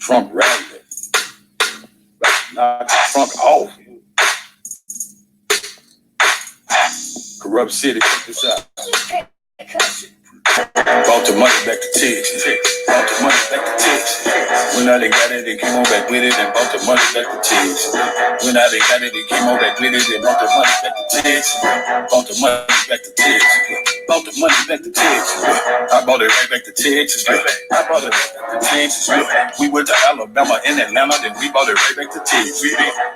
Trump rally. Knock Trump off. Corrupt city, check this out. Bought the money back to Texas. Bought the money back to Texas. When I they got it, they came on back with it and bought the money back to Texas. When I they got it, they came on back with it and bought the money back to Texas. Bought the money back to Texas. Bought the money back to Texas. I bought it right back to Texas. I bought it back to Texas. We went to Alabama and Atlanta, then we bought it right back to Texas.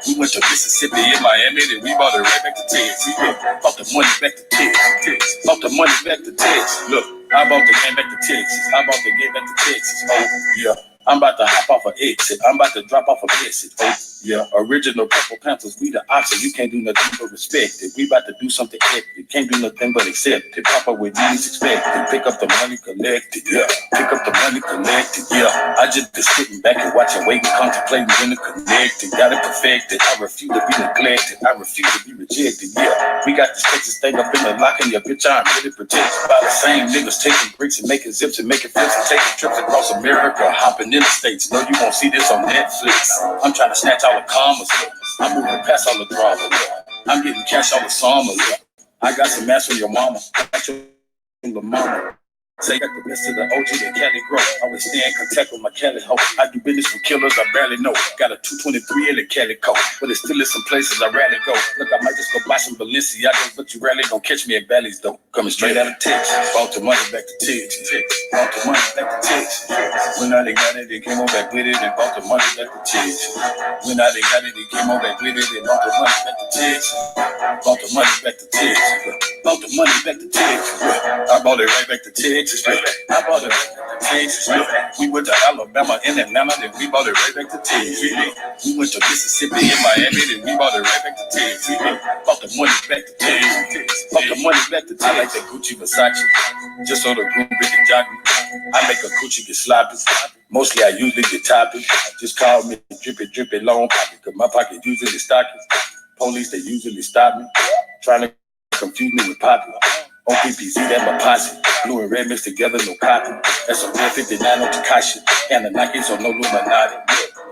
We went to Mississippi and Miami, then we bought it right back to Texas. Bought the money back to Texas. Bought the money back to Texas. Look, I bought the game back to Texas. I bought the game back to Texas. Oh, yeah. I'm about to hop off an exit. I'm about to drop off a message. Oh, yeah. Original Purple Panthers, we the opposite. You can't do nothing but respect it. We about to do something epic. Can't do nothing but accept it. Papa with needs expected. Pick up the money collected. Yeah. Pick up the money collected. Yeah. I just been sitting back and watching, waiting, contemplating when to connect it. Got it perfected. I refuse to be neglected. I refuse to be rejected. Yeah. We got this Texas thing up in the lock and your bitch I'm really protected by the same niggas taking bricks and making zips and making flips and taking trips across America, hopping in the States. No, you won't see this on Netflix. I'm trying to snatch all the commas. I'm moving past all the drama. I'm getting cash all the summers. I got some ass from your mama. I got your mama. Say got the best of the OG and Cali grow. I always stay in contact with my Cali hoe. I do business with killers I barely know. Got a 223 in the Cali coat, but it's still in some places I rarely go. Look, I might just go buy some Balenciagas, but you rarely gon' catch me at Bally's though. Coming straight out of Texas. Bought the money back to Texas. Bought the money back to Texas. When I they got it, they came on back with it and bought the money back to Texas. When I they got it, they came on back with it and bought the money back to Texas. Bought the money back to Texas. Bought the money back to Texas. I bought it right back to Texas. I bought it back to Texas. We went to Alabama and Atlanta, then we bought it right back to Texas. We went to Mississippi and Miami, then we bought it right back to Texas. Bought the money back to Texas. Bought the money back to Texas. I like that Gucci Versace, just so the groom bitch can jock me. I make a Gucci get sloppy. Mostly I usually get toppy. Just call me drippy long pocket, cause my pocket usually stockings. Police, they usually stop me, trying to confuse me with Poppy. On PPZ, that's my posse. Blue and red mixed together, no copy. That's a real 59 on Takashi. And the Nike, so no Illuminati.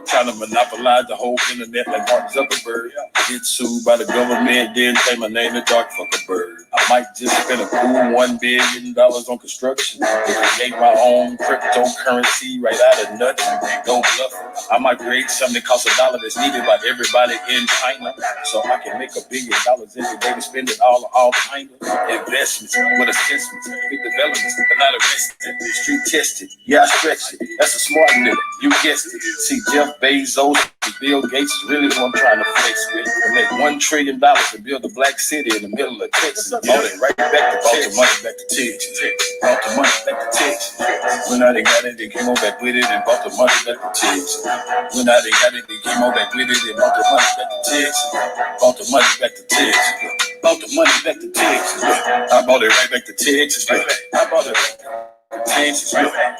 Trying to monopolize the whole internet like Mark Zuckerberg. Get sued by the government, then say my name is Dark Fuckerberg. I might just spend a cool $1 billion on construction to create my own cryptocurrency right out of nothing. No bluff. I might create something that costs $1 that's needed by everybody in China, so I can make $1 billion every day to spend it all kind of investments with assessments, big developments, but not arrested, street tested. Yeah, I stretched it. That's a smart nigga. You guessed it. See, Jeff Bezos and Bill Gates is really who I'm trying to flex with. To make $1 trillion to build a black city in the middle of Texas. Bought it right back to Texas. Bought the money back to Texas. Bought the money back to Texas. When I they got it, they came on back with it and bought the money back to Texas. When I they got it, they came on back with it and bought the money back to Texas. Bought the money back to Texas. Bought the money back to Texas. I bought it right back to Texas. I bought it back to Texas.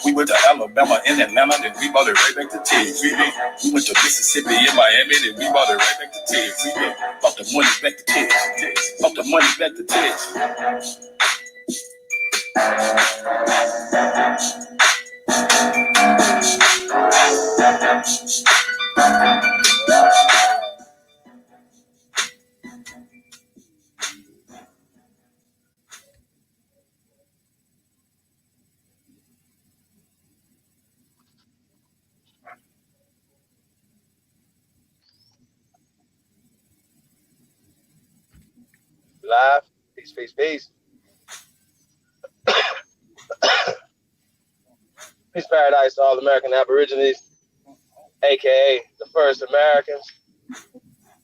We went to Alabama and Atlanta, then we bought it right back to Texas. We went to Mississippi and Miami, then we bought it right back to Texas. Bought the money back to Texas. Bought the money back to Texas. Live. Peace. Peace paradise to all American Aborigines, aka the first Americans.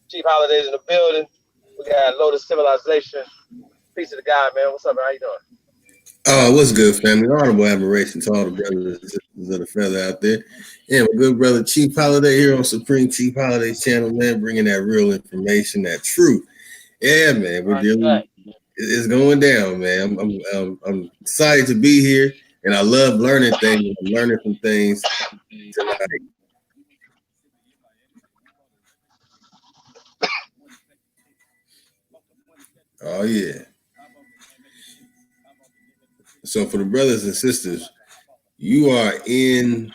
Chief Holidays in the building. We got Lotus Civilization. Peace to the guy, man. What's up, man? How you doing? What's good, family? Honorable admiration to all the brothers and sisters of the feather out there. Yeah, my good brother Chief Holiday here on Supreme Chief Holiday channel, man, bringing that real information, that truth. Yeah, man, we're dealing. It's going down, man. I'm excited to be here, and I love learning things. I'm learning some things tonight. Oh yeah. So for the brothers and sisters, you are in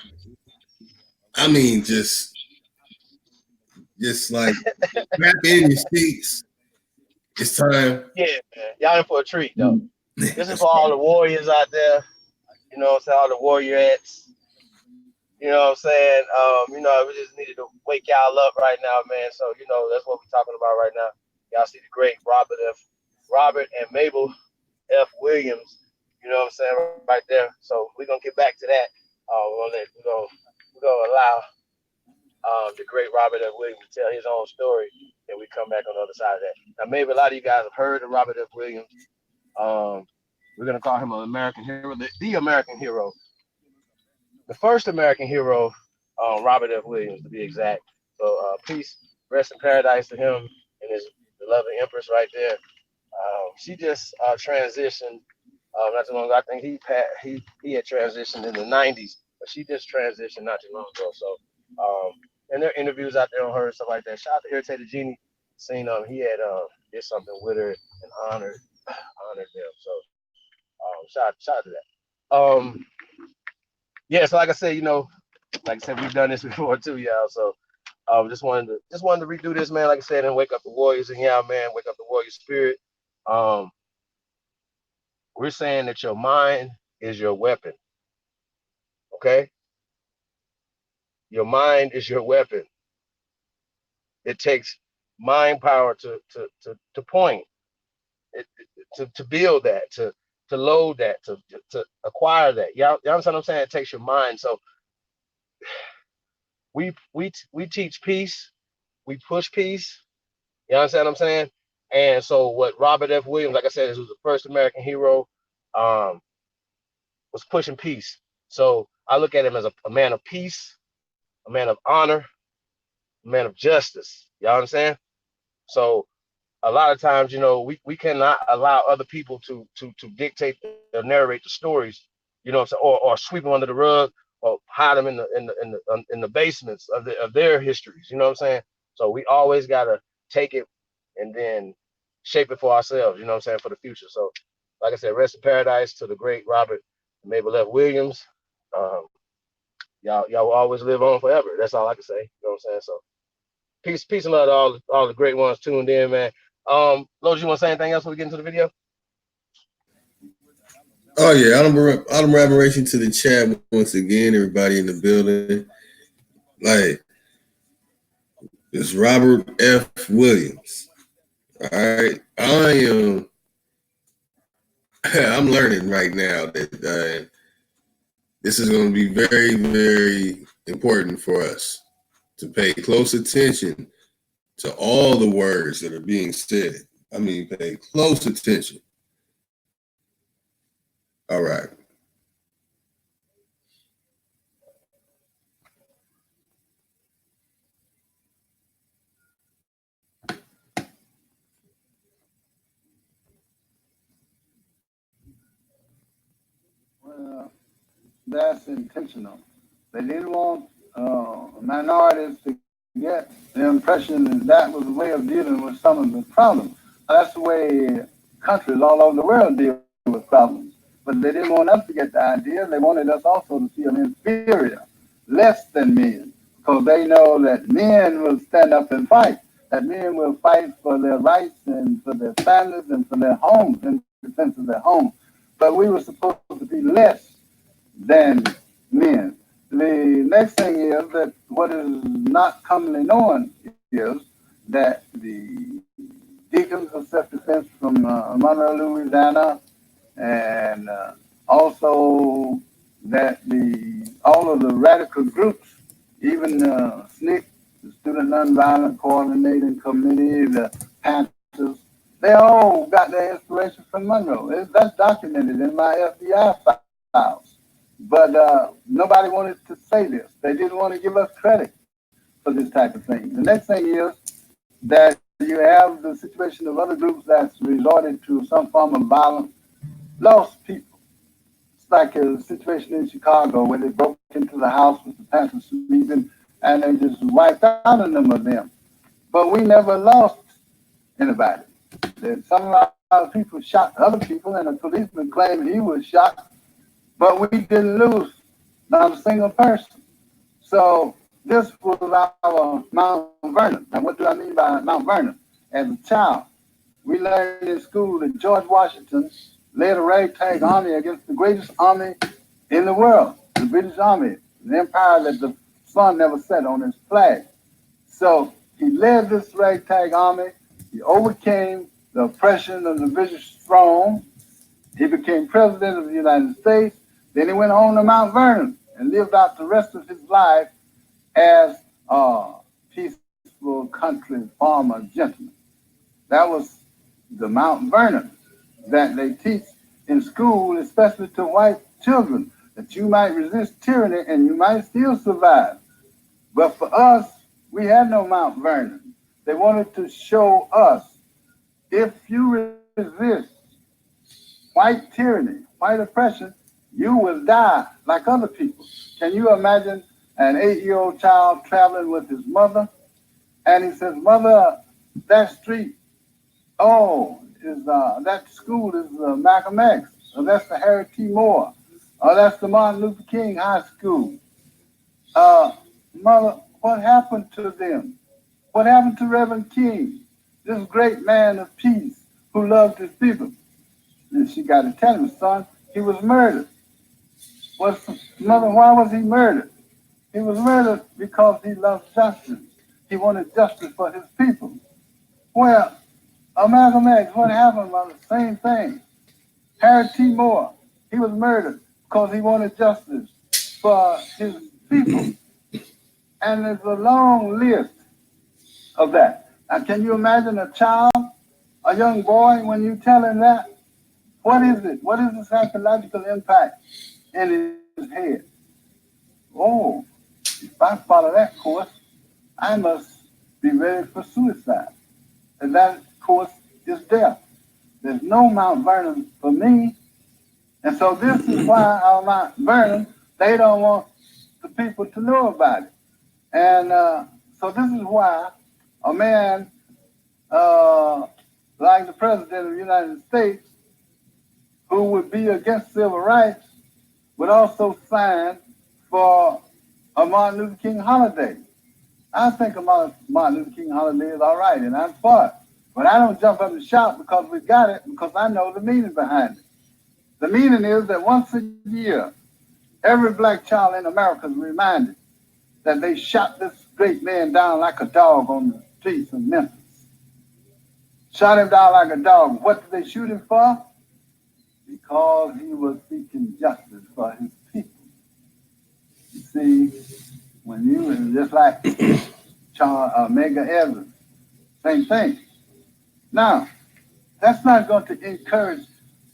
I mean, just like wrap in your seats. It's time. Yeah, man. Y'all in for a treat though. This is for all the warriors out there. You know what I'm saying? All the warriorettes. You know what I'm saying? We just needed to wake y'all up right now, man. So, that's what we're talking about right now. Y'all see the great Robert and Mabel F. Williams. You know what I'm saying? Right there. So we're gonna get back to that. We're gonna allow the great Robert F. Williams to tell his own story, and we come back on the other side of that. Now, maybe a lot of you guys have heard of Robert F. Williams. We're gonna call him an American hero, the American hero, the first American hero, Robert F. Williams, to be exact. So, peace, rest in paradise to him and his beloved empress right there. She just transitioned not too long ago. I think he had transitioned in the '90s, but she just transitioned not too long ago. So, and there are interviews out there on her and stuff like that. Shout out to Irritated Genie. Seen he had did something with her and honored them. So, shout out to that. Yeah. So, like I said, we've done this before too, y'all. So, just wanted to redo this, man. Like I said, and wake up the warriors in y'all, man. Wake up the warrior spirit. We're saying that your mind is your weapon. Okay? Your mind is your weapon. It takes mind power to point, to build that, to load that, to acquire that. Y'all understand what I'm saying? It takes your mind. So we teach peace. We push peace. You understand what I'm saying? And so what Robert F. Williams, like I said, who's the first American hero, was pushing peace. So I look at him as a man of peace, a man of honor, a man of justice. Y'all understand? So a lot of times, we cannot allow other people to dictate or narrate the stories, or sweep them under the rug or hide them in the basements of their histories. You know what I'm saying? So we always gotta take it and then shape it for ourselves. You know what I'm saying, for the future. So, like I said, rest in paradise to the great Robert and Mabel F. Williams. Um, y'all will always live on forever. That's all I can say. You know what I'm saying? So peace and love to all the great ones tuned in, man. Lotus, you want to say anything else before we get into the video? Oh yeah, autumn admiration to the chat once again. Everybody in the building, like it's Robert F. Williams. All right, I'm learning right now that this is going to be very, very important for us to pay close attention to all the words that are being said. I mean, pay close attention. All right. That's intentional. They didn't want minorities to get the impression that that was a way of dealing with some of the problems. That's the way countries all over the world deal with problems. But they didn't want us to get the idea. They wanted us also to see them inferior, less than men, because they know that men will stand up and fight, that men will fight for their rights and for their families and for their homes, in defense of their homes. But we were supposed to be less than men. The next thing is that what is not commonly known is that the Deacons of Self-Defense from Monroe, Louisiana, and also that all of the radical groups, even SNCC, the Student Nonviolent Coordinating Committee, the Panthers, they all got their inspiration from Monroe. That's documented in my FBI files. But nobody wanted to say this. They didn't want to give us credit for this type of thing. The next thing is that you have the situation of other groups that's resorted to some form of violence, lost people. It's like a situation in Chicago where they broke into the house with the Panthers sleeping and they just wiped out a number of them. But we never lost anybody. Some of our people shot other people, and a policeman claimed he was shot, but we didn't lose not a single person. So This was our Mount Vernon. Now, what do I mean by Mount Vernon? As a child, we learned in school that George Washington led a ragtag army against the greatest army in the world, the British Army, an empire that the sun never set on his flag. So he led this ragtag army. He overcame the oppression of the British throne. He became president of the United States. Then he went on to Mount Vernon and lived out the rest of his life as a peaceful country farmer gentleman. That was the Mount Vernon that they teach in school, especially to white children, that you might resist tyranny and you might still survive. But for us, we had no Mount Vernon. They wanted to show us, if you resist white tyranny, white oppression, you will die like other people. Can you imagine an 8-year-old child traveling with his mother? And he says, Mother, that street, that school is Malcolm X, or that's the Harry T. Moore, or that's the Martin Luther King High School. Mother, what happened to them? What happened to Reverend King, this great man of peace who loved his people? And she got to tell him, son, he was murdered. Mother, why was he murdered? He was murdered because he loved justice. He wanted justice for his people. Well, Malcolm X, what happened, Mother? Same thing. Harry T. Moore, he was murdered because he wanted justice for his people. And there's a long list of that. Now, can you imagine a child, a young boy, when you tell him that? What is it? What is the psychological impact in his head? Oh, if I follow that course, I must be ready for suicide. And that course is death. There's no Mount Vernon for me. And so this is why our Mount Vernon, they don't want the people to know about it. And so this is why a man like the President of the United States, who would be against civil rights, would also sign for a Martin Luther King holiday. I think a Martin Luther King holiday is all right, and I'm for it. But I don't jump up and shout because we got it, because I know the meaning behind it. The meaning is that once a year, every black child in America is reminded that they shot this great man down like a dog on the streets of Memphis. Shot him down like a dog. What did they shoot him for? Because he was seeking justice for his people. You see, when you, and just like Medgar Evers, same thing. Now, that's not going to encourage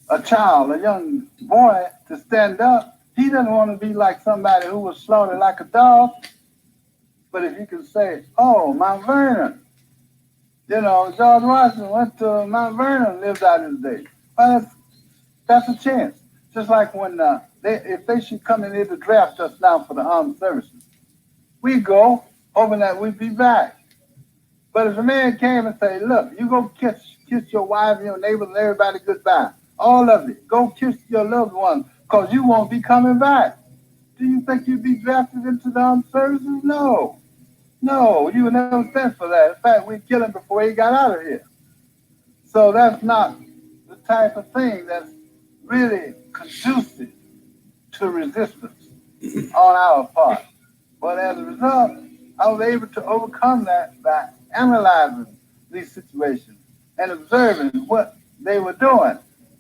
a child, a young boy, to stand up. He doesn't want to be like somebody who was slaughtered like a dog. But if you can say, oh, Mount Vernon, George Washington went to Mount Vernon, lived out his day. Well, that's a chance. Just like when if they should come in here to draft us now for the armed services, we go, hoping that we'd be back. But if a man came and say, look, you go kiss your wife and your neighbors and everybody goodbye, all of it, go kiss your loved ones, because you won't be coming back. Do you think you'd be drafted into the armed services? No, you were never sent for that. In fact, we'd kill him before he got out of here. So that's not the type of thing that's really conducive to resistance on our part. But as a result, I was able to overcome that by analyzing these situations and observing what they were doing.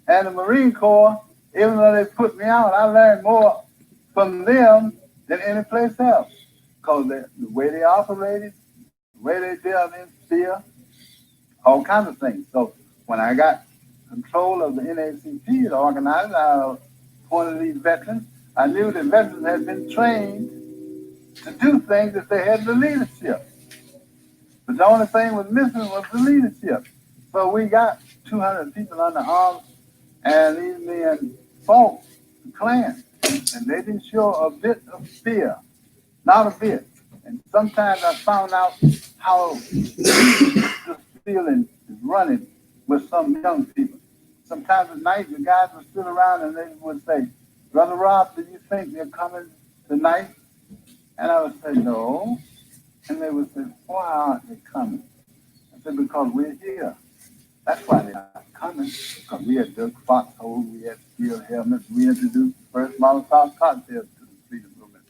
And the Marine Corps, even though they put me out, I learned more from them than any place else. Because the way they operated, the way they dealt in fear, all kinds of things. So when I got control of the NAACP, the organizer, I appointed these veterans. I knew that veterans had been trained to do things if they had the leadership. But the only thing was missing was the leadership. So we got 200 people under arms, and these men fought the Klan. And they didn't show a bit of fear, not a bit. And sometimes I found out how this feeling is running with some young people. Sometimes at night, the guys would sit around and they would say, Brother Rob, do you think they're coming tonight? And I would say, no. And they would say, why aren't they coming? I said, because we're here. That's why they're not coming. Because we had dug foxholes, we had steel helmets, we introduced the first Molotov cocktails to the freedom movement.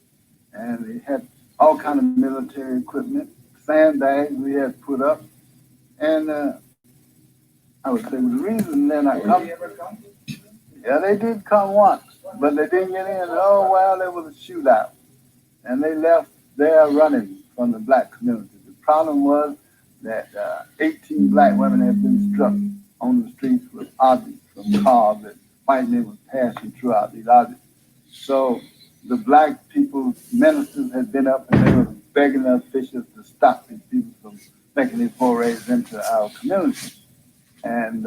And we had all kind of military equipment, sandbags we had put up. And I would say, well, the reason they're not coming. Yeah, they did come once, but they didn't get in. Oh, well, there was a shootout. And they left there running from the black community. The problem was that 18 black women had been struck on the streets with objects from cars that white men were passing throughout these objects. So the black people, ministers had been up and they were begging the officials to stop these people from making these forays into our community. And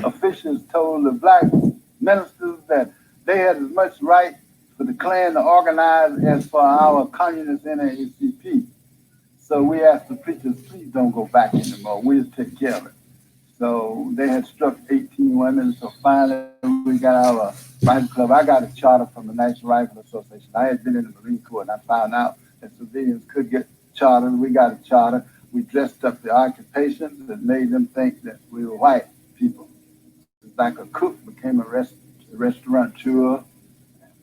officials told the black ministers that they had as much right for the Klan to organize as for our communist NAACP. So we asked the preachers, please don't go back anymore. We'll take care of it. So they had struck 18 women. So finally we got our rifle club. I got a charter from the National Rifle Association. I had been in the Marine Corps and I found out that civilians could get charters. We got a charter. We dressed up the occupations and made them think that we were white people. It's like a cook became a restaurateur.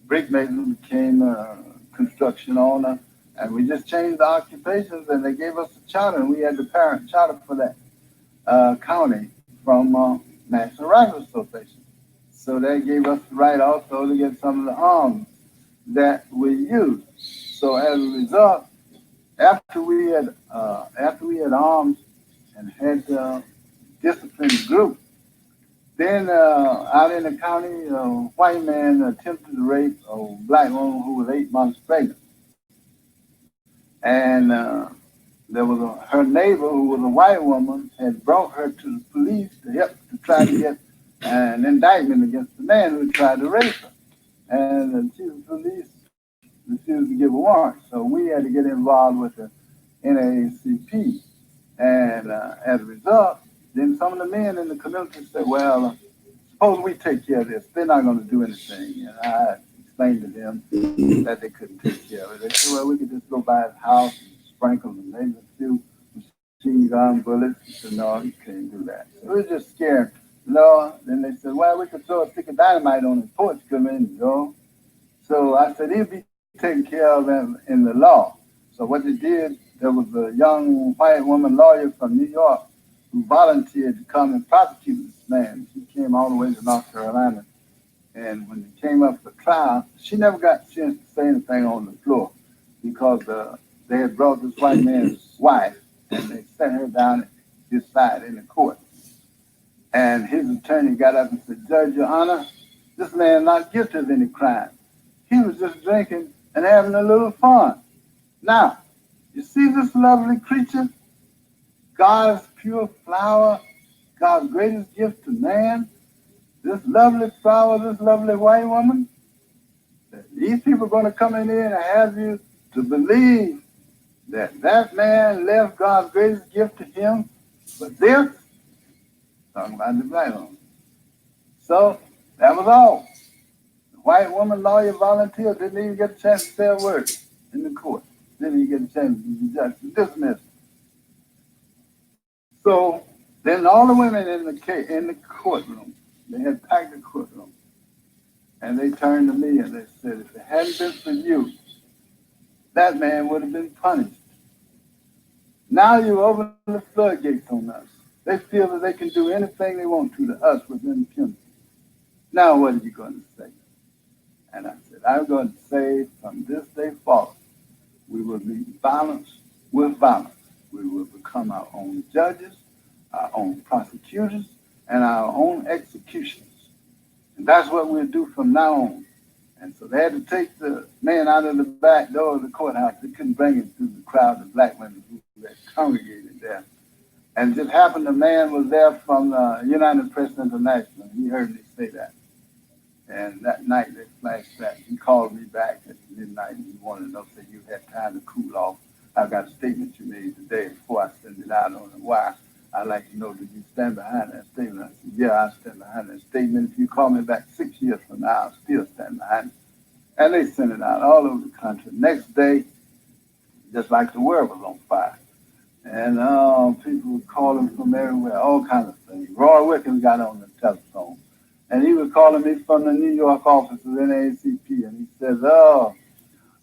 Brickmaker became a construction owner. And we just changed the occupations and they gave us a charter. And we had the parent charter for that county from National Rifle Association. So they gave us the right also to get some of the arms that we used. So as a result, after we had arms and had disciplined group, then out in the county, a white man attempted to rape a black woman who was 8 months pregnant. And there was her neighbor who was a white woman had brought her to the police to help to try to get an indictment against the man who tried to rape her. And the chief of police refused to give a warrant. So we had to get involved with the NAACP. And as a result, then some of the men in the community said, well, suppose we take care of this. They're not going to do anything. And I explained to them that they couldn't take care of it. They said, well, we could just go by his house and sprinkle and maybe a few machine gun bullets. I said, no, you can't do that. So we were just scared. No, then they said, well, we could throw a stick of dynamite on his porch, come in and go. So I said, he'll be taken care of in the law. So what they did, there was a young white woman lawyer from New York who volunteered to come and prosecute this man. She came all the way to North Carolina. And when they came up for trial, she never got a chance to say anything on the floor because they had brought this white man's wife and they sat her down at his side in the court. And his attorney got up and said, Judge, Your Honor, this man not guilty of any crime. He was just drinking and having a little fun. Now, you see this lovely creature? God's pure flower, God's greatest gift to man. This lovely flower, this lovely white woman. These people are going to come in here and have you to believe that that man left God's greatest gift to him. But this, talking about the black woman. So that was all. The white woman lawyer volunteer didn't even get a chance to say a word in the court. Didn't even get a chance to be judged. Dismissed. So then all the women in the courtroom, they had packed the courtroom. And they turned to me and they said, if it hadn't been for you, that man would have been punished. Now you open the floodgates on us. They feel that they can do anything they want to us with impunity. Now what are you going to say? And I said, I'm going to say from this day forward, we will meet violence with violence. We will become our own judges, our own prosecutors, and our own executioners. And that's what we'll do from now on. And so they had to take the man out of the back door of the courthouse. They couldn't bring him through the crowd of black women who had congregated there. And it just happened the man was there from the United Press International. He heard me say that. And that night they flashed back. He called me back at midnight and he wanted to know if you had time to cool off. I've got a statement you made today before I send it out on the wire. I'd like to know, did you stand behind that statement? I said, yeah, I stand behind that statement. If you call me back 6 years from now, I'll still stand behind it. And they sent it out all over the country. Next day, just like the world was on fire. And people were calling from everywhere, all kinds of things. Roy Wilkins got on the telephone, and he was calling me from the New York office of NAACP, and he says,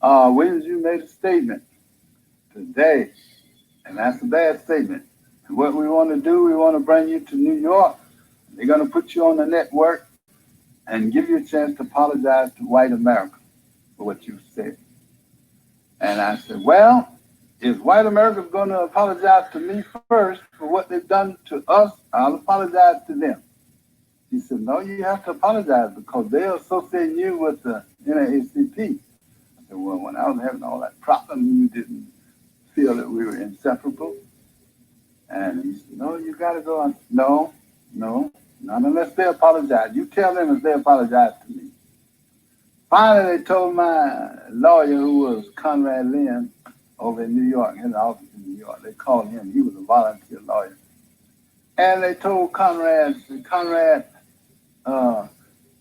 Williams, you made a statement today, and that's a bad statement. And what we want to do, we want to bring you to New York. They're going to put you on the network and give you a chance to apologize to white America for what you said. And I said, well, if white America's going to apologize to me first for what they've done to us, I'll apologize to them. He said, no, you have to apologize because they're associating you with the NAACP. I said, well, when I was having all that problem, you didn't feel that we were inseparable. And he said, no, you got to go on. No, not unless they apologize. You tell them if they apologize to me. Finally, they told my lawyer, who was Conrad Lynn, over in New York, in the office in New York. They called him. He was a volunteer lawyer. And they told Conrad,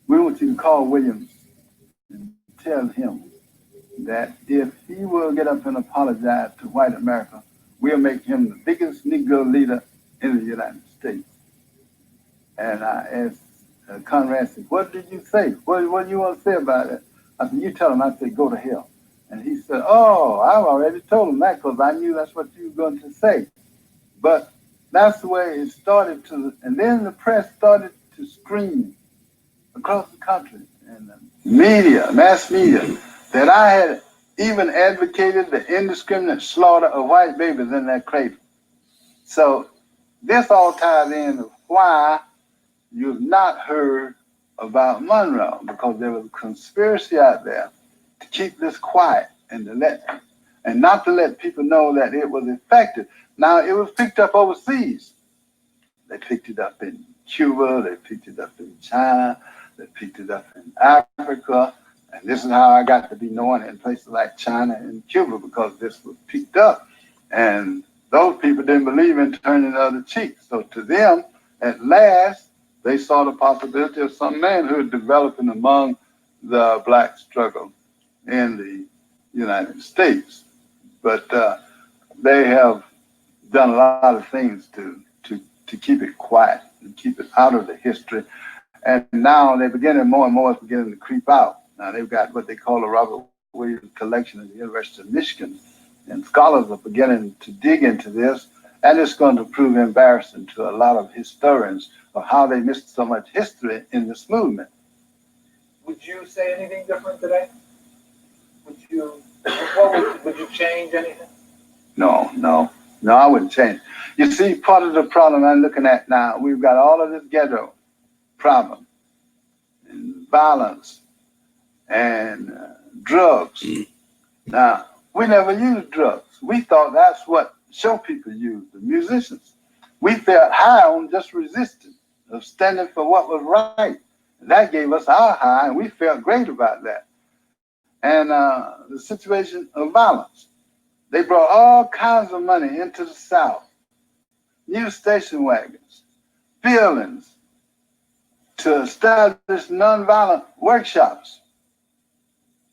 we want you to call Williams and tell him that if he will get up and apologize to white America, we'll make him the biggest Negro leader in the United States. And I asked Conrad, said, what did you say? What do you want to say about it? I said, you tell him. I said, go to hell. And he said, oh, I've already told him that because I knew that's what you were going to say. But that's the way it started to, and then the press started to scream across the country and the media, mass media, that I had even advocated the indiscriminate slaughter of white babies in that cradle. So this all ties in why you've not heard about Monroe, because there was a conspiracy out there to keep this quiet and not to let people know that it was effective. Now, it was picked up overseas. They picked it up in Cuba, they picked it up in China, they picked it up in Africa, and this is how I got to be known in places like China and Cuba, because this was picked up. And those people didn't believe in turning the other cheek. So to them, at last, they saw the possibility of some manhood developing among the black struggle in the United States. But they have done a lot of things to keep it quiet and keep it out of the history. And now they're beginning, more and more it's beginning to creep out. Now they've got what they call the Robert Williams Collection at the University of Michigan. And scholars are beginning to dig into this. And it's going to prove embarrassing to a lot of historians of how they missed so much history in this movement. Would you say anything different today? Would you change anything? No, I wouldn't change. You see, part of the problem I'm looking at now, we've got all of this ghetto problem and violence and drugs. Now, we never used drugs. We thought that's what show people used, the musicians. We felt high on just resisting, of standing for what was right. And that gave us our high, and we felt great about that. And the situation of violence. They brought all kinds of money into the South. New station wagons, buildings, to establish nonviolent workshops,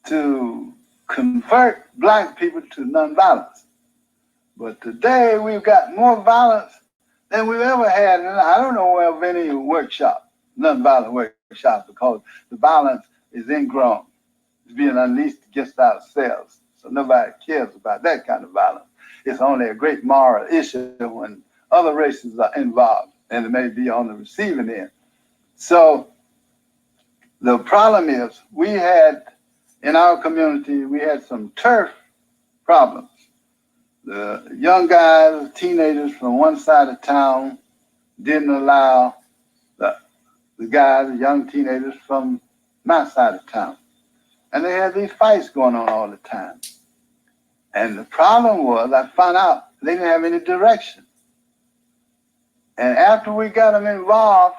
to convert black people to nonviolence. But today we've got more violence than we've ever had. And I don't know of any workshop, nonviolent workshop, because the violence is ingrown. It's being unleashed against ourselves. So nobody cares about that kind of violence. It's only a great moral issue when other races are involved and it may be on the receiving end. So the problem is we had, in our community, we had some turf problems. The young guys, teenagers from one side of town didn't allow the guys, the young teenagers from my side of town. And they had these fights going on all the time. And the problem was, I found out they didn't have any direction. And after we got them involved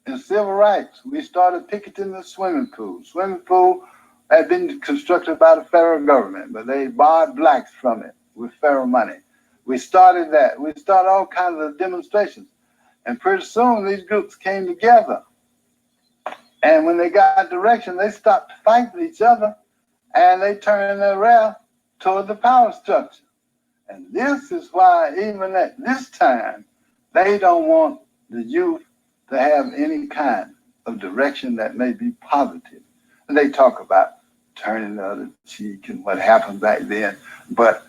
in civil rights, we started picketing the swimming pool. Swimming pool had been constructed by the federal government, but they barred blacks from it with federal money. We started that. We started all kinds of demonstrations. And pretty soon these groups came together. And when they got direction, they stopped fighting each other and they turn their wrath toward the power structure. And this is why even at this time, they don't want the youth to have any kind of direction that may be positive. And they talk about turning the other cheek and what happened back then. But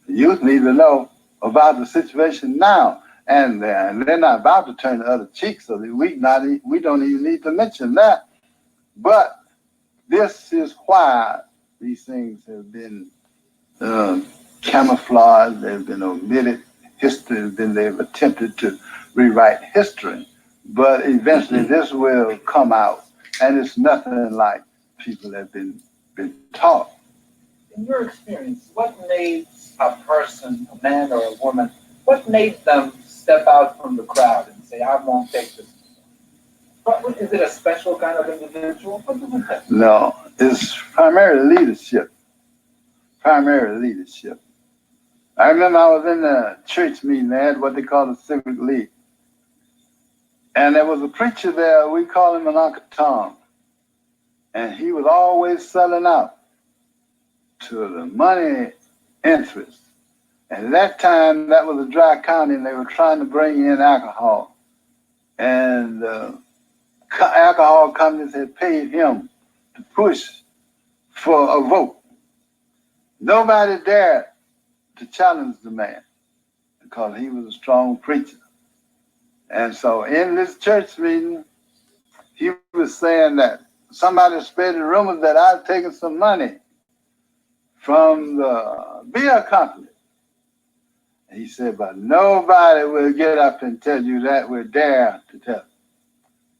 the youth need to know about the situation now. And they're not about to turn the other cheek, so that we don't even need to mention that. But this is why these things have been camouflaged, they've been omitted, history, then they've attempted to rewrite history. But eventually this will come out, and it's nothing like people have been taught. In your experience, what made a person, a man or a woman, what made them step out from the crowd and say, I won't take this? Is it a special kind of individual? What do you think? No, it's primarily leadership. Primary leadership. I remember I was in a church meeting. They had what they call a civic league. And there was a preacher there, we call him an Uncle Tom. And he was always selling out to the money interest. And at that time, that was a dry county, and they were trying to bring in alcohol. And alcohol companies had paid him to push for a vote. Nobody dared to challenge the man because he was a strong preacher. And so in this church meeting, he was saying that somebody spread the rumors that I'd taken some money from the beer company. And he said, but nobody will get up and tell you that, will dare to tell.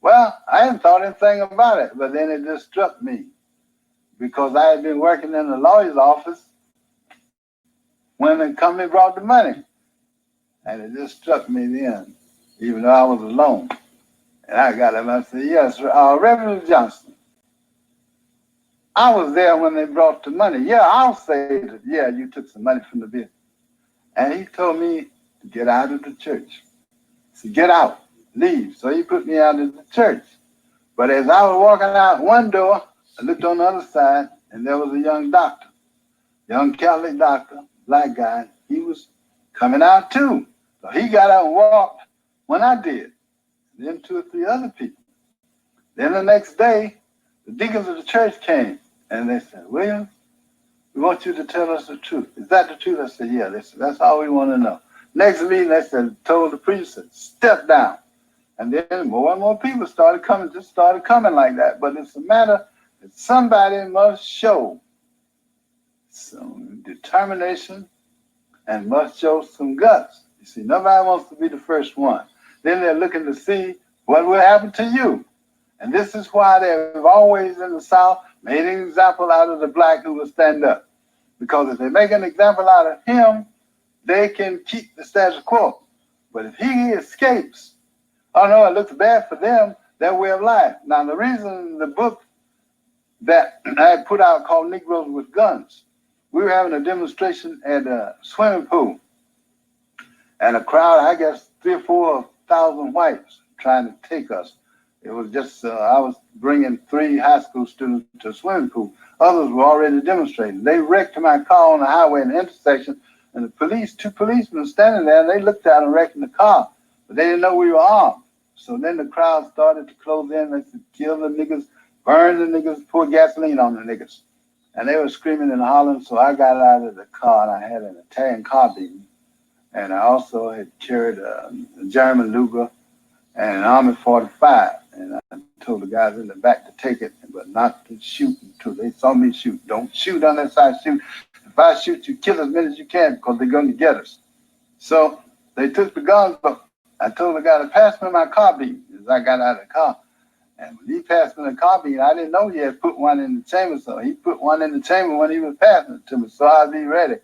Well, I hadn't thought anything about it, but then it just struck me because I had been working in the lawyer's office when the company brought the money. And it just struck me then, even though I was alone. And I got him, I said, yes, Reverend Johnson, I was there when they brought the money. Yeah, I'll say that, yeah, you took some money from the business. And he told me to get out of the church. He said, get out, leave. So he put me out of the church. But as I was walking out one door, I looked on the other side, and there was a young doctor, young Catholic doctor, black guy. He was coming out too. So he got out and walked when I did. Then 2 or 3 other people. Then the next day, the deacons of the church came, and they said, William, we want you to tell us the truth. Is that the truth? I said, yeah. They said, that's all we want to know. Next meeting, they said, told the preacher, said, step down. And then more and more people started coming like that. But it's a matter that somebody must show some determination and must show some guts. You see, nobody wants to be the first one. Then they're looking to see what will happen to you. And this is why they've always in the South made an example out of the black who will stand up. Because if they make an example out of him, they can keep the status quo. But if he escapes, oh no, it looks bad for them, their way of life. Now, the reason the book that I had put out called Negroes with Guns, we were having a demonstration at a swimming pool. And a crowd, I guess 3,000 or 4,000 whites trying to take us. It was just, I was bringing 3 high school students to a swimming pool. Others were already demonstrating. They wrecked my car on the highway in the intersection, and the police, 2 policemen standing there, and they looked at and wrecked the car, but they didn't know we were armed. So then the crowd started to close in. They said, kill the niggas, burn the niggas, pour gasoline on the niggas. And they were screaming and hollering, so I got out of the car, and I had an Italian carbine. And I also had carried a German Luger and an Army 45. And I told the guys in the back to take it, but not to shoot until they saw me shoot. Don't shoot unless I shoot. If I shoot, you kill as many as you can because they're going to get us. So they took the guns, but I told the guy to pass me my carbine as I got out of the car. And when he passed me the carbine, I didn't know he had put one in the chamber, so he put one in the chamber when he was passing it to me, so I'd be ready.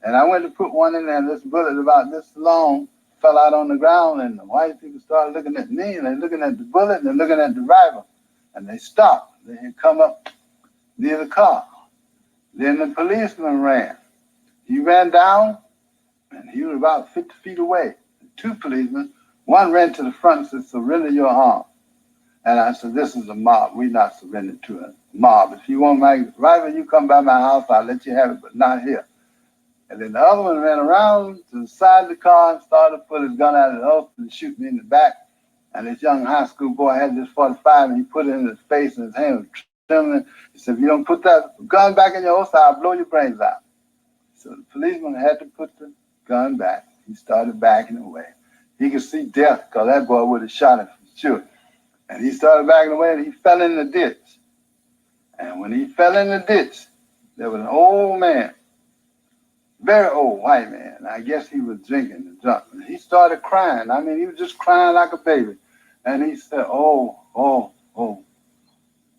And I went to put one in there, and this bullet about this long fell out on the ground, and the white people started looking at me, and they're looking at the bullet, and they're looking at the rifle, and they stopped. They had come up near the car. Then the policeman ran. He ran down, and he was about 50 feet away. 2 policemen, one ran to the front and said, surrender your arm. And I said, this is a mob. We're not surrendering to a mob. If you want my rifle, you come by my house, I'll let you have it, but not here. And then the other one ran around to the side of the car and started to pull his gun out of the holster and shoot me in the back. And this young high school boy had this 45 and he put it in his face and his hand was trembling. He said, if you don't put that gun back in your holster, I'll blow your brains out. So the policeman had to put the gun back. He started backing away. He could see death because that boy would have shot him for sure. And he started backing away and he fell in the ditch. And when he fell in the ditch, there was an old man, very old white man. I guess he was drinking and drunk. And he started crying. I mean, he was just crying like a baby. And he said, oh,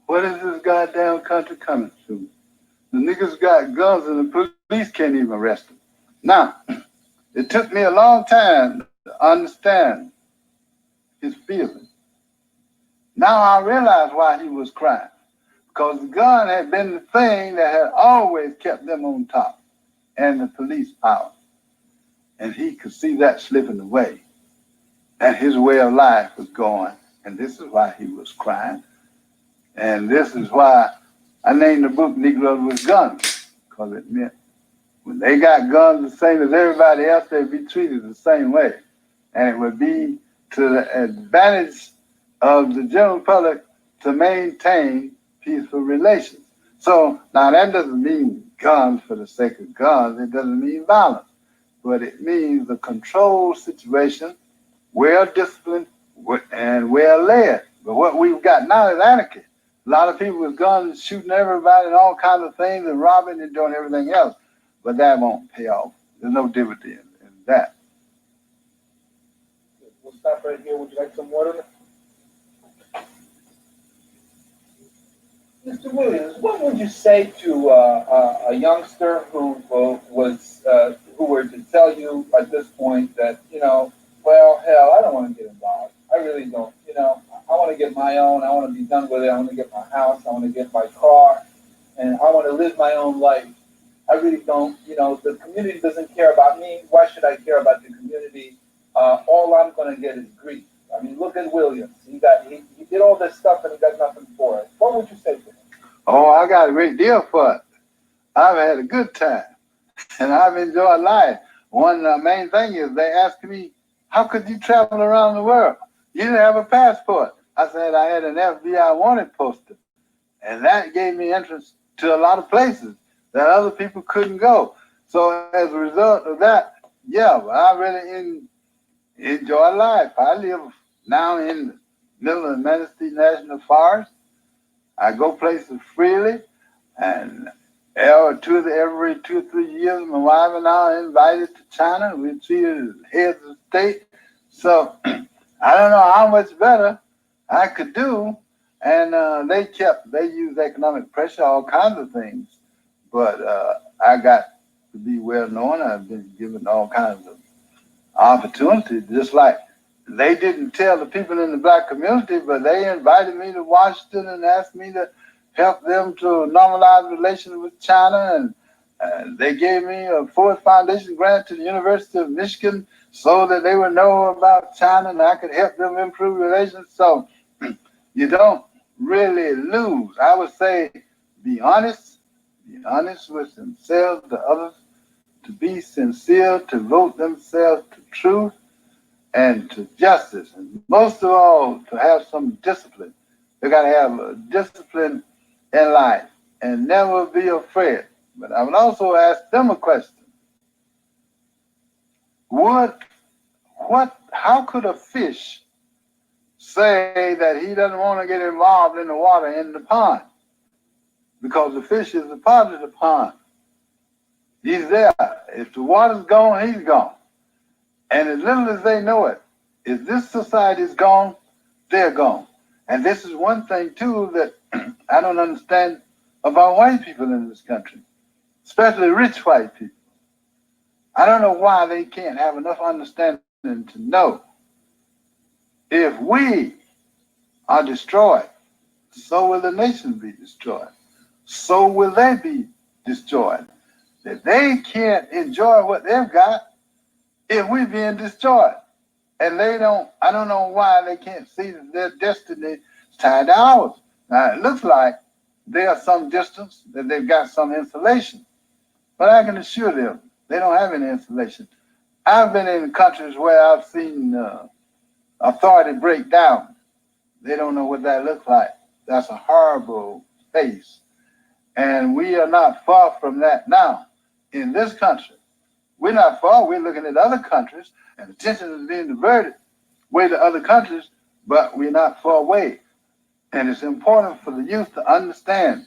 what is this goddamn country coming to? The niggas got guns and the police can't even arrest them. Now, it took me a long time to understand his feelings. Now I realize why he was crying. Because the gun had been the thing that had always kept them on top and the police power. And he could see that slipping away. And his way of life was going. And this is why he was crying. And this is why I named the book Negroes with Guns. Because it meant when they got guns the same as everybody else, they'd be treated the same way. And it would be to the advantage of the general public to maintain peaceful relations. So now that doesn't mean guns for the sake of guns. It doesn't mean violence, but it means a controlled situation, well disciplined and well led. But what we've got now is anarchy. A lot of people with guns shooting everybody and all kinds of things and robbing and doing everything else. But that won't pay off. There's no dividend in that. We'll stop right here. Would you like some water? Mr. Williams, what would you say to a youngster who were to tell you at this point that, well, hell, I don't want to get involved. I really don't. I want to get my own. I want to be done with it. I want to get my house. I want to get my car. And I want to live my own life. I really don't. The community doesn't care about me. Why should I care about the community? All I'm going to get is grief. I mean, look at Williams. He did all this stuff and he got nothing for it. What would you say to him? Oh, I got a great deal for it. I've had a good time and I've enjoyed life. One main thing is they asked me, how could you travel around the world? You didn't have a passport. I said I had an FBI wanted poster. And that gave me entrance to a lot of places that other people couldn't go. So as a result of that, yeah, I really enjoy life. I live now in the middle of the Manistee National Forest. I go places freely, and every 2 or 3 years, my wife and I are invited to China. We're treated as heads of state. So I don't know how much better I could do. And they use economic pressure, all kinds of things. But I got to be well known. I've been given all kinds of opportunities, just like they didn't tell the people in the black community, but they invited me to Washington and asked me to help them to normalize relations with China. And they gave me a Ford Foundation grant to the University of Michigan so that they would know about China and I could help them improve relations. So you don't really lose. I would say be honest with themselves, the others, to be sincere, to vote themselves to truth and to justice, and most of all, to have some discipline. They got to have a discipline in life and never be afraid. But I would also ask them a question. How could a fish say that he doesn't want to get involved in the water in the pond? Because the fish is a part of the pond. He's there. If the water's gone, he's gone. And as little as they know it, if this society's gone, they're gone. And this is one thing, too, that I don't understand about white people in this country, especially rich white people. I don't know why they can't have enough understanding to know if we are destroyed, so will the nation be destroyed. So will they be destroyed. That they can't enjoy what they've got if we're being destroyed. And I don't know why they can't see that their destiny tied to ours. Now, it looks like they are some distance, that they've got some insulation. But I can assure them, they don't have any insulation. I've been in countries where I've seen authority break down. They don't know what that looks like. That's a horrible face. And we are not far from that now in this country. We're not far. We're looking at other countries, and attention is being diverted way to other countries, but we're not far away. And it's important for the youth to understand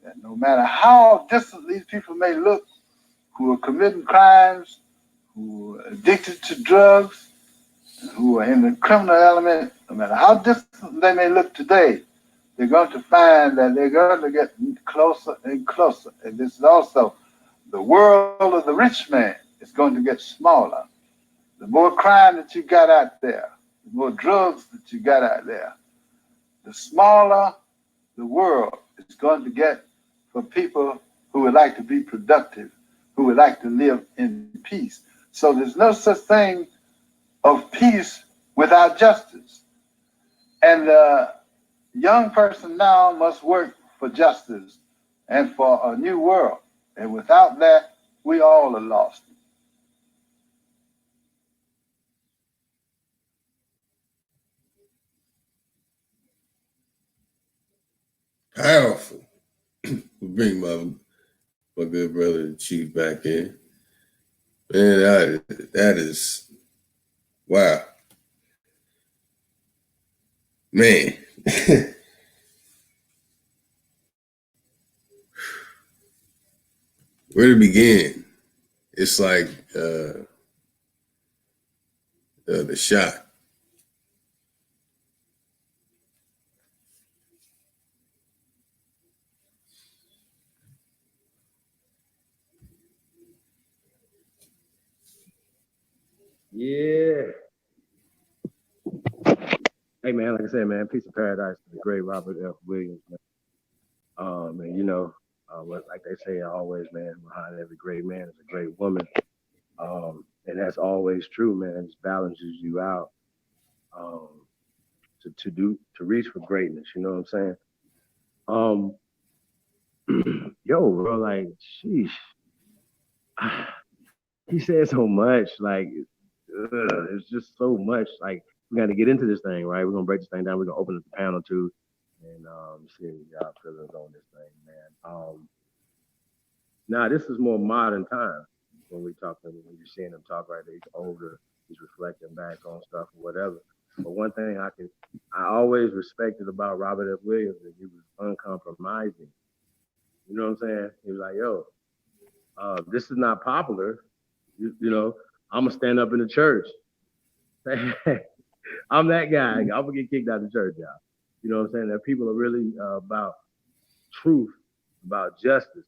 that no matter how distant these people may look, who are committing crimes, who are addicted to drugs, who are in the criminal element, no matter how distant they may look today, they're going to find that they're going to get closer and closer. And this is also the world of the rich man is going to get smaller. The more crime that you got out there, the more drugs that you got out there, the smaller the world is going to get for people who would like to be productive, who would like to live in peace. So there's no such thing of peace without justice. And the young person now must work for justice and for a new world. And without that, we all are lost. Powerful. We bring my good brother the Chief back in. Man, that is wow. Man. Where to begin? It's like the shot. Yeah. Hey man, like I said, man, Piece of Paradise to the great Robert F. Williams, man. And you know, like they say always, man, behind every great man is a great woman. And that's always true, man. It just balances you out to reach for greatness. You know what I'm saying? Yo, bro, like, sheesh. He said so much, like, it's just so much. Like, we got to get into this thing, right? We're gonna break this thing down. We're gonna open up the panel too, and see y'all feelings on this thing, man. Now this is more modern time when when you're seeing him talk right there. He's older, he's reflecting back on stuff or whatever. But one thing I always respected about Robert F. Williams is he was uncompromising. You know what I'm saying? He was like, yo, this is not popular. You know, I'm gonna stand up in the church. I'm that guy. I'm gonna get kicked out of the church, y'all. You know what I'm saying? That people are really about truth, about justice.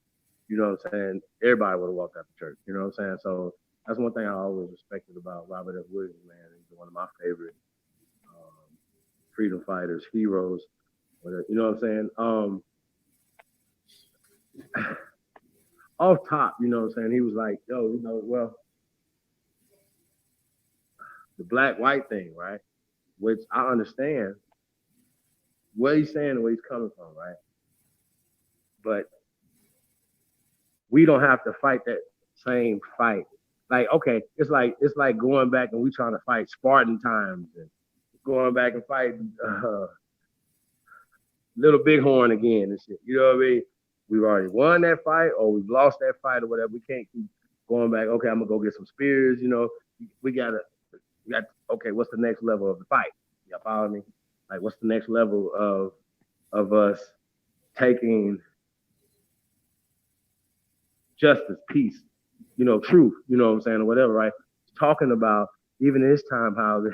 You know what I'm saying? Everybody would have walked out the church. You know what I'm saying? So that's one thing I always respected about Robert F. Williams, man. He's one of my favorite freedom fighters, heroes. You know what I'm saying? Off top, you know what I'm saying? He was like, yo, you know, well, the black-white thing, right? Which I understand what he's saying and where he's coming from, right? But we don't have to fight that same fight. Like, okay, it's like going back and we trying to fight Spartan times and going back and fight Little Bighorn again and shit. You know what I mean? We've already won that fight or we've lost that fight or whatever. We can't keep going back. Okay, I'm gonna go get some spears. You know, we got okay, what's the next level of the fight? Y'all follow me? Like, what's the next level of us taking justice, peace, you know, truth, you know what I'm saying, or whatever, right? Talking about even in this time how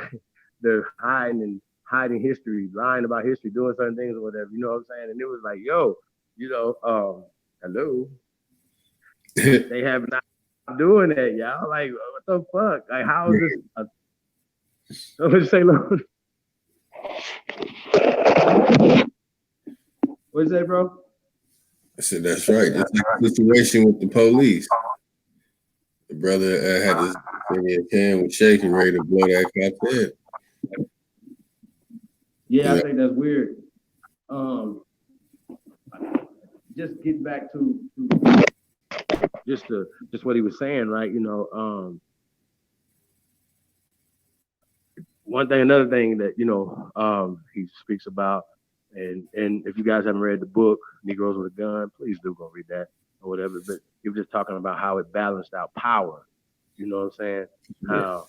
they're hiding history, lying about history, doing certain things or whatever, you know what I'm saying? And it was like, yo, you know, hello. They have not doing that, y'all. Like, what the fuck? Like, how is this? What did you say, Lord? What did you say, bro? I said, that's right. That's like the situation with the police. The brother had his can with shaking, ready to blow that cop's head. Yeah, I think that's weird. just get back to just what he was saying, right? One thing, another thing that he speaks about, and if you guys haven't read the book Negroes with a Gun, please do go read that or whatever. But he was just talking about how it balanced out power. You know what I'm saying? How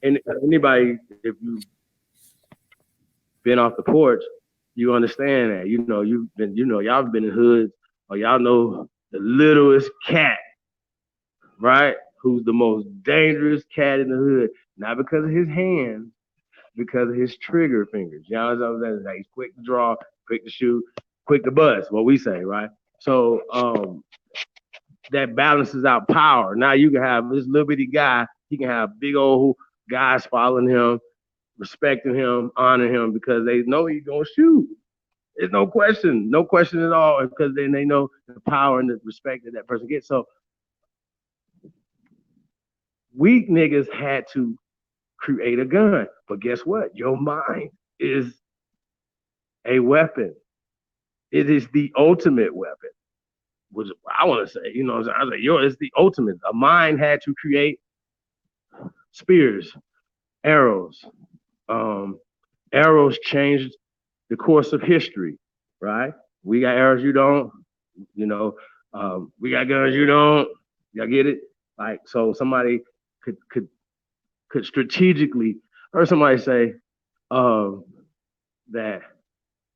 and anybody, if you've been off the porch, you understand that. You've been, y'all been in hoods, or y'all know the littlest cat, right? Who's the most dangerous cat in the hood, not because of his hands, because of his trigger fingers. You know what I'm saying? Like, he's quick to draw, quick to shoot, quick to bust, what we say, right? So that balances out power. Now you can have this little bitty guy, he can have big old guys following him, respecting him, honoring him, because they know he's gonna shoot. There's no question at all, because then they know the power and the respect that person gets. So weak niggas had to create a gun. But guess what? Your mind is a weapon. It is the ultimate weapon, which I want to say, I was like, it's the ultimate. A mind had to create spears, arrows. Arrows changed the course of history, right? We got arrows, you don't. We got guns, you don't. Y'all get it? Like, so somebody could strategically, or somebody say that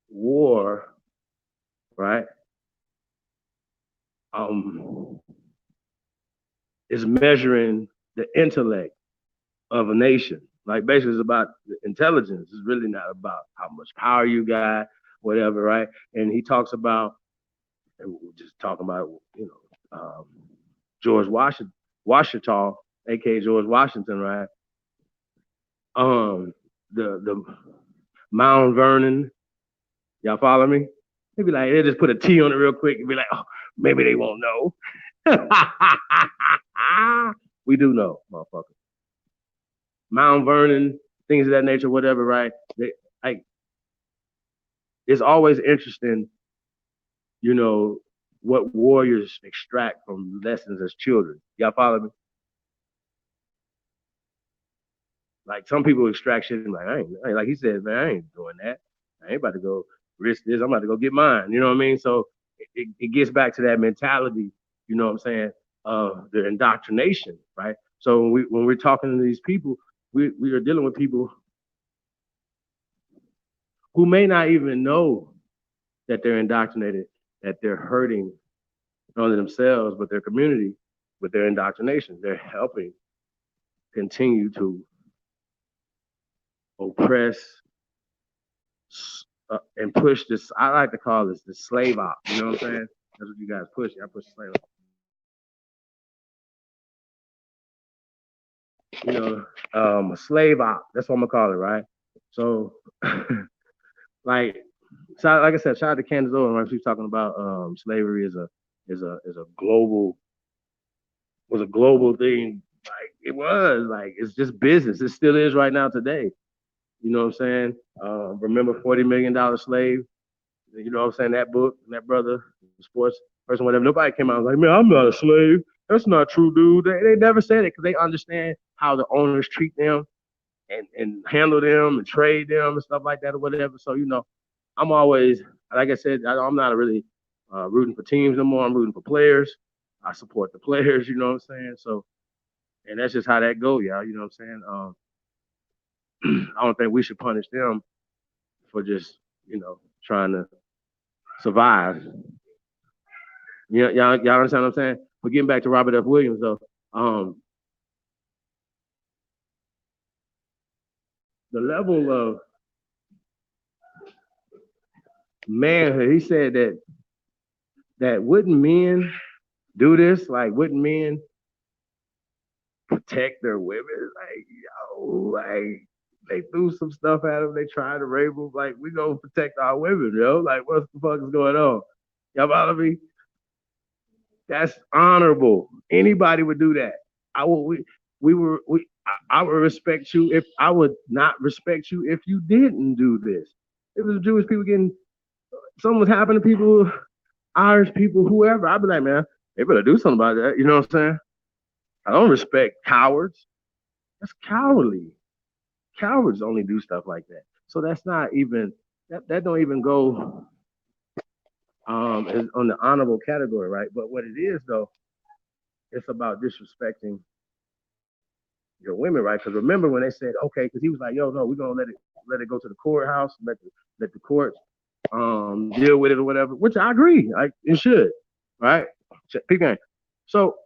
war, right, is measuring the intellect of a nation. Like, basically, it's about intelligence. It's really not about how much power you got, whatever, right? And he talks about, and we're just talking about, George Washington, aka George Washington, right? The Mount Vernon, y'all follow me? They'd be like, they just put a T on it real quick and be like, oh, maybe they won't know. We do know, motherfucker. Mount Vernon, things of that nature, whatever, right? It's always interesting, what warriors extract from lessons as children. Y'all follow me? Like, some people extract shit and like, I ain't, like he said, man, I ain't doing that. I ain't about to go risk this. I'm about to go get mine. You know what I mean? So it gets back to that mentality, you know what I'm saying, the indoctrination, right? So when we're talking to these people, we are dealing with people who may not even know that they're indoctrinated, that they're hurting not only themselves, but their community with their indoctrination. They're helping continue to oppress and push this. I like to call this the slave op. You know what I'm saying? That's what you guys push. I push slave op. A slave op. That's what I'm gonna call it, right? So, like I said, shout out to Candace Owens, right? She was talking about slavery is a global thing. Like, it was like, it's just business. It still is right now today. You know what I'm saying? Remember $40 million slave? You know what I'm saying? That book, that brother, sports person, whatever. Nobody came out and was like, man, I'm not a slave. That's not true, dude. They never said it because they understand how the owners treat them and handle them and trade them and stuff like that or whatever. So, I'm always, like I said, I'm not really rooting for teams no more. I'm rooting for players. I support the players, you know what I'm saying? So, and that's just how that go, y'all. You know what I'm saying? I don't think we should punish them for just, trying to survive. Y'all understand what I'm saying? But getting back to Robert F. Williams, though, the level of manhood, he said that wouldn't men do this? Like, wouldn't men protect their women? Like, they threw some stuff at them. They tried to rape them. Like, we gonna protect our women, yo. Like, what the fuck is going on? Y'all follow me? That's honorable. Anybody would do that. I would respect you if I would not respect you if you didn't do this. It was Jewish people getting something was happening to people, Irish people, whoever, I'd be like, man, they better do something about that. You know what I'm saying? I don't respect cowards. That's cowardly. Cowards only do stuff like that. So that's not even that don't even go on the honorable category, right? But what it is though, it's about disrespecting your women, right? Because remember when they said, okay, because he was like, yo, no, we're gonna let it go to the courthouse, let the courts deal with it or whatever, which I agree, like it should, right? Peep game. So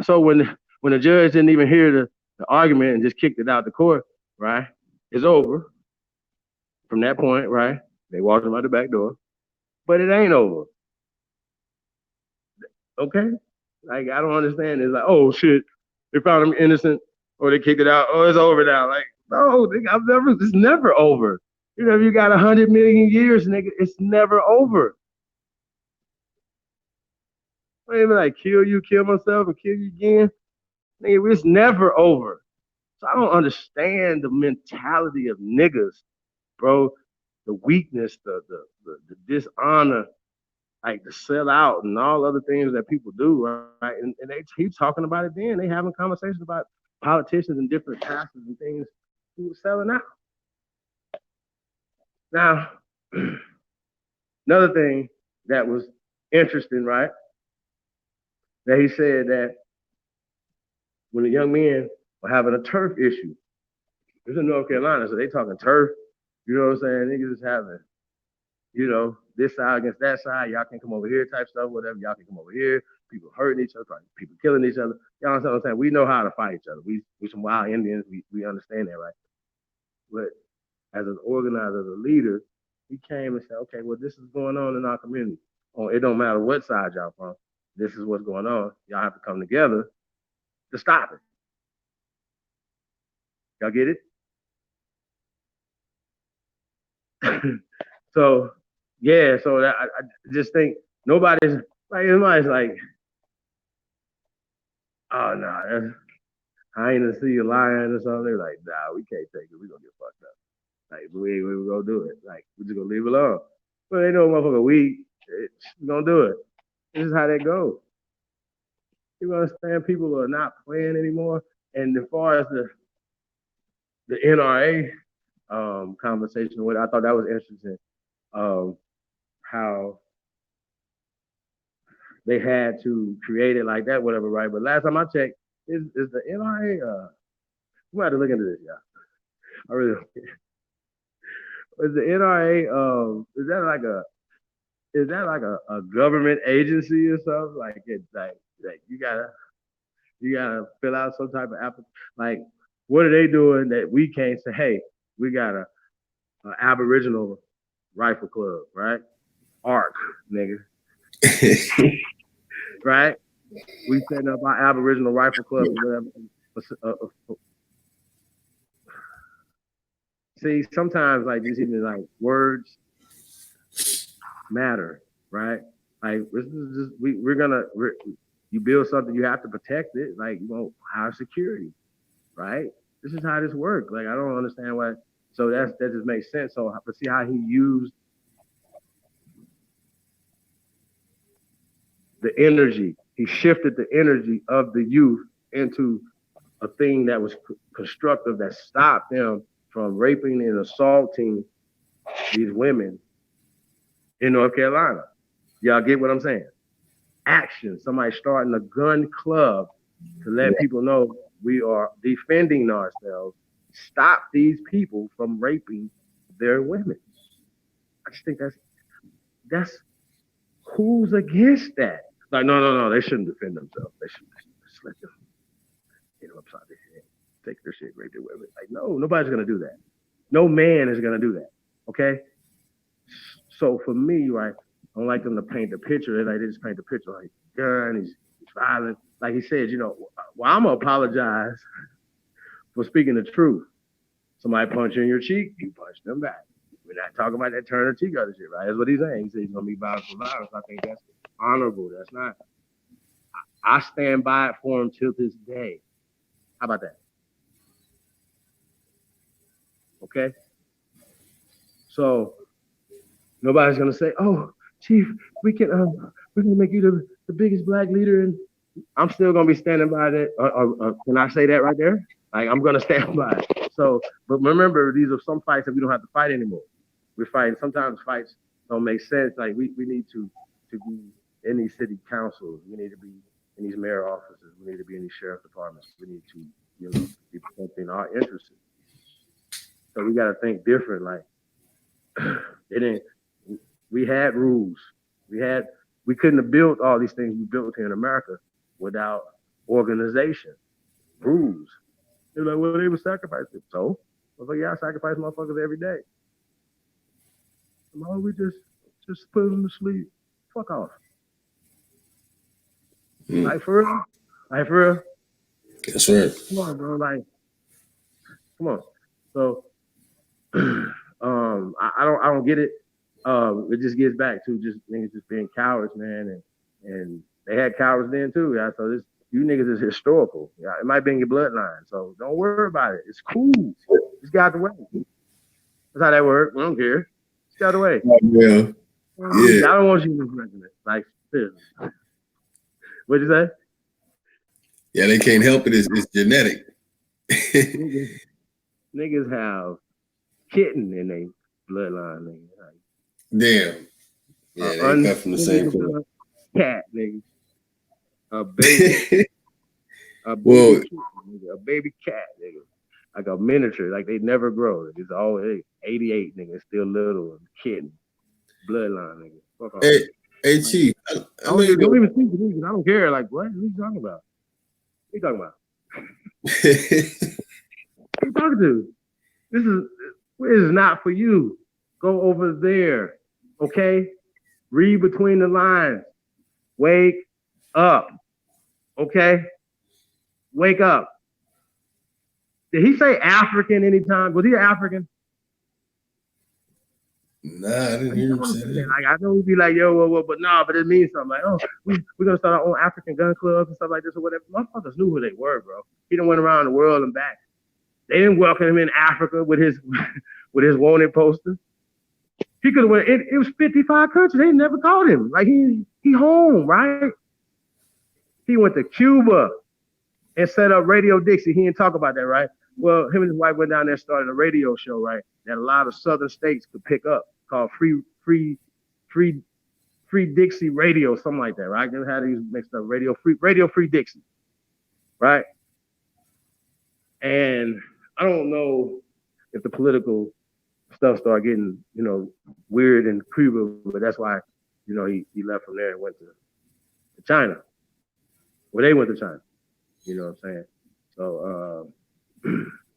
so when the judge didn't even hear the argument and just kicked it out the court, right? It's over from that point, right? They walked him out the back door, but it ain't over, okay? Like I don't understand. It's like, oh shit, they found him innocent, or they kicked it out. Oh, it's over now. Like, no, it's never over. You know, if you got 100 million years, nigga, it's never over. I ain't like kill myself, and kill you again. Nigga, it's never over. So I don't understand the mentality of niggas, bro. The weakness, the dishonor, like the sell out and all other things that people do, right? And they keep talking about it then. They having conversations about politicians and different pastors and things who were selling out. Now, another thing that was interesting, right? That he said that when the young men were having a turf issue, it was in North Carolina, so they talking turf, you know what I'm saying? Niggas is having, you know, this side against that side, y'all can come over here type stuff, whatever, y'all can come over here, people hurting each other, people killing each other. Y'all understand what I'm saying? We know how to fight each other. We some wild Indians, we understand that, right? But as an organizer, as a leader, he came and said, okay, well, this is going on in our community. Oh, it don't matter what side y'all from. This is what's going on. Y'all have to come together to stop it. Y'all get it? So, yeah, so that, I just think nobody's like, oh, no, I ain't gonna see you lying or something. They're like, nah, we can't take it. We gonna get fucked up. Like, we gonna do it. Like, we just gonna leave it alone. But they know motherfucker, we gonna do it. This is how that goes. You understand? People are not playing anymore. And as far as the NRA conversation with, I thought that was interesting. How they had to create it like that, whatever, right? But last time I checked, is the NRA? We might have to look into this, yeah. I really don't care. Is the NRA? Is that like a government agency or something? Like it's like you gotta fill out some type of application. Like what are they doing that we can't say? Hey, we got a Aboriginal rifle club, right? ARC, nigga. Right? We setting up our Aboriginal rifle club or whatever. See, sometimes like these even like words matter, right? Like this is just you build something, you have to protect it. Like you want higher security, right? This is how this works. Like I don't understand why. So that just makes sense. So but see how he used the energy. He shifted the energy of the youth into a thing that was constructive that stopped them from raping and assaulting these women in North Carolina. Y'all get what I'm saying? Action. Somebody starting a gun club to let people know we are defending ourselves. Stop these people from raping their women. I just think that's who's against that. Like, no, they shouldn't defend themselves. They should just let them hit them upside their head, take their shit, rape their women. Like, no, nobody's gonna do that. No man is gonna do that. Okay. So for me, right, I don't like them to paint the picture. They just paint the picture like gun, he's violent. Like he said, you know, well, I'm gonna apologize for speaking the truth. Somebody punch you in your cheek, you punch them back. We're not talking about that turn the cheek other shit, right? That's what he's saying. He said he's gonna be violent for violence. I think that's honorable. That's not. I stand by it for him till this day. How about that? Okay. So nobody's gonna say, "Oh, Chief, we can make you the biggest black leader, and I'm still gonna be standing by that. Can I say that right there? Like I'm gonna stand by it. So, but remember, these are some fights that we don't have to fight anymore. We're fighting. Sometimes fights don't make sense. Like we need to be in these city councils. We need to be in these mayor offices. We need to be in these sheriff departments. We need to, be protecting our interests. So we got to think different. Like it ain't. We had rules. We couldn't have built all these things we built here in America without organization, rules. They're like, well, they were sacrificing. So, I was like, yeah, I sacrifice motherfuckers every day. No, we just put them to sleep. Fuck off. Like for real. That's right. Come on, bro. Like, come on. So, I don't get it. It just gets back to just niggas just being cowards, man, and they had cowards then too. Yeah. So you niggas is historical. Yeah, it might be in your bloodline. So don't worry about it. It's cool. Just get out the way. That's how that works. We don't care. Just get out the way. Yeah. Yeah. I don't want you to be president. Like, seriously. What'd you say? Yeah, they can't help it. It's genetic. Niggas have kitten in their bloodline, nigga. Like, damn. Yeah, they come from the same place. Cat, nigga. A baby. a baby cat, nigga. Like a miniature. Like they never grow. It's always 88, nigga. Still little kitten. Bloodline, nigga. Fuck off. Hey, Chief. I don't even speak to me. I don't care. Like, what are you talking about? What are you talking about? Who are you talking to? This is not for you. Go over there. Okay? Read between the lines. Wake up. Okay? Wake up. Did he say African anytime? Was he African? Nah, I didn't hear him say that. Like, I know we'd be like, yo, but nah, but it means something. Like, oh, we're gonna start our own African gun clubs and stuff like this or whatever. Motherfuckers knew who they were, bro. He done went around the world and back. They didn't welcome him in Africa with his wanted poster. He could have went. It was 55 countries. They never called him. Like he home, right? He went to Cuba and set up Radio Dixie. He didn't talk about that, right? Well, him and his wife went down there and started a radio show, right? That a lot of southern states could pick up, called Free Dixie Radio, something like that, right? They had these mixed up, Radio Free Dixie, right? And I don't know if the political stuff started getting, weird in Cuba, but that's why, he left from there and went to China. Well, they went to China. You know what I'm saying? So,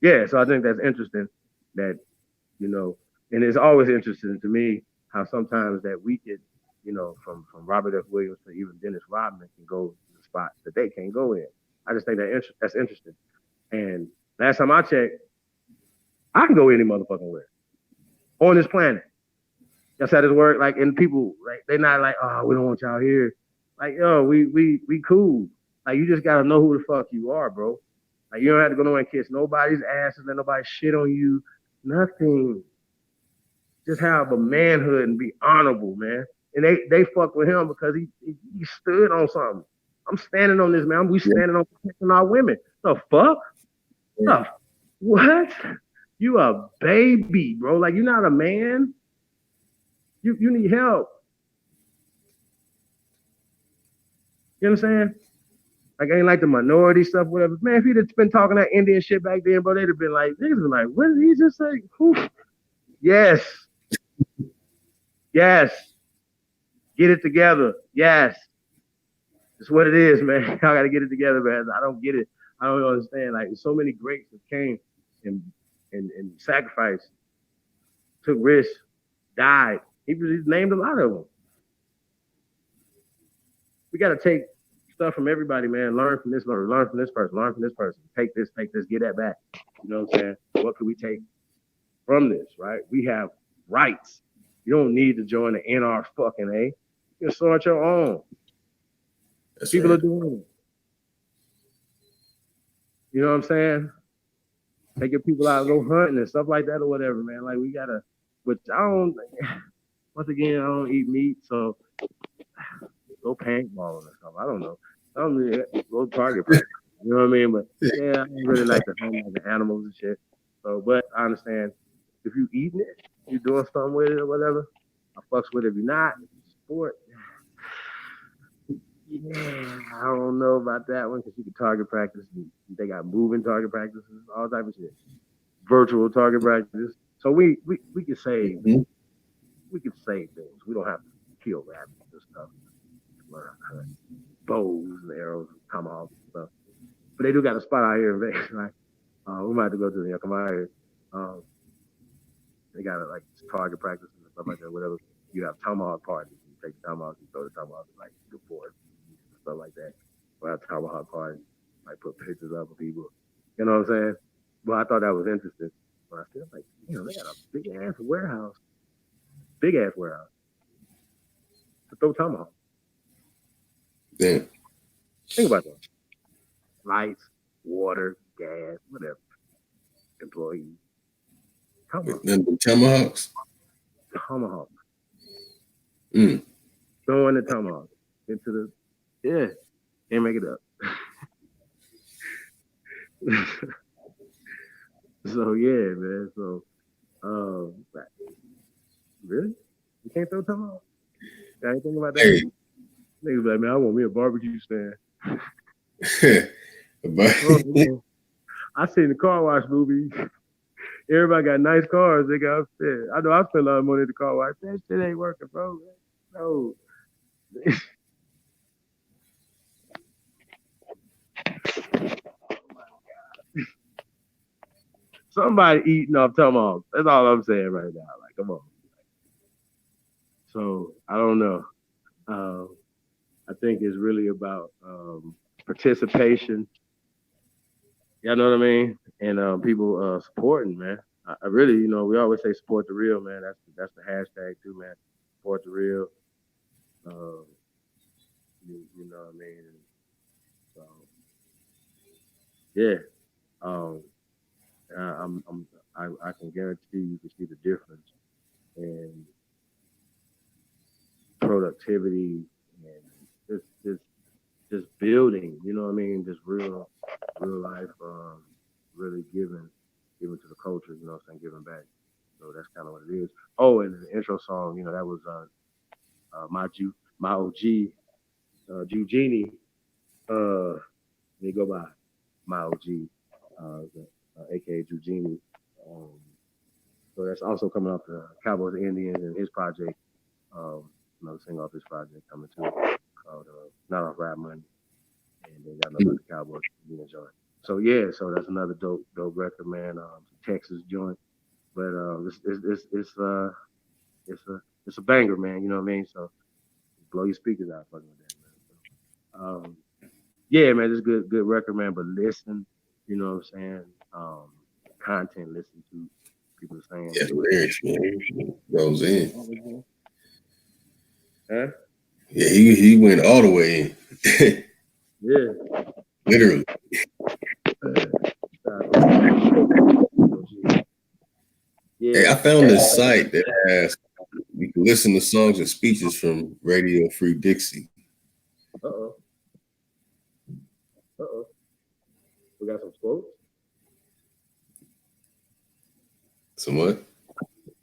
yeah, so I think that's interesting that, and it's always interesting to me how sometimes that we could, from Robert F. Williams to even Dennis Rodman can go to the spot that they can't go in. I just think that's interesting. And last time I checked, I can go any motherfucking where on this planet. That's how this work. Like, and people, like, they're not like, oh, we don't want y'all here. Like, yo, we cool. Like, you just gotta know who the fuck you are, bro. Like, you don't have to go nowhere and kiss nobody's asses, let nobody shit on you. Nothing. Just have a manhood and be honorable, man. And they fuck with him because he stood on something. I'm standing on this, man. We standing on protecting our women. The fuck? Yeah. What? You a baby, bro. Like, you're not a man. You need help. You know what I'm saying? Like, ain't like the minority stuff, whatever. Man, if he'd have been talking that Indian shit back then, bro, they'd have been like, niggas been like, what did he just say? Whew. Yes. Yes. Get it together. Yes. That's what it is, man. Y'all gotta get it together, man. I don't get it. I don't understand. Like, so many greats that came and sacrificed, took risks, died. He named a lot of them. We gotta take stuff from everybody, man. Learn from this person, learn from this person. Take this, get that back. You know what I'm saying? What can we take from this, right? We have rights. You don't need to join the NR fucking A. You can start your own. That's people right. Are doing it. You know what I'm saying? Take your people out, go hunting and stuff like that or whatever, man. Like, we gotta, which I don't, once again, I don't eat meat, so go paintballing or something. I don't know. I don't really go target practice. You know what I mean? But yeah, I don't really like to hunt like the animals and shit. So, but I understand if you eating it, you doing something with it or whatever. I fucks with it. If you're not, if it's sport. Yeah, I don't know about that one because you can target practice. They got moving target practices, all type of shit. Virtual target practice. So we can save Mhm. we can save things. We don't have to kill rabbits and stuff. Learn how to hunt bows and arrows, and tomahawks and stuff. But they do got a spot out here in Vegas, right? We might have to go to the come out here. Um, they got like target practices and stuff like that. Whatever. You have tomahawk parties. You take the tomahawk, you throw the tomahawk like good board stuff like that. Or have tomahawk parties. Like put pictures up of people. You know what I'm saying? Well, I thought that was interesting. But I feel like, they got a big ass warehouse to throw tomahawk. Yeah. Think about that. Lights, water, gas, whatever. Employees. Tomahawk. Then the tomahawks. Tomahawk. Mm. Throwing the tomahawk into the can't make it up. So yeah, man. So really? You can't throw tomahawk? Got anything about that? Hey. Niggas like, man, I want me a barbecue stand. I seen the car wash movie. Everybody got nice cars. They got upstairs. I know I spent a lot of money at the car wash. That shit ain't working, bro. No. Somebody eating off tomahawk. That's all I'm saying right now. Like, come on. So I don't know. I think it's really about participation. Y'all know what I mean? And people supporting, man. I really, we always say support the real, man. That's the hashtag too, man. Support the real. You know what I mean? So yeah. I can guarantee you can see the difference in productivity and just building, you know what I mean? Just real life, really giving to the culture, you know what I'm saying, giving back. So that's kind of what it is. Oh, and the intro song, that was my OG, Eugenie, they go by my OG, aka Eugenie. So that's also coming off the Cowboys and Indians and his project. Another single off his project coming too, called Not Off Rap Money. And they got another Cowboys and Indians joint. So yeah, so that's another dope record, man. Texas joint, but it's a banger, man. You know what I mean? So blow your speakers out, fucking with that, man. So, yeah, man, it's good record, man. But listen, you know what I'm saying? Content, listen to people saying. Yeah, lyrics, man, goes in. Huh? Yeah, he went all the way in. Yeah. Literally. Yeah. Hey, I found this site that has you can listen to songs and speeches from Radio Free Dixie. Uh-oh. We got some quotes? Some what?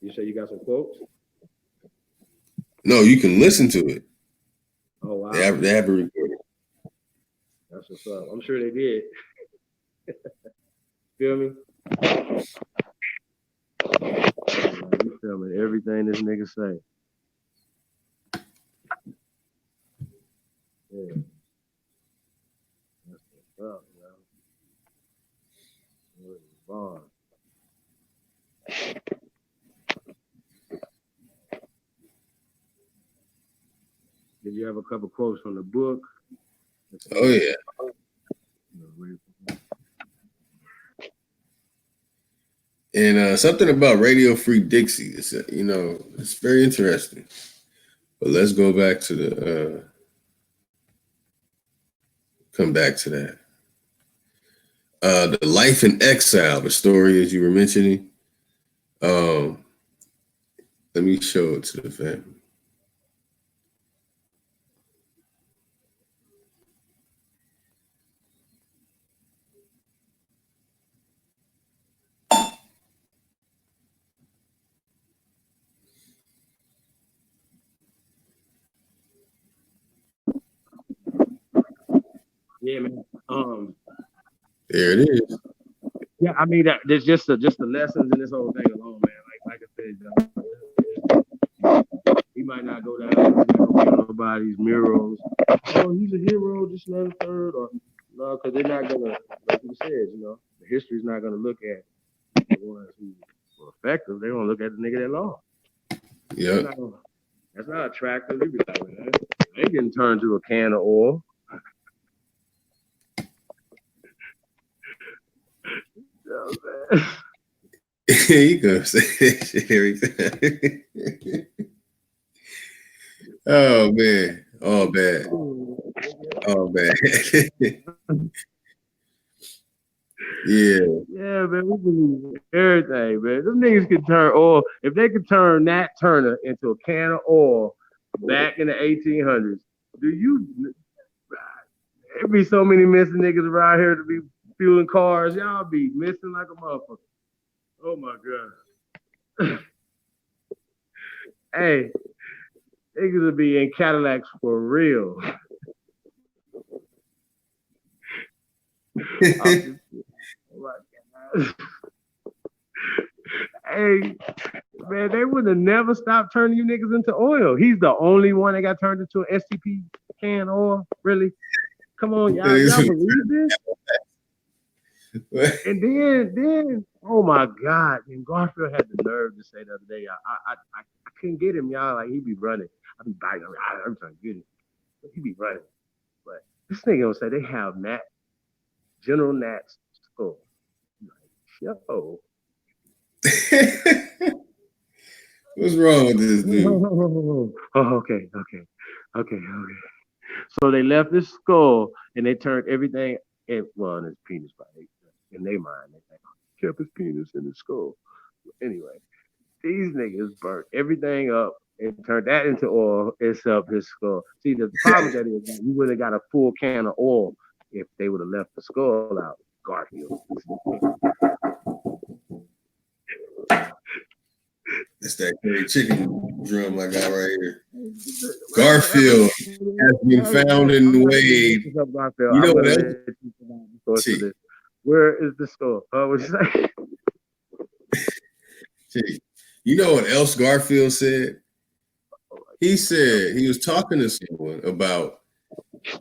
You say you got some quotes? No, you can listen to it. Oh, wow. They have it recorded. That's what's up. I'm sure they did. Feel me? You filming everything this nigga say. Yeah. That's what's up, yo. Vaughn. Did you have a couple quotes from the book? Oh yeah. And something about Radio Free Dixie. It's very interesting. But let's go back to come back to that. The Life in Exile, the story as you were mentioning. Let me show it to the family. Yeah, man. There it is. Yeah, I mean that there's just the lessons in this whole thing alone, man. Like I said, he might not go down, he might not be on nobody's murals. Oh, he's a hero, just another third, or no, because they're not gonna, like you said, the history's not gonna look at the ones who were effective. They're gonna look at the nigga that lost. Yep. That's not attractive. You be like, man, I ain't getting turned to a can of oil. You gonna say that shit every time. Oh man. All bad. All bad. Yeah. Yeah, man, we believe everything, man. Them niggas can turn oil. If they could turn Nat Turner into a can of oil back in the 1800s, there'd be so many missing niggas around here to be fueling cars. Y'all be missing like a motherfucker. Oh my God. Hey, niggas would be in Cadillacs for real. Hey, man, they would have never stopped turning you niggas into oil. He's the only one that got turned into an STP can oil. Really? Come on, y'all believe this? And then, oh my God! And Garfield had the nerve to say the other day, I couldn't get him, y'all. Like he'd be running, I'd be biting. I'm trying to get him, but he'd be running. But this nigga will say they have General Nat's skull. Like, yo. What's wrong with this dude? Oh, okay. So they left this skull and they turned everything in his penis, in their mind. They kept his penis in his skull. Anyway, these niggas burnt everything up and turned that into oil except his skull. See, the problem with that is that you would have got a full can of oil if they would have left the skull out. Garfield. That's that curry chicken drum I got right here. Garfield has been found in Wade. You know what else? Where is the skull? What you say? You know what else Garfield said? He said he was talking to someone about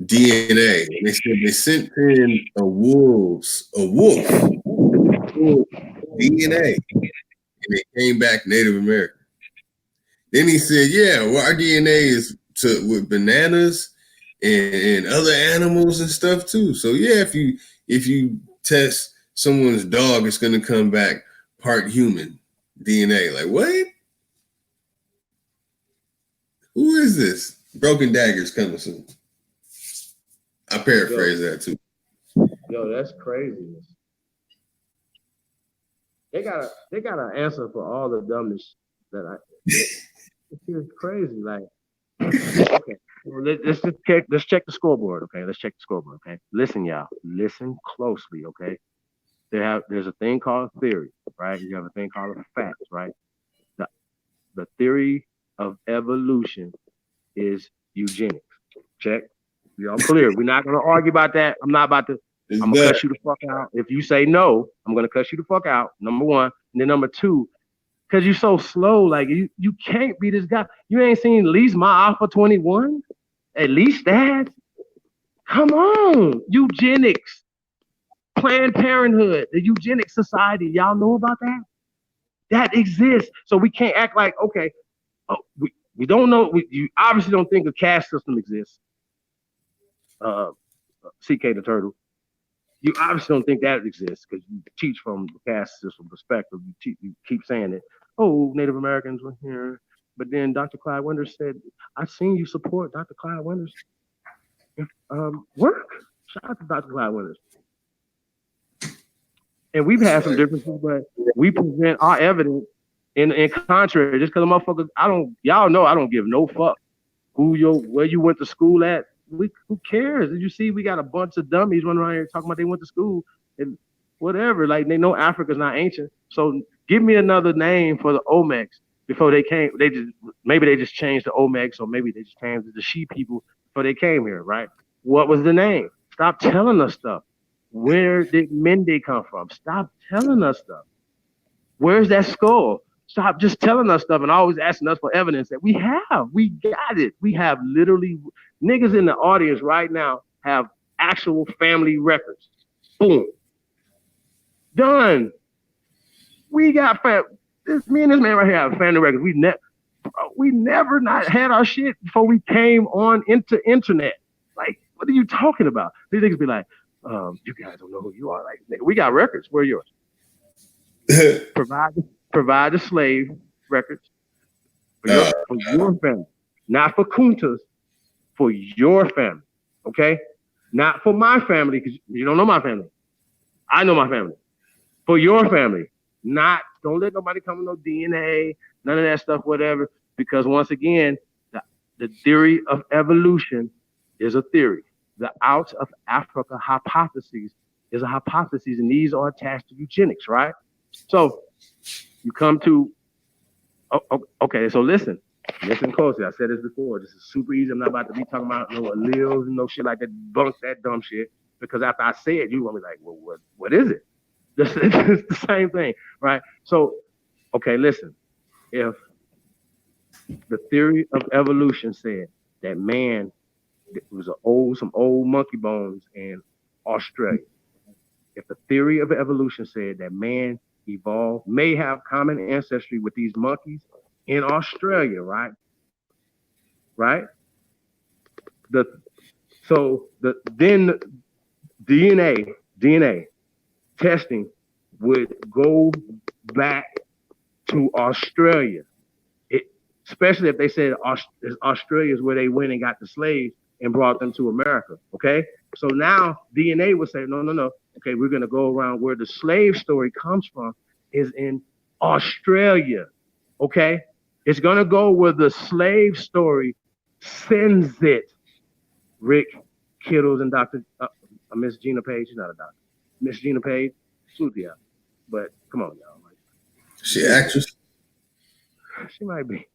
DNA. They said they sent in a wolf DNA, and it came back Native American. Then he said, "Yeah, well, our DNA is with bananas and other animals and stuff too. So yeah, if you test someone's dog, it's gonna come back part human DNA." Like what? Who is this? Broken Dagger's coming soon. I paraphrase that too. Yo, that's craziness. They got an answer for all the dumbness that it's crazy. Like, okay, well, let's check the scoreboard. Okay, let's check the scoreboard. Okay, listen, y'all, listen closely. Okay, there's a thing called theory, right? You have a thing called a fact, right? The theory of evolution is eugenics. Check. Y'all clear. We're not gonna argue about that. I'm gonna cuss you the fuck out. If you say no, I'm gonna cuss you the fuck out. Number one. And then number two, because you're so slow, like you can't be this guy. You ain't seen at least my Alpha 21? At least that. Come on. Eugenics. Planned Parenthood, the Eugenics Society. Y'all know about that? That exists. So we can't act like, okay, we don't know. You obviously don't think a caste system exists. CK the Turtle. You obviously don't think that exists because you teach from the caste system perspective. You keep saying it. Oh, Native Americans were here. But then Dr. Clyde Winters said, I've seen you support Dr. Clyde Winters' work. Shout out to Dr. Clyde Winters. And we've had some differences, but we present our evidence In contrary, just because a motherfucker, y'all know I don't give no fuck where you went to school at. Who cares? Did you see we got a bunch of dummies running around here talking about they went to school and whatever? Like they know Africa's not ancient. So give me another name for the Olmecs before they came. Maybe they just changed the Olmecs, or maybe they just changed the She people before they came here, right? What was the name? Stop telling us stuff. Where did Mende come from? Stop telling us stuff. Where's that skull? Stop just telling us stuff and always asking us for evidence that we have. We got it. We have literally niggas in the audience right now have actual family records. Boom. Done. We got me and this man right here have family records. We never not had our shit before we came on into internet. Like, what are you talking about? These niggas be like, you guys don't know who you are. Like, we got records. Where are yours? Provide the slave records for your family, not for Kuntas, for your family. Okay, not for my family because you don't know my family. I know my family. For your family, don't let nobody come with no DNA, none of that stuff, whatever. Because once again, the theory of evolution is a theory. The out of Africa hypothesis is a hypothesis, and these are attached to eugenics, right? So you come to, okay, so listen closely. I said this before. This is super easy. I'm not about to be talking about no alleles and no shit like that. Bunk that dumb shit. Because after I say it, you're going to be like, well, what is it? It's the same thing, right? So, okay, listen. If the theory of evolution said that man was some old monkey bones in Australia, if the theory of evolution said that man evolved, may have common ancestry with these monkeys in Australia, right? Right? Then DNA testing would go back to Australia. Especially if they said Australia is where they went and got the slaves and brought them to America. Okay, so now DNA would say, no. Okay, we're gonna go around where the slave story comes from is in Australia. Okay, it's gonna go where the slave story sends it. Rick Kittles and Dr. Miss Gina Page, she's not a doctor. Miss Gina Page, Sutia. But come on, y'all. She actress? She might be.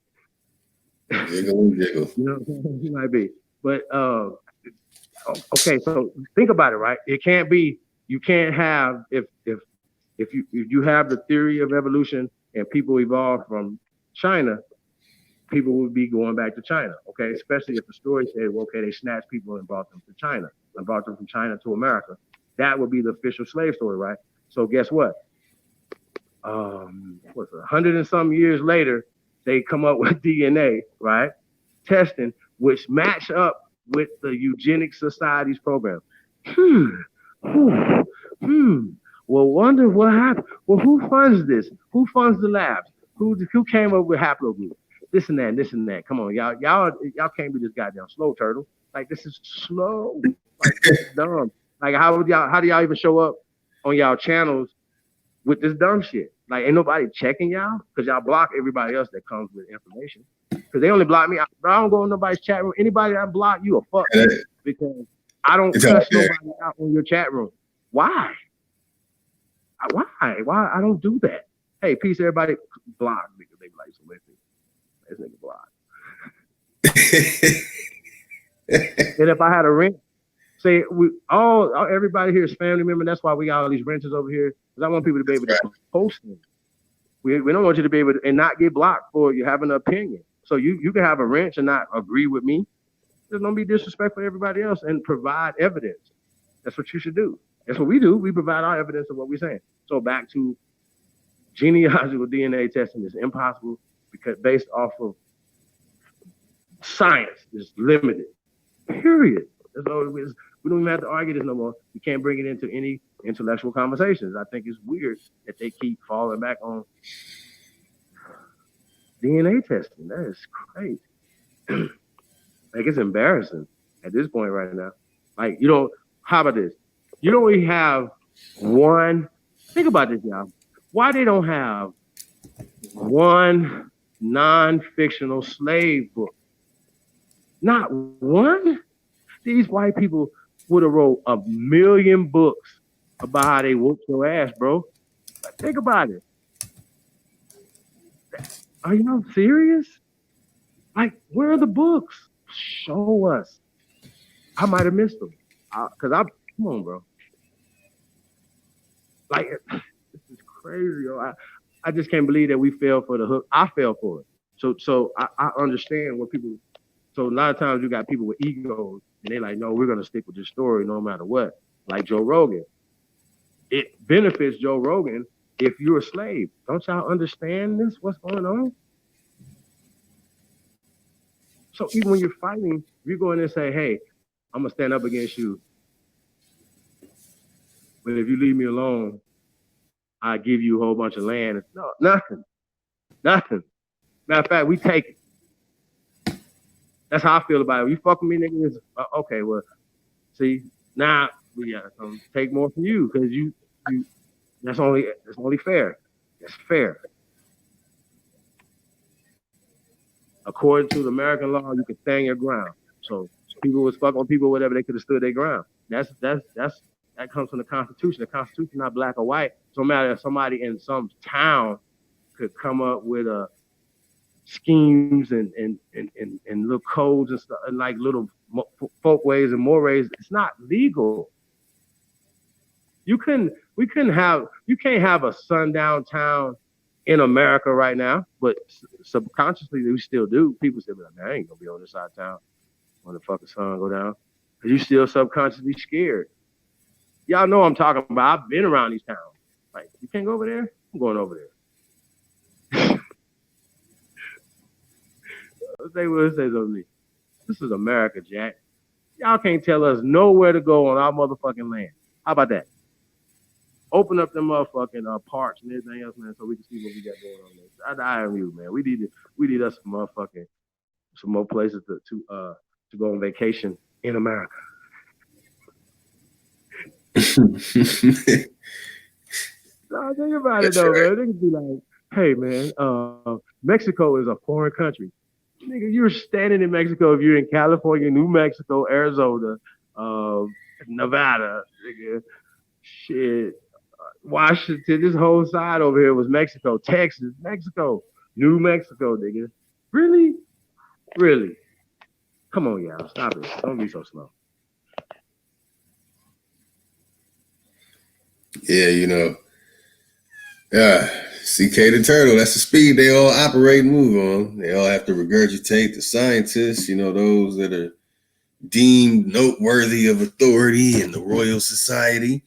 Jiggle. You know, she might be. But okay, so think about it, right? It can't be. You can't have if you have the theory of evolution and people evolve from China, people would be going back to China. Okay, especially if the story said, well, okay, they snatched people and brought them to China and brought them from China to America. That would be the official slave story, right? So guess what? What's 100 and some years later, they come up with DNA, right? Testing, which match up with the Eugenics Society's program. Well, wonder what happened. Well, who funds this? Who funds the labs? Who came up with haplogroup? This and that. Come on, y'all can't be this goddamn slow turtle. Like, this is slow. Like, this is dumb. Like, how do y'all even show up on y'all channels with this dumb shit? Like, ain't nobody checking y'all because y'all block everybody else that comes with information. Because they only block me. I don't go in nobody's chat room. Anybody that block you a fuck because I don't cuss nobody out in your chat room. Why? Why? I don't do that. Hey, peace, everybody. Block because they be like, so listen, this nigga block. And if I had a rent, say everybody here is family member. That's why we got all these renters over here. Because I want people to be able to post them. We don't want you to be able to and not get blocked for you having an opinion. So you can have a wrench and not agree with me. Just don't be disrespectful to everybody else and provide evidence. That's what you should do. That's what we do. We provide our evidence of what we're saying. So back to genealogical DNA testing is impossible because based off of science is limited. Period. That's all it is. We don't even have to argue this no more. We can't bring it into any intellectual conversations. I think it's weird that they keep falling back on DNA testing. That is crazy. Like, it's embarrassing at this point right now. Like, how about this? You don't really have one. Think about this, y'all. Why they don't have one non-fictional slave book. Not one. These white people would have wrote 1,000,000 books about how they whooped your ass, bro. Like, think about it. Are y'all serious? Like, where are the books? Show us. I might have missed them. Come on, bro. Like, this is crazy, yo. I just can't believe that we fell for the hook. I fell for it. So I understand what people. So a lot of times you got people with egos, and they're like, no, we're gonna stick with this story no matter what. Like Joe Rogan. It benefits Joe Rogan if you're a slave. Don't y'all understand this? What's going on? So even when you're fighting, you go in and say, hey, I'm gonna stand up against you. But if you leave me alone, I give you a whole bunch of land. No, nothing. Nothing. Matter of fact, we take it. That's how I feel about it. You fuck with me, nigga. Okay, well, see, now we gotta take more from you because you that's only fair. That's fair. According to the American law, you can stand your ground. So people was fucking with people, whatever, they could have stood their ground. That comes from the Constitution. The Constitution is not black or white. So no matter if somebody in some town could come up with schemes and little codes and stuff, and like little folkways and mores, it's not legal. You can't have a sundown town in America right now, but subconsciously we still do. People say, man, I ain't gonna be on this side of town when the fucking sun go down. Cause you still subconsciously scared. Y'all know what I'm talking about. I've been around these towns. Like, you can't go over there? I'm going over there. Say something to me. This is America, Jack. Y'all can't tell us nowhere to go on our motherfucking land. How about that? Open up them motherfucking parks and everything else, man, so we can see what we got going on there. I am you, man. We need us some more places to go on vacation in America. No, think about it though, man. They can be like, hey, man, Mexico is a foreign country. Nigga, you're standing in Mexico if you're in California, New Mexico, Arizona, Nevada, nigga. Shit. Washington, this whole side over here was Mexico, Texas, Mexico, New Mexico, nigga. Really? Really? Come on, y'all. Stop it. Don't be so slow. Yeah, CK the Turtle, that's the speed they all operate and move on. They all have to regurgitate the scientists, those that are deemed noteworthy of authority in the Royal Society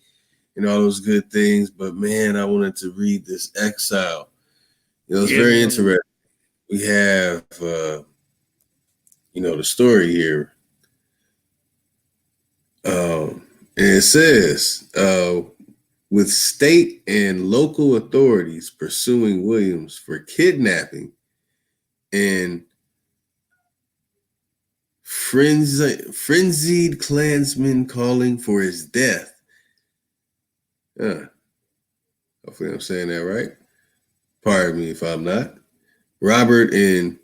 and all those good things. But man, I wanted to read this exile. It's very interesting. We have, the story here. And it says, with state and local authorities pursuing Williams for kidnapping and frenzied Klansmen calling for his death. Hopefully I'm saying that right. Pardon me if I'm not. Robert and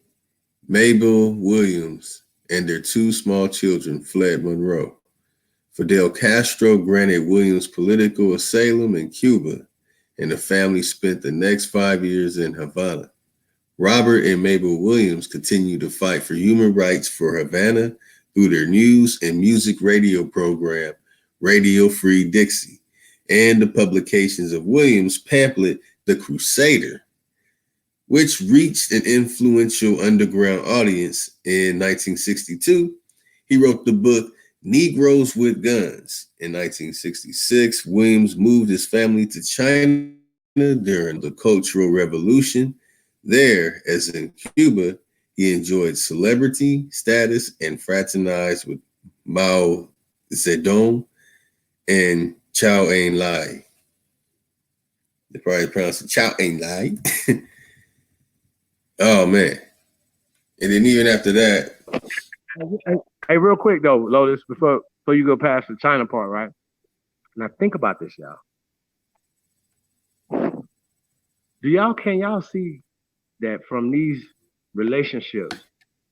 Mabel Williams and their two small children fled Monroe. Fidel Castro granted Williams political asylum in Cuba, and the family spent the next 5 years in Havana. Robert and Mabel Williams continued to fight for human rights for Havana through their news and music radio program, Radio Free Dixie, and the publications of Williams' pamphlet, The Crusader, which reached an influential underground audience. In 1962, he wrote the book Negroes with Guns. In 1966, Williams moved his family to China during the Cultural Revolution. There, as in Cuba, he enjoyed celebrity status and fraternized with Mao Zedong and Chow En-lai. They probably pronounce it Chow En-lai. Oh, man. And then even after that. Hey, real quick, though, Lotus, before you go past the China part, right? Now, think about this, y'all. Can y'all see that from these relationships,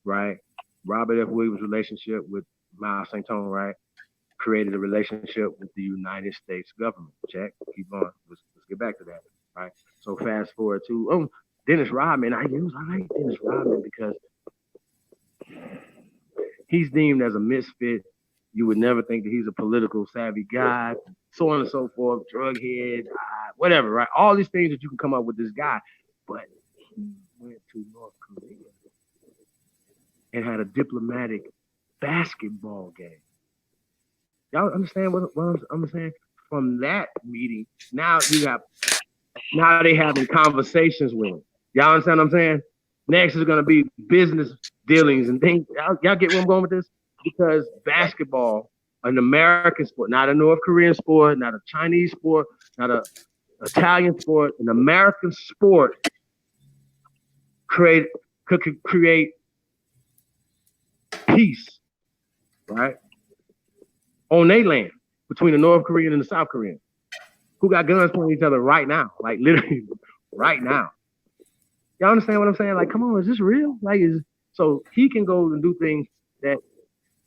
right? Robert F. Williams' relationship with Mao Zedong, right? Created a relationship with the United States government. Check. Keep going. Let's get back to that. Right. So fast forward to Dennis Rodman. I like Dennis Rodman because he's deemed as a misfit. You would never think that he's a political savvy guy, so on and so forth, drug head, whatever, right? All these things that you can come up with this guy. But he went to North Korea and had a diplomatic basketball game. Y'all understand what I'm saying? From that meeting, now they having conversations with him. Y'all understand what I'm saying? Next is gonna be business dealings and things. Y'all get where I'm going with this? Because basketball, an American sport, not a North Korean sport, not a Chinese sport, not a Italian sport, an American sport could create peace, right? On their land between the North Korean and the South Korean, who got guns pointing at each other right now, like literally right now. Y'all understand what I'm saying? Like, come on, is this real? So he can go and do things that,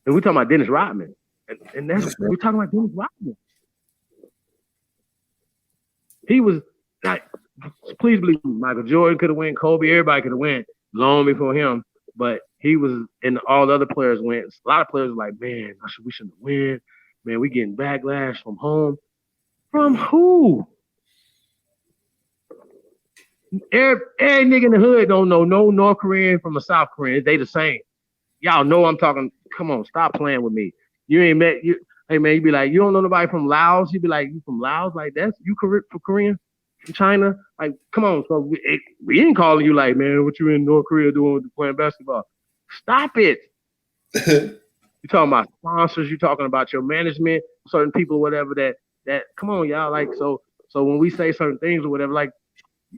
and we're talking about Dennis Rodman, and that's we're talking about Dennis Rodman. He was not. Please believe me, Michael Jordan could have went, Kobe, everybody could have went long before him, but he was, and all the other players went. A lot of players were like, man, we shouldn't win. Man, we getting backlash from home. From who? Every nigga in the hood don't know no North Korean from a South Korean. They the same. Y'all know I'm talking. Come on, stop playing with me. You ain't met you. Hey man, you be like, you don't know nobody from Laos. You be like, you from Laos? Like that's you for Korean, from China? Like, come on. So we ain't calling you like, man, what you in North Korea doing playing basketball? Stop it. You talking about sponsors? You talking about your management? Certain people, whatever. That. Come on, y'all. Like so when we say certain things or whatever, like.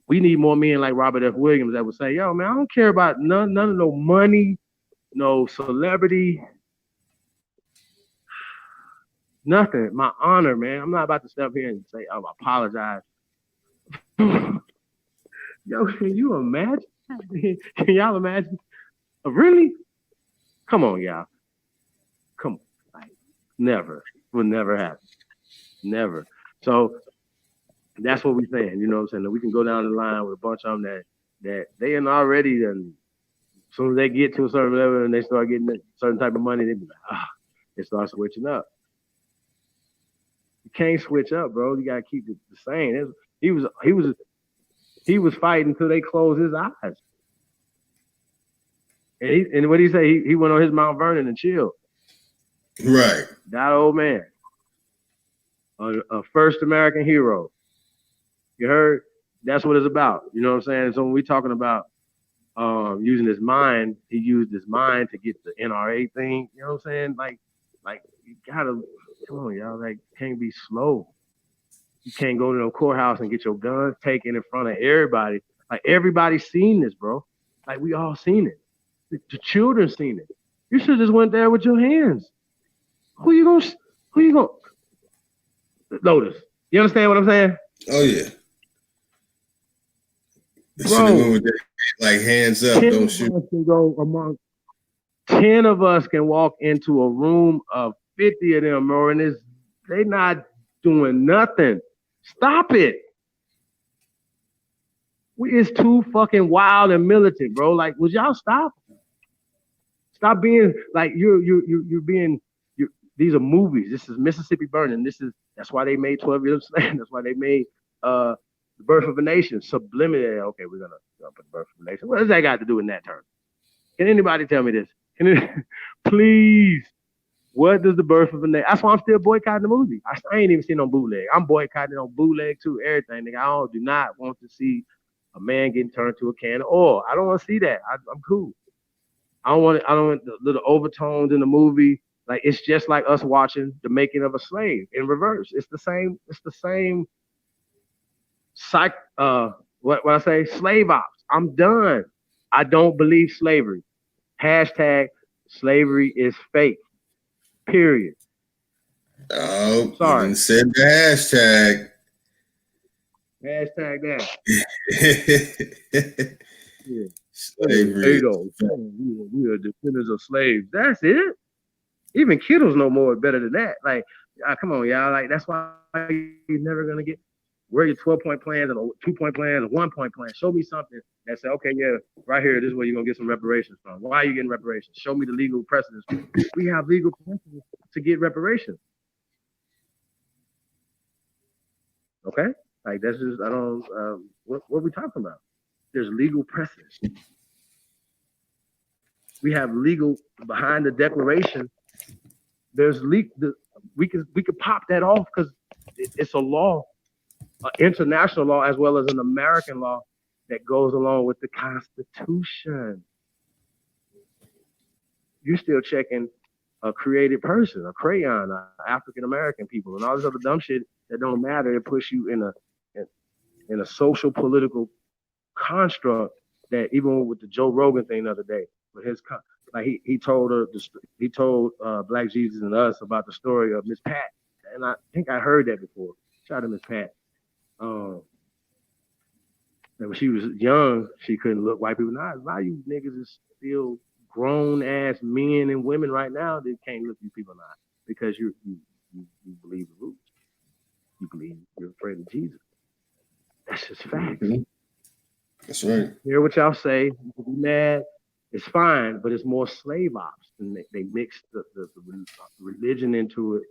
We need more men like Robert F. Williams that would say, yo, man, I don't care about none of no money, no celebrity, nothing. My honor, man. I'm not about to step here and say, oh, I apologize. Yo, can you imagine? Can y'all imagine? Really? Come on, y'all. Come on. Like, never. Will never happen. Never. So that's what we're saying, you know what I'm saying? That we can go down the line with a bunch of them that they ain't already done. As soon as they get to a certain level and they start getting a certain type of money, they be like, they start switching up. You can't switch up, bro. You gotta keep it the same. He was fighting until they closed his eyes. And what did he say? He went on his Mount Vernon and chilled. Right. That old man, a first American hero. You heard? That's what it's about. You know what I'm saying? So when we're talking about using his mind, he used his mind to get the NRA thing. You know what I'm saying? Like you gotta, come on, y'all. Like, can't be slow. You can't go to no courthouse and get your guns taken in front of everybody. Like, everybody's seen this, bro. Like, we all seen it. The children seen it. You should just went there with your hands. Who you gonna? Lotus. You understand what I'm saying? Oh yeah. Bro, like hands up, don't shoot. Can go among 10 of us can walk into a room of 50 of them, bro, and they not doing nothing. Stop it. It's too fucking wild and militant, bro. Like, would y'all stop? Stop being like you're being. These are movies. This is Mississippi Burning. That's why they made 12 Years a Slave. That's why they made The Birth of a Nation. Subliminal. Okay, we're gonna put The Birth of a Nation. What does that got to do in that term? Can anybody tell me this? Please. What does The Birth of a Nation? That's why I'm still boycotting the movie. I ain't even seen no bootleg. I'm boycotting on bootleg too. Everything. Nigga, I do not want to see a man getting turned to a can of oil. I don't want to see that. I'm cool. I don't want the little overtones in the movie. Like, it's just like us watching The Making of a Slave in reverse. It's the same what I say? Slave ops. I'm done. I don't believe slavery. Hashtag slavery is fake. Period. Oh, sorry. You said the hashtag. Hashtag that. Yeah. Slavery. Adolf, we are descendants of slaves. That's it. Even kiddos know more better than that. Like, come on, y'all. Like, that's why you're never gonna get where your 12-point plans and 2-point plans and 1-point plans. Show me something that say, okay, yeah, right here, this is where you're gonna get some reparations from. Why are you getting reparations? Show me the legal precedents. We have legal precedents to get reparations. Okay, like that's just I don't. What are we talking about? There's legal precedent. We have legal behind the Declaration. There's we could pop that off because it's a law, an international law as well as an American law that goes along with the Constitution. You're still checking a created person, a crayon, African American people, and all this other dumb shit that don't matter. It puts you in a social political construct that even with the Joe Rogan thing the other day, with his like he told Black Jesus and Us about the story of Miss Pat, and I think I heard that before. Shout out to Miss Pat. And when she was young, she couldn't look white people. Now, a lot of you niggas is still grown ass men and women right now that can't look you people in the eye because you believe the roots. You believe you're afraid of Jesus. That's just facts. Mm-hmm. That's right. Hear what y'all say. You can be mad. It's fine, but it's more slave ops. And they mix the religion into it,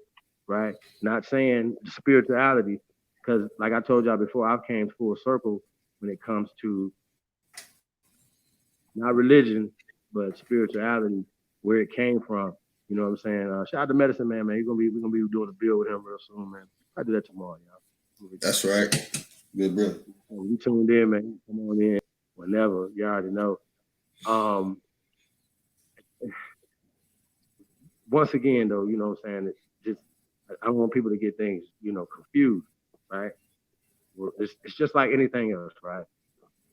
right? Not saying the spirituality, because like I told y'all before, I've came full circle when it comes to not religion, but spirituality, where it came from. You know what I'm saying? Shout out to Medicine Man, man. We're gonna be doing a bill with him real soon, man. I do that tomorrow, y'all. That's right. Good, bro. You tuned in, man. Come on in whenever. You already know. Once again, though, you know what I'm saying? I don't want people to get things, confused, right? It's just like anything else, right?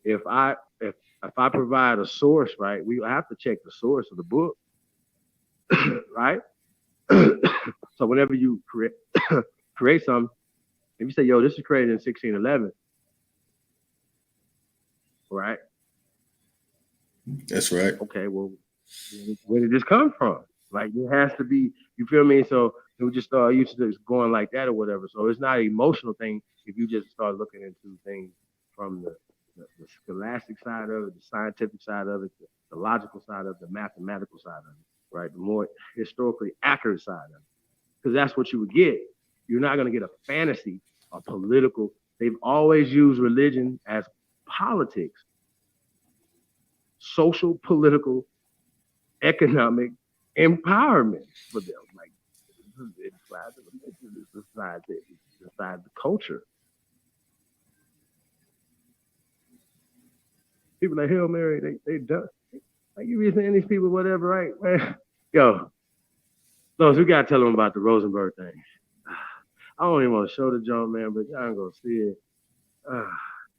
If I provide a source, right, we have to check the source of the book, right? So whenever you create something, if you say, yo, this is created in 1611, right? That's right. Okay, well, where did this come from? Like, it has to be, you feel me? So it would just start used to going like that or whatever. So it's not an emotional thing if you just start looking into things from the scholastic side of it, the scientific side of it, the logical side of it, the mathematical side of it, right? The more historically accurate side of it. Because that's what you would get. You're not going to get a fantasy or political. They've always used religion as politics, social, political, economic empowerment for them. Like, it's inside the culture. People like Hail Mary, they done. Like, you be saying these people, whatever, right? Man, yo, those, we gotta tell them about the Rosenberg thing. I don't even want to show the jump, man, but y'all ain't gonna see it.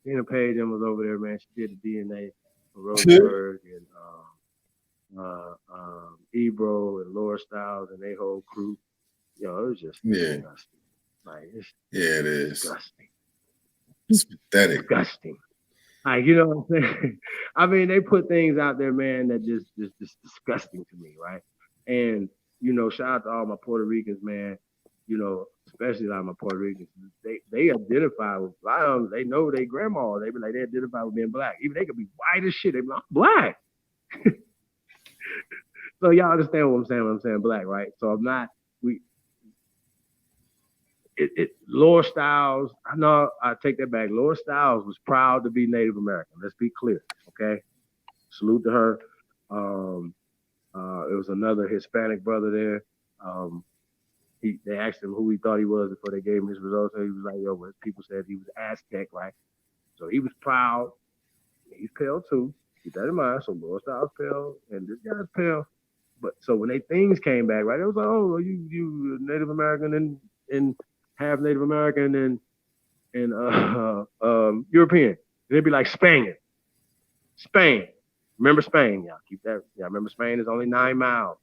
Tina Page was over there, man. She did the DNA for Rosenberg and Ebro and Laura Stiles and their whole crew. Yo, it was just disgusting. Like, it is disgusting. It's pathetic. Disgusting. Like, you know what I'm saying? I mean, they put things out there, man, that just disgusting to me, right? And, shout out to all my Puerto Ricans, man, especially a lot of my Puerto Ricans. They identify with, a lot of them, they know their grandma. They be like, they identify with being black. Even they could be white as shit. They be like, I'm black. So y'all understand what I'm saying when I'm saying black, right? So I'm not, Laura Stiles, I know I take that back. Laura Stiles was proud to be Native American. Let's be clear, okay? Salute to her. It was another Hispanic brother there. They asked him who he thought he was before they gave him his results. So he was like, yo, well, people said he was Aztec, right? So he was proud. He's pale too. Keep that in mind. So Laura Stiles pale, and this guy's pale. But so when they things came back, right, it was like, oh, you Native American and half Native American and European. And it'd be like Spain. Remember Spain, y'all. Keep that. Yeah, remember Spain is only 9 miles.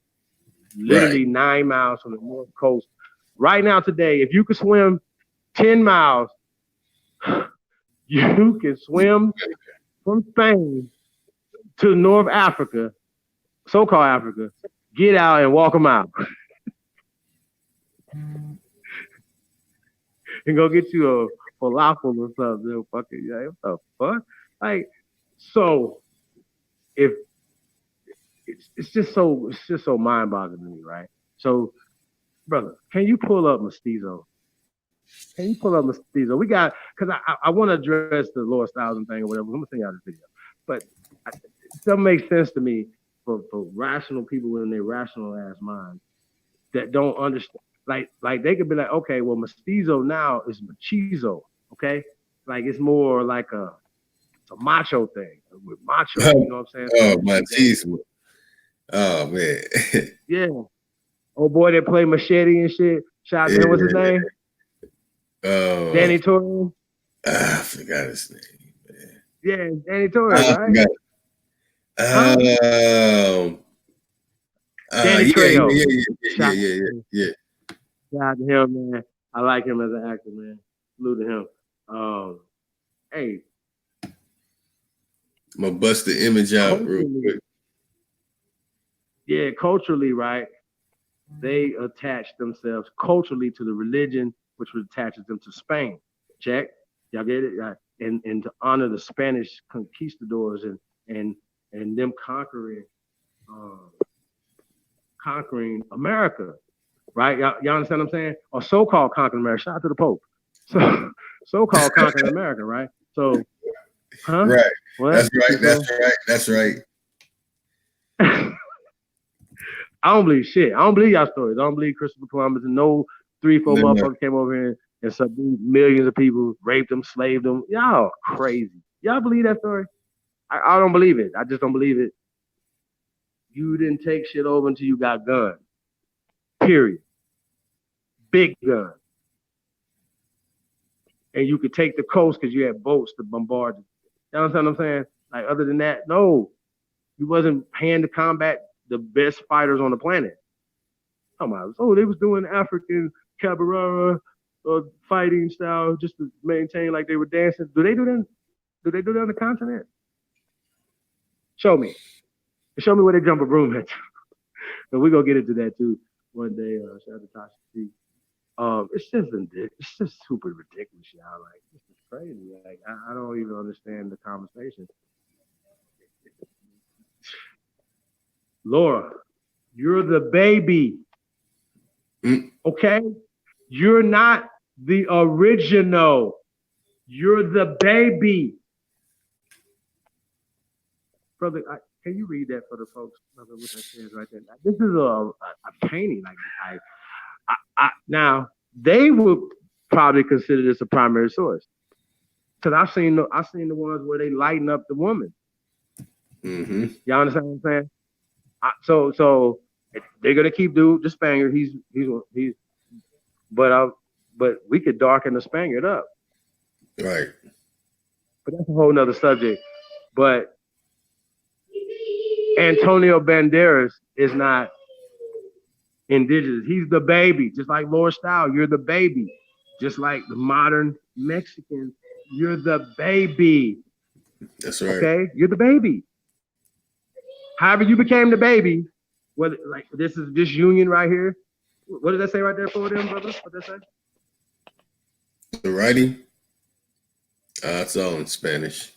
Literally 9 miles from the north coast. Right now, today, if you could swim 10 miles, you can swim from Spain to North Africa, so-called Africa, get out and walk them out. And go get you a falafel or something. Fucking, yeah, what the fuck? Like, so if it's just so mind-boggling to me, right? So, brother, can you pull up Mestizo? Can you pull up Mestizo? We got, because I want to address the Lord Styles and thing or whatever. I'm gonna send y'all this video, but it doesn't make sense to me for rational people in their rational ass minds that don't understand. Like they could be like, okay, well, Mestizo now is machizo, okay? Like it's more like it's a macho thing with macho. You know what I'm saying? Oh, machismo. Oh man. Yeah. Oh boy, that play Machete and shit. Shout out to him. What's his name? Danny Torres. I forgot his name, man. Yeah, Danny Torres, right? Danny Trejo. Yeah. Shout out to him, man. I like him as an actor, man. Salute to him. Hey. I'm gonna bust the image out real quick. Yeah, culturally, right? They attach themselves culturally to the religion, which attaches them to Spain. Check. Y'all get it? And to honor the Spanish conquistadors and them conquering America, right? Y'all understand what I'm saying? Or so-called conquering America. Shout out to the Pope. So-called conquering America, right? So, huh? Right. What? That's right. I don't believe shit. I don't believe y'all stories. I don't believe Christopher Columbus and no 3-4 motherfuckers came over here and subdued millions of people, raped them, slaved them. Y'all crazy. Y'all believe that story? I don't believe it. I just don't believe it. You didn't take shit over until you got guns. Period. Big guns. And you could take the coast because you had boats to bombard. You understand what I'm saying? Like, other than that, no. You wasn't paying to combat the best fighters on the planet. Come on. Oh, they was doing African capoeira fighting style just to maintain like they were dancing. Do they do that? Do they do that on the continent? Show me. Show me where they jump a broom at. And we're gonna get into that too one day. Shout out to Tasha C. It's just super ridiculous, y'all. Like, this is crazy. Like, I don't even understand the conversation. Laura, you're the baby. Okay? You're not the original. You're the baby. Brother, can you read that for the folks? Brother, what that says right there. This is a painting. Like, now, they would probably consider this a primary source. Because I've seen the ones where they lighten up the woman. Mm-hmm. Y'all understand what I'm saying? So they're gonna keep the Spaniard. He's but we could darken the Spaniard up. Right. But that's a whole nother subject. But Antonio Banderas is not indigenous. He's the baby, just like Lord Style. You're the baby, just like the modern Mexicans. You're the baby. That's right. Okay, you're the baby. However you became the baby, whether like this union right here. What does that say right there for them, brother? What does that say? The writing? It's all in Spanish.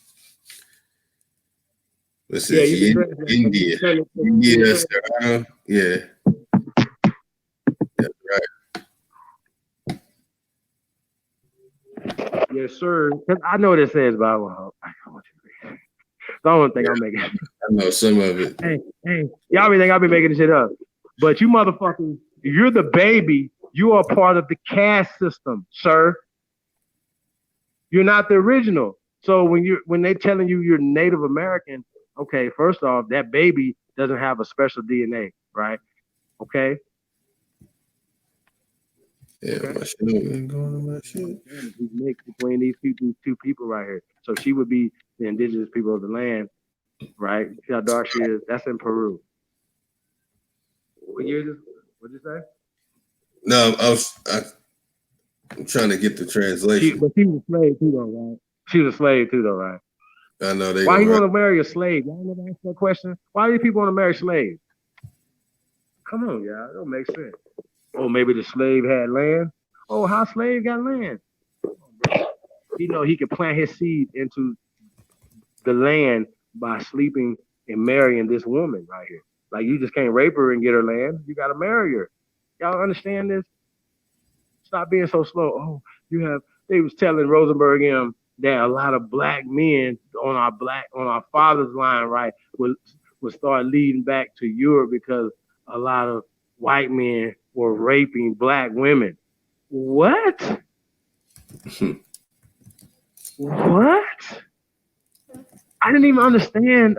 This is India. India, Serrano. Yeah. That's right. Yes, sir. I know what it says, but I want you to read. I don't think I'm making it. I know some of it. Hey, y'all think I'll be making this shit up. But you motherfuckers, you're the baby. You are part of the caste system, sir. You're not the original. So when they're telling you you're Native American, okay, first off, that baby doesn't have a special DNA, right? Okay. Yeah, okay. My shit ain't going on my shit. He's mixed between these two people right here. So she would be the indigenous people of the land, right? See how dark she is? That's in Peru. What year is this? What'd you say? No, I'm trying to get the translation. But she was a slave too, though, right? She was a slave too, though, right? I know they Why you gonna. want to marry a slave? Y'all never asked that question. Why do people want to marry slaves? Come on, y'all. It don't make sense. Oh, maybe the slave had land. Oh, how slave got land? You know, he could plant his seed into the land by sleeping and marrying this woman right here. Like you just can't rape her and get her land. You got to marry her. Y'all understand this? Stop being so slow. Oh, you have. They was telling Rosenberg that a lot of black men on our father's line, right, would start leading back to Europe because a lot of white men were raping black women. What? What? I didn't even understand,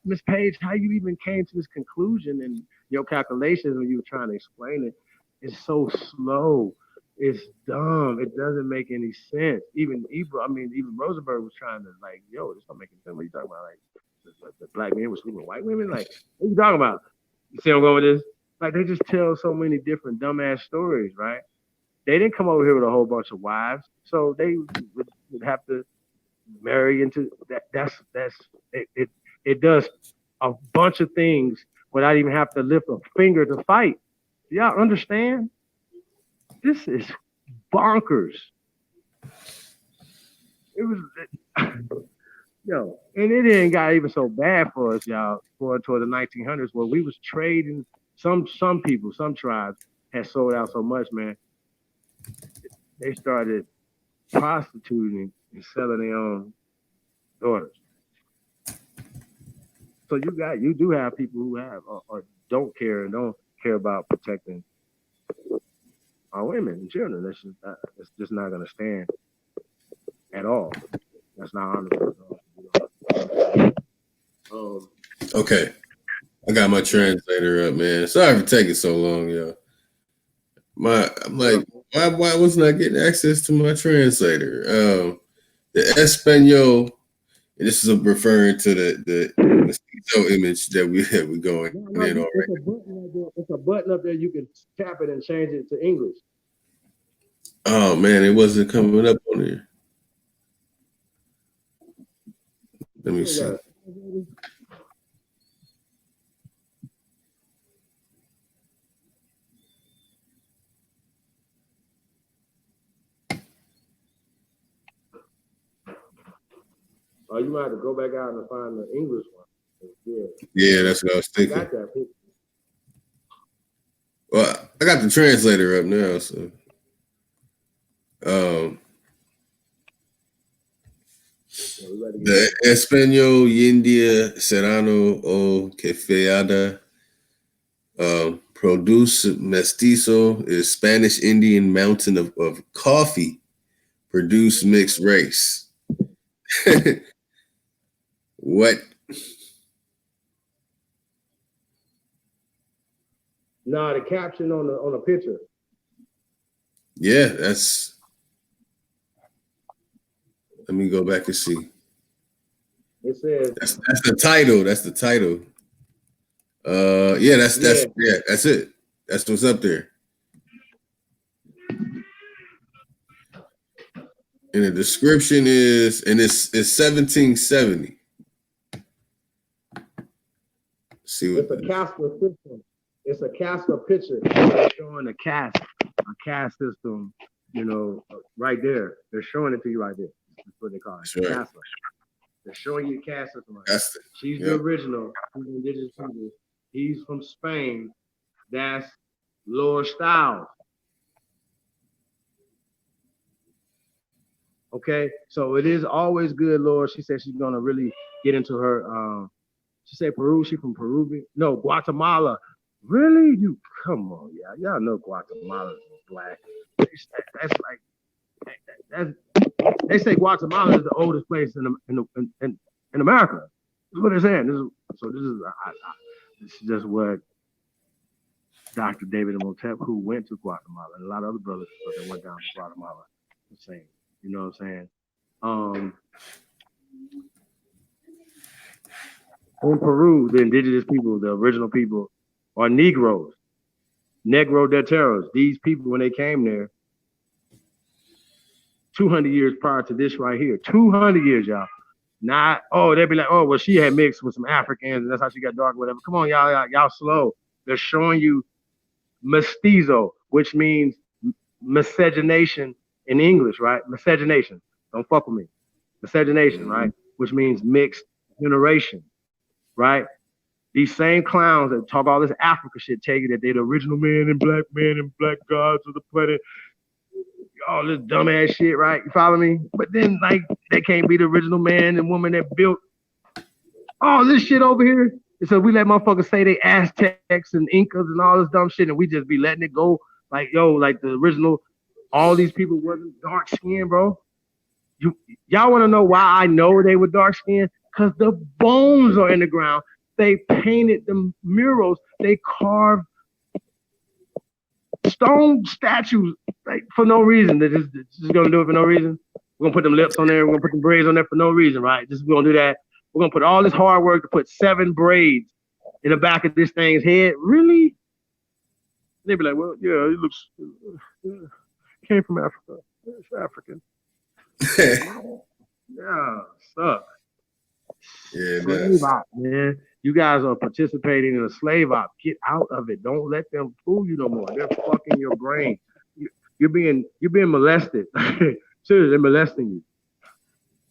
Miss Page, how you even came to this conclusion and your calculations when you were trying to explain it. It's so slow. It's dumb. It doesn't make any sense. Even Rosenberg was trying to like, yo, this don't make any sense. What are you talking about? Like the black men were sleeping with white women? Like, what are you talking about? You see where I'm going with this? Like they just tell so many different dumbass stories, right? They didn't come over here with a whole bunch of wives, so they would have to marry into that. It does a bunch of things without even have to lift a finger to fight. Y'all understand? This is bonkers. It was yo, and it ain't got even so bad for us, y'all. Going toward the 1900s, where we was trading. Some people, some tribes had sold out so much, man. They started prostituting and selling their own daughters. So you do have people who have or don't care and don't care about protecting our women and children. It's just not going to stand at all. That's not honest at all. Okay, I got my translator up, man. Sorry for taking so long, y'all. I'm like, why wasn't I getting access to my translator? The Espanol, and this is referring to the mosquito image that we going in already. It's a button up there. You can tap it and change it to English. Oh man, it wasn't coming up on there. Let me see. Oh, you might have to go back out and find the English one. Yeah, that's what I was thinking. I got that picture. Well, I got the translator up now, so the Español India Serrano o Cafeada produce mestizo is Spanish Indian mountain of coffee produce mixed race. What? No, the caption on the picture. Yeah, that's. Let me go back and see. It says that's the title. That's the title. Yeah, that's it. That's what's up there. And the description is, and it's 1770. See what it's a Casper system. It's a Casper picture. They're showing a caste system, right there. They're showing it to you right there. That's what they call it. Right. Casper. They're showing you the caste system. Right. She's the original. She's indigenous people. He's from Spain. That's Lord Styles. Okay, so it is always good, Lord. She said she's gonna really get into her. She said Peru. She from Peru? No, Guatemala. Really? You come on, y'all know Guatemala is black. That's they say Guatemala is the oldest place in America. That's what they're saying. This is just what Dr. David Imhotep, who went to Guatemala, and a lot of other brothers that went down to Guatemala, was saying. You know what I'm saying? In Peru, the indigenous people, the original people, are Negroes, Negro de Terros. These people, when they came there, 200 years prior to this right here, 200 years, y'all, Not, oh, they'd be like, oh, well, she had mixed with some Africans and that's how she got dark, whatever. Come on, y'all slow. They're showing you mestizo, which means miscegenation in English, right? Miscegenation. Don't fuck with me. Miscegenation, right? Which means mixed generation, right? These same clowns that talk all this Africa shit tell you that they're the original men and black gods of the planet. All this dumbass shit, right? You follow me? But then, like, they can't be the original man and woman that built all this shit over here. And so we let motherfuckers say they Aztecs and Incas and all this dumb shit, and we just be letting it go. Like, yo, like the original, all these people wasn't dark skinned, bro. Y'all want to know why I know they were dark skinned? Because the bones are in the ground. They painted the murals. They carved stone statues like for no reason. They're just gonna do it for no reason. We're gonna put them lips on there. We're gonna put them braids on there for no reason, right? We're gonna do that. We're gonna put all this hard work to put 7 braids in the back of this thing's head. Really? They'd be like, well, yeah, it looks came from Africa. It's African. Yeah, suck. Yeah, slave op, man. You guys are participating in a slave op. Get out of it. Don't let them fool you no more. They're fucking your brain. You're being molested. Seriously, they're molesting you.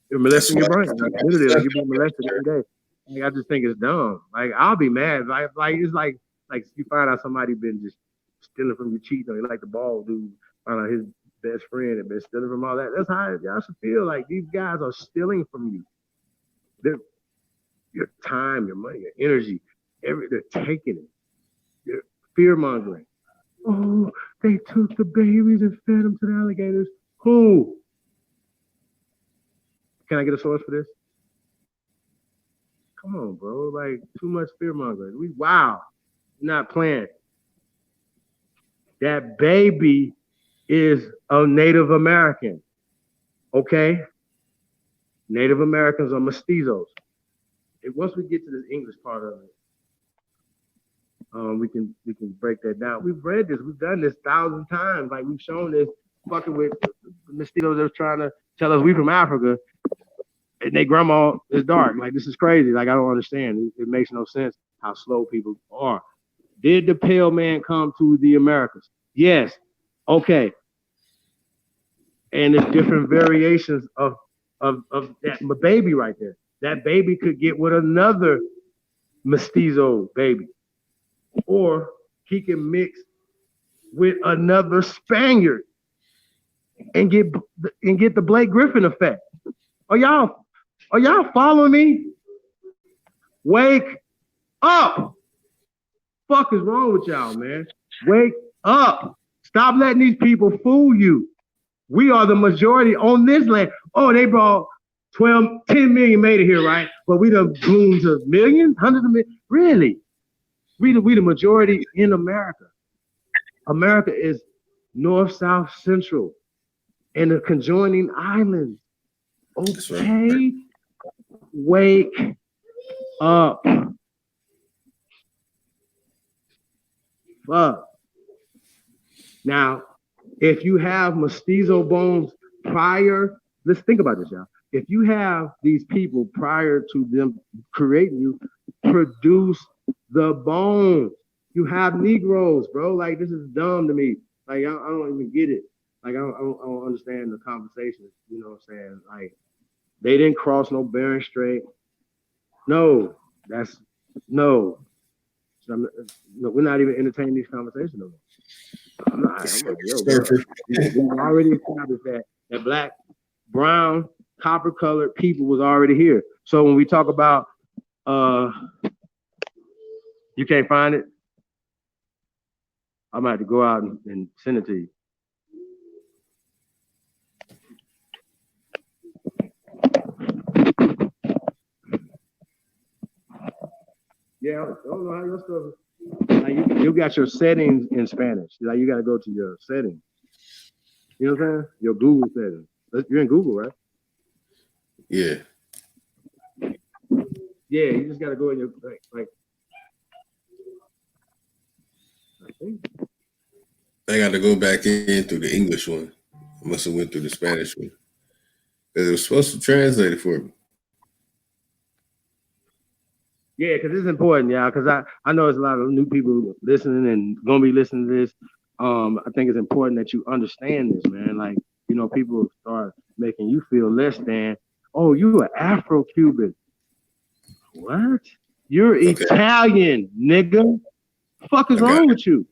They're molesting your brain. Like, literally, like, you're being molested every day. Like, I just think it's dumb. Like, I'll be mad. Like it's like you find out somebody been just stealing from you, cheating on you, like the ball dude. Find out his best friend had been stealing from all that. That's how y'all should feel. Like, these guys are stealing from you. Your time, your money, your energy, they're taking it. They're fear mongering. Oh, they took the babies and fed them to the alligators. Who? Can I get a source for this? Come on, bro. Like, too much fear mongering. Wow. Not playing. That baby is a Native American. Okay? Native Americans are mestizos. Once we get to this English part of it, we can break that down. We've read this, we've done this 1,000 times. Like, we've shown this fucking with mestizos that was trying to tell us we from Africa, and their grandma is dark. Like, this is crazy. Like, I don't understand. It makes no sense how slow people are. Did the pale man come to the Americas? Yes. Okay. And there's different variations of that baby right there. That baby could get with another mestizo baby, or he can mix with another Spaniard and get the Blake Griffin effect. Are y'all following me? Wake up! Fuck is wrong with y'all, man? Wake up! Stop letting these people fool you. We are the majority on this land. Oh, they brought 10 million made it here, right? But we done bloomed to millions, hundreds of millions. Really? We the majority in America. America is north, south, central, and the conjoining islands. Okay? Wake up. Fuck. Now, if you have mestizo bones prior, let's think about this, y'all. If you have these people prior to them creating you produce the bones, you have Negroes, bro. Like, this is dumb to me. Like, I don't even get it. Like, I don't understand the conversation. You know what I'm saying? Like, they didn't cross no Bering Strait. No, no. We're not even entertaining these conversations no more. I'm like, yo, bro. We've already established that black, brown, copper-colored people was already here. So when we talk about, you can't find it, I'm gonna have to go out and send it to you. Yeah, I don't know how your stuff. Like, you got your settings in Spanish. Like, you got to go to your settings. You know what I'm saying? Your Google settings. You're in Google, right? Yeah. Yeah, you just got to go in your like. I think. I got to go back in through the English one. I must have went through the Spanish one. It was supposed to translate it for me. Yeah, because it's important, yeah. Because I know there's a lot of new people listening and gonna be listening to this. I think it's important that you understand this, man. Like, you know, people start making you feel less than. Oh, you an Afro-Cuban? What? You're Okay. Italian, nigga. Fuck is I got wrong it. with you?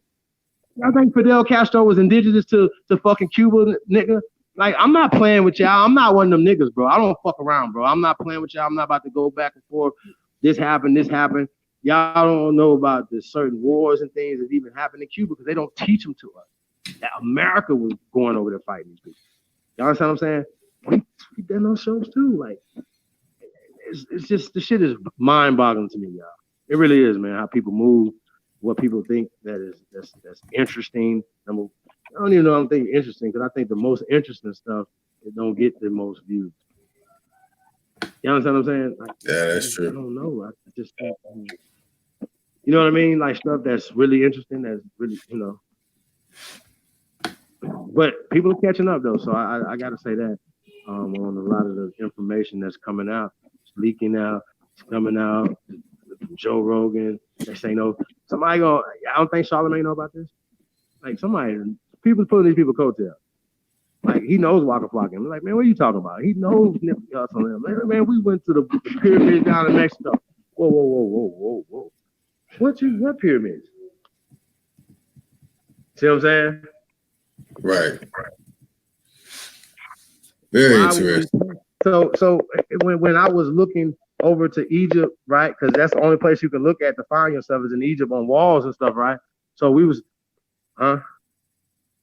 I think Fidel Castro was indigenous to fucking Cuba, nigga. Like, I'm not playing with y'all. I'm not one of them niggas, bro. I don't fuck around, bro. I'm not playing with y'all. I'm not about to go back and forth. This happened, this happened. Y'all don't know about the certain wars and things that even happened in Cuba because they don't teach them to us. That America was going over there fighting these people. Y'all understand what I'm saying? We done those shows too. Like, it's just, the shit is mind-boggling to me, y'all. It really is, man. How people move, what people think that's interesting. I don't even know I'm thinking interesting because I think the most interesting stuff it don't get the most views. You understand what I'm saying? Like, Yeah, that's I true. don't know. I just think, you know what I mean? Like stuff that's really interesting, that's really, you know. But people are catching up though, so I gotta say that on a lot of the information that's coming out, it's leaking out, it's coming out. Joe Rogan, they say no. Somebody go. I don't think Charlamagne know about this. Like people pulling these people coattails. Like he knows Waka Flocka. I'm like, man, what are you talking about? He knows Nipsey Hussle and them. Man, we went to the pyramids down in Mexico. Whoa. What pyramids? See what I'm saying? Right. Very interesting. So when I was looking over to Egypt, right? Because that's the only place you can look at to find yourself is in Egypt on walls and stuff, right? So we was,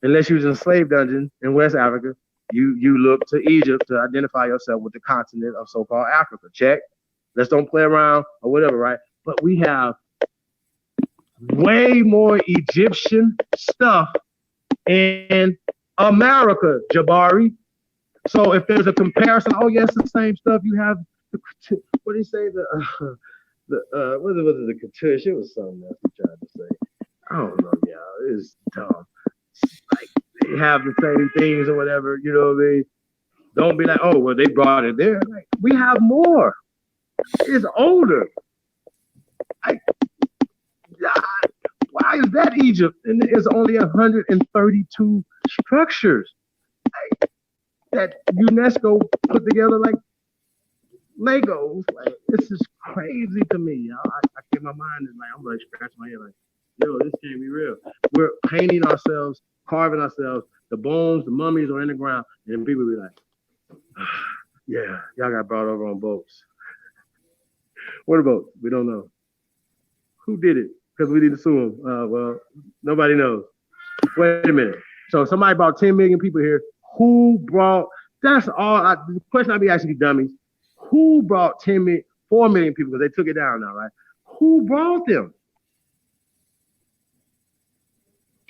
unless you was in a slave dungeon in West Africa, you look to Egypt to identify yourself with the continent of so-called Africa. Check. Let's don't play around or whatever, right? But we have way more Egyptian stuff in America, Jabari. So if there's a comparison, oh yes, the same stuff you have. What do you say? What was it? The Katush? It was something else he tried to say. I don't know, y'all. It's dumb. Like they have the same things or whatever. You know what I mean? Don't be like, oh well, they brought it there. Like, we have more. It's older. Like, why is that Egypt? And there's only 132 structures that UNESCO put together like Legos. Like, this is crazy to me, y'all. I get my mind is like, I'm like scratching my head like, yo, this can't be real. We're painting ourselves, carving ourselves. The bones, the mummies are in the ground, and people be like, yeah, y'all got brought over on boats. What about? We don't know. Who did it? Because we didn't sue them. Well, nobody knows. Wait a minute. So somebody brought 10 million people here. Who brought? That's all. The question I be asking you dummies. Who brought 4 million people? Because they took it down now, right? Who brought them?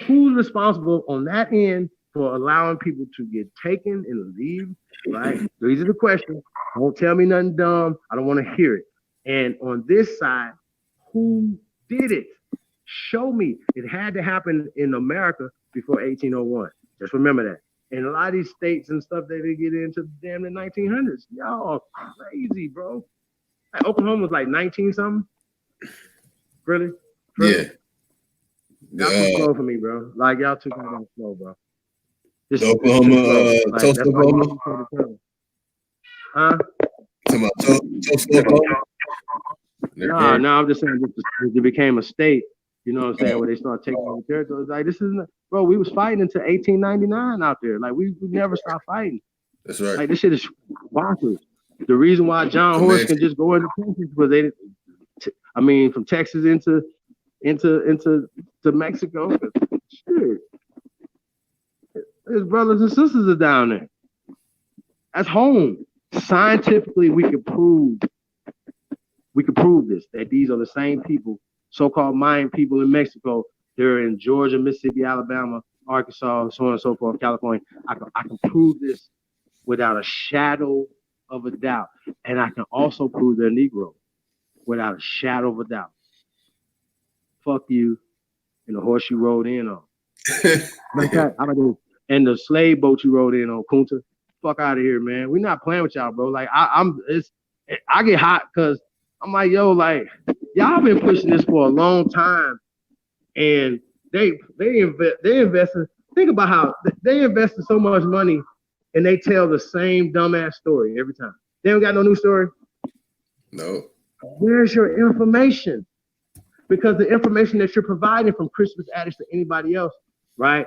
Who's responsible on that end for allowing people to get taken and leave? Right? These are the questions. Don't tell me nothing dumb. I don't want to hear it. And on this side, who did it? Show me. It had to happen in America before 1801. Just remember that. And a lot of these states and stuff that they get into damn the 1900s. Y'all crazy, bro. Like Oklahoma was like 19 something. Really? Yeah. Y'all too slow for me, bro. Like y'all too goddamn slow, bro. Oklahoma, Tulsa, Oklahoma. Huh? Talking about Tulsa, Oklahoma. No, I'm just saying it became a state. You know what I'm saying? Where they start taking over territories. Like this isn't, bro. We was fighting until 1899 out there. Like we never stopped fighting. That's right. Like this shit is bonkers. The reason why John Horse can just go into Texas because they, from Texas into Mexico. Shit, his brothers and sisters are down there. That's home. Scientifically, we could prove this, that these are the same people, so-called Mayan people in Mexico. They're in Georgia, Mississippi, Alabama, Arkansas, so on and so forth, California. I can prove this without a shadow of a doubt. And I can also prove they're Negro without a shadow of a doubt. Fuck you and the horse you rode in on. And the slave boat you rode in on, Kunta. Fuck out of here, man. We're not playing with y'all, bro. Like I get hot because I'm like, yo, like y'all been pushing this for a long time, and they invested. Think about how they invested so much money, and they tell the same dumbass story every time. They don't got no new story. No. Where's your information? Because the information that you're providing from Christmas addicts to anybody else, right?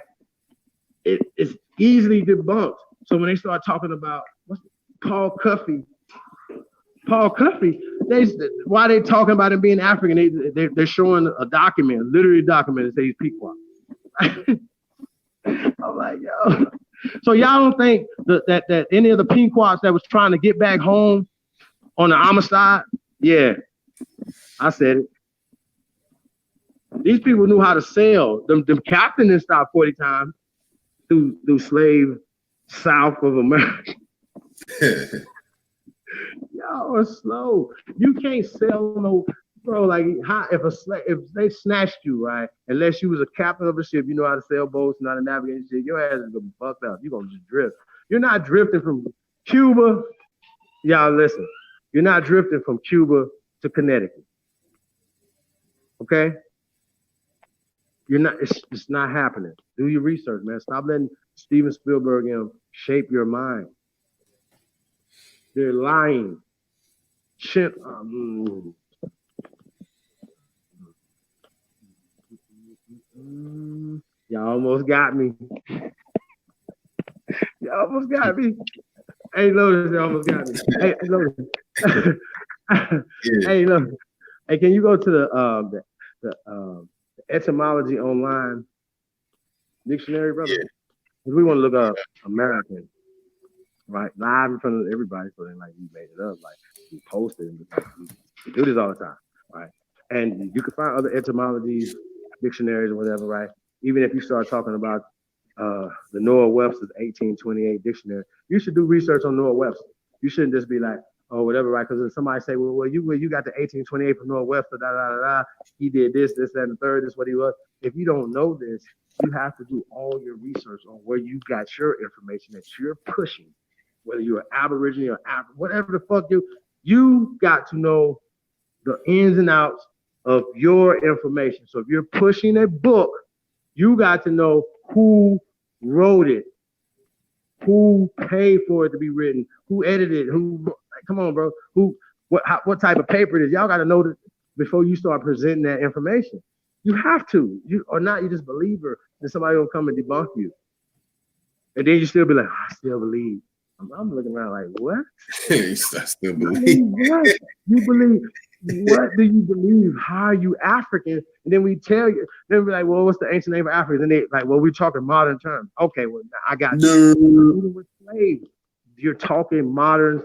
It's easily debunked. So when they start talking about Paul Cuffey, why they talking about him being African? They're showing a document, literally a document that says he's Pequot. I'm like, yo. So y'all don't think that any of the Pequots that was trying to get back home on the homicide? Yeah, I said it. These people knew how to sell. Them captains didn't stop 40 times through slave South of America. Y'all are slow. You can't sell no, bro. Like if they snatched you, right? Unless you was a captain of a ship, you know how to sail boats, know how to navigate shit. Your ass is gonna be fucked up. You're gonna just drift. You're not drifting from Cuba. Y'all listen. You're not drifting from Cuba to Connecticut. Okay? You're not. It's not happening. Do your research, man. Stop letting Steven Spielberg shape your mind. They're lying. Shit. Y'all almost got me. Y'all almost got me. Hey, Lotus, you almost got me. Hey, Lotus. Hey, Lotus. Hey, can you go to the etymology online dictionary, brother? Yeah. We want to look up American, right? Live in front of everybody, so then like we made it up, like we posted it. We do this all the time, right? And you can find other etymologies, dictionaries, or whatever, right? Even if you start talking about the Noah Webster's 1828 dictionary, you should do research on Noah Webster. You shouldn't just be like, oh, whatever, right? Because if somebody say, well, you got the 1828 from Noah Webster, he did this, that, and the third, this is what he was. If you don't know this, you have to do all your research on where you got your information that you're pushing, whether you're Aboriginal or whatever the fuck you got to know the ins and outs of your information. So if you're pushing a book, you got to know who wrote it, who paid for it to be written, who edited it, come on, bro, what type of paper it is. Y'all got to know that before you start presenting that information. You have to. You or not, you just believe her, then somebody will come and debunk you. And then you still be like, I still believe. I'm looking around like, what? I still believe. What? You believe? What do you believe? How are you African? And then we tell you, then we're like, well, what's the ancient name for Africa? And then they like, well, we're talking modern terms. Okay, well, I got you. Even with slaves, you're talking modern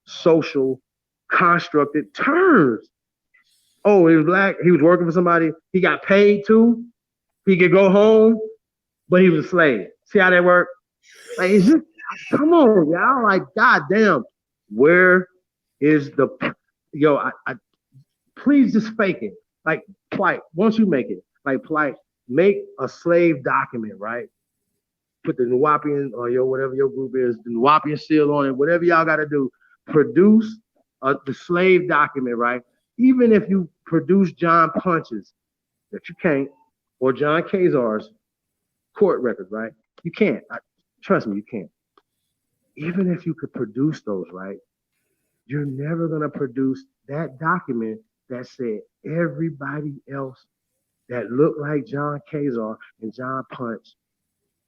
social constructed terms. Oh, he was black. He was working for somebody. He got paid too. He could go home, but he was a slave. See how that worked? Like, it's just, come on, y'all. Like, goddamn, where is the, I please just fake it. Like, Plight, once you make it, like, Plight, make a slave document, right? Put the Nuwapian or whatever your group is, the Nuwapian seal on it, whatever y'all got to do. Produce the slave document, right? Even if you produce John Punch's, that you can't, or John Kazar's court records, right? You can't. Trust me, you can't. Even if you could produce those, right? You're never going to produce that document that said everybody else that looked like John Kazar and John Punch,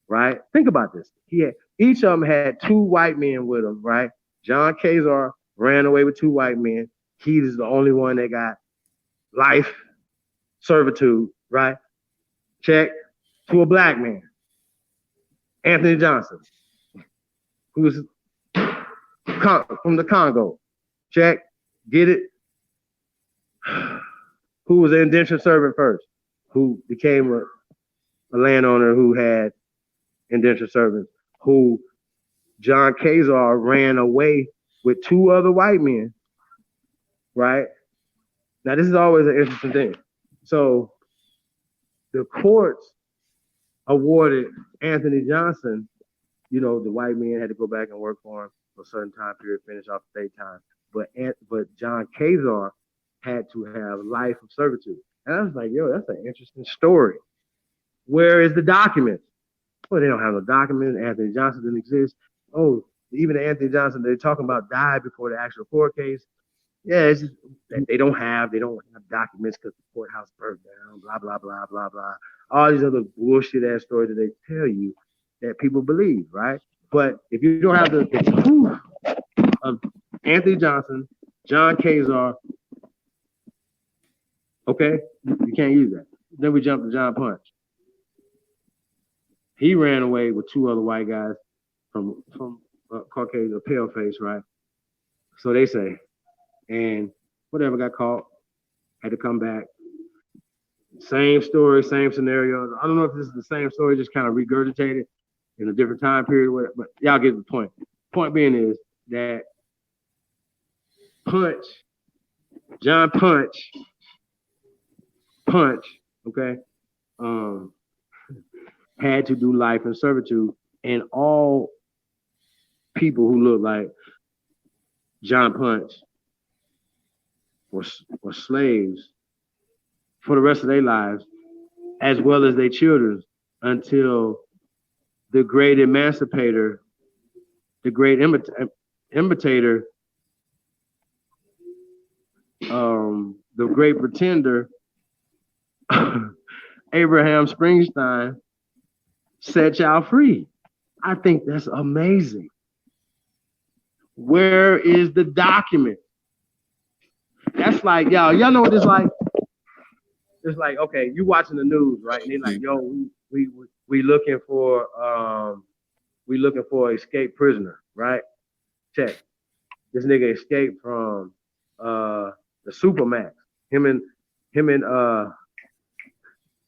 right? Think about this. Each of them had two white men with them, right? John Kazar ran away with two white men. He is the only one that got life servitude, right? Check. To a black man, Anthony Johnson, who was from the Congo. Check. Get it? Who was an indentured servant first, who became a landowner who had indentured servants, who John Kazar ran away with two other white men, right? Now, this is always an interesting thing. So the courts awarded Anthony Johnson, the white man had to go back and work for him for a certain time period, finish off state time. But John Kazar had to have life of servitude. And I was like, yo, that's an interesting story. Where is the document? Well, they don't have no document. Anthony Johnson didn't exist. Oh, even Anthony Johnson they're talking about died before the actual court case. Yeah, it's just, they don't have documents because the courthouse burned down. Blah blah blah blah blah. All these other bullshit ass stories that they tell you that people believe, right? But if you don't have the proof of Anthony Johnson, John Kazar, okay, you can't use that. Then we jump to John Punch. He ran away with two other white guys from Caucasian, a pale face, right? So they say, and whatever got caught, had to come back. Same story, same scenario. I don't know if this is the same story, just kind of regurgitated in a different time period, but y'all get the point. Point being is that John Punch, okay, had to do life in servitude, and all people who look like John Punch were slaves for the rest of their lives, as well as their children, until the great emancipator, the great imitator, the great pretender, Abraham Springsteen, set y'all free. I think that's amazing. Where is the document? That's like, y'all know what it's like? It's like, okay, you watching the news, right? And they're like, yo, we looking for escaped prisoner, right? Check. This nigga escaped from the Supermax. Him and the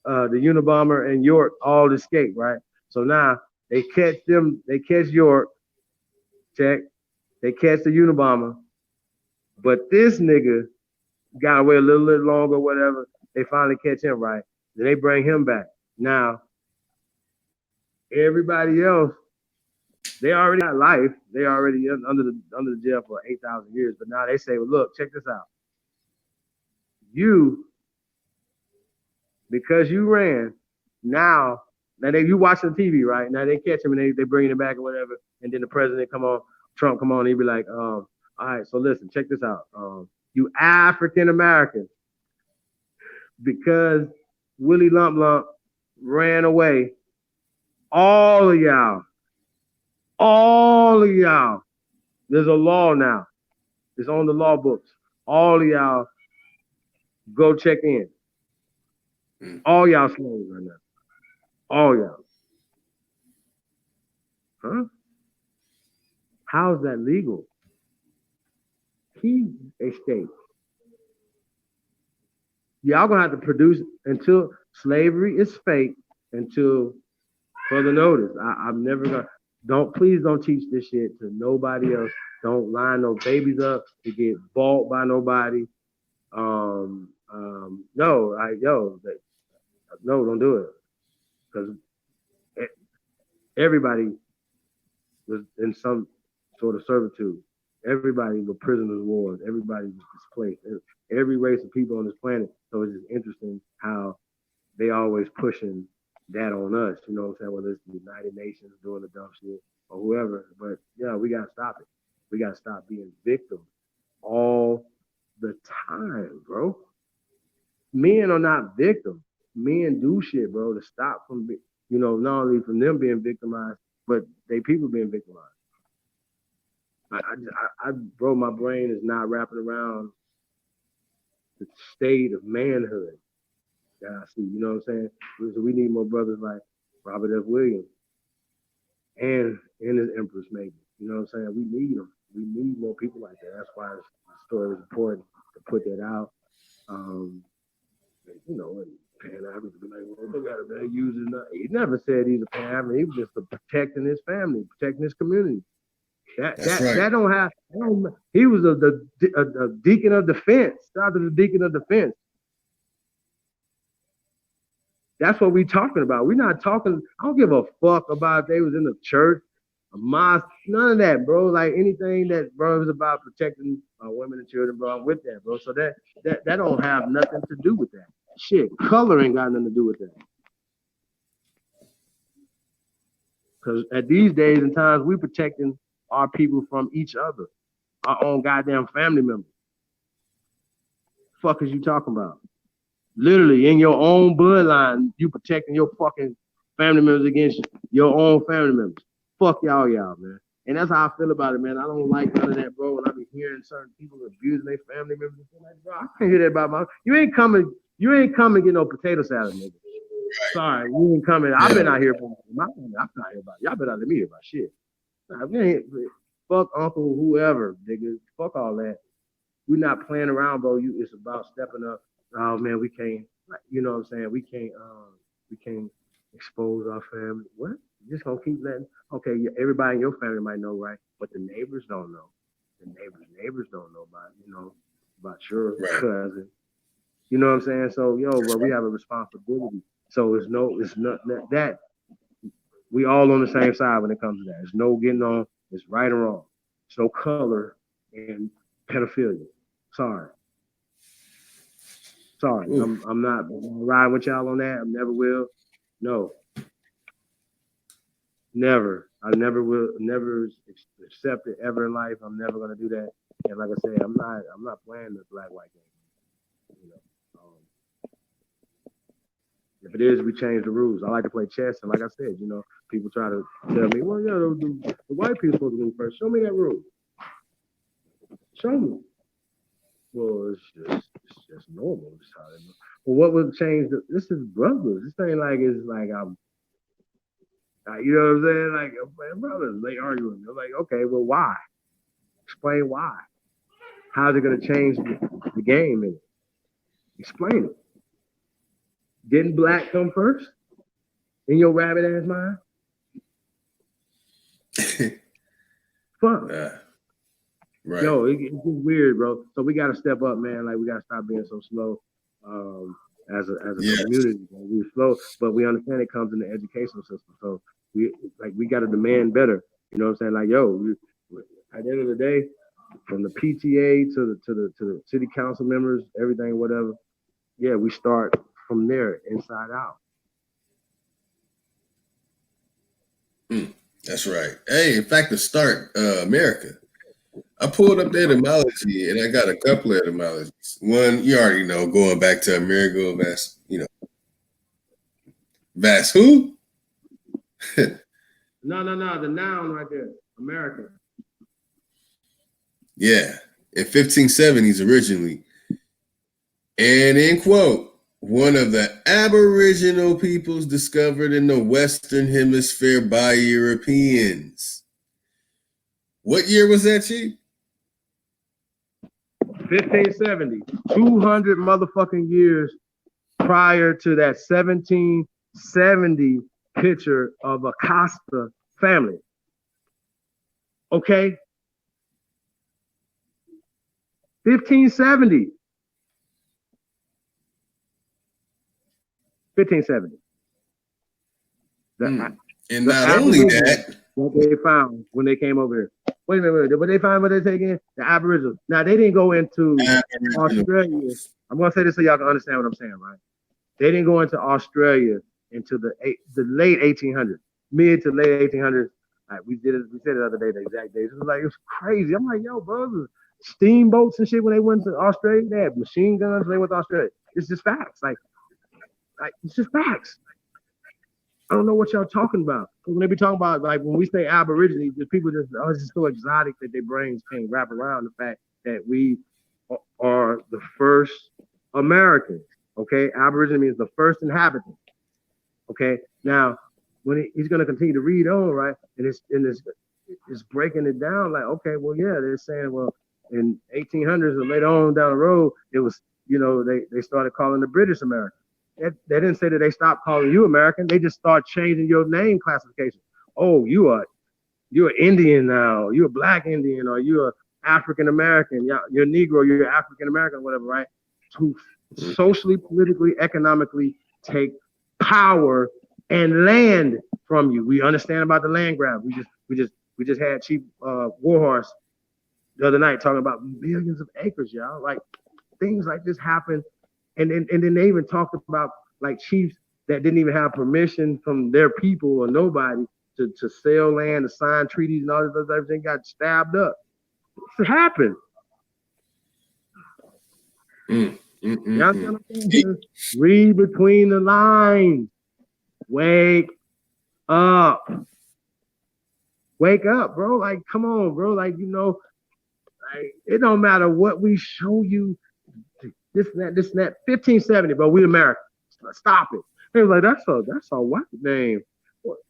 Unabomber and York all escaped, right? So now they catch York, check. They catch the Unabomber, but this nigga got away a little bit longer, whatever. They finally catch him, right? Then they bring him back. Now, everybody else, they already got life. They already under the jail for 8,000 years. But now they say, well, look, check this out. You, because you ran, now you watching TV, right? Now they catch him and they bring him back or whatever. And then the president Trump come on, and he'd be like, all right, so listen, check this out. You African Americans, because Willie Lump Lump ran away, all of y'all, there's a law now. It's on the law books. All of y'all go check in. All y'all slaves right now. All y'all. Huh? How's that legal? He escaped. Y'all gonna have to produce until slavery is fake, until further notice. I'm never gonna please don't teach this shit to nobody else. Don't line no babies up to get bought by nobody. No, don't do it. Because everybody was in some sort of servitude. Everybody was prisoners of war. Everybody was displaced. Every race of people on this planet. So it's just interesting how they always pushing that on us. You know what I'm saying? Whether it's the United Nations doing the dumb shit or whoever. But yeah, we gotta stop it. We gotta stop being victims all the time, bro. Men are not victims. Men do shit, bro, to stop from, not only from them being victimized, but they people being victimized. Bro, my brain is not wrapping around the state of manhood that I see. You know what I'm saying? So we need more brothers like Robert F. Williams and his Empress maybe. You know what I'm saying? We need them. We need more people like that. That's why the story was important to put that out. And Pan-Africans be like, well, they got to be using that. He never said he's a Pan-African. He was just protecting his family, protecting his community. That don't have. He was a deacon of defense. Shout out to the deacon of defense. That's what we talking about. We're not talking. I don't give a fuck about if they was in the church. a mosque, none of that, bro. Like anything that, bro, is about protecting women and children, bro. I'm with that, bro. So that don't have nothing to do with that. Shit, color ain't got nothing to do with that. Because at these days and times, we protecting our people from each other, our own goddamn family members. Fuck is you talking about? Literally, in your own bloodline, you protecting your fucking family members against your own family members. Fuck y'all, man. And that's how I feel about it, man. I don't like none of that, bro. When I be hearing certain people abusing their family members, like, bro, I can't hear that about my. You ain't coming get no potato salad, nigga. Sorry, you ain't coming. I've been out here for my family. I'm not here about y'all. Been out let me hear about shit. Fuck uncle, whoever, nigga. Fuck all that. We're not playing around, bro. It's about stepping up. Oh man, we can't. You know what I'm saying? We can't expose our family. What? You're just gonna keep letting? Okay, everybody in your family might know, right? But the neighbors don't know. The neighbors don't know about your cousin. You know what I'm saying? So, bro, we have a responsibility. So it's not that we all on the same side when it comes to that. There's no getting on. It's right or wrong. There's no color in pedophilia. Sorry. I'm not riding with y'all on that. I never will. No. Never. I never will. Never accept it ever in life. I'm never gonna do that. And like I said, I'm not playing the black-white game. You know. If it is, we change the rules. I like to play chess, and like I said, people try to tell me, well, the white people supposed to win first. Show me that rule. Show me. Well, it's just normal. It's how they know. Well, what would change? This is brothers. This ain't like it's like I'm. You know what I'm saying? Like brothers, they arguing. They're like, okay, well, why? Explain why. How's it gonna change the game? In it? Explain it. Didn't black come first in your rabbit ass mind? Fuck. Right. Yo, it's just weird, bro. So we gotta step up, man. Like we gotta stop being so slow. As a community, we're slow, but we understand it comes in the educational system. So we gotta demand better. You know what I'm saying? Like, at the end of the day, from the PTA to the city council members, everything, whatever. Yeah, we start from there, inside out. That's right. Hey, in fact, to start America, I pulled up the etymology, and I got a couple of etymologies. One, you already know, going back to Amerigo Vas who? No, the noun right there, America. Yeah, in 1570s originally. And in quote, one of the Aboriginal peoples discovered in the Western Hemisphere by Europeans. What year was that, Chief? 1570, 200 motherfucking years prior to that 1770 picture of a Costa family. Okay? 1570. 1570. And not only that, what they found when they came over here. Wait a minute. What they find? What they taking? The Aboriginals. Now they didn't go into Australia. I'm gonna say this so y'all can understand what I'm saying, right? They didn't go into Australia until the late 1800s, mid to late 1800s. Like we said it the other day, the exact days. It was crazy. I'm like, yo, bro, steamboats and shit when they went to Australia. They had machine guns when they went to Australia. It's just facts. Like it's just facts. I don't know what y'all talking about. When they be talking about, like, when we say Aborigines, just people it's just so exotic that their brains can't wrap around the fact that we are the first Americans. Okay, Aborigine means the first inhabitant. Okay, now when he's going to continue to read on, right, and it's breaking it down. Like, okay, well, yeah, they're saying, well, in 1800s or later on down the road, it was, they started calling the British American. They didn't say that they stopped calling you American. They just start changing your name classification. Oh, you're Indian now. You're a Black Indian, or you're African American. You're Negro. You're African American, whatever, right? To socially, politically, economically take power and land from you. We understand about the land grab. We just We just had Chief Warhorse the other night talking about millions of acres, y'all. Like things like this happen, and then they even talked about like chiefs that didn't even have permission from their people or nobody to sell land, to sign treaties and all this other everything got stabbed up. It happened. Y'all see what I'm saying? Read between the lines. Wake up. Wake up, bro. Like, come on, bro. Like, you know, like, it don't matter what we show you. This and that. 1570, but we Americans. Stop it. They was like, that's a white name.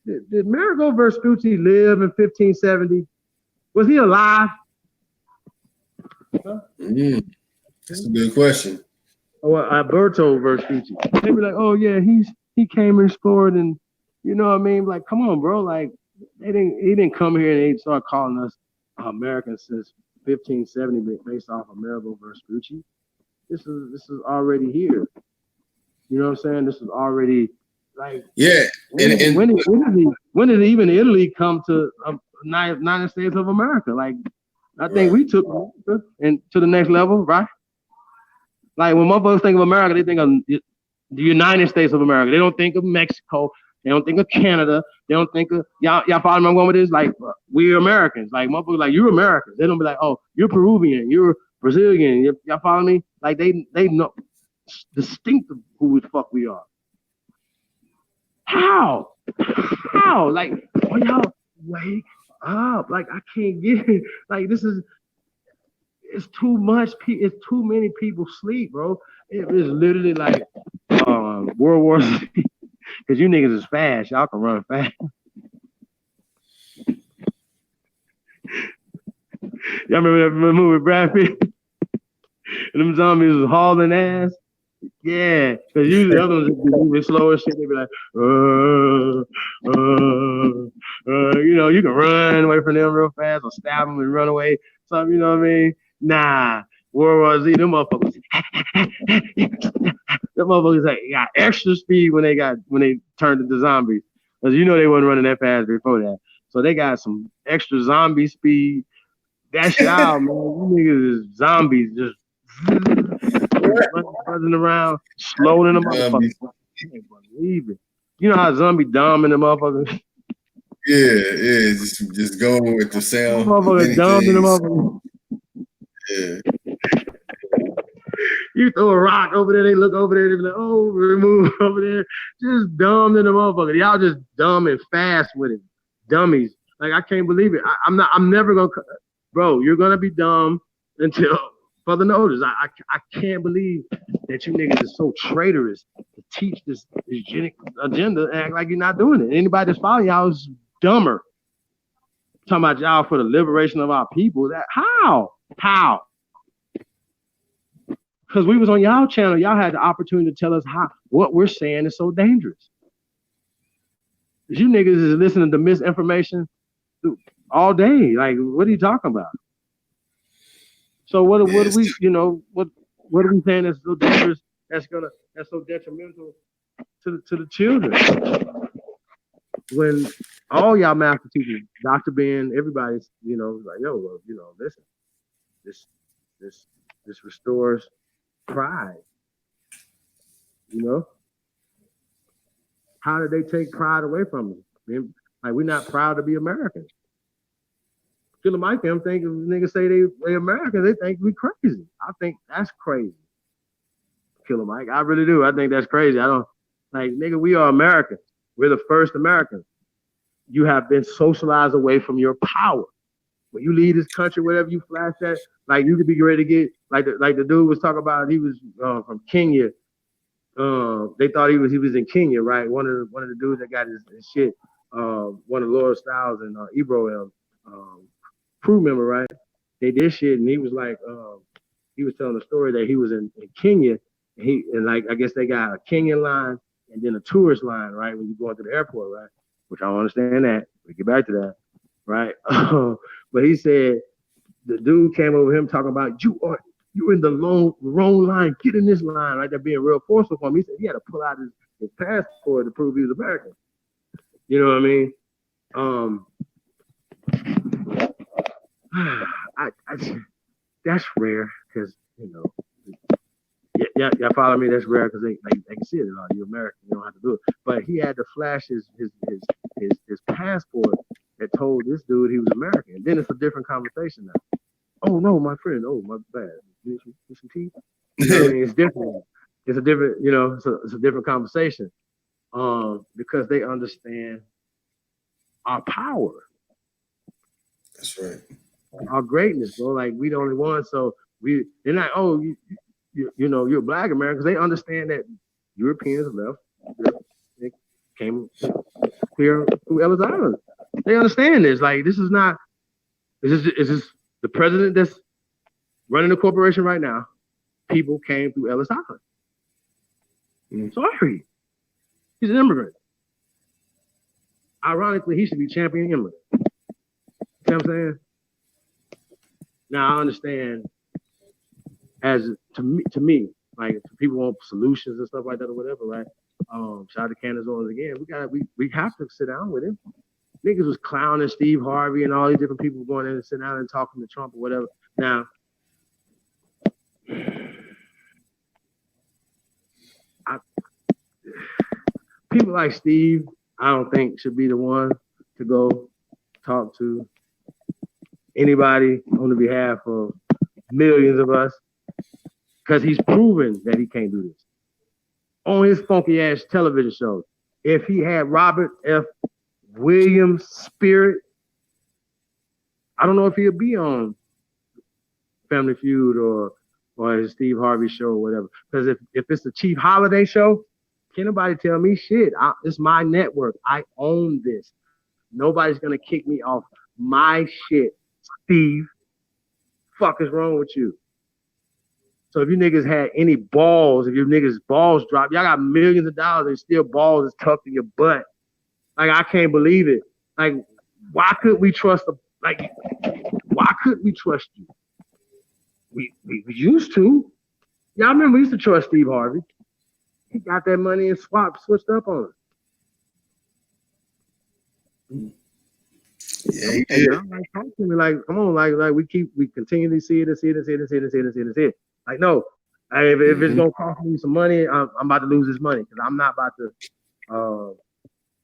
Did Marigold Vespucci live in 1570? Was he alive? That's a good question. Or Alberto Vespucci. They be like, oh yeah, he came and explored, and you know what I mean? Like, come on, bro. Like, he didn't come here and they start calling us Americans since 1570 based off of Marigold Vespucci. This is already here. You know what I'm saying? This is already like when did even Italy come to United States of America? Like, I think we took America and to the next level, right? Like when motherfuckers think of America, they think of the United States of America. They don't think of Mexico. They don't think of Canada. They don't think of y'all follow me? I'm going with this. Like we're Americans. Like motherfuckers, like you're Americans. They don't be like, oh, you're Peruvian, you're Brazilian. Y'all follow me? Like they know distinct of who the fuck we are. How? Like, oh, y'all wake up. Like I can't get it. Like this is. It's too much. It's too many people sleep, bro. It is literally like World War Z. Because you niggas is fast. Y'all can run fast. Y'all remember that movie with Brad Pitt? And them zombies was hauling ass. Yeah, because usually the other ones be moving slow and shit. They be like, you know, you can run away from them real fast or stab them and run away. Something, you know what I mean? Nah, World War Z, them motherfuckers. Them motherfuckers like, got extra speed when they turned into zombies. Because you know they wasn't running that fast before that. So they got some extra zombie speed. That's y'all, man. You niggas is zombies, just buzzing around, slower than a motherfucker. I can't believe it. You know how zombie dumb in the motherfucker? Yeah, just going with the sound. Motherfucker dumb in the motherfucker. Yeah. You throw a rock over there, they look over there, they be like, oh, remove over there. Just dumb in the motherfucker. Y'all just dumb and fast with it. Dummies. Like, I can't believe it. I'm never gonna, bro, you're gonna be dumb until further notice. I can't believe that you niggas is so traitorous to teach this eugenic agenda and act like you're not doing it. Anybody that's following y'all is dumber. Talking about y'all for the liberation of our people. That how? Because we was on y'all channel, y'all had the opportunity to tell us what we're saying is so dangerous. You niggas is listening to misinformation all day. Like, what are you talking about? So what are we, you know, what are we saying that's so dangerous? That's so detrimental to the children. When all y'all master teachers, Dr. Ben, everybody's, you know, like, yo, well, you know, listen, this restores pride. You know, how did they take pride away from us? Like, we're not proud to be Americans. Killer Mike, them think if niggas say they Americans, they think we crazy. I think that's crazy. Killer Mike, I really do. I think that's crazy. I don't like, nigga, we are Americans. We're the first Americans. You have been socialized away from your power. When you leave this country, whatever you flash at, like you could be ready to get like the dude was talking about. He was from Kenya. They thought he was in Kenya, right? One of the dudes that got his shit. One of Laura Styles and Ebro crew member, right? They did shit, and he was like, he was telling the story that he was in Kenya, and like I guess they got a Kenyan line and then a tourist line, right? When you go into the airport, right? Which I don't understand that. We get back to that, right? But he said the dude came over him talking about you're in the wrong line. Get in this line, right? They're being real forceful for him. He said he had to pull out his passport to prove he was American. You know what I mean? That's rare because y'all follow me. That's rare because they can see it. You're American, you don't have to do it. But he had to flash his passport that told this dude he was American. And then it's a different conversation now. Oh no, my friend. Oh my bad. You some tea? You know what I mean? It's different. It's a different. It's a different conversation. Because they understand our power. That's right. Our greatness, bro. Like we the only ones. So they're not. Oh, you're Black Americans. They understand that Europeans left. They came here through Ellis Island. They understand this. Like this is not. Is this the president that's running the corporation right now? People came through Ellis Island. Sorry, he's an immigrant. Ironically, he should be champion immigrant. You know what I'm saying? Now I understand. As to me, like if people want solutions and stuff like that or whatever, right? Shout out to Candace Owens again. We have to sit down with him. Niggas was clowning Steve Harvey and all these different people going in and sit down and talking to Trump or whatever. Now, people like Steve, I don't think should be the one to go talk to anybody on the behalf of millions of us. Because he's proven that he can't do this. On his funky ass television shows. If he had Robert F. Williams' spirit, I don't know if he'll be on Family Feud or his Steve Harvey show or whatever. Because if it's the Chief Holiday show, can't nobody tell me shit. It's my network. I own this. Nobody's gonna kick me off my shit. Steve, fuck is wrong with you? So if you niggas had any balls, if your niggas balls dropped, y'all got millions of dollars and still balls is tucked in your butt. Like, I can't believe it. Like, why couldn't we trust why couldn't we trust you? We used to. Y'all remember we used to trust Steve Harvey. He got that money and switched up on us. Yeah. Like, talk to me, like, come on, like we continue to see it. Like, no, if it's gonna cost me some money, I'm about to lose this money because I'm not about to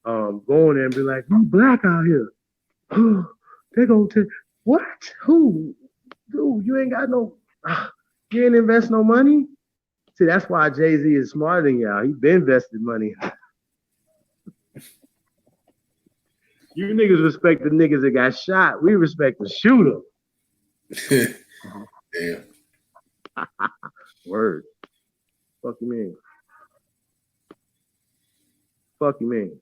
go in there and be like, you Black out here. They gonna take what? Who? Dude, you ain't got no. You ain't invest no money. See, that's why Jay-Z is smarter than y'all. He been invested money. You niggas respect the niggas that got shot. We respect the shooter. Damn. Word. Fuck you mean? Fuck you mean?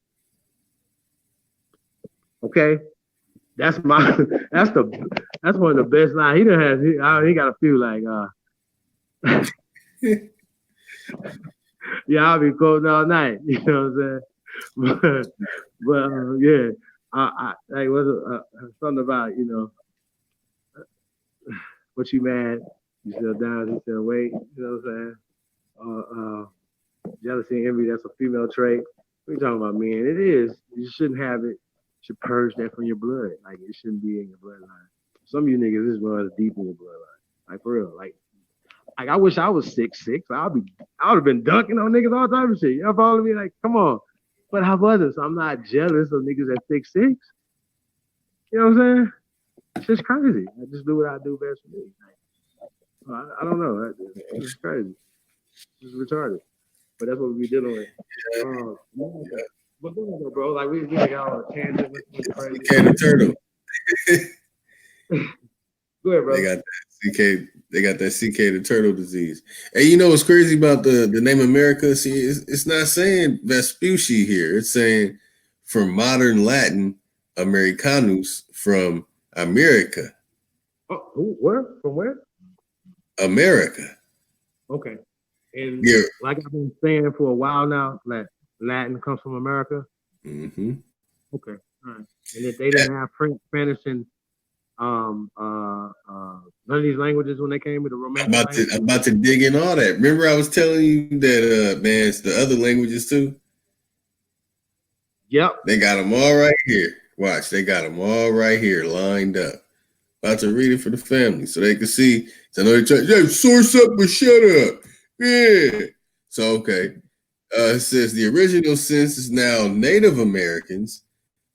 Okay, that's one of the best lines. He got a few like yeah, I'll be quoting all night. You know what I'm saying? but yeah, I was something about what you mad? You said down. He said wait. You know what I'm saying? Jealousy and envy. That's a female trait. What are you talking about, man? It is. You shouldn't have it. You should purge that from your blood. Like, it shouldn't be in your bloodline. Some of you niggas, this runs deep in your bloodline. Like, for real. Like I wish I was 6'6". I would have been dunking on niggas all the time and shit. Y'all follow me? Like, come on. But how was it? I'm not jealous of niggas at 6'6". You know what I'm saying? It's just crazy. I just do what I do best for me. Like, I don't know. It's just crazy. It's retarded. But that's what we be dealing with. But bro, like we got on a tangent. Can the turtle. Go ahead, bro. They got that CK the turtle disease. Hey, you know what's crazy about the name America? See, it's not saying Vespucci here. It's saying from modern Latin, Americanus, from America. Oh, where? From where? America. Okay. And like I've been saying for a while now, Latin comes from America. Mm-hmm. Okay. All right. And if they didn't have Spanish and none of these languages when they came to the Romantic I'm about to dig in all that. Remember I was telling you that man, it's the other languages too? Yep. They got them all right here. Watch, they got them all right here lined up. About to read it for the family so they can see. So I know they try, yeah, source up, but shut up. Yeah. So, okay. It says the original census is now Native Americans.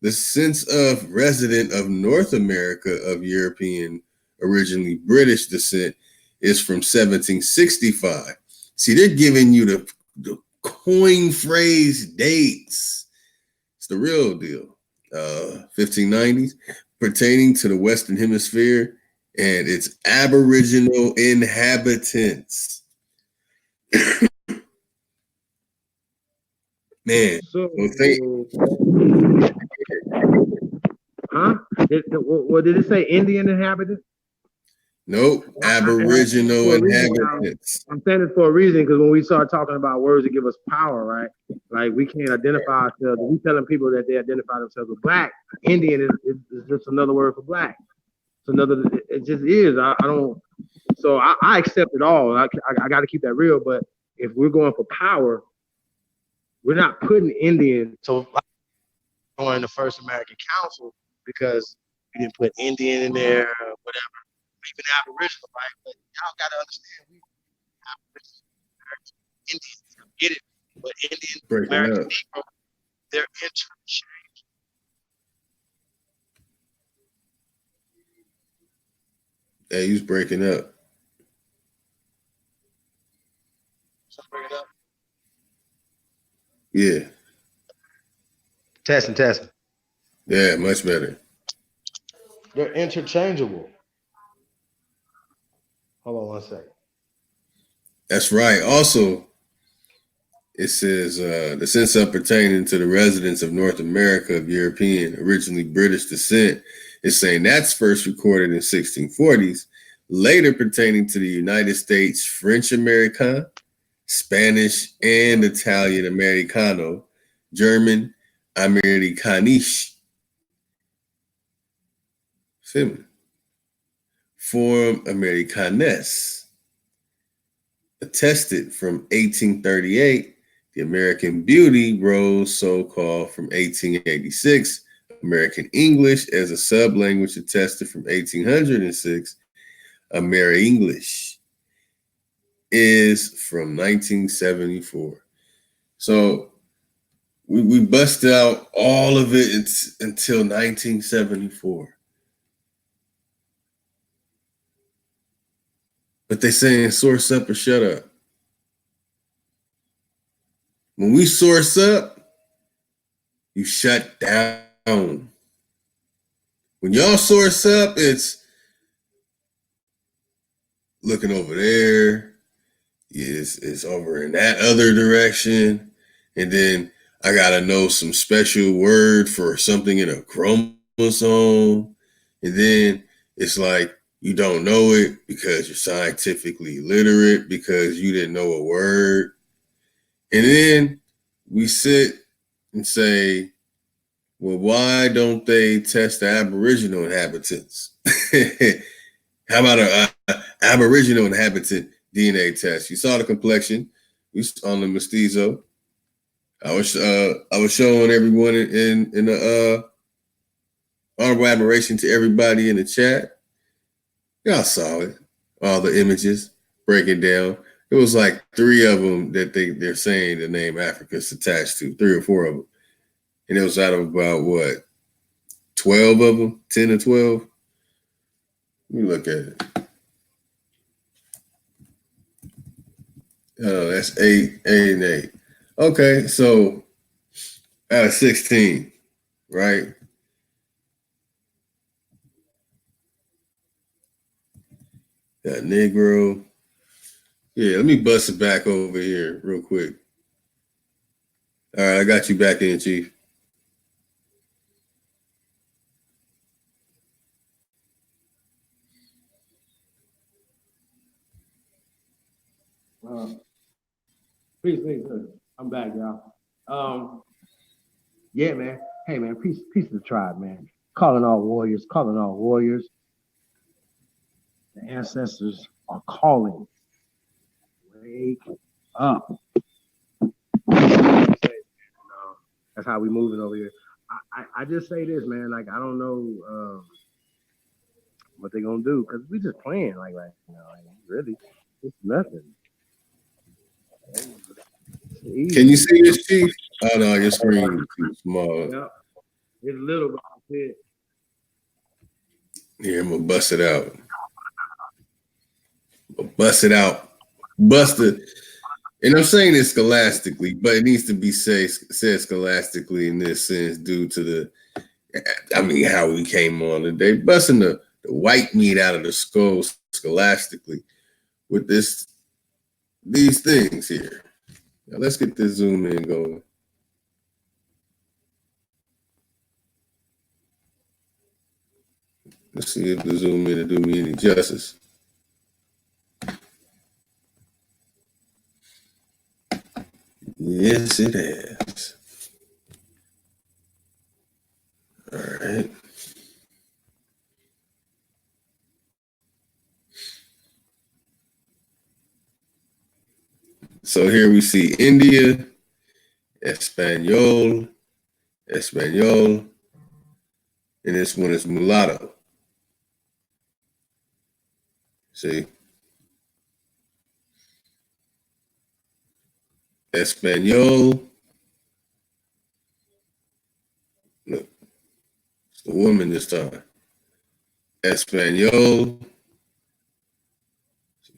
The sense of resident of North America of European, originally British descent is from 1765. See, they're giving you the coin phrase dates. It's the real deal. 1590s, pertaining to the Western Hemisphere and its Aboriginal inhabitants. Man, So, well, think, huh? What did it say? Indian inhabitant? nope, Aboriginal For a reason, inhabitants. I'm saying it for a reason because when we start talking about words that give us power, right? Like we can't identify ourselves. We telling people that they identify themselves with black. Indian is just another word for black. It's another. It just is. I don't. So I accept it all. I got to keep that real. But if we're going for power, we're not putting Indian. So join the first American Council because we didn't put Indian in there or whatever. Even Aboriginal, right? But y'all got to understand, we Aboriginal, Indians, get it? But Indian Breaking American up. Negro, they're interchangeable. Hey, he's breaking up. So bring it up. Yeah. Testing. Yeah, much better. They're interchangeable. Hold on one second. That's right. Also, it says the census pertaining to the residents of North America of European, originally British descent, is saying that's first recorded in 1640s, later pertaining to the United States French American, Spanish and Italian Americano, German Amerikanische, feminine, form Amerikanes, attested from 1838. The American Beauty rose so-called from 1886. American English as a sub-language attested from 1806. Ameri-English is from 1974. So we busted out all of it until 1974. But they saying source up or shut up. When we source up, you shut down. When y'all source up, it's looking over there. It's over in that other direction. And then I gotta know some special word for something in a chromosome. And then it's like you don't know it because you're scientifically literate because you didn't know a word. And then we sit and say, well, why don't they test the Aboriginal inhabitants? How about a Aboriginal inhabitant DNA test? You saw the complexion. We on the mestizo. I was showing everyone in the honorable admiration to everybody in the chat. Y'all saw it. All the images breaking down. It was like 3 of them that they're saying the name Africa's attached to, 3 or 4 of them. And it was out of about what, 12 of them, 10 or 12. Let me look at it. Oh, that's 8 and 8. Okay, so out of 16, right? Got Negro. Yeah, let me bust it back over here real quick. All right, I got you back in, Chief. Peace. I'm back, y'all. Yeah, man. Hey, man. Peace to the tribe, man. Calling all warriors. The ancestors are calling. Wake up. That's how we moving over here. I just say this, man. Like I don't know. what they gonna do? Because we just playing like right now. Like, really, it's nothing. It's easy. Can you see this, Chief? Oh no, your screen is too small. Yeah, it's little, but it's Here, I'm gonna bust it out. Bust it out. Bust it. And I'm saying it scholastically, but it needs to be said scholastically in this sense due to the, I mean, how we came on today. Busting the white meat out of the skull scholastically with these things here. Now let's get this zoom in going. Let's see if the zoom in will do me any justice. Yes, it has. All right. So here we see India, Espanol, and this one is mulatto. See? Espanol. Look, it's the woman this time. Espanol.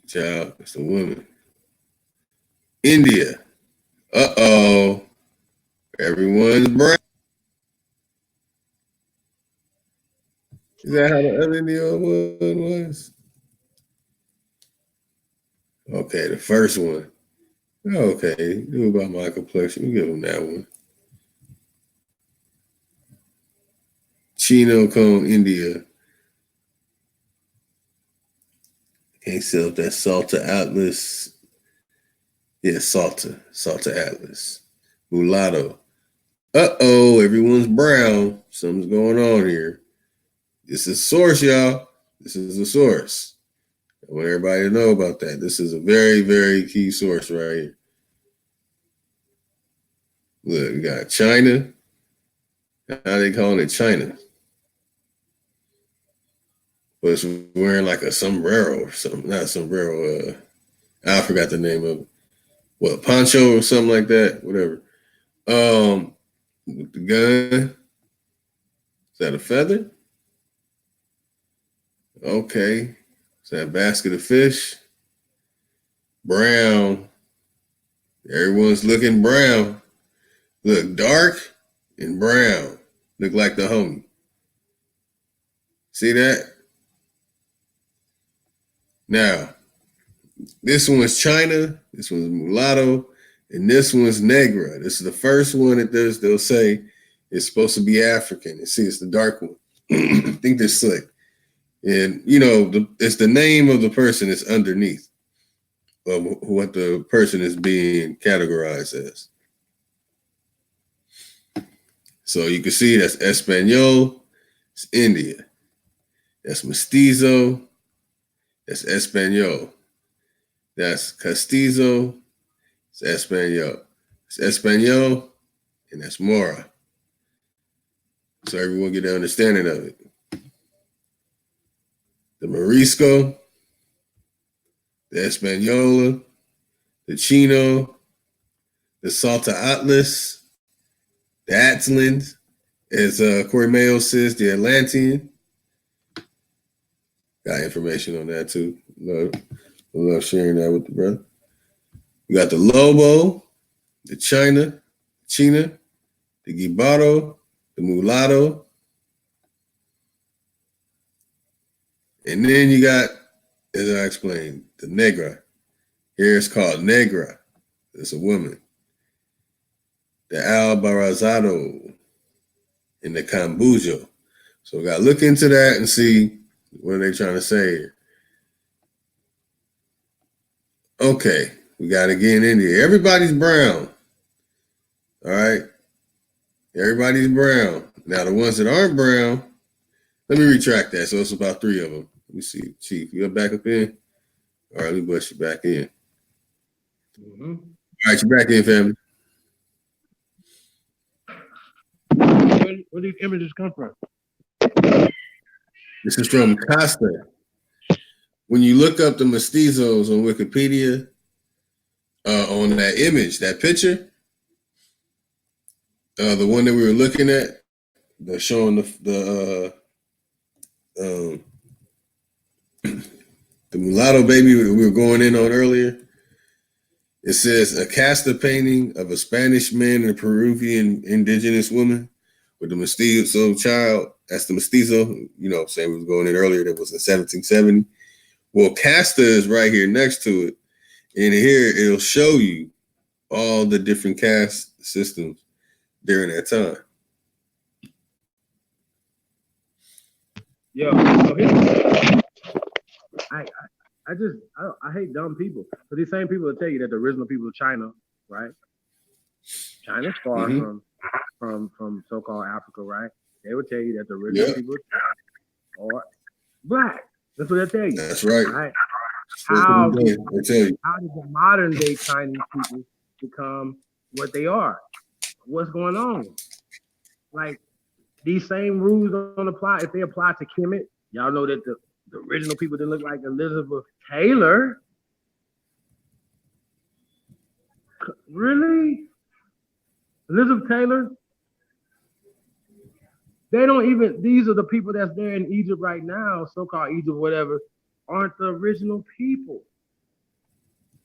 Child, it's the woman. India. Uh-oh. Everyone's brown. Is that how the other India one was? Okay, the first one. Okay, do about my complexion. We give him that one. Chino Cone, India. Can't sell that Salta Atlas. Yeah, Salta Atlas. Mulatto. Uh-oh, everyone's brown. Something's going on here. This is source, y'all. This is a source. I want everybody to know about that. This is a very, very key source right here. Look, we got China. How they calling it China? But it's wearing like a sombrero or something. Not sombrero. I forgot the name of it. What, poncho or something like that? Whatever. With the gun. Is that a feather? Okay. Is that a basket of fish? Brown. Everyone's looking brown. Look dark and brown. Look like the homie. See that? Now, this one's China, this one's mulatto, and this one's negra. This is the first one that they'll say it's supposed to be African. And see, it's the dark one. I think they're slick. And, you know, it's the name of the person that's underneath of what the person is being categorized as. So you can see that's Espanol, it's India. That's Mestizo, that's Espanol. That's Castizo, it's Espanol. It's Espanol, and that's Mora. So everyone get an understanding of it. The Morisco, the Española, the Chino, the Salta Atlas, the Atlans, as Corey Mayo says, the Atlantean. Got information on that too. Love sharing that with the brother. We got the Lobo, the China, the Guibaro, the Mulatto. And then you got, as I explained, the Negra. Here it's called Negra. It's a woman. The Albarazado and the Cambujo. So we got to look into that and see what are they trying to say here. Okay, we got to get in India. Everybody's brown. All right? Everybody's brown. Now, the ones that aren't brown, let me retract that. So it's about 3 of them. Let me see. Chief, you got back up in? All right, let me bust you back in. Mm-hmm. All right, you're back in, family. Where these images come from? This is from Costa. When you look up the mestizos on Wikipedia, on that image, that picture, the one that we were looking at, the showing the mulatto baby we were going in on earlier. It says a casta painting of a Spanish man and a Peruvian indigenous woman with the mestizo child. That's the mestizo, you know, saying we was going in earlier. That was in 1770. Well, casta is right here next to it. And here it'll show you all the different caste systems during that time. Yo, I hate dumb people. So these same people will tell you that the original people of China, right? China's far from so-called Africa, right? They would tell you that the original people of China are black. That's what they'll tell you. That's right. Right? How How did the modern day Chinese people become what they are? What's going on? Like, these same rules don't apply. If they apply to Kemet, y'all know that the original people didn't look like Elizabeth Taylor. Really? Elizabeth Taylor? They don't even, these are the people that's there in Egypt right now, so-called Egypt, whatever, aren't the original people.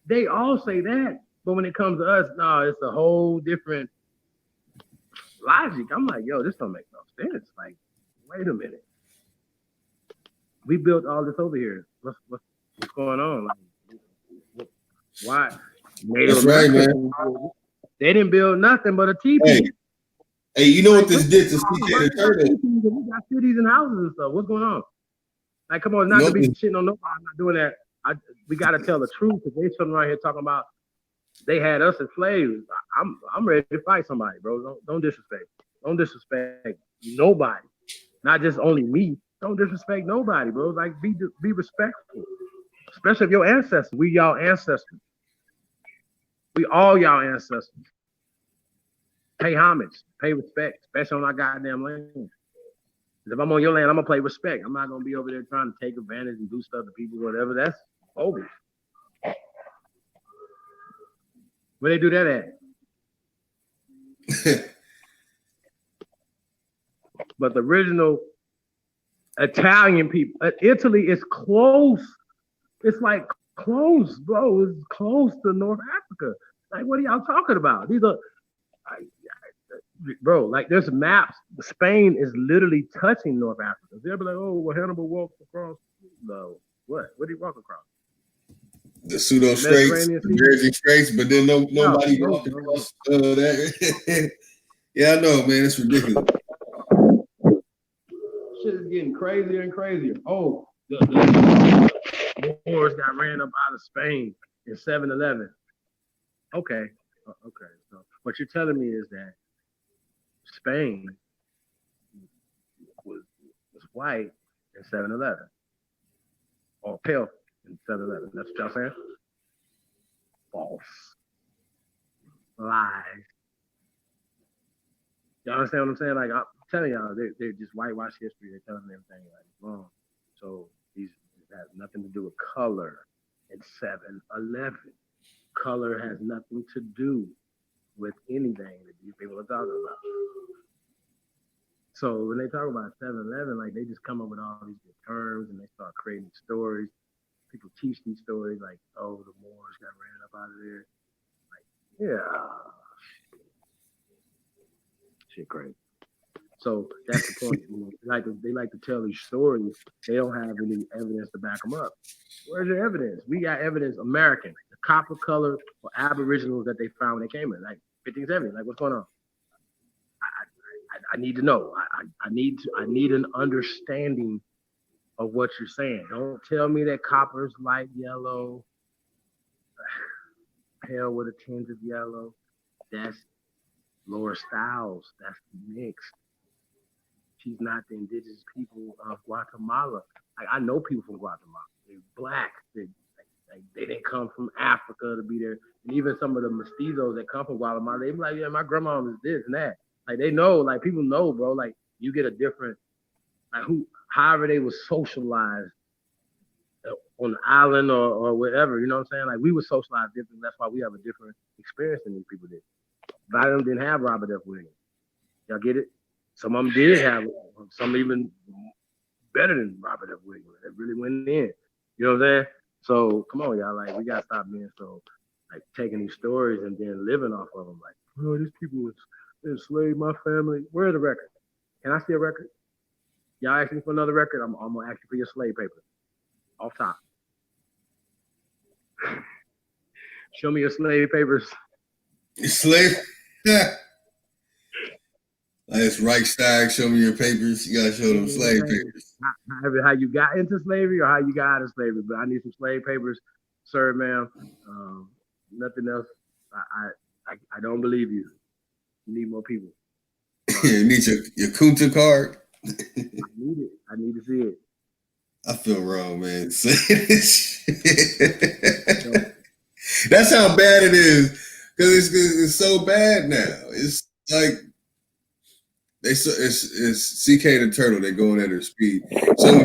They all say that, but when it comes to us, no, it's a whole different logic. I'm like, yo, this don't make no sense. Like, wait a minute. We built all this over here. What's going on? Like, why? That's right, man. They didn't build nothing but a teepee. Hey, you know what this did to CK the Turtle? We got cities and houses and stuff. What's going on? Like, come on, not to be shitting on nobody. I'm not doing that. We got to tell the truth, because they sitting around here talking about they had us as slaves. I'm ready to fight somebody, bro. Don't disrespect. Don't disrespect nobody. Not just only me. Don't disrespect nobody, bro. Like, be respectful. Especially if your ancestors. We y'all ancestors. We all y'all ancestors. Pay homage. Pay respect. Especially on our goddamn land. If I'm on your land, I'm gonna play respect. I'm not gonna be over there trying to take advantage and do stuff to people, whatever. That's over. Where they do that at? But the original Italian people, Italy is close. It's like close, bro. It's close to North Africa. Like, what are y'all talking about? These are, bro, like, there's maps. Spain is literally touching North Africa. They'll be like, oh, well, Hannibal walked across. No, what? What did he walk across? The pseudo straits, the American straits, but then nobody walked across that. Yeah, I know, man. It's ridiculous. Shit is getting crazier and crazier. Oh, the Moors got ran up out of Spain in 7-11. Okay. So what you're telling me is that Spain was white in 7-11, or pale in 7-11. That's what y'all saying? False. Lies. Y'all understand what I'm saying? Like, I'm telling y'all, they're just whitewash history. They're telling everything like wrong. So these has nothing to do with color in 7-11. Color has nothing to do with anything that these people are talking about. So when they talk about 7-11, like, they just come up with all these good terms and they start creating stories. People teach these stories like, oh, the Moors got ran up out of there. Like, yeah. Shit crazy. So that's the point. You know, they like to tell these stories. They don't have any evidence to back them up. Where's your evidence? We got evidence. American, the copper color or aboriginals that they found when they came in, like 1570. Like, what's going on? I need to know. I need an understanding of what you're saying. Don't tell me that copper's light yellow, pale with a tinge of yellow. That's Laura Stiles. That's mixed. She's not the indigenous people of Guatemala. I know people from Guatemala. They're black. They didn't come from Africa to be there. And even some of the mestizos that come from Guatemala, they be like, yeah, my grandma is this and that. Like, they know, like, people know, bro. Like, you get a different, however they was socialized on the island or whatever, you know what I'm saying? Like we were socialized differently. That's why we have a different experience than these people did. A lot of them didn't have Robert F. Williams. Y'all get it? Some of them did have some even better than Robert F. Williams. That really went in. You know what I'm saying? So come on, y'all. Like we gotta stop being so like taking these stories and then living off of them. Like, oh, these people enslaved my family. Where's the record? Can I see a record? Y'all asking for another record? I'm gonna ask you for your slave paper. Off top. Show me your slave papers. Slave. That's Reichstag. Show me your papers. You gotta show them slave papers. How you got into slavery or how you got out of slavery? But I need some slave papers, sir, ma'am. Nothing else. I don't believe you. You need more people. You need your Kunta card. I need it. I need to see it. I feel wrong, man. Saying this shit. That's how bad it is. Because it's so bad now. It's like it's CK the Turtle. They're going at their speed. So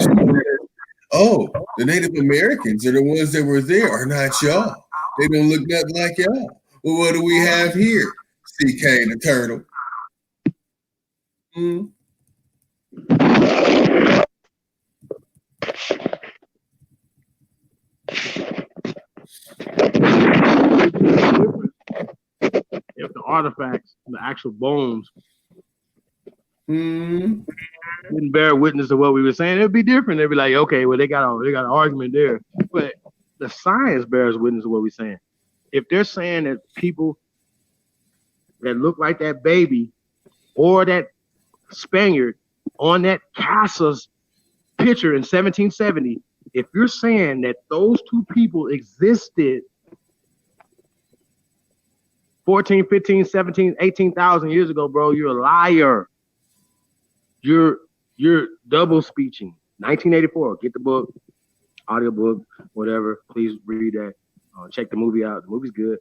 the Native Americans are the ones that were there, are not y'all. They don't look nothing like y'all. Well, what do we have here? CK the Turtle. If the artifacts, the actual bones, didn't bear witness to what we were saying, it'd be different. They'd be like, okay, well, they got an argument there. But the science bears witness to what we're saying. If they're saying that people that look like that baby or that Spaniard on that Casa's picture in 1770, if you're saying that those two people existed 14, 15, 17, 18,000 years ago, bro, you're a liar. You're double speeching. 1984, get the book, audiobook, whatever. Please read that. Check the movie out. The movie's good.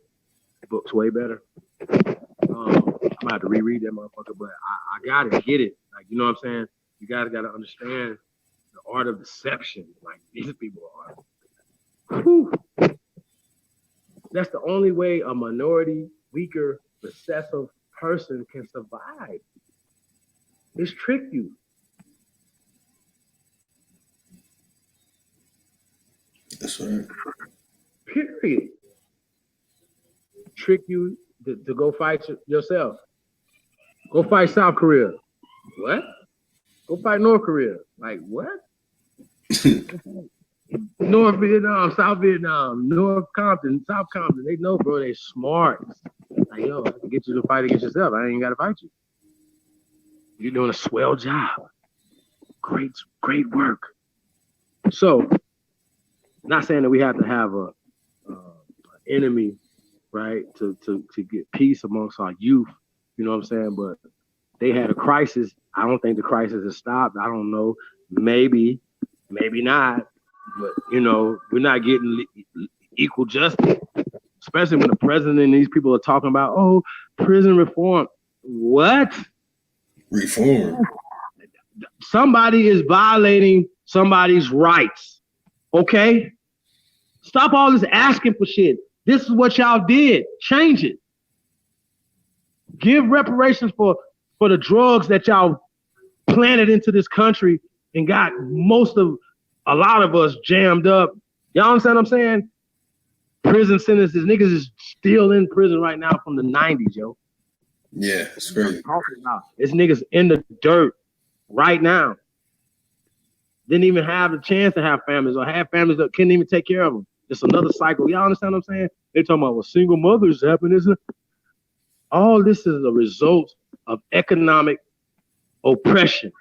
The book's way better. I'm gonna have to reread that motherfucker, but I gotta get it. Like, you know what I'm saying? You guys gotta understand the art of deception. Like, these people are. Whew. That's the only way a minority, weaker, recessive person can survive. It's trick you. That's right. Period. Trick you to go fight yourself. Go fight South Korea. What? Go fight North Korea. Like, what? North Vietnam, South Vietnam, North Compton, South Compton. They know, bro, they smart. Like, yo, I can get you to fight against yourself. I ain't even got to fight you. You're doing a swell job. Great work. So, not saying that we have to have a enemy, right, to get peace amongst our youth. You know what I'm saying? But they had a crisis. I don't think the crisis has stopped. I don't know. Maybe not. But, you know, we're not getting equal justice, especially when the president and these people are talking about, oh, prison reform. What? Reform. Somebody is violating somebody's rights. Okay? Stop all this asking for shit. This is what y'all did. Change it. Give reparations for the drugs that y'all planted into this country and got a lot of us jammed up. Y'all understand what I'm saying? Prison sentences. Niggas is still in prison right now from the 90s, yo. Yeah, it's crazy. It's niggas in the dirt right now. Didn't even have the chance to have families or have families that couldn't even take care of them. It's another cycle. Y'all understand what I'm saying? They're talking about what single mothers happen, isn't it? All this is a result of economic oppression,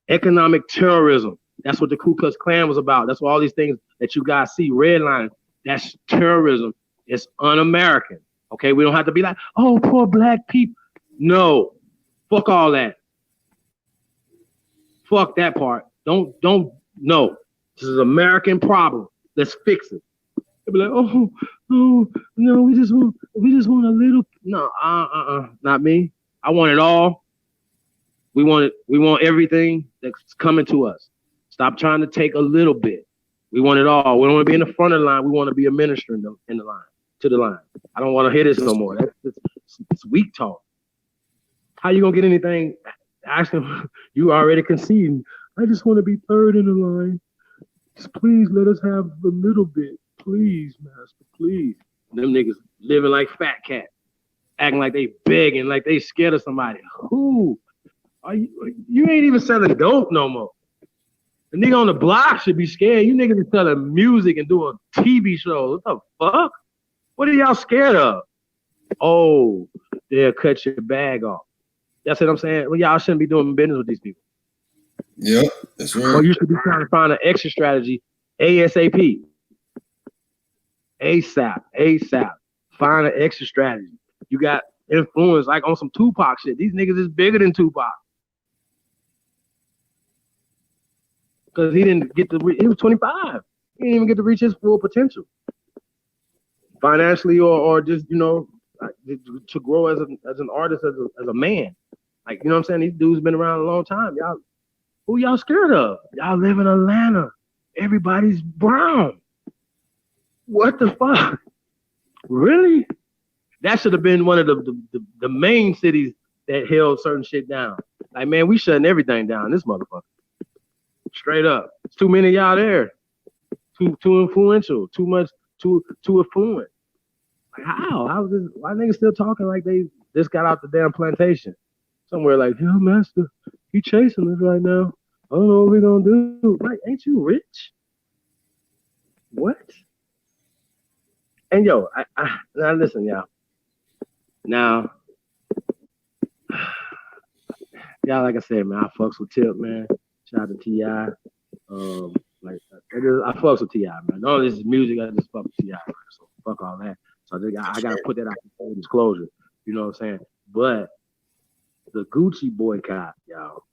economic terrorism. That's what the Ku Klux Klan was about. That's what all these things that you guys see redlining. That's terrorism. It's un-American. Okay, we don't have to be like, oh, poor black people. No, fuck all that. Fuck that part. Don't. No, this is an American problem. Let's fix it. They'll be like, oh, no, we just want a little. No, not me. I want it all. We want everything that's coming to us. Stop trying to take a little bit. We want it all. We don't want to be in the front of the line. We want to be a minister in the line, to the line. I don't want to hear this no more. It's weak talk. How you gonna get anything? Ask them, you already conceding. I just want to be third in the line. Just please let us have a little bit. Please, master, please. Them niggas living like fat cats, acting like they begging, like they scared of somebody. Who? You ain't even selling dope no more. The nigga on the block should be scared. You niggas is selling music and doing TV shows. What the fuck? What are y'all scared of? Oh, they'll cut your bag off. That's what I'm saying. Well, y'all shouldn't be doing business with these people. Yep, that's right. Or you should be trying to find an exit strategy ASAP. ASAP. Find an exit strategy. You got influence like on some Tupac shit. These niggas is bigger than Tupac. Because he didn't get to, he was 25. He didn't even get to reach his full potential. Financially or just, to grow as an artist, as a man. Like, you know what I'm saying? These dudes been around a long time. Y'all, who y'all scared of? Y'all live in Atlanta. Everybody's brown. What the fuck? Really? That should have been one of the main cities that held certain shit down. Like, man, we shutting everything down. This motherfucker. Straight up. It's too many of y'all there. Too influential. Too much. Too affluent. Like, how? How is this? Why niggas still talking like they just got out the damn plantation? Somewhere like, yo, master, he chasing us right now. I don't know what we're gonna do. Like, ain't you rich? What? And yo, I now listen, y'all. Now, y'all, like I said, man, I fucks with Tip, man. Shout out to T.I. I fucks with T.I., man. None of this is music, I just fuck with T.I., man. So fuck all that. So I gotta put that out for disclosure. You know what I'm saying? But the Gucci boycott, y'all.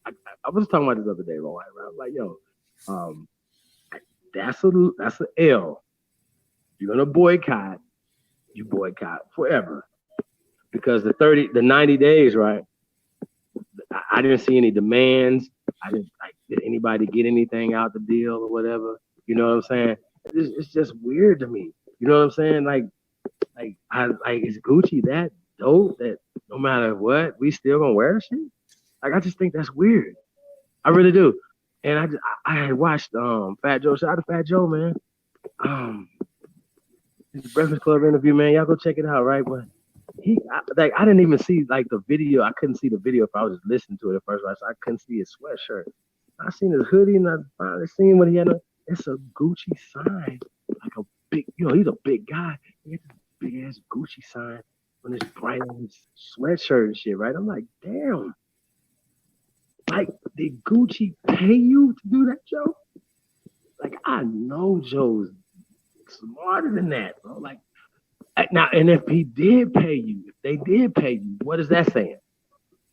I was talking about this the other day, right? I was like, yo, that's an L. You're gonna boycott, you boycott forever. Because the 90 days, right? I didn't see any demands. Did anybody get anything out the deal or whatever? You know what I'm saying? It's just weird to me. You know what I'm saying? Like is Gucci that dope that no matter what, we still gonna wear shit? Like, I just think that's weird. I really do. And I had watched Fat Joe. Shout out to Fat Joe, man. His Breakfast Club interview, man. Y'all go check it out, right? But I didn't even see like the video. I couldn't see the video if I was just listening to it at first, right? So I couldn't see his sweatshirt. I seen his hoodie and I finally seen what he had. It's a Gucci sign, like a big, he's a big guy. He had this big ass Gucci sign on his bright orange sweatshirt and shit, right? I'm like, damn. Like, did Gucci pay you to do that, Joe? Like, I know Joe's smarter than that, bro. Like, now, and if he did pay you, if they did pay you, what is that saying?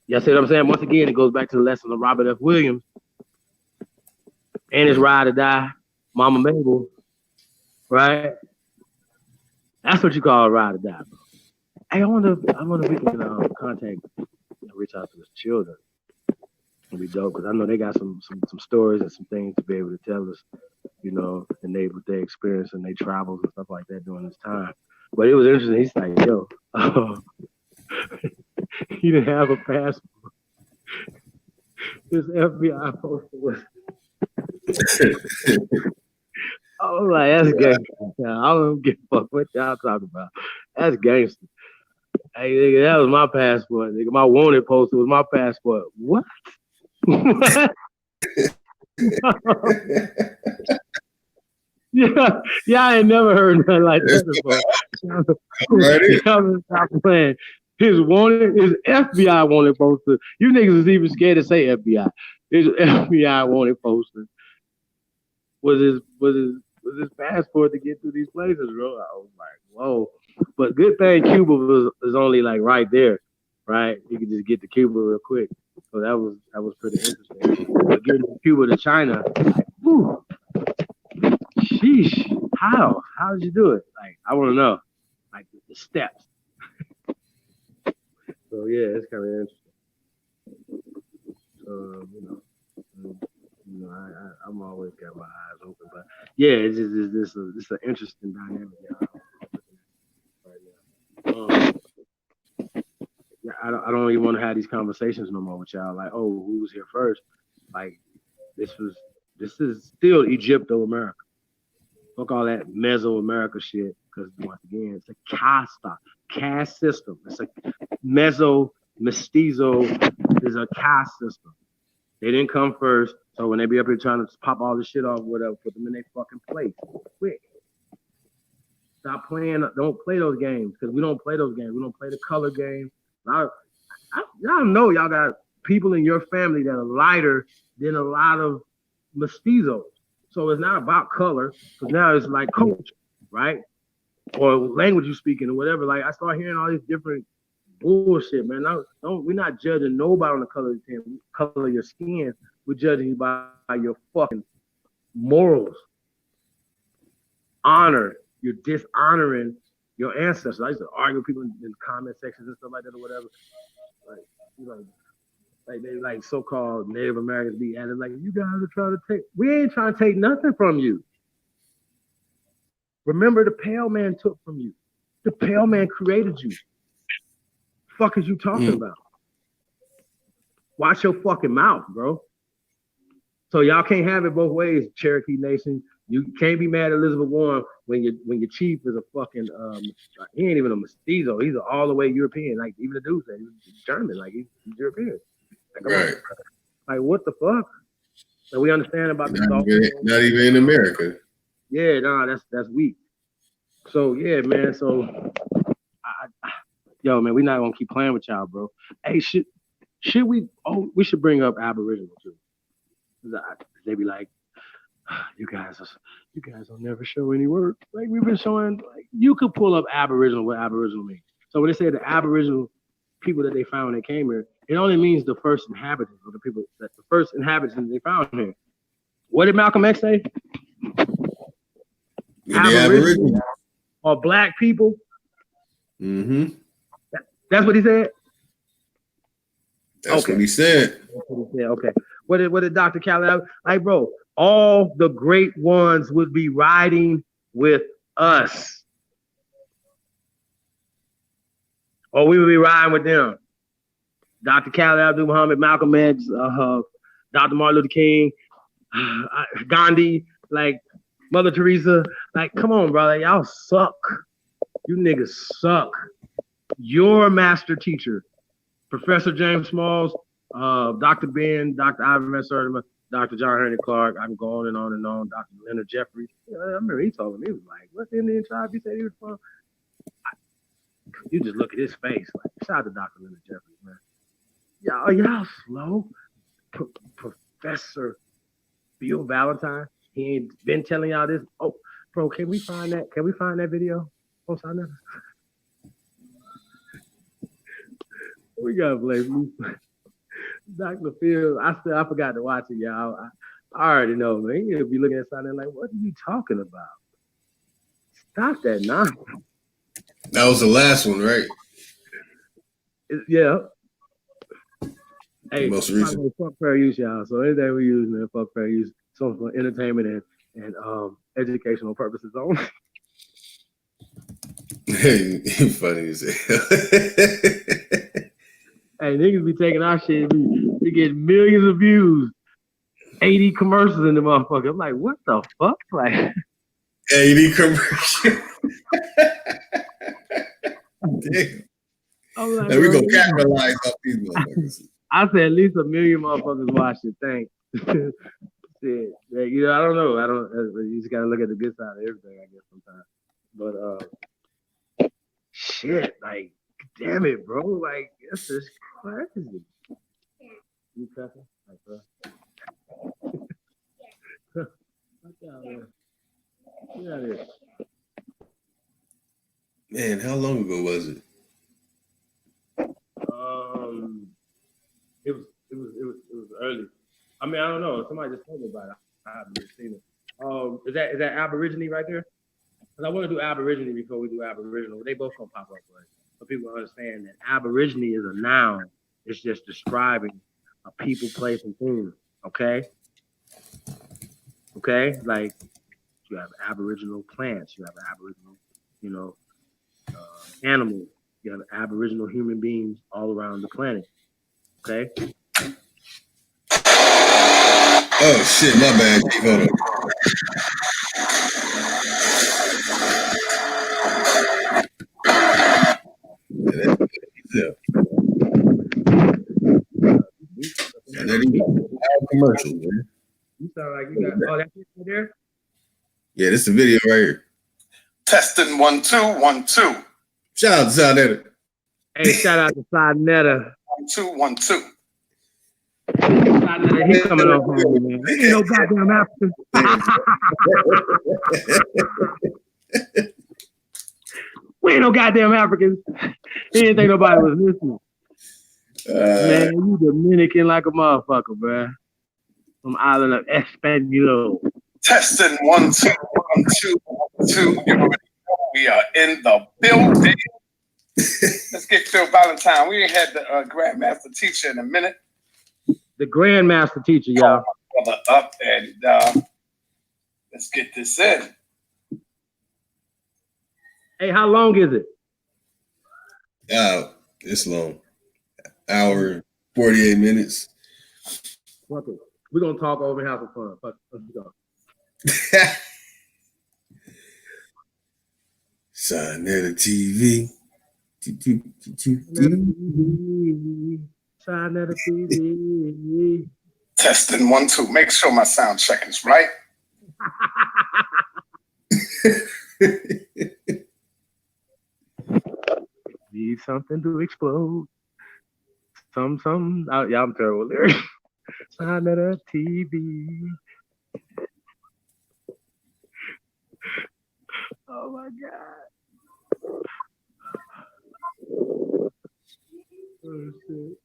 Y'all see what I'm saying? Once again, it goes back to the lesson of Robert F. Williams and his ride or die, Mama Mabel, right? That's what you call a ride or die, bro. Hey, I wonder if we can contact, reach out to his children. It'd be dope because I know they got some stories and some things to be able to tell us, and what they experience and their travels and stuff like that during this time. But it was interesting. He's like, yo, he didn't have a passport. His FBI poster was. I was like, that's gangster. I don't give a fuck what y'all talking about. That's gangster. Hey, nigga, that was my passport. Nigga, my wanted poster was my passport. What? Yeah, I ain't never heard nothing like that before. Stop playing. His FBI wanted poster. You niggas is even scared to say FBI. His FBI wanted poster was his passport to get through these places, bro. I was like, whoa. But good thing Cuba was only like right there, right? You could just get to Cuba real quick. So that was pretty interesting. But getting from Cuba to China, like, whew, sheesh. How did you do it? Like, I want to know, like the steps. So yeah, it's kind of interesting. I'm always got my eyes open, but yeah, it's an interesting dynamic, y'all. Right now. Yeah, I don't even want to have these conversations no more with y'all. Like, oh, who was here first? Like, this is still Egypto-America. Fuck all that Mesoamerica shit. Because once again, it's a caste system. It's a mestizo is a caste system. They didn't come first, so when they be up here trying to pop all this shit off, whatever, put them in their fucking place quick. Stop playing. Don't play those games because we don't play those games. We don't play the color game. Y'all know y'all got people in your family that are lighter than a lot of mestizos. So it's not about color, because now it's like culture, right? Or language you speaking or whatever. Like I start hearing all these different bullshit, man. We're not judging nobody on the color of your skin. We're judging you by your fucking morals. Honor. You're dishonoring your ancestors. I used to argue with people in comment sections and stuff like that or whatever. Like they like so-called Native Americans be at it like, you guys are trying to take. We ain't trying to take nothing from you. Remember, the pale man took from you. The pale man created you. Fuck is you talking about? Watch your fucking mouth, bro. So y'all can't have it both ways, Cherokee Nation. You can't be mad at Elizabeth Warren when your chief is a fucking he ain't even a mestizo. He's all the way European. Like even the dude said he's German. Like he's European. Like, right. Like what the fuck? So we understand about not even in America. Yeah, nah, that's weak. So yeah, man. So yo, man, we not gonna keep playing with y'all, bro. Hey, should we? Oh, we should bring up Aboriginal too. They be like, you guys don't never show any work. Like we've been showing. Like you could pull up Aboriginal, what Aboriginal means. So when they say the Aboriginal people that they found when they came here, it only means the first inhabitants, or the people that the first inhabitants they found here. What did Malcolm X say? Aboriginal or black people. Mm-hmm. That's what he said. That's what he said. Okay. What did Dr. Khaled have? Like, bro, all the great ones would be riding with us. Or we would be riding with them. Dr. Khaled Abdul Muhammad, Malcolm X, Dr. Martin Luther King, Gandhi, like Mother Teresa. Like, come on, brother. Y'all suck. You niggas suck. Your master teacher, Professor James Smalls, Dr. Ben, Dr. Ivan Messer, Dr. John Henry Clark. I'm going and on and on. Dr. Leonard Jeffries. I remember he told me, he was like, "What Indian tribe he said he was from?" You just look at his face. Like, shout out to Dr. Leonard Jeffries, man. Y'all slow. Professor Bill Valentine. He ain't been telling y'all this. Oh, bro, can we find that? Can we find that video? Oh, sign that. We gotta blame Dr. Phil. I forgot to watch it, y'all. I already know, man. You'll be looking at something like, what are you talking about? Stop that nonsense. That was the last one, right? Yeah. Hey, most recent. Fuck fair use, y'all. So anything we use, man, fuck fair use. Something for entertainment and educational purposes only. Hey, funny as hell. Hey, niggas be taking our shit. We get millions of views, 80 commercials in the motherfucker. I'm like, what the fuck? Like 80 commercials. Damn. I'm like, we gonna capitalize off these motherfuckers. I said at least 1 million motherfuckers watch it. Thanks. Shit. Yeah, you know, I don't know. You just gotta look at the good side of everything, I guess, sometimes. But shit, like, damn it, bro. Like, this is crazy. You cussing? Like, bro. Get out of here. Man, how long ago was it? It was early. I mean, I don't know. Somebody just told me about it. I haven't really seen it. Is that Aborigine right there? Because I want to do Aborigine before we do Aboriginal. They both gonna pop up, right? So people understand that Aborigine is a noun. It's just describing a people, place, and thing. Okay? Okay? Like you have Aboriginal plants, you have Aboriginal, you know, animals, you have Aboriginal human beings all around the planet. Okay? Oh shit, my bad. Chief. Hold on. Yeah, there you go. Commercial, man. You sound like you got that's it right there? Yeah, this is the video right here. Testing 1 2 1 2. Shout out to Sound Editor. Hey, shout out to Sidnetta. 1 2 1 2. Sidnetta, he coming on home, man. He ain't no goddamn African. We ain't no goddamn Africans. He didn't think nobody was listening. Man, you Dominican like a motherfucker, bro. From island of Espanol. Testing 1 2 1 2 1 2. You already know we are in the building. Let's get Phil Valentine. We ain't had the Grandmaster teacher in a minute. The Grandmaster teacher, y'all. Brother up and let's get this in. Hey, how long is it? It's long. Hour, 48 minutes. Fuck it. We're gonna talk over and have some fun. Fuck, let's go. Sinetta TV. Sinetta TV. Testing 1 2. Make sure my sound check is right. Need something to explode. Some. Yeah, I'm terrible there. Sinetta TV. Oh my God. Oh shit.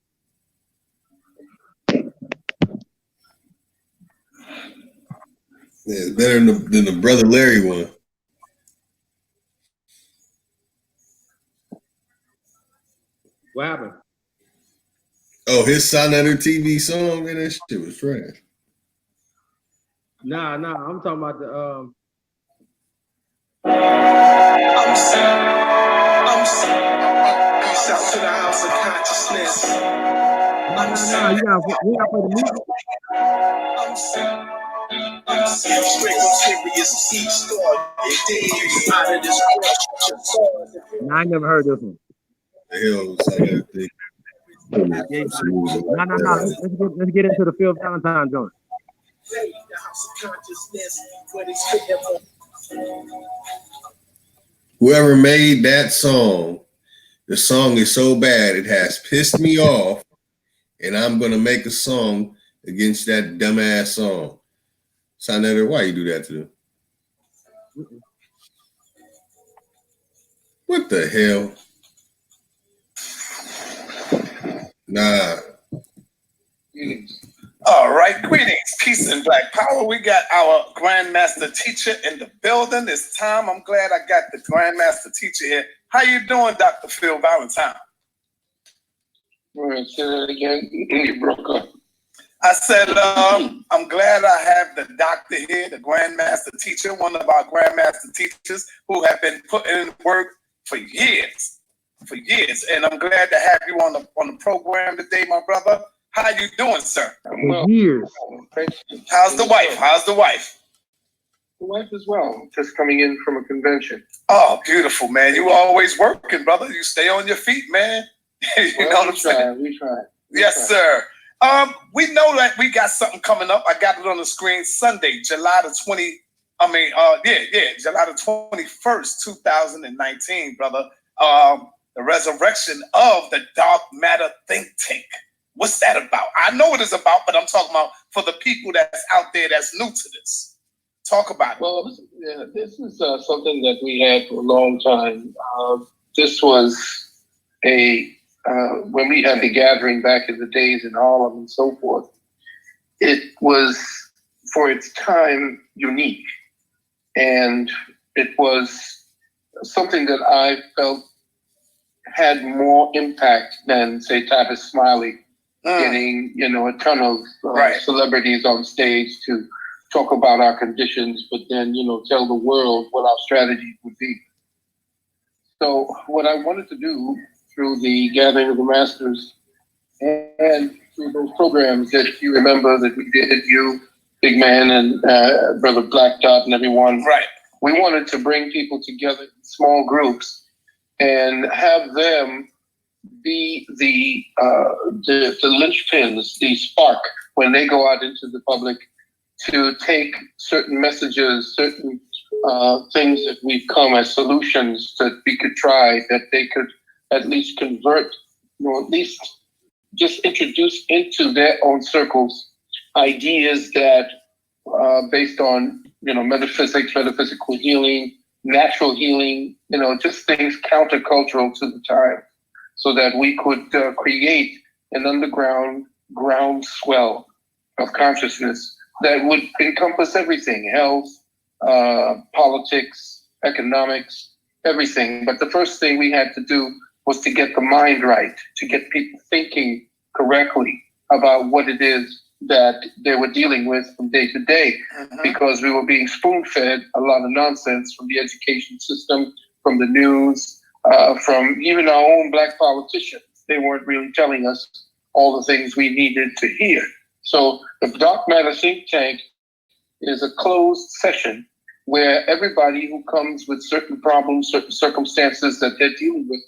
Yeah, it's better than the Brother Larry one. What happened? Oh, his Sinetta TV song, man, that shit was trash. Nah, I'm talking about the I'm sick. Peace out to the house of consciousness. No, you gotta play the music. I'm sick. Straight up serious. Each star get dead out of this crush. No, I never heard this one. The hell was Sinetta thing. No. Let's get into the Phil Valentine joint. The house of consciousness. Where they spit them on. Whoever made that song, the song is so bad it has pissed me off, and I'm gonna make a song against that dumbass song. Sinetta, why you do that to them? What the hell? Nah. All right, greetings, peace and black power. We got our Grandmaster teacher in the building. It's time. I'm glad I got the Grandmaster teacher here. How you doing, Dr. Phil Valentine? All right, say that again. You broke up. I said, I'm glad I have the doctor here, the Grandmaster teacher, one of our Grandmaster teachers who have been putting in work for years. And I'm glad to have you on the program today, my brother. How you doing, sir? Well, Years. thank you. How's the wife? The wife as well. Just coming in from a convention. Oh, beautiful, man. You always working, brother. You stay on your feet, man. You know what I'm saying? We try. Yes, sir. We know that we got something coming up. I got it on the screen Sunday, July the 21st, 2019, brother. The resurrection of the Dark Matter Think Tank. What's that about? I know what it's about, but I'm talking about for the people that's out there that's new to this. Talk about it. Well, this is something that we had for a long time. This was when we had the gathering back in the days in Harlem and so forth. It was, for its time, unique. And it was something that I felt had more impact than, say, Tavis Smiley getting, a ton of celebrities on stage to talk about our conditions, but then, tell the world what our strategy would be. So what I wanted to do through the Gathering of the Masters and through those programs that you remember that we did, you, Big Man, and Brother Black Dot and everyone, we wanted to bring people together in small groups and have them be the linchpins, the spark, when they go out into the public to take certain messages, certain things that we've come as solutions that we could try, that they could at least convert, at least just introduce into their own circles ideas that based on, metaphysics, metaphysical healing, natural healing, just things countercultural to the time, so that we could create an underground groundswell of consciousness that would encompass everything: health, politics, economics, everything. But the first thing we had to do was to get the mind right, to get people thinking correctly about what it is that they were dealing with from day to day, because we were being spoon-fed a lot of nonsense from the education system, from the news, from even our own Black politicians. They weren't really telling us all the things we needed to hear. So the Dark Matter Think Tank is a closed session where everybody who comes with certain problems, certain circumstances that they're dealing with,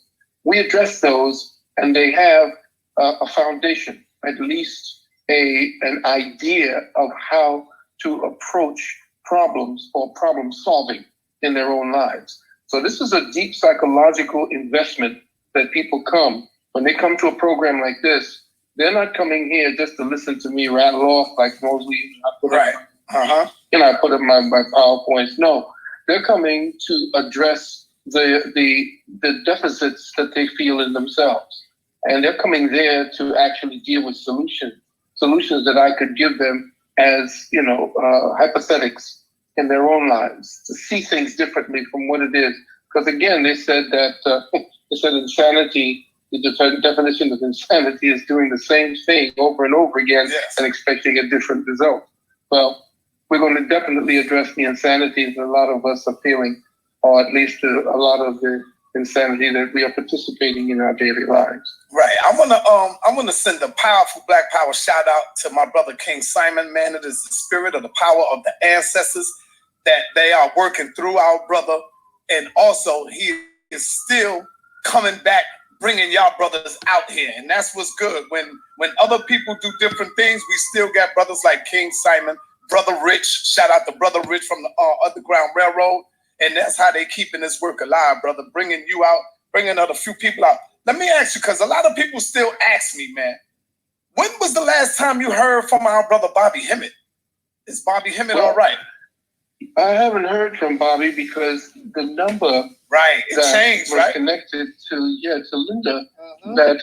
we address those, and they have a foundation, at least an idea of how to approach problems or problem solving in their own lives. So this is a deep psychological investment that people come. When they come to a program like this, they're not coming here just to listen to me rattle off like Mosley. I put up my PowerPoints. No, they're coming to address the deficits that they feel in themselves. And they're coming there to actually deal with solutions that I could give them as, hypothetics in their own lives, to see things differently from what it is. Because again, they said that, insanity, the definition of insanity is doing the same thing over and over again and expecting a different result. Well, we're going to definitely address the insanity that a lot of us are feeling, or at least a lot of the insanity that we are participating in our daily lives. Right. I wanna send a powerful Black Power shout out to my brother King Simon. Man, it is the spirit of the power of the ancestors that they are working through our brother, and also he is still coming back, bringing y'all brothers out here, and that's what's good. When other people do different things, we still got brothers like King Simon, Brother Rich. Shout out to Brother Rich from the Underground Railroad. And that's how they keeping this work alive, brother, bringing you out, bringing other few people out. Let me ask you, because a lot of people still ask me, man, when was the last time you heard from our brother Bobby Hemmett? Is Bobby Hemmett all right? I haven't heard from Bobby because the number it changed, was connected to Linda, that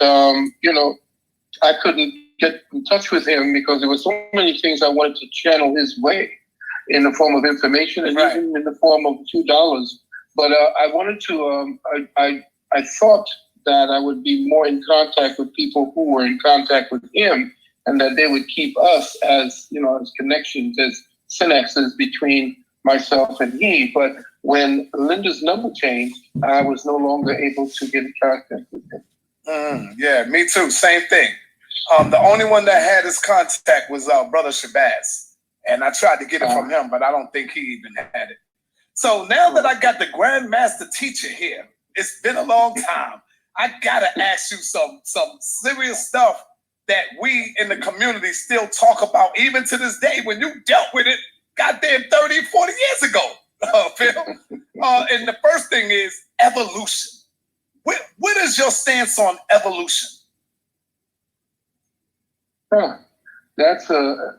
I couldn't get in touch with him because there were so many things I wanted to channel his way in the form of information and even in the form of $2. But I wanted to, I thought that I would be more in contact with people who were in contact with him, and that they would keep us as, as connections, as synapses between myself and he. But when Linda's number changed, I was no longer able to get in contact with him. Yeah, me too. Same thing. The only one that had his contact was Brother Shabazz. And I tried to get it from him, but I don't think he even had it. So now that I got the Grand Master Teacher here, it's been a long time. I gotta ask you some serious stuff that we in the community still talk about, even to this day, when you dealt with it, goddamn 30, 40 years ago, Phil. And the first thing is evolution. What is your stance on evolution? That's the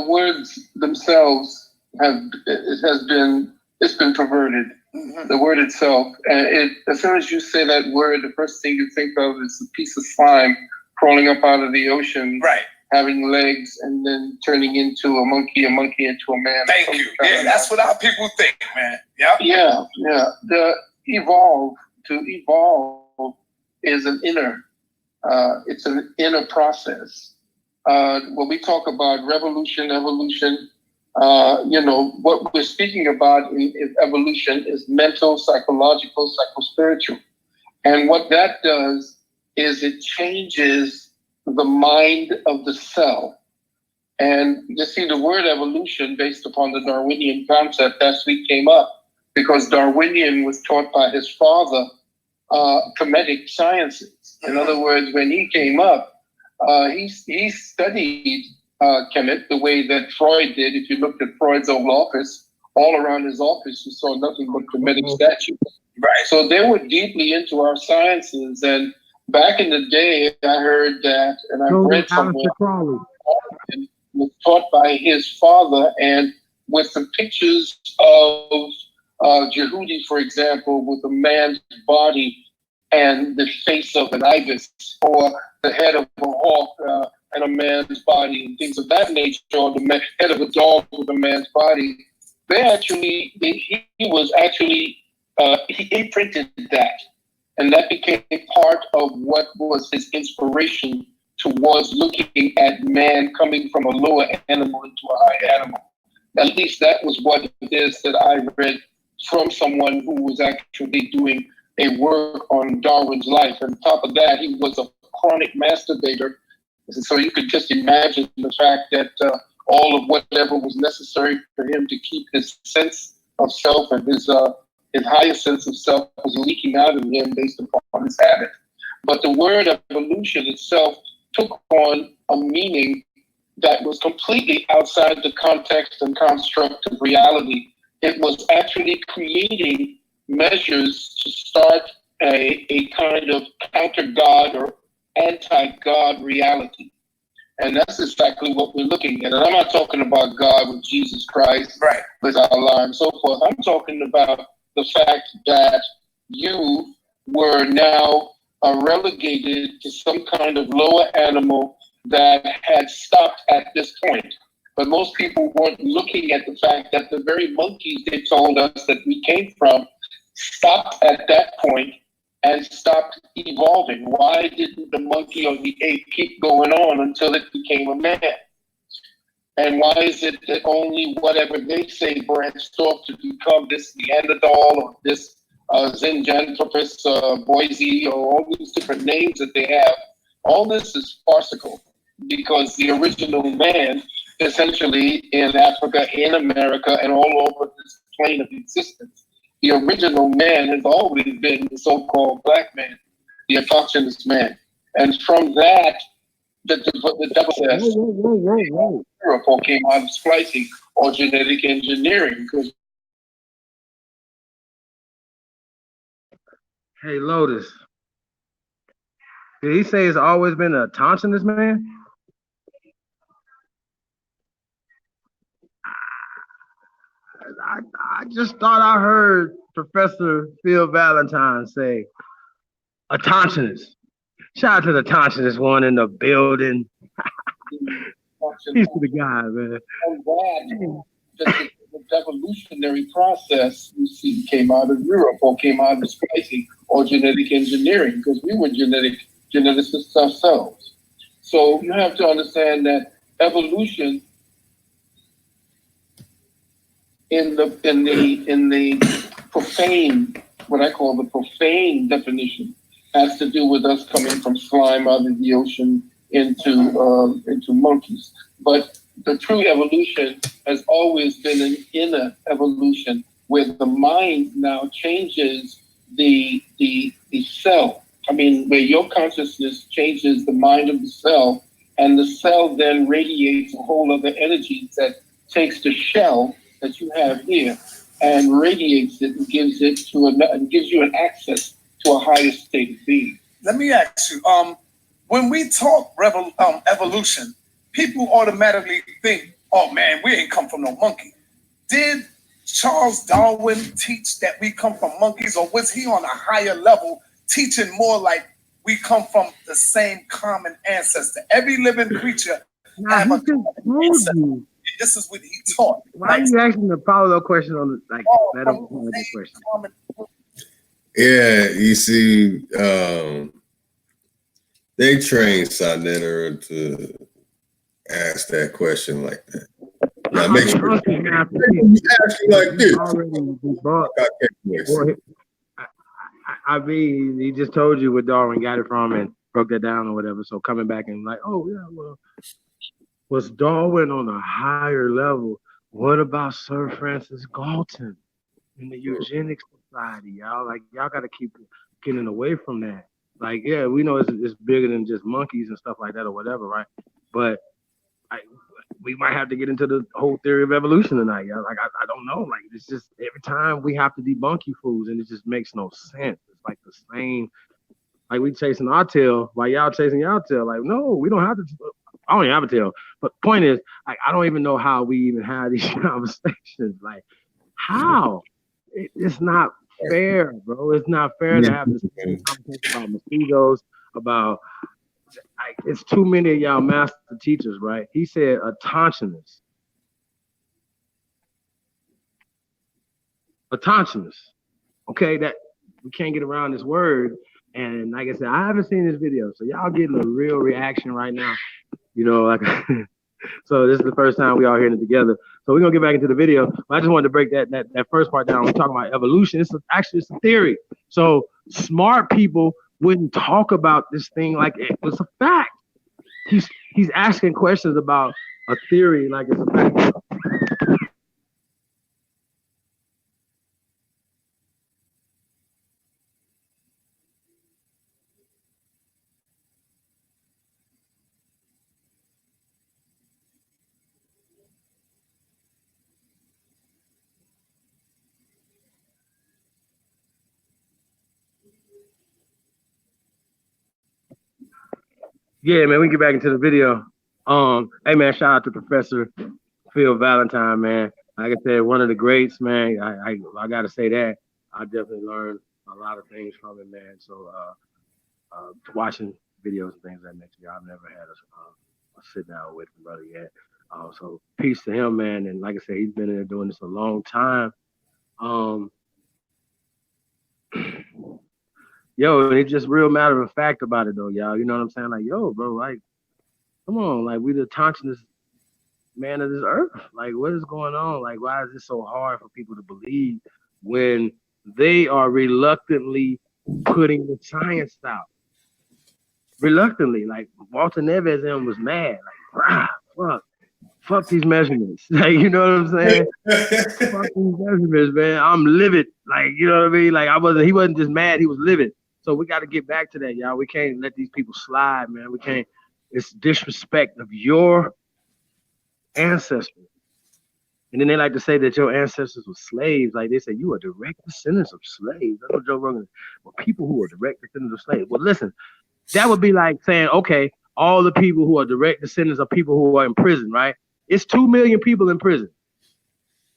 words themselves it's been perverted. The word itself, and as soon as you say that word, the first thing you think of is a piece of slime crawling up out of the ocean, having legs, and then turning into a monkey into a man. Thank you. Yeah, that's what our people think, man. Yeah. To evolve is an inner It's an inner process. When we talk about revolution, evolution, what we're speaking about in evolution is mental, psychological, psychospiritual. And what that does is it changes the mind of the cell. And you see, the word evolution, based upon the Darwinian concept, actually came up because Darwinian was taught by his father comedic sciences. In other words, when he came up, he studied Kemet the way that Freud did. If you looked at Freud's old office, all around his office, you saw nothing but Kemetic statues. Right. So they were deeply into our sciences. And back in the day, I heard that, and I read somewhere, was taught by his father, and with some pictures of Jehudi, for example, with a man's body and the face of an ibis, or the head of a hawk and a man's body, and things of that nature, or the head of a dog with a man's body. He imprinted that, and that became part of what was his inspiration towards looking at man coming from a lower animal into a higher animal. At least that was what it is that I read from someone who was actually doing a work on Darwin's life. And on top of that, he was a chronic masturbator. So you could just imagine the fact that all of whatever was necessary for him to keep his sense of self and his higher sense of self was leaking out of him based upon his habit. But the word evolution itself took on a meaning that was completely outside the context and construct of reality. It was actually creating measures to start a kind of counter-God or anti-God reality. And that's exactly what we're looking at. And I'm not talking about God with Jesus Christ, right, with Allah and so forth. I'm talking about the fact that you were now relegated to some kind of lower animal that had stopped at this point. But most people weren't looking at the fact that the very monkeys they told us that we came from stopped at that point and stopped evolving. Why didn't the monkey or the ape keep going on until it became a man? And why is it that only whatever they say branched off to become this Neanderthal or this Zinjanthropus, Boise, or all these different names that they have? All this is farcical because the original man, essentially in Africa, in America, and all over this plane of existence, the original man has always been the so-called black man, the autochthonous man. And from that, the devil says, miracle came out of splicing or genetic engineering. Because hey, Lotus, did he say it's always been a autochthonous man? I just thought I heard Professor Phil Valentine say autochthonous. Shout out to the autochthonous one in the building. Peace to the guy, man. The evolutionary process, you see, came out of Europe or came out of splicing or genetic engineering because we were geneticists ourselves. So you have to understand that evolution in the profane, what I call the profane definition, has to do with us coming from slime out of the ocean into monkeys. But the true evolution has always been an inner evolution where the mind now changes the cell. I mean, where your consciousness changes the mind of the cell, and the cell then radiates a whole other energy that takes the shell that you have here and radiates it and gives it to and gives you an access to a higher state of being. Let me ask you, when we talk evolution, people automatically think, oh man, we ain't come from no monkey. Did Charles Darwin teach that we come from monkeys, or was he on a higher level teaching more like we come from the same common ancestor? Every living creature have a common ancestor. This is what he taught. Why are you asking the follow-up question on that question? Yeah, you see, They trained Sonetta to ask that question like that. Now make sure ask you like this. I mean, he just told you where Darwin got it from and broke that down or whatever. So coming back and like, oh yeah, well, was Darwin on a higher level? What about Sir Francis Galton in the Eugenics Society? Y'all like y'all got to keep getting away from that. Like, yeah, we know it's bigger than just monkeys and stuff like that or whatever, right? But we might have to get into the whole theory of evolution tonight. Y'all. Like, I don't know. Like, it's just every time we have to debunk you fools, and it just makes no sense. It's like the same. Like we chasing our tail while y'all chasing y'all tail. Like, no, we don't have to. I don't even have a tail. But point is, like, I don't even know how we even have these conversations. Like, how? It's not fair, bro. It's not fair to have this conversation about mosquitoes, about like it's too many of y'all master teachers, right? He said autonomous. Autonomous. Okay, that we can't get around this word. And like I said, I haven't seen this video, so y'all getting a real reaction right now. You know, like so this is the first time we all hearing it together. So we're gonna get back into the video. But I just wanted to break that first part down. We're talking about evolution. It's a theory. So smart people wouldn't talk about this thing like it was a fact. He's asking questions about a theory like it's a fact. Yeah, man, we can get back into the video. Hey man, shout out to Professor Phil Valentine, man. Like I said, one of the greats, man. I gotta say that. I definitely learned a lot of things from him, man. So watching videos and things of that nature, I've never had a sit down with him, brother, yet. So peace to him, man. And like I said, he's been in there doing this a long time. Yo, it's just real matter of fact about it though, y'all. You know what I'm saying? Like, yo, bro, like, come on, like we the conscious man of this earth. Like, what is going on? Like, why is it so hard for people to believe when they are reluctantly putting the science out? Reluctantly, like Walter Neves and was mad, like, fuck these measurements. Like, you know what I'm saying? Fuck these measurements, man. I'm livid. Like, you know what I mean? Like he wasn't just mad, he was livid. So we got to get back to that, y'all. We can't let these people slide, man. We can't. It's disrespect of your ancestors. And then they like to say that your ancestors were slaves. Like they say, you are direct descendants of slaves. I know Joe Rogan. Well, people who are direct descendants of slaves. Well, listen, that would be like saying, okay, all the people who are direct descendants of people who are in prison, right? It's 2 million people in prison.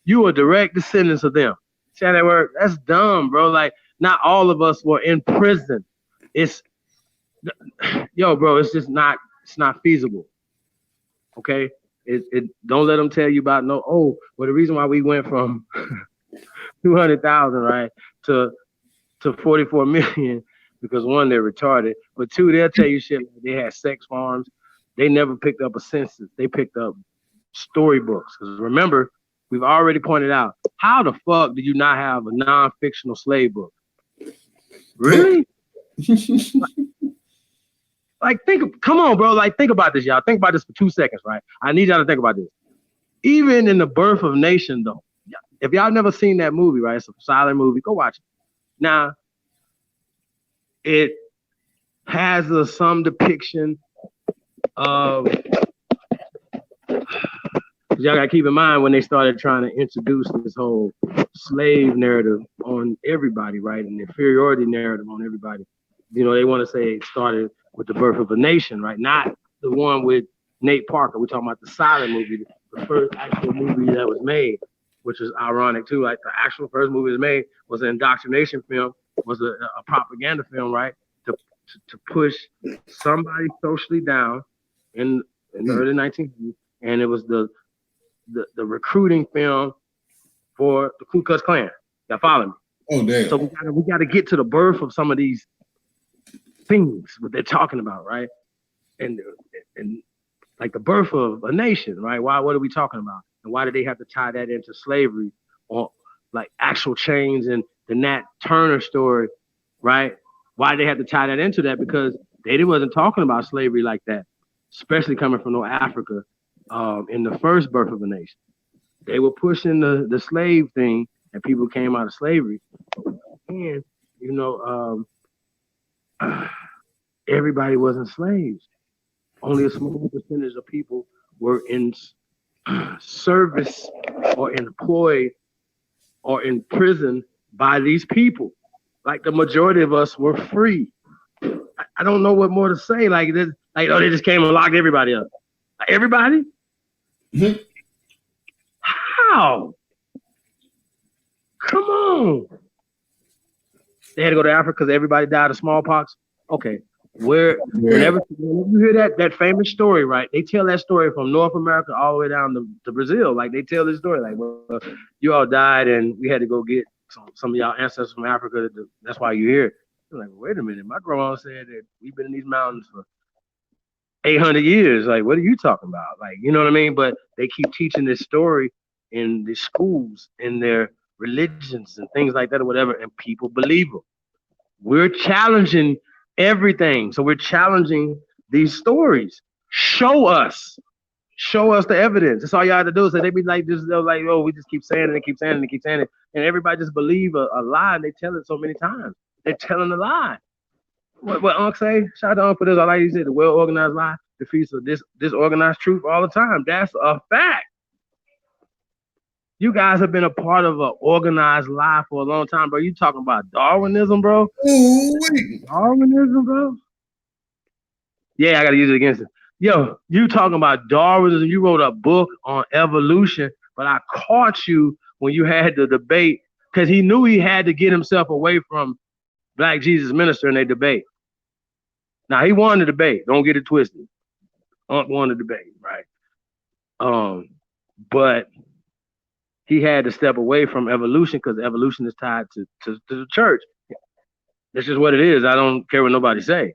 You are direct descendants of them. See how that work? That's dumb, bro. Like, not all of us were in prison. Yo, bro, it's just not, it's not feasible. Okay? It don't let them tell you about well, the reason why we went from 200,000, right, to 44 million, because one, they're retarded, but two, they'll tell you shit like they had sex farms. They never picked up a census. They picked up storybooks. Because remember, we've already pointed out, how the fuck do you not have a non-fictional slave book? Really? Like, come on, bro. Like, think about this, y'all. Think about this for 2 seconds, right? I need y'all to think about this. Even in The Birth of Nation, though, if y'all never seen that movie, right? It's a silent movie. Go watch it. Now, it has some depiction of. Y'all gotta keep in mind when they started trying to introduce this whole slave narrative on everybody, right? And inferiority narrative on everybody. You know, they want to say it started with The Birth of a Nation, right? Not the one with Nate Parker. We're talking about the silent movie, the first actual movie that was made, which is ironic too. Like the actual first movie that was made was an indoctrination film, was a propaganda film, right? To push somebody socially down in the early 1900s, and it was the recruiting film for the Ku Klux Klan. Y'all follow me? Oh damn! So we gotta get to the birth of some of these things what they're talking about, right? And like the birth of a nation, right? Why? What are we talking about? And why did they have to tie that into slavery or like actual chains and the Nat Turner story, right? Why did they have to tie that into that? Because they wasn't talking about slavery like that, especially coming from North Africa in the first birth of a nation. They were pushing the slave thing, and people came out of slavery. And you know, everybody wasn't slaves. Only a small percentage of people were in service or employed or in prison by these people. Like the majority of us were free. I don't know what more to say. Like this, like oh, they just came and locked everybody up. Like, everybody? Mhm. How? Come on. They had to go to Africa because everybody died of smallpox. Okay. Whenever you hear that famous story, right? They tell that story from North America all the way down to Brazil. Like they tell this story, like, well, you all died and we had to go get some of y'all ancestors from Africa. That's why you're here. I'm like, wait a minute. My grandma said that we've been in these mountains for 800 years. Like, what are you talking about? Like, you know what I mean? But they keep teaching this story in the schools, in their religions and things like that or whatever, and people believe them. We're challenging everything. So we're challenging these stories. Show us the evidence. That's all you have to do. So they be like, they're like, oh, we just keep saying it and keep saying it and keep saying it. And everybody just believe a lie and they tell it so many times. They're telling a lie. What Unc say? Shout out to Unc for this. I like you said, the well-organized lie defeats the disorganized truth all the time. That's a fact. You guys have been a part of an organized lie for a long time, bro. You talking about Darwinism, bro? Darwinism, bro? Yeah, I gotta use it against it. Yo, you talking about Darwinism? You wrote a book on evolution, but I caught you when you had the debate because he knew he had to get himself away from Black Jesus Minister in a debate. Now he won the debate. Don't get it twisted. Unc won the debate, right? But he had to step away from evolution because evolution is tied to the church. That's just what it is. I don't care what nobody say.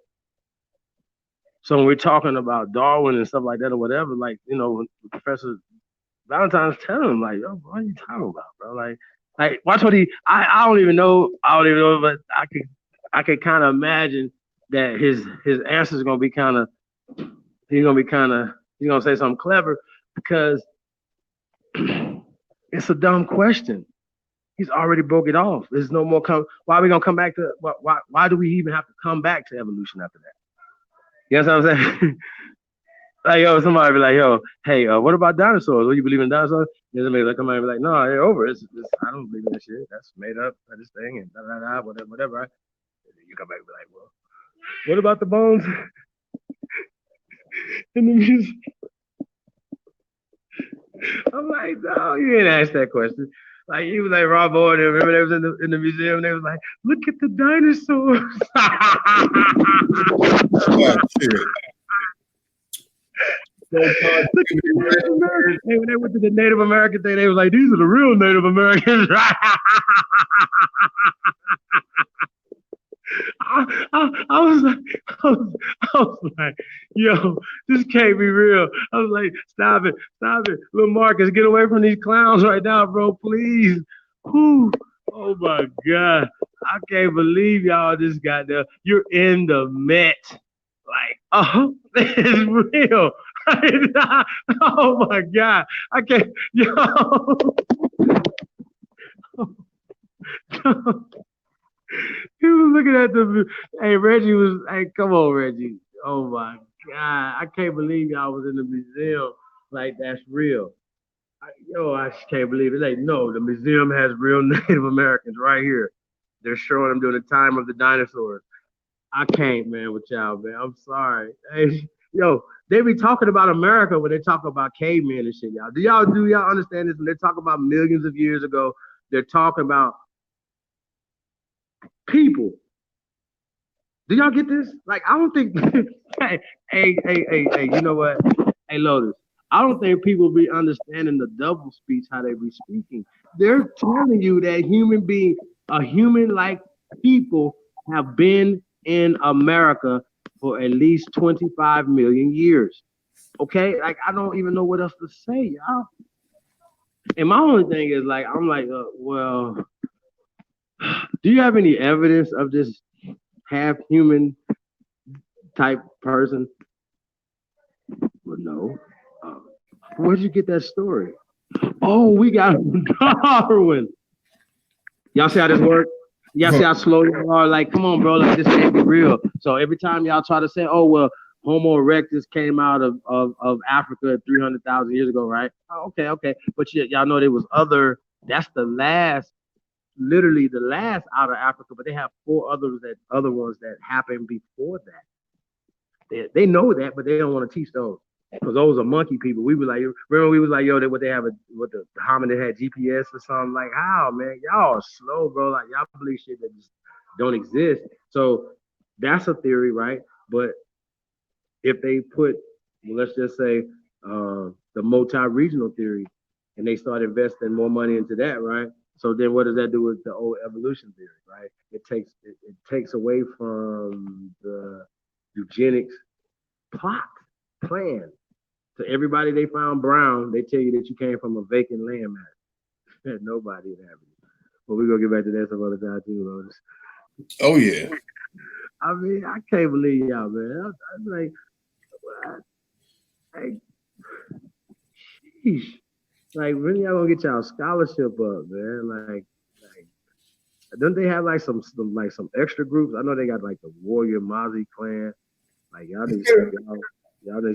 So when we're talking about Darwin and stuff like that or whatever, like, you know, Professor Valentine's telling him, like, yo, what are you talking about, bro? Like watch what I don't even know, but I could kind of imagine that his answer is gonna be he's gonna say something clever because it's a dumb question. He's already broke it off. There's no more why are we gonna come back to why do we even have to come back to evolution after that? You know what I'm saying? Like, yo, somebody be like, yo, hey, what about dinosaurs? What, you believe in dinosaurs? And somebody like come out and be like, no, they're over. It's I don't believe in that shit. That's made up by this thing and whatever. Right? And then you come back and be like, well, what about the bones? And then you I'm like, no, you didn't ask that question. Like he was like Rob Boyd, remember they was in the museum, they was like, look at the dinosaurs. When they went to the Native American thing, they was like, these are the real Native Americans. I was like, yo, this can't be real. I was like, stop it, little Marcus, get away from these clowns right now, bro, please. Whew. Oh my God, I can't believe y'all just got there. You're in the Met, like, it's real. Oh my God, I can't, yo. He was looking at hey, Reggie was, hey, come on, Reggie. Oh my God. I can't believe y'all was in the museum. Like, that's real. I just can't believe it. Like, no, the museum has real Native Americans right here. They're showing them during the time of the dinosaurs. I can't, man, with y'all, man. I'm sorry. Hey, yo, they be talking about America when they talk about cavemen and shit, y'all. Do y'all understand this? When they talk about millions of years ago, they're talking about people. Do y'all get this? Like, I don't think hey, you know what? Hey, Lotus, I don't think people be understanding the double speech, how they be speaking. They're telling you that human like people have been in America for at least 25 million years. Okay, like I don't even know what else to say, y'all. And my only thing is like, I'm like, well, do you have any evidence of this half human type person? Well, no. Where'd you get that story? Oh, we got Darwin. Y'all see how this works? Y'all see how slow you are? Like, come on, bro. Like, this can't be real. So every time y'all try to say, oh, well, Homo erectus came out of Africa 300,000 years ago, right? Oh, okay. But y'all know there was that's the last, literally the last out of Africa, but they have four other ones that happened before that. They know that, but they don't want to teach those. Because those are monkey people. We were like, remember we was like, yo, what they have what the hominid had GPS or something? Like, how, man? Y'all are slow, bro. Like, y'all believe shit that just don't exist. So that's a theory, right? But if they put, well, let's just say, the multi-regional theory, and they start investing more money into that, right? So then what does that do with the old evolution theory, right? It takes away from the eugenics plan. So everybody they found brown, they tell you that you came from a vacant land mass. Nobody inhabited. But we're gonna get back to that some other time too, Lotus. Oh yeah. I mean, I can't believe y'all, man. I'm like, what? Hey, sheesh. Like, when y'all gonna get y'all scholarship up, man? Like, don't they have like some extra groups? I know they got like the Warrior Mozzie clan. Like y'all didn't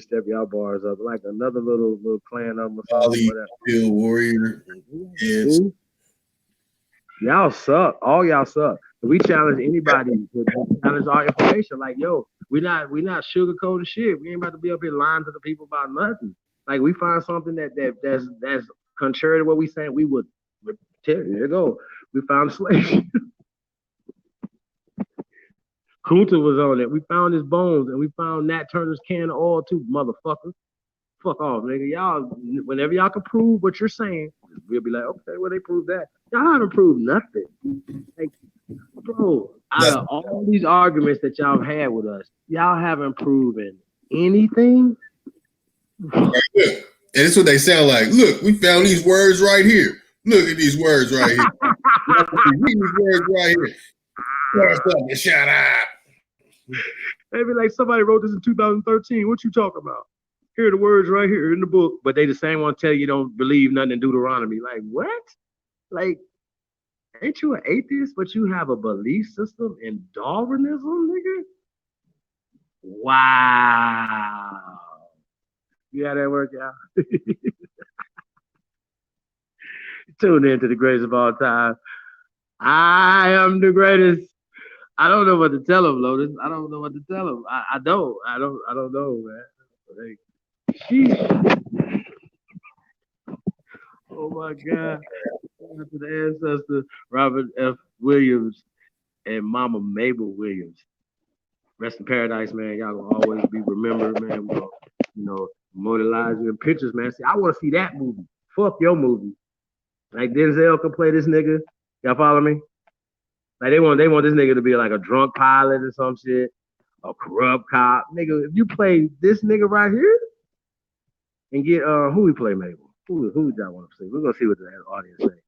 step y'all bars up. Like another little clan of them or something. Field Warrior. Yes. Y'all suck. All y'all suck. We challenge anybody to challenge our information. Like, yo, we not sugarcoating shit. We ain't about to be up here lying to the people about nothing. Like, we find something that's contrary to what we saying, we would tell you. There you go. We found slaves. Kunta was on it. We found his bones, and we found Nat Turner's can of oil too, motherfucker. Fuck off, nigga. Y'all, whenever y'all can prove what you're saying, we'll be like, okay, well, they proved that. Y'all haven't proved nothing. Like, bro, out of all these arguments that y'all have had with us, y'all haven't proven anything. And it's what they sound like. Look, we found these words right here. Look at these words right here. These words right here. Shut up. They be like, somebody wrote this in 2013. What you talking about? Here are the words right here in the book. But they the same one tell you don't believe nothing in Deuteronomy. Like, what? Like, ain't you an atheist, but you have a belief system in Darwinism, nigga? Wow. You how that work out? Tune in to the greatest of all time. I am the greatest. I don't know what to tell him, Lotus. I don't know what to tell him. I don't know, man. Oh my God. To the ancestor, Robert F. Williams and Mama Mabel Williams. Rest in paradise, man. Y'all gonna always be remembered, man. We gonna, immortalize you in pictures, man. See, I want to see that movie. Fuck your movie. Like Denzel can play this nigga. Y'all follow me? Like they want this nigga to be like a drunk pilot or some shit, a corrupt cop. Nigga, if you play this nigga right here and get who we play, Mabel? Who y'all want to see? We're gonna see what the audience say.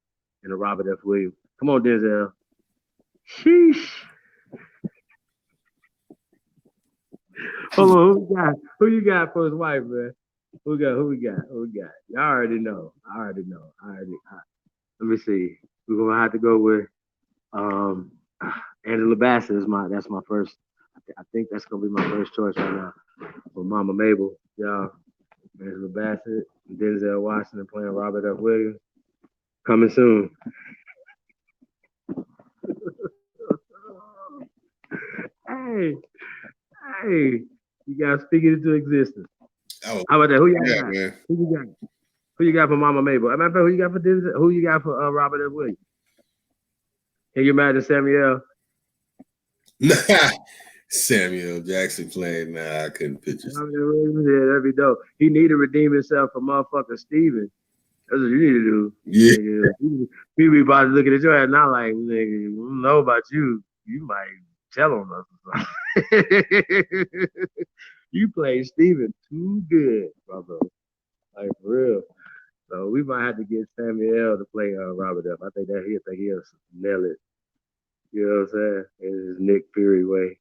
And the Robert F. Williams. Come on, Denzel. Sheesh. Hold on, who you got for his wife, man? Who we got? Y'all already know. Let me see. We're gonna have to go with Angela Bassett that's my first. I think that's gonna be my first choice right now for Mama Mabel. Y'all, Angela Bassett, and Denzel Washington playing Robert F. Williams. Coming soon. Hey, you guys speak it into existence. Oh, how about that? Who you got? Man. Who you got for Mama Mabel? Matter of fact, who you got for Denzel? Who you got for Robert F. Williams? Can you imagine Samuel? Samuel Jackson playing. Nah, I couldn't picture. Yeah, that'd be dope. He need to redeem himself from motherfucking Steven. That's what you need to do. Yeah. People about to looking at your head now like, nigga, I don't know about you. You might tell on us or something. You play Steven too good, brother. Like for real. So we might have to get Samuel to play Robert F. I think he'll nail it. You know what I'm saying? In his Nick Fury way.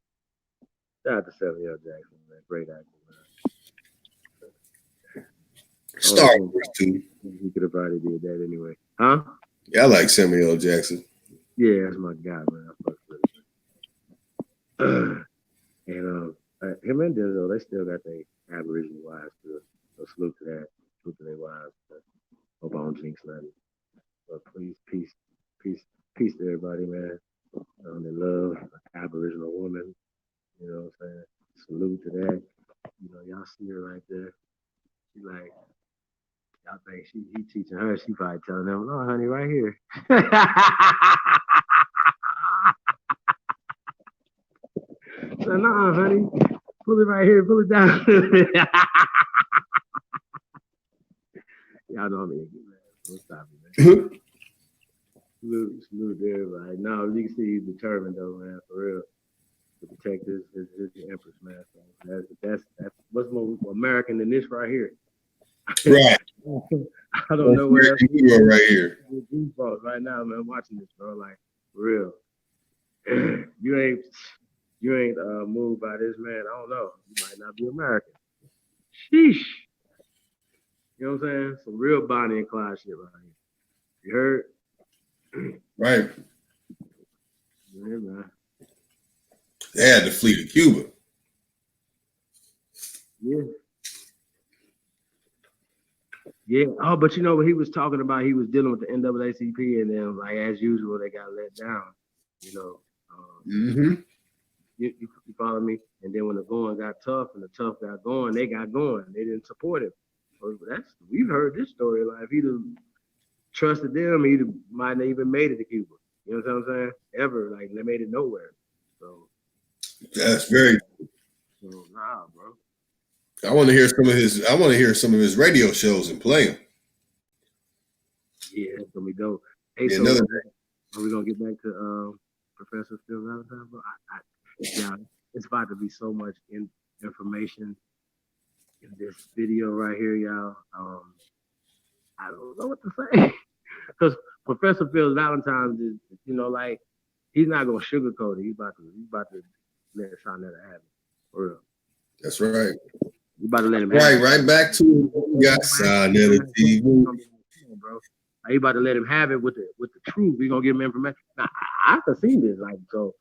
Shout out to Samuel Jackson, man. Great actor, man. Star Wars too. He could have probably did that anyway. Huh? Yeah, I like Samuel L. Jackson. Yeah, that's my guy, man. I fuck with him. And him and Denzel, they still got their Aboriginal wives too. So salute to that. Salute to their wives. Hope I don't jinx nothing. But please, peace to everybody, man. They love Aboriginal women. You know what I'm saying? Salute to that. You know, y'all see her right there. She like, y'all think he teaching her. She probably telling them, no, honey, right here. So, no, honey, pull it right here, pull it down. Y'all know I'm ignorant, man. Don't stop me, man. Salute to everybody. No, you can see he's determined though, man, for real. To protect his empress, man. So that's what's more American than this right here. Right. I don't know what else right here. Right now, man, I'm watching this, bro. Like for real. You ain't moved by this, man. I don't know. You might not be American. Sheesh. You know what I'm saying? Some real Bonnie and Clyde shit right here. You heard? Right. Yeah, man. They had to flee to Cuba. Yeah. Yeah. Oh, but you know what he was talking about? He was dealing with the NAACP, and then, like as usual, they got let down. You know. You follow me? And then when the going got tough and the tough got going, they got going. They didn't support him. We've heard this story. Like if he'd have trusted them, he might not even made it to Cuba. You know what I'm saying? Ever. Like they made it nowhere. So that's very. So nah, bro. I want to hear some of his radio shows and play them. Yeah, that's gonna be dope. Hey, Yeah, so are we gonna get back to Professor Phil Valentine, bro? Yeah, it's about to be so much information in this video right here, y'all. I don't know what to say because Professor Phil Valentine is, you know, like he's not gonna sugarcoat it. He's about to let Shawnetta have it for real. That's right. You about to let him have it. Right back to got Shawnetta TV. Bro. You about to let him have it with the truth. We gonna give him information. Now I can see this, like so.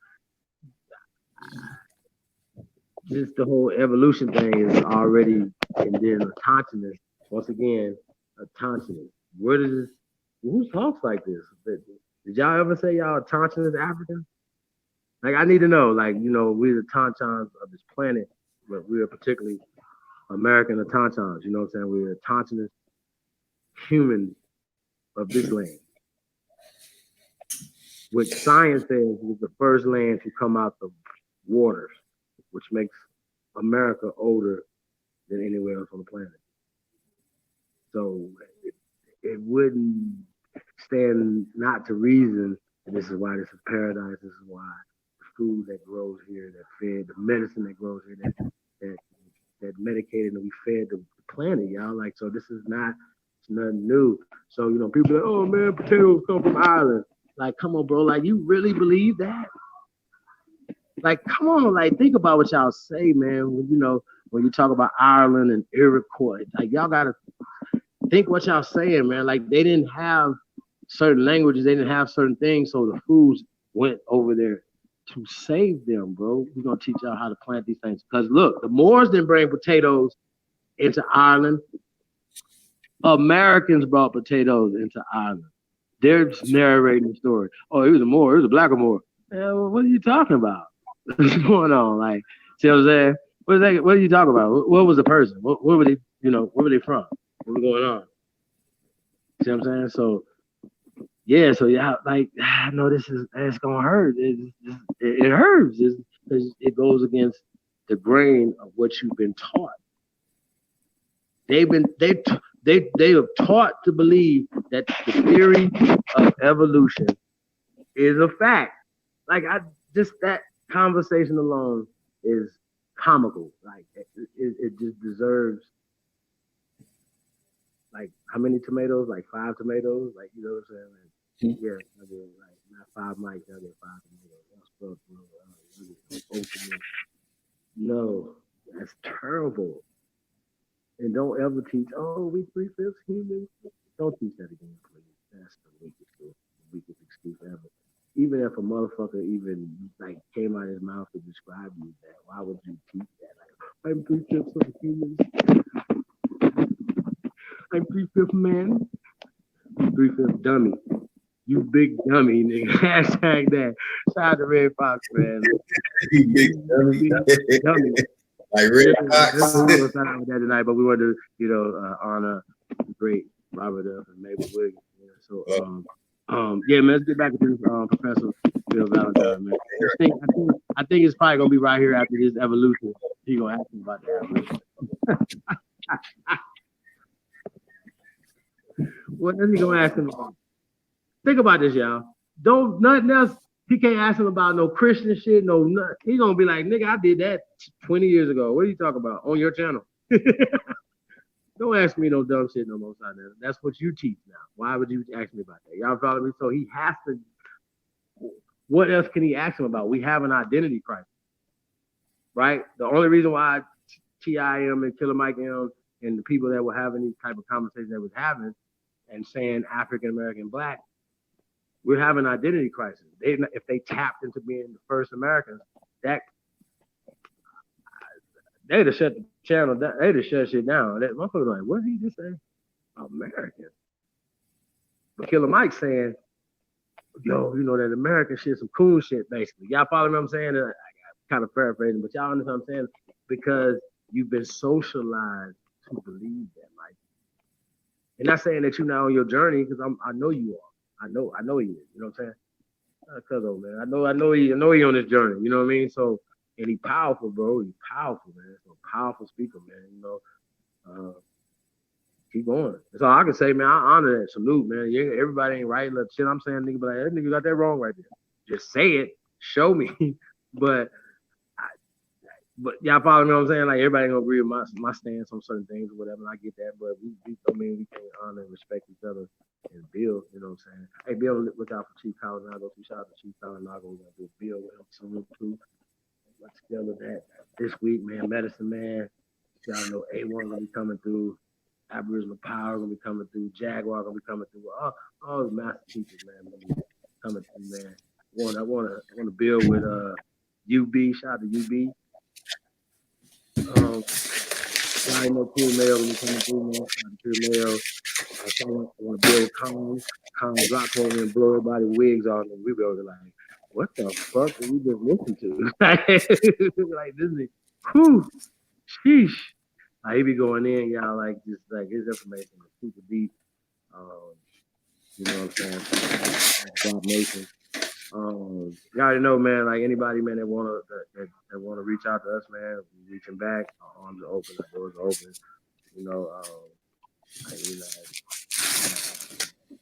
Just the whole evolution thing is already, and then autonomous. Once again, autonomous. Who talks like this? Did y'all ever say y'all autonomous African? Like I need to know. Like you know, we're the Tauntauns of this planet, but we're particularly American Tauntauns. You know what I'm saying? We're autonomous human of this land, which science says was the first land to come out the waters, which makes America older than anywhere else on the planet. So it wouldn't stand not to reason, and this is why this is paradise, this is why the food that grows here, that fed, the medicine that grows here, that medicated and we fed the planet, y'all. Like, so this is it's nothing new. So, you know, people are like, oh man, potatoes come from Ireland. Like, come on, bro, like you really believe that? Like, come on, like, think about what y'all say, man. When, you know, when you talk about Ireland and Iroquois, like, y'all got to think what y'all saying, man. Like, they didn't have certain languages. They didn't have certain things. So the foods went over there to save them, bro. We're going to teach y'all how to plant these things. Because, look, the Moors didn't bring potatoes into Ireland. Americans brought potatoes into Ireland. They're narrating the story. Oh, it was a Moor. It was a black Moor. Well, what are you talking about? What's going on? Like, see what I'm saying? What are you talking about? What was the person? Where were they, you know, where were they from? What was going on? See what I'm saying? So, yeah, like, I know it's going to hurt. It hurts. It goes against the grain of what you've been taught. They have taught to believe that the theory of evolution is a fact. Like, conversation alone is comical. Like it just deserves like how many tomatoes? Like 5 tomatoes? Like you know what I'm saying? Like, yeah, I did like not 5 mics, I did 5 tomatoes. No, that's terrible. And don't ever teach, oh, we 3/5 humans. Don't teach that again, please. That's the weakest excuse ever. Even if a motherfucker even like came out of his mouth to describe you that, why would you teach that? Like, I'm 3/5 of humans. I'm 3/5 man. 3/5 dummy. You big dummy, nigga. Hashtag that. Shout out to Red Fox, man. You big dummy. Dummy. Like Red Fox. We were talking about that tonight, but we wanted to, honor the great Robert F. and Mabel Williams. Yeah, so, yeah, man, let's get back to this Professor Bill Valentine, man. I think it's probably gonna be right here after this evolution. He gonna ask me about the evolution. What is he gonna ask him about? Think about this, y'all. Don't nothing else. He can't ask him about no Christian shit, no nothing. He gonna be like, nigga, I did that 20 years ago. What are you talking about on your channel? Don't ask me no dumb shit no more, son. That's what you teach now. Why would you ask me about that? Y'all follow me? So he has to. What else can he ask him about? We have an identity crisis, right? The only reason why TIM and Killer Mike M and the people that were having these type of conversations that was having and saying African American Black, we're having an identity crisis. If they tapped into being the first Americans, that they'd have shut the channel down. They'd have shut shit down. That motherfucker like, what did he just say? American. But Killer Mike saying, yo, you know that American shit, some cool shit, basically. Y'all follow me what I'm saying? I kind of paraphrasing, but y'all understand what I'm saying? Because you've been socialized to believe that. Like, and not saying that you're not on your journey, because I know you are. I know he is. You know what I'm saying? Cuz man. I know he on this journey. You know what I mean? So, and he powerful, bro. He's powerful, man. So powerful speaker, man. You know, keep going. That's all I can say, man. I honor that. Salute, man. Yeah, everybody ain't right. Look, shit, I'm saying, nigga, but like, that nigga got that wrong right there. Just say it. Show me. But y'all follow me what I'm saying? Like, everybody gonna agree with my stance on certain things or whatever, and I get that, but we can't honor and respect each other and Bill, you know what I'm saying? Hey, Bill, look out for Chief Collins. I'll go through shout out to Chief Collins. I'll go do Bill with him. Salute too. Let's together that this week, man. Medicine Man. Y'all know A1 gonna be coming through. Aboriginal Power gonna be coming through. Jaguar gonna be coming through. All the master teachers, man, gonna be coming through, man. I wanna build with UB. Shout out to UB. I know Cool Mail gonna be coming through, man. Shout out to Cool Mail. I want to build Collins drop over and blow everybody wigs off, and we were like, what the fuck did we just listen to? Like this is, whew, sheesh. He be going in, y'all, like just like his information is super deep. You know what I'm saying? Drop Nation. You already know, man. Like anybody, man, that wanna reach out to us, man, reaching back. Our arms are open, our doors are open. You know, like,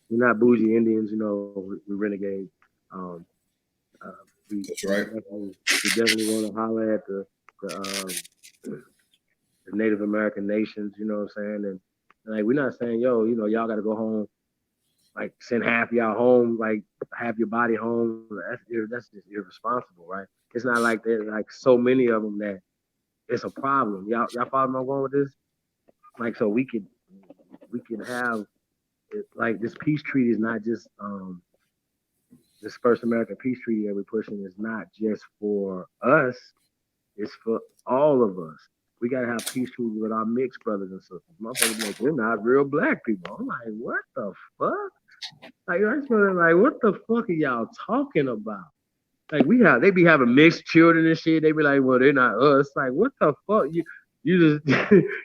we're not bougie Indians, you know. We renegade. That's right. We definitely want to holler at the Native American nations, you know what I'm saying? And like, we're not saying, yo, you know, y'all got to go home, like send half y'all home, like have your body home. That's just irresponsible, right? It's not like there's like so many of them that it's a problem. Y'all follow me going with this? Like, so we can have it, like this peace treaty is not just this first American peace treaty that we're pushing is not just for us, it's for all of us. We gotta have peace treaties with our mixed brothers and sisters. Motherfuckers like, they're not real black people. I'm like, what the fuck? Like, what the fuck are y'all talking about? Like, they be having mixed children and shit. They be like, well, they're not us. Like, what the fuck? You just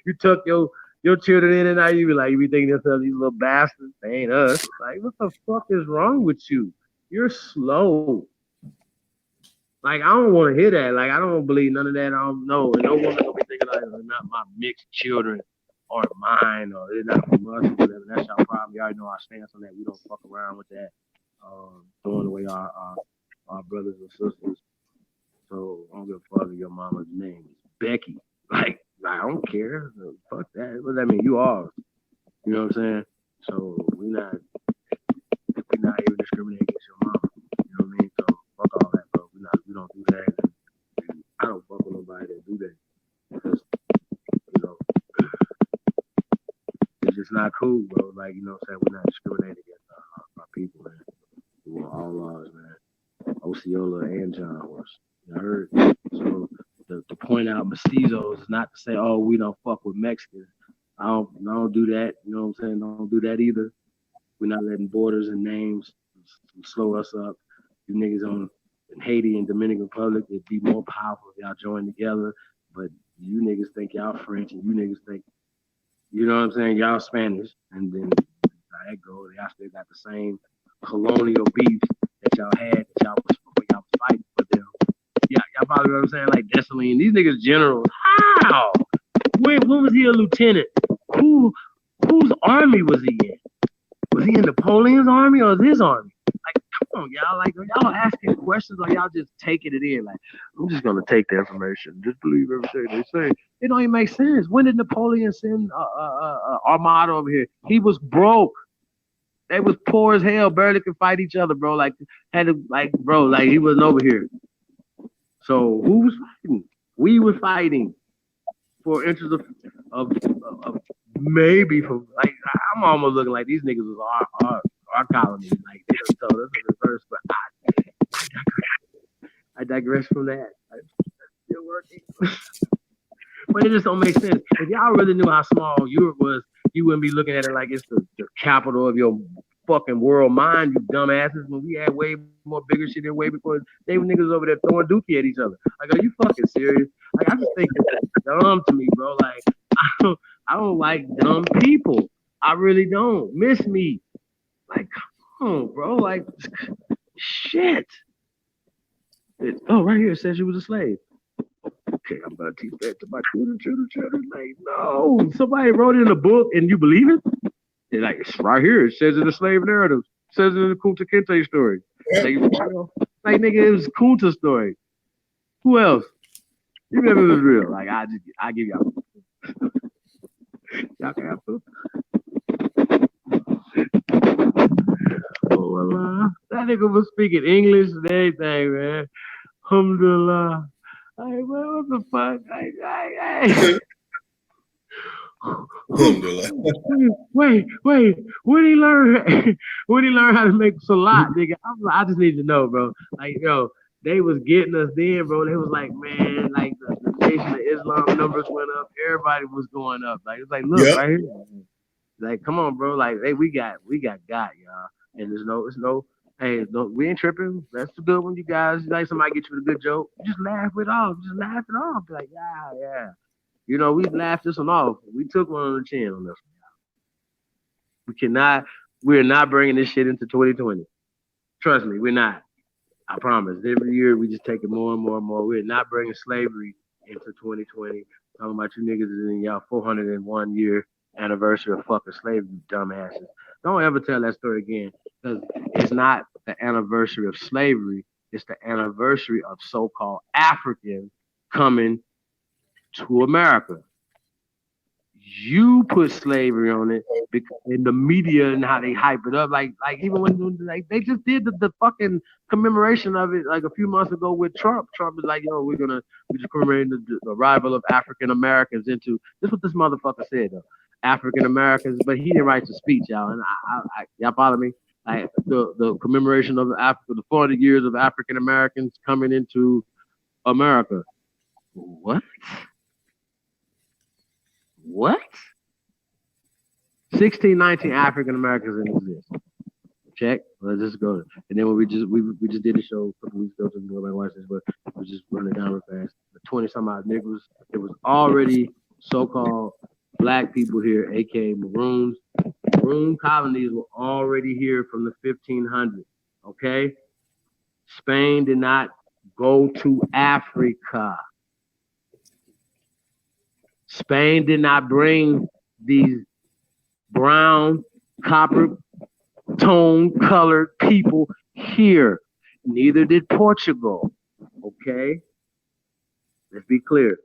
you tuck your children in and out. You be thinking yourself, these little bastards, they ain't us. Like, what the fuck is wrong with you? You're slow. Like, I don't want to hear that. Like, I don't believe none of that. I don't know. And no woman gonna be thinking like, they're not my mixed children or mine, or they're not from us or whatever. That's y'all problem. You already know our stance on that. We don't fuck around with that. Throwing away our brothers and sisters. So I don't give a fuck if your mama's name is Becky. Like, I don't care. Fuck that. What does that mean? You are. You know what I'm saying? So we're not even discriminating against your mama. You know what I mean? So fuck all that, bro. We don't do that. And I don't fuck with nobody that do that. Because, you know, it's just not cool, bro. Like, you know what I'm saying? We're not discriminating against our people, man. We want all laws, man. Osceola and John Horse. You heard? So to point out mestizos is not to say, oh, we don't fuck with Mexicans. I don't do that. You know what I'm saying? Don't do that either. We're not letting borders and names slow us up. You niggas in Haiti and Dominican Republic, it'd be more powerful if y'all join together. But you niggas think y'all French, and you niggas think, you know what I'm saying, y'all Spanish. And then how that goes, y'all still got the same colonial beef that y'all had, that y'all was fighting for them. Yeah, y'all probably know what I'm saying? Like Dessalines, these niggas generals. How? When was he a lieutenant? Whose army was he in? Was he in Napoleon's army or his army? Like, come on, y'all. Like, y'all asking questions or y'all just taking it in? Like, I'm just gonna take the information, just believe everything they say. It don't even make sense. When did Napoleon send Armada over here? He was broke. They was poor as hell, barely could fight each other, bro. Like, he wasn't over here. So who was fighting? We were fighting for interest of maybe for, like, I'm almost looking like these niggas was our colony. Like, they told us in the first, but I digress from that. I'm still working. But it just don't make sense. If y'all really knew how small Europe was, you wouldn't be looking at it like it's the capital of your fucking world mind, you dumbasses. When we had way more bigger shit than way before, they were niggas over there throwing dookie at each other. Like, are you fucking serious? Like, I just think that's dumb to me, bro. Like, I don't like dumb people. I really don't. Miss me. Like, come on, bro. Like, shit. Right here it says you was a slave. Okay, I'm about to teach that to my children. Like, no. Somebody wrote it in a book and you believe it? It's like, it's right here. It says in the slave narrative. It says in the Kunta Kinte story. Like, nigga, it was Kunta's story. Who else? Even if it was real. Like, I give y'all. Y'all can have food. Oh, Allah. That nigga was speaking English and everything, man. Alhamdulillah. Like, man, what the fuck? Hey. Wait. When he learn how to make salat, nigga? I just need to know, bro. Like, yo, they was getting us then, bro. They was like, man, like the Nation of Islam numbers went up. Everybody was going up. Like, it's like, look, right here. Like, come on, bro. Like, hey, we got, y'all. And there's no, hey, we ain't tripping. That's the good one, you guys. Like, somebody get you with a good joke, just laugh it off. Just laugh it off. Like, yeah. You know, we laughed this one off. We took one on the chin on this one. We're not bringing this shit into 2020. Trust me, we're not. I promise. Every year we just take it more and more and more. We're not bringing slavery into 2020. Talking about you niggas is in y'all 401 year anniversary of fucking slavery, you dumbasses. Don't ever tell that story again, because it's not the anniversary of slavery. It's the anniversary of so-called Africans coming to America. You put slavery on it because in the media and how they hype it up, like even when they just did the fucking commemoration of it like a few months ago with Trump. Trump is like, yo, we just commemorating the arrival of African Americans into this. Is what this motherfucker said though, African Americans, but he didn't write the speech, y'all. And I y'all follow me? Like the commemoration of the 40 years of African Americans coming into America. What? 1619 African Americans in existence. Check. Let's just go. And then when we just did a show a couple weeks ago, so nobody watched this, but we just running down real fast. The 20 some odd niggas. It was already so-called black people here, aka Maroons. Maroon colonies were already here from the 1500s. Okay. Spain did not go to Africa. Spain did not bring these brown, copper tone colored people here. Neither did Portugal. Okay? Let's be clear.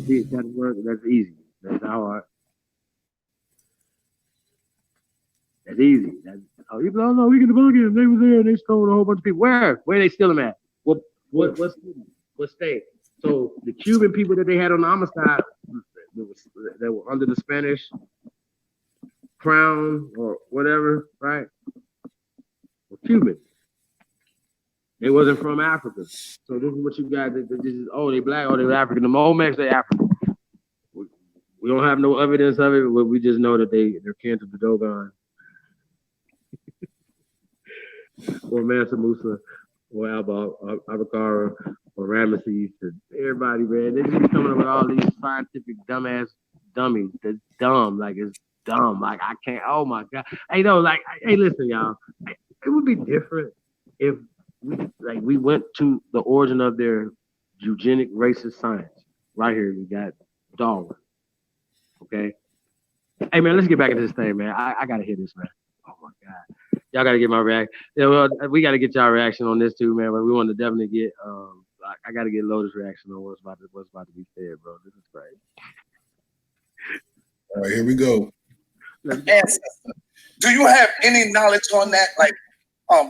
See, that work, that's easy. That's not hard. That's easy. You don't know, we can debunk it. They were there and they stole a whole bunch of people. Where they steal them at? What state? So the Cuban people that they had on the other side that were under the Spanish crown or whatever, right? Were Cuban. They wasn't from Africa. So this is what you got. This is, they black, they African. The Olmecs, they African. We don't have no evidence of it, but we just know that they're kin to the Dogon. Or Mansa Musa, or Abakara, or Ramesses, everybody, man. They just coming up with all these scientific dumbass dummies. That's dumb, like it's dumb. Like I can't. Oh my god. Hey, listen, y'all. It would be different if we went to the origin of their eugenic racist science. Right here, we got Darwin. Okay. Hey man, let's get back into this thing, man. I gotta hear this, man. Oh my god. Y'all gotta get my reaction. Yeah, well, we gotta get y'all reaction on this too, man. But we want to definitely get I gotta get Lotus reaction on what's about to be said, bro. This is crazy. All right, here we go. Ancestor. Do you have any knowledge on that? Like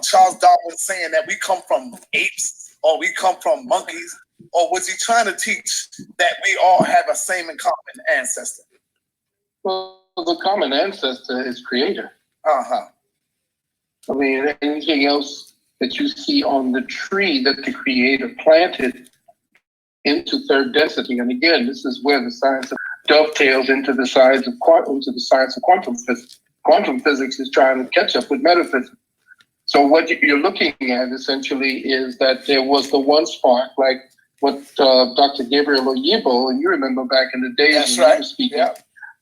Charles Darwin saying that we come from apes or we come from monkeys, or was he trying to teach that we all have a same and common ancestor? Well, the common ancestor is creator. Uh-huh. I mean, anything else that you see on the tree that the creator planted into third density. And again, this is where the science dovetails into the science of quantum physics. Quantum physics is trying to catch up with metaphysics. So what you're looking at essentially is that there was the one spark, like what Dr. Gabriel Oyibo, and you remember back in the days That's when right. he was speaking,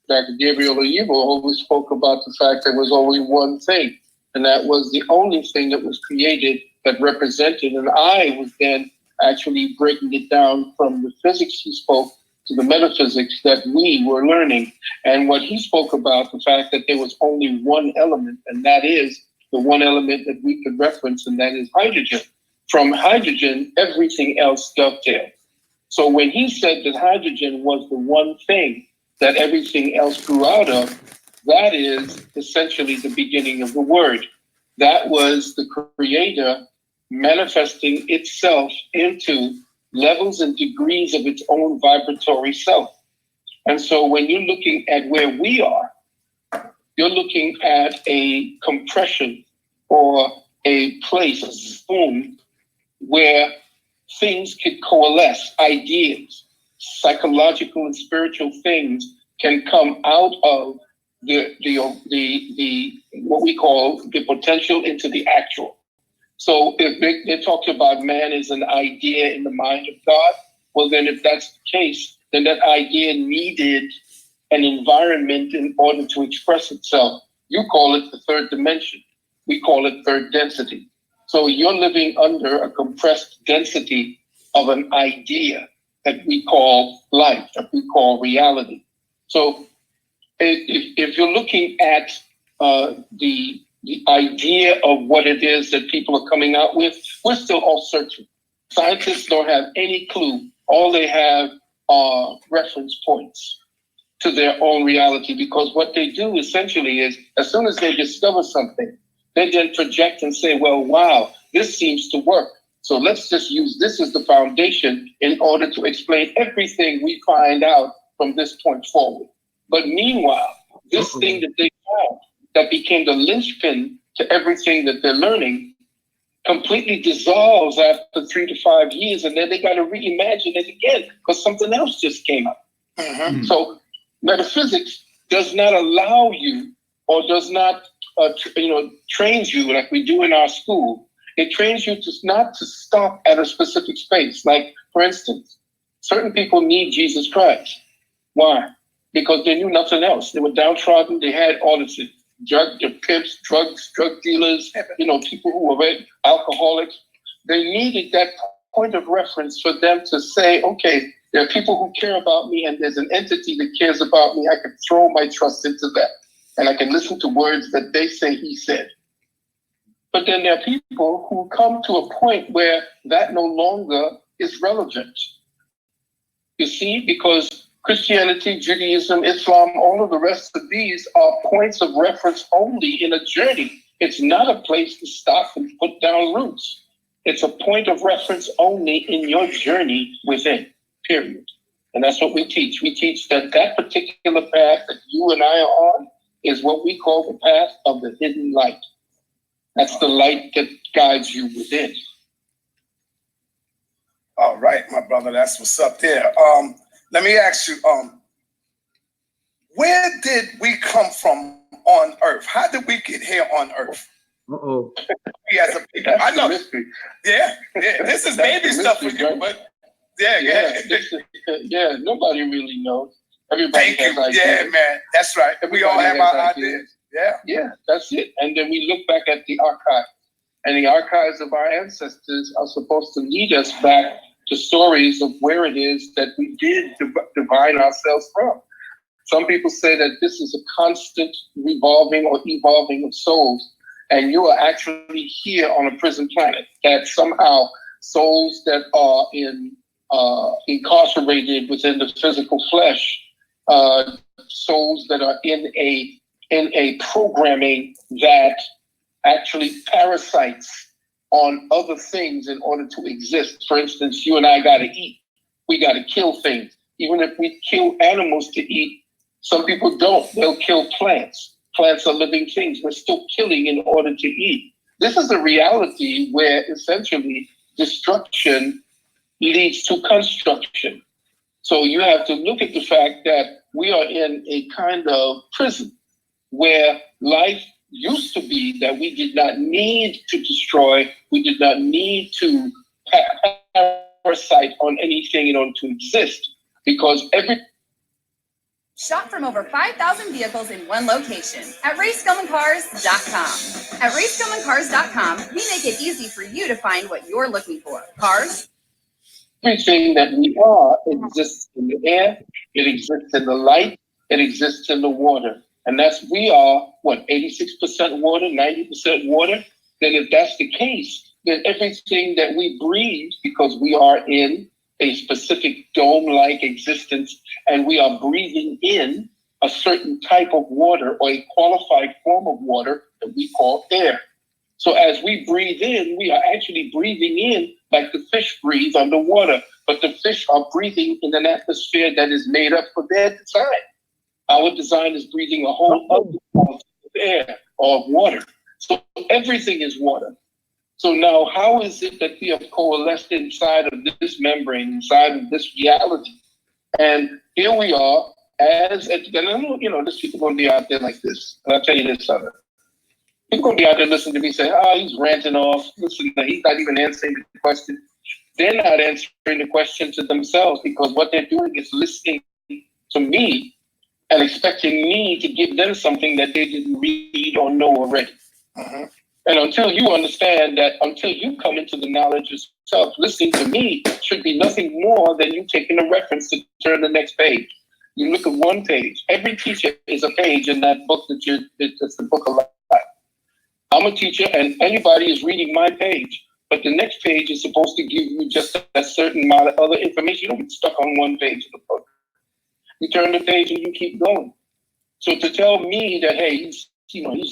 Dr. Gabriel Oyibo always spoke about the fact there was only one thing, and that was the only thing that was created that represented. And I was then actually breaking it down from the physics he spoke to the metaphysics that we were learning. And what he spoke about, the fact that there was only one element, and that is the one element that we could reference, and that is hydrogen. From hydrogen, everything else dovetailed. So when he said that hydrogen was the one thing that everything else grew out of, that is essentially the beginning of the word. That was the creator manifesting itself into levels and degrees of its own vibratory self. And so when you're looking at where we are, you're looking at a compression or a place, a spoon, where things could coalesce, ideas, psychological and spiritual things can come out of the what we call the potential into the actual. So if they talked about man as an idea in the mind of God, well then if that's the case, then that idea needed an environment in order to express itself. You call it the third dimension. We call it third density. So you're living under a compressed density of an idea that we call life, that we call reality. So if you're looking at the idea of what it is that people are coming out with, we're still all searching. Scientists don't have any clue. All they have are reference points to their own reality, because what they do essentially is, as soon as they discover something, they then project and say, well, wow, this seems to work. So let's just use this as the foundation in order to explain everything we find out from this point forward. But meanwhile, this thing that they found that became the linchpin to everything that they're learning completely dissolves after 3 to 5 years, and then they got to reimagine it again because something else just came up. Mm-hmm. So metaphysics does not allow you, or does not trains you like we do in our school. It trains you to not to stop at a specific space. Like, for instance, certain people need Jesus Christ. Why? Because they knew nothing else. They were downtrodden. They had all this drug pimps, drug dealers, people who were alcoholics. They needed that point of reference for them to say, okay, there are people who care about me, and there's an entity that cares about me. I can throw my trust into that, and I can listen to words that they say he said. But then there are people who come to a point where that no longer is relevant. You see, because Christianity, Judaism, Islam, all of the rest of these are points of reference only in a journey. It's not a place to stop and put down roots. It's a point of reference only in your journey within, period. And that's what we teach. We teach that that particular path that you and I are on is what we call the path of the hidden light. That's the light that guides you within. All right, my brother, that's what's up there. Let me ask you, where did we come from on Earth? How did we get here on Earth? Uh-oh. We as a people, I know. Yeah, this is baby stuff for you, but yeah, nobody really knows. Everybody has ideas. Yeah, man, that's right. We all have our ideas. Yeah, that's it. And then we look back at the archive, and the archives of our ancestors are supposed to lead us back to stories of where it is that we did divine ourselves from. Some people say that this is a constant revolving or evolving of souls, and you are actually here on a prison planet, that somehow souls that are incarcerated within the physical flesh, souls that are in a programming that actually parasites on other things in order to exist. For instance, you and I got to eat. We got to kill things. Even if we kill animals to eat, some people don't. They'll kill plants. Plants are living things. We're still killing in order to eat. This is a reality where essentially destruction leads to construction. So you have to look at the fact that we are in a kind of prison where life used to be that we did not need to destroy, we did not need to parasite on anything in order to exist, because Shop from over 5,000 vehicles in one location at RayScomanCars.com. At RayScomanCars.com, we make it easy for you to find what you're looking for. Cars. Everything that we are exists in the air, it exists in the light, it exists in the water. And we are, 86% water, 90% water? Then if that's the case, then everything that we breathe, because we are in a specific dome-like existence, and we are breathing in a certain type of water or a qualified form of water that we call air. So as we breathe in, we are actually breathing in like the fish breathe underwater, but the fish are breathing in an atmosphere that is made up for their design. Our design is breathing a whole other quality of air or of water. So everything is water. So now how is it that we have coalesced inside of this membrane, inside of this reality? And here we are there's people going to be out there like this. And I'll tell you this, Southern. People going to be out there listening to me say, he's ranting off. Listen, he's not even answering the question. They're not answering the question to themselves, because what they're doing is listening to me and expecting me to give them something that they didn't read or know already. Uh-huh. And until you understand that, until you come into the knowledge yourself, listening to me should be nothing more than you taking a reference to turn the next page. You look at one page. Every teacher is a page in that book it's the book of life. I'm a teacher, and anybody is reading my page, but the next page is supposed to give you just a certain amount of other information. You don't get stuck on one page of the book. You turn the page and you keep going. So to tell me that, hey, he's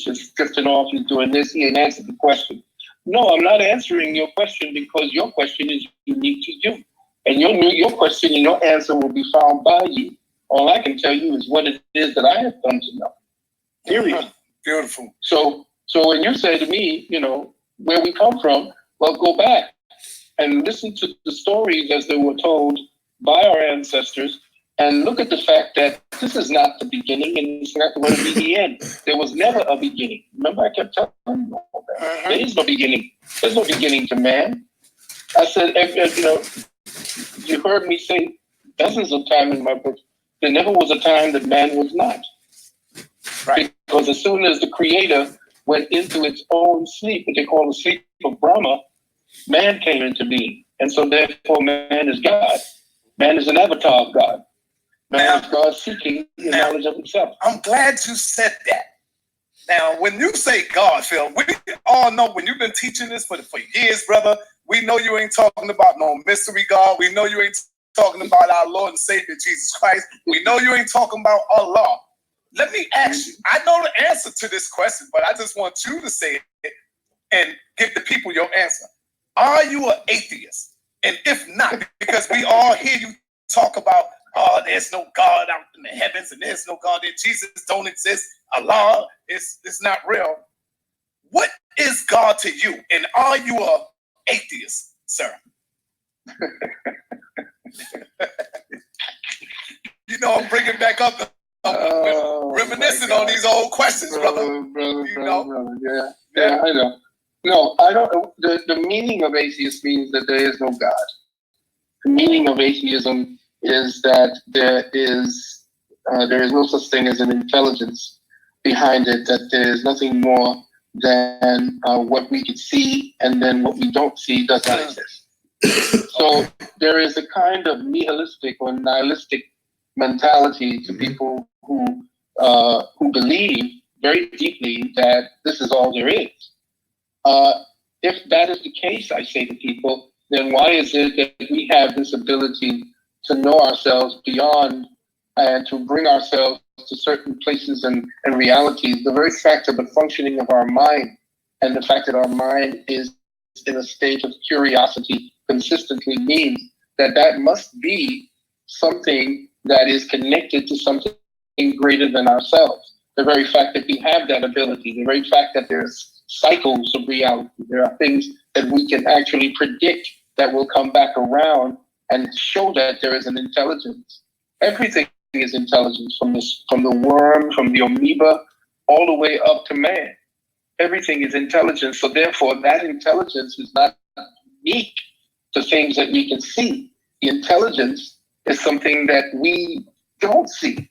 just drifting off, he's doing this, he ain't answered the question. No, I'm not answering your question, because your question is unique to you. And your question and your answer will be found by you. All I can tell you is what it is that I have come to know. Period. Beautiful. So when you say to me, where we come from, well, go back and listen to the stories as they were told by our ancestors, and look at the fact that this is not the beginning and it's not going to be the end. There was never a beginning. Remember, I kept telling you all that. Uh-huh. There is no beginning. There's no beginning to man. I said, you heard me say dozens of times in my book, there never was a time that man was not. Right. Because as soon as the Creator went into its own sleep, what they call the sleep of Brahma, man came into being. And so therefore man is God. Man is an avatar of God. Man is God seeking the knowledge of himself. I'm glad you said that. Now, when you say God, Phil, we all know when you've been teaching this for years, brother, We know you ain't talking about no mystery God. We know you ain't talking about our Lord and Savior Jesus Christ. We know you ain't talking about Allah. Let me ask you. I know the answer to this question, but I just want you to say it and give the people your answer. Are you an atheist? And if not, because we all hear you talk about, oh, there's no God out in the heavens and there's no God there. Jesus don't exist. Allah is not real. What is God to you? And are you an atheist, sir? You know, I'm bringing back up reminiscing on these old questions, brother. Yeah, I know. No, I don't. The meaning of atheist means that there is no God. The meaning of atheism is that there is no such thing as an intelligence behind it, that there is nothing more than what we can see, and then what we don't see does not exist. So there is a kind of nihilistic or nihilistic mentality to people who believe very deeply that this is all there is. If that is the case, I say to people, then why is it that we have this ability to know ourselves beyond and to bring ourselves to certain places and realities? The very fact of the functioning of our mind and the fact that our mind is in a state of curiosity consistently means that must be something that is connected to something greater than ourselves. The very fact that we have that ability, the very fact that there's cycles of reality, there are things that we can actually predict that will come back around and show that there is an intelligence. Everything is intelligence, from the worm, from the amoeba, all the way up to man. Everything is intelligence. So therefore, that intelligence is not unique to things that we can see. The intelligence is something that we don't see.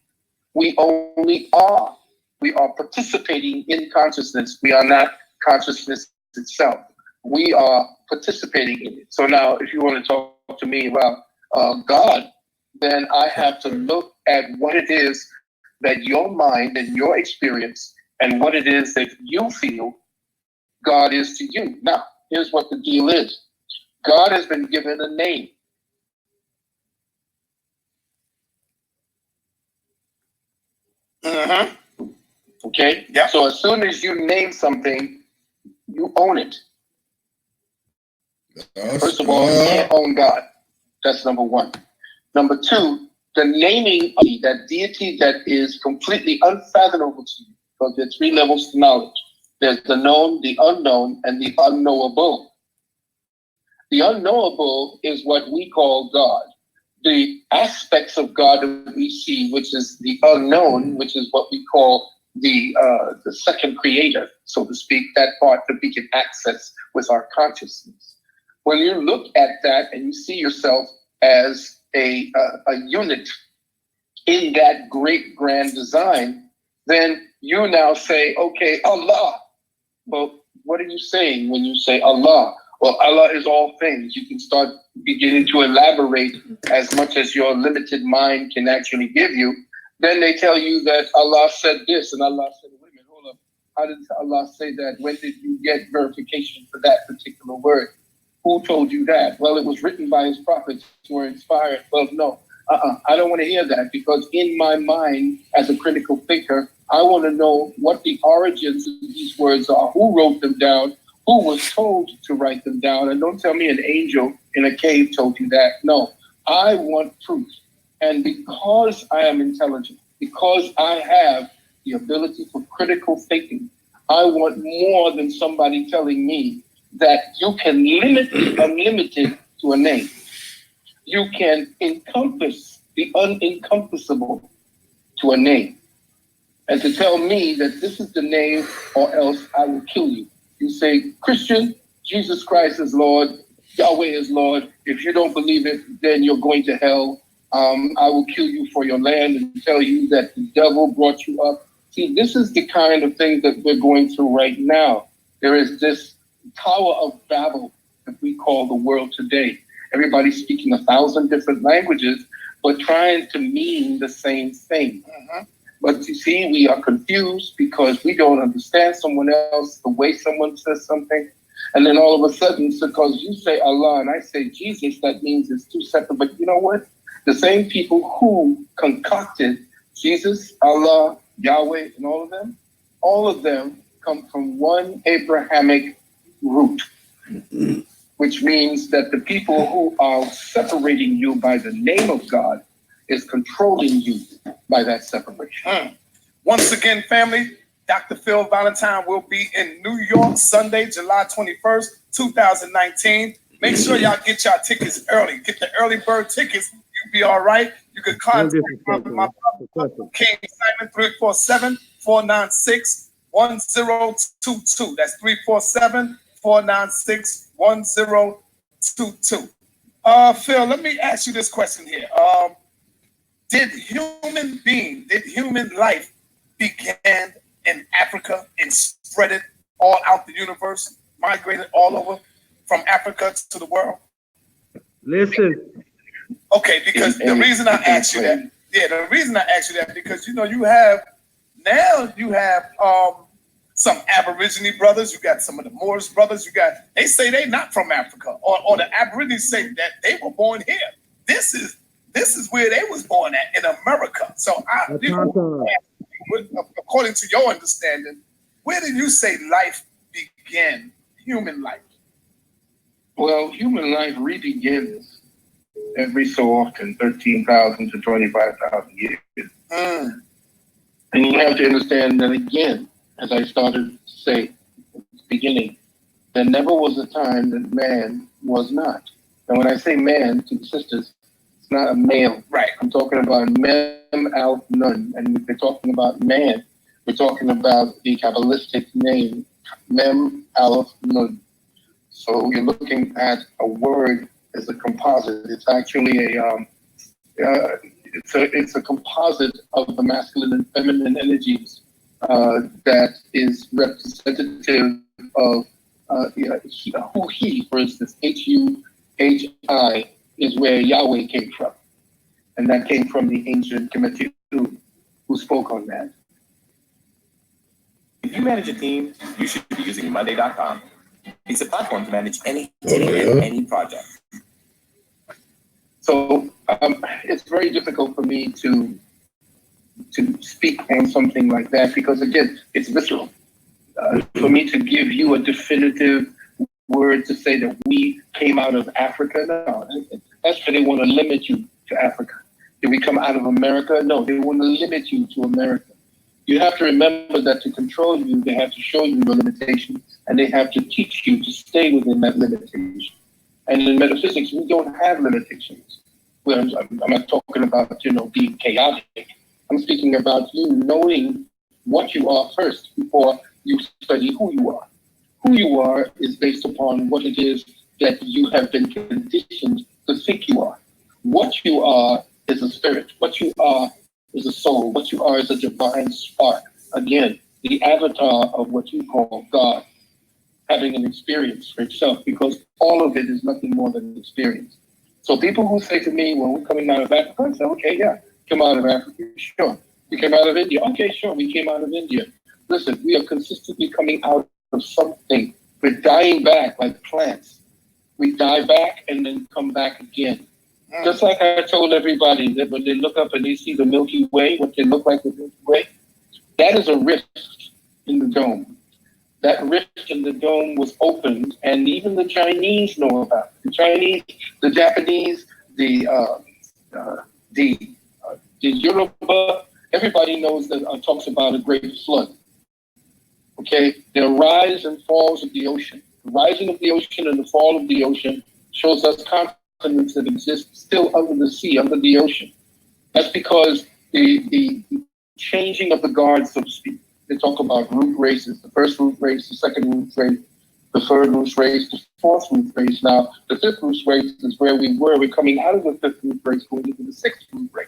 We only are. We are participating in consciousness. We are not consciousness itself. We are participating in it. So now, if you want to talk to me about God, then I have to look at what it is that your mind and your experience and what it is that you feel God is to you. Now, here's what the deal is. God has been given a name. Mm-hmm. Okay? Yeah. So as soon as you name something, you own it. First of all, you can't own God. That's number one. Number two, the naming of that deity that is completely unfathomable to you, because there are three levels to knowledge. There's the known, the unknown, and the unknowable. The unknowable is what we call God. The aspects of God that we see, which is the unknown, which is what we call the second creator, so to speak, that part that we can access with our consciousness. When you look at that and you see yourself as a unit in that great grand design, then you now say, okay, Allah. Well, what are you saying when you say Allah? Well, Allah is all things. You can start beginning to elaborate as much as your limited mind can actually give you. Then they tell you that Allah said this and Allah said, wait a minute, hold up. How did Allah say that? When did you get verification for that particular word? Who told you that? Well, it was written by his prophets who were inspired. Well, no, I don't want to hear that, because in my mind, as a critical thinker, I want to know what the origins of these words are, who wrote them down, who was told to write them down. And don't tell me an angel in a cave told you that. No, I want proof. And because I am intelligent, because I have the ability for critical thinking, I want more than somebody telling me that you can limit the unlimited to a name. You can encompass the unencompassable to a name. And to tell me that this is the name or else I will kill you. You say, Christian, Jesus Christ is Lord, Yahweh is Lord. If you don't believe it, then you're going to hell. I will kill you for your land and tell you that the devil brought you up. See, this is the kind of thing that we're going through right now. There is this Tower of Babel that we call the world today. Everybody's speaking 1,000 different languages, but trying to mean the same thing. Mm-hmm. But you see, we are confused because we don't understand someone else, the way someone says something. And then all of a sudden, because you say Allah and I say Jesus, that means it's two separate. But you know what? The same people who concocted Jesus, Allah, Yahweh, and all of them come from one Abrahamic root, which means that the people who are separating you by the name of God is controlling you by that separation. Once again, family, Dr. Phil Valentine will be in New York Sunday, July 21st, 2019. Make sure y'all get y'all tickets early. Get the early bird tickets. You'll be all right. You can contact my brother, King Simon, 347-496-1022. That's 347-496-1022. Phil, let me ask you this question here. Did human life began in Africa and spread it all out the universe, migrated all over from Africa to the world? Listen. Okay, because the reason I asked you that, because you have some Aborigine brothers, you got some of the Moorish brothers, they say they not from Africa, or the Aborigines say that they were born here. This is where they was born at, in America. So according to your understanding, where did you say life began, human life? Well, human life re-begins every so often, 13,000 to 25,000 years. And you have to understand that, again, as I started to say at the beginning, there never was a time that man was not. And when I say man, to the sisters, it's not a male. Right. I'm talking about Mem Al Nun. And if we're talking about man, we're talking about the Kabbalistic name, Mem Al Nun. So you're looking at a word as a composite. It's actually it's a composite of the masculine and feminine energies that is representative of who he, for instance, Huhi is where Yahweh came from. And that came from the ancient Kemetu who spoke on that. If you manage a team, you should be using Monday.com. It's a platform to manage any team and any project. So it's very difficult for me to speak on something like that because, again, it's visceral. For me to give you a definitive word to say that we came out of Africa, no. That's why they want to limit you to Africa. Did we come out of America? No, they want to limit you to America. You have to remember that to control you, they have to show you your limitations, and they have to teach you to stay within that limitation. And in metaphysics, we don't have limitations. Well, I'm not talking about, being chaotic. I'm speaking about you knowing what you are first before you study who you are. Who you are is based upon what it is that you have been conditioned to think you are. What you are is a spirit. What you are is a soul. What you are is a divine spark. Again, the avatar of what you call God, having an experience for itself, because all of it is nothing more than an experience. So people who say to me, well, we're coming out of Africa, I say, okay, yeah, come out of Africa, sure. We came out of India, okay, sure, we came out of India. Listen, we are consistently coming out of something. We're dying back like plants. We die back and then come back again. Just like I told everybody that when they look up and they see the Milky Way, what they look like the Milky Way, that is a rift in the dome. That rift in the dome was opened, and even the Chinese know about it. The Chinese, the Japanese, the Yoruba, everybody knows that talks about a great flood. Okay, the rise and falls of the ocean. The rising of the ocean and the fall of the ocean shows us continents that exist still under the sea, under the ocean. That's because the changing of the guard, so to speak. They talk about root races, the first root race, the second root race, the third root race, the fourth root race. Now, the fifth root race is where we were. We're coming out of the fifth root race, going into the sixth root race.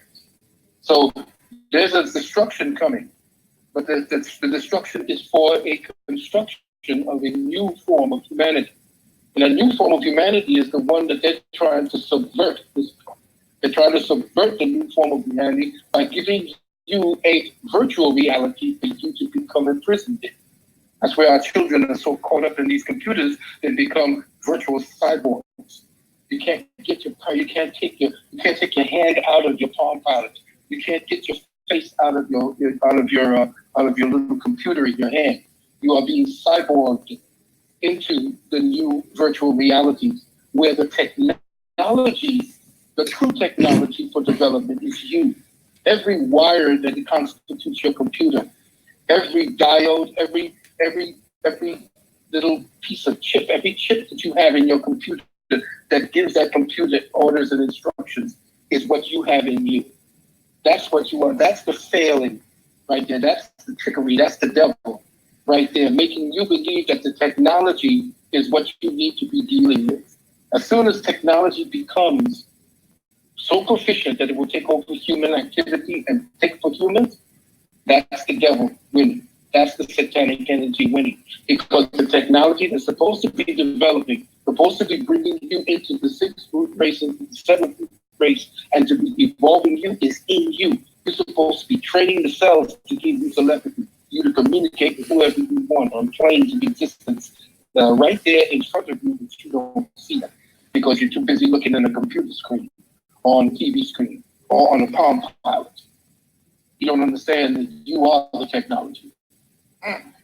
So there's a destruction coming, but the destruction is for a construction of a new form of humanity. And a new form of humanity is the one that they're trying to subvert. They're trying to subvert the new form of humanity by giving you a virtual reality for you to become imprisoned in. That's where our children are so caught up in these computers, they become virtual cyborgs. You can't take your hand out of your Palm Pilot. You can't get your face out of your little computer in your hand. You are being cyborged into the new virtual realities where the technology, the true technology for development is you. Every wire that constitutes your computer, every diode, every little piece of chip, every chip that you have in your computer that gives that computer orders and instructions is what you have in you. That's what you are. That's the failing right there. That's the trickery. That's the devil right there, making you believe that the technology is what you need to be dealing with. As soon as technology becomes so proficient that it will take over human activity and take for humans, that's the devil winning. That's the satanic energy winning. Because the technology that's supposed to be developing, supposed to be bringing you into the sixth root race, into the seventh root race, and to be evolving you is in you. You're supposed to be training the cells to give you telepathy, you to communicate with whoever you want on planes of existence right there in front of you, but you don't see them because you're too busy looking at a computer screen, on a TV screen, or on a Palm Pilot. You don't understand that you are the technology.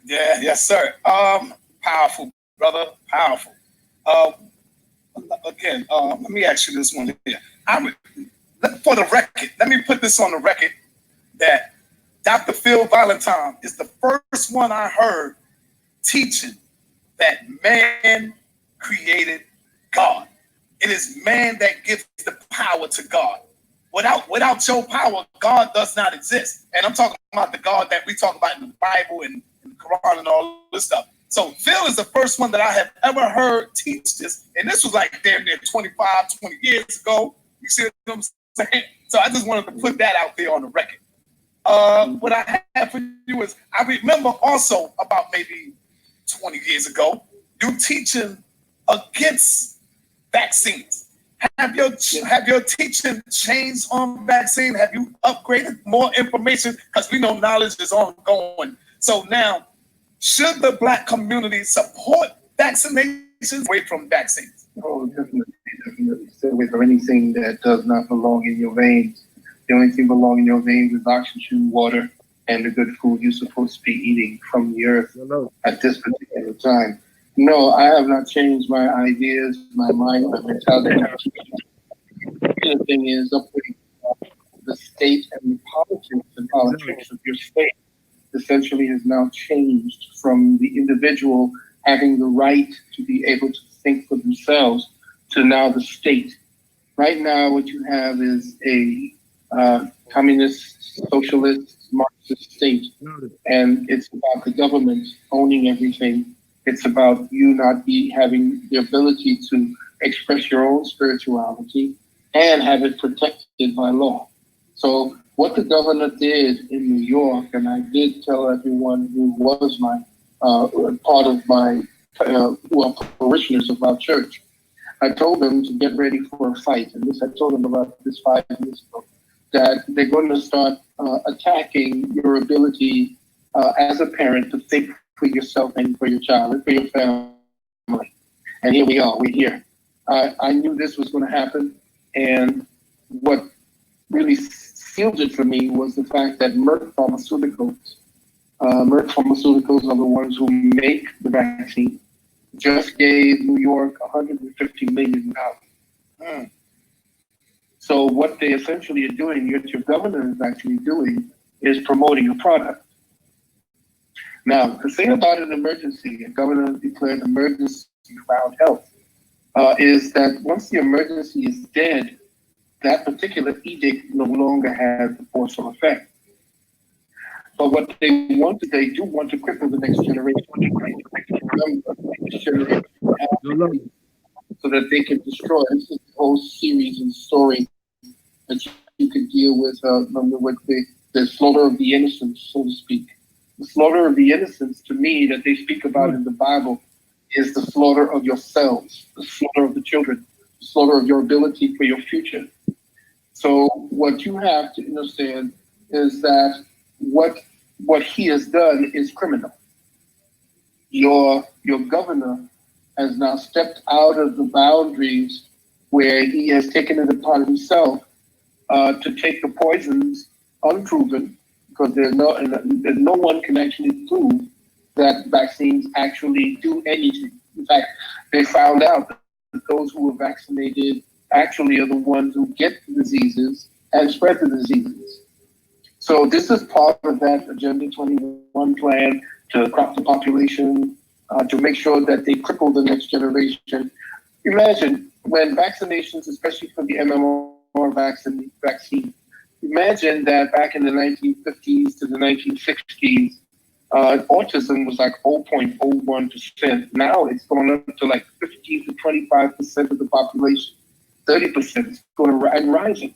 Yeah, yes, sir. Powerful, brother, powerful. Again, let me ask you this one here. For the record, let me put this on the record that Dr. Phil Valentine is the first one I heard teaching that man created God. It is man that gives the power to God. Without your power, God does not exist. And I'm talking about the God that we talk about in the Bible and in the Quran and all this stuff. So Phil is the first one that I have ever heard teach this. And this was like damn near 20 years ago. You see what I'm saying? So I just wanted to put that out there on the record. What I have for you is, I remember also about maybe 20 years ago, you teaching against vaccines. Have your teaching changed on vaccine? Have you upgraded more information? Because we know knowledge is ongoing. So now, should the Black community support vaccinations away from vaccines? Oh, definitely. Stay away from anything that does not belong in your veins. The only thing belonging in your veins is oxygen, water, and the good food you're supposed to be eating from the earth at this particular time. No, I have not changed my ideas, my mind, my mentality. The thing is, upgrading the state and the politics of your state essentially has now changed from the individual having the right to be able to think for themselves to now the state. Right now, what you have is a communist, socialist, Marxist state, and it's about the government owning everything. It's about you not having the ability to express your own spirituality and have it protected by law. So what the governor did in New York, and I did tell everyone who was my part of my who are parishioners of our church, I told them to get ready for a fight. And this I told them about this 5 years ago, that they're going to start attacking your ability as a parent to think for yourself and for your child and for your family. And here we are, we're here. I knew this was going to happen. And what really sealed it for me was the fact that Merck Pharmaceuticals are the ones who make the vaccine, just gave New York $150 million. So what they essentially are doing, what your governor is actually doing, is promoting a product. Now, the thing about an emergency, a governor declared emergency around health, is that once the emergency is dead, that particular edict no longer has the force or effect. But what they do want to cripple the next generation, so that they can destroy. This is the whole series and story that you could deal with the slaughter of the innocents, so to speak. The slaughter of the innocents, to me, that they speak about in the Bible, is the slaughter of yourselves, the slaughter of the children, the slaughter of your ability for your future. So what you have to understand is that what he has done is criminal. your governor has now stepped out of the boundaries where he has taken it upon himself to take the poisons unproven, because there's no one can actually prove that vaccines actually do anything. In fact, they found out that those who were vaccinated actually are the ones who get the diseases and spread the diseases. So this is part of that Agenda 21 plan to crop the population, to make sure that they cripple the next generation. Imagine when vaccinations, especially for the MMR vaccine, imagine that back in the 1950s to the 1960s, autism was like 0.01%. Now it's going up to like 15 to 25% of the population. 30% is going to and rising.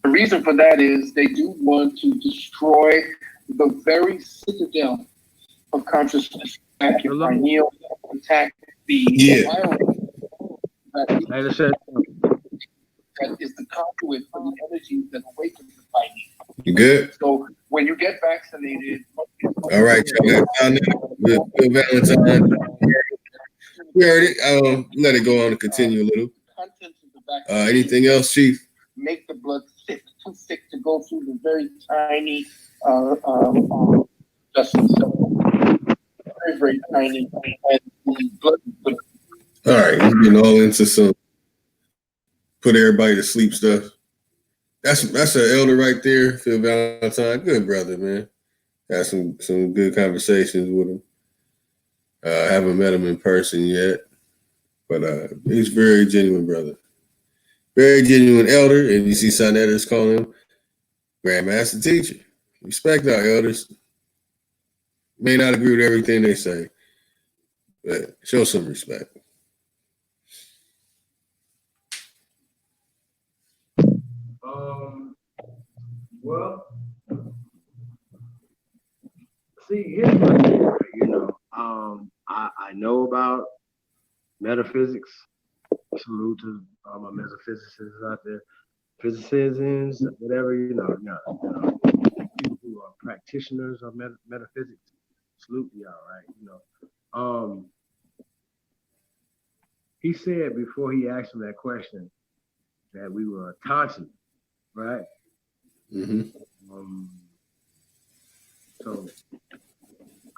The reason for that is they do want to destroy the very citadel of consciousness that can pineal attack the environment that is the conduit for the energy that awakens the pineal. You good? So when you get vaccinated, all right, y'all. Bill Valentine. We heard it. Let it go on and continue a little. Anything else, Chief? Make the blood thick, too thick to go through the very tiny, very, very tiny, and the blood. All right, we're getting all into some put everybody to sleep stuff. That's an elder right there, Phil Valentine. Good brother, man. Had some good conversations with him. Haven't met him in person yet, but he's very genuine brother. Very genuine elder, and you see Sonetters calling him Grandmaster Teacher. Respect our elders. May not agree with everything they say, but show some respect. Well, see, here's my thing, I know about metaphysics. Salute to all my metaphysicists out there, physicians, whatever, people who are practitioners of metaphysics. Salute y'all, right? He said before he asked him that question that we were taunting, right? Mm-hmm. So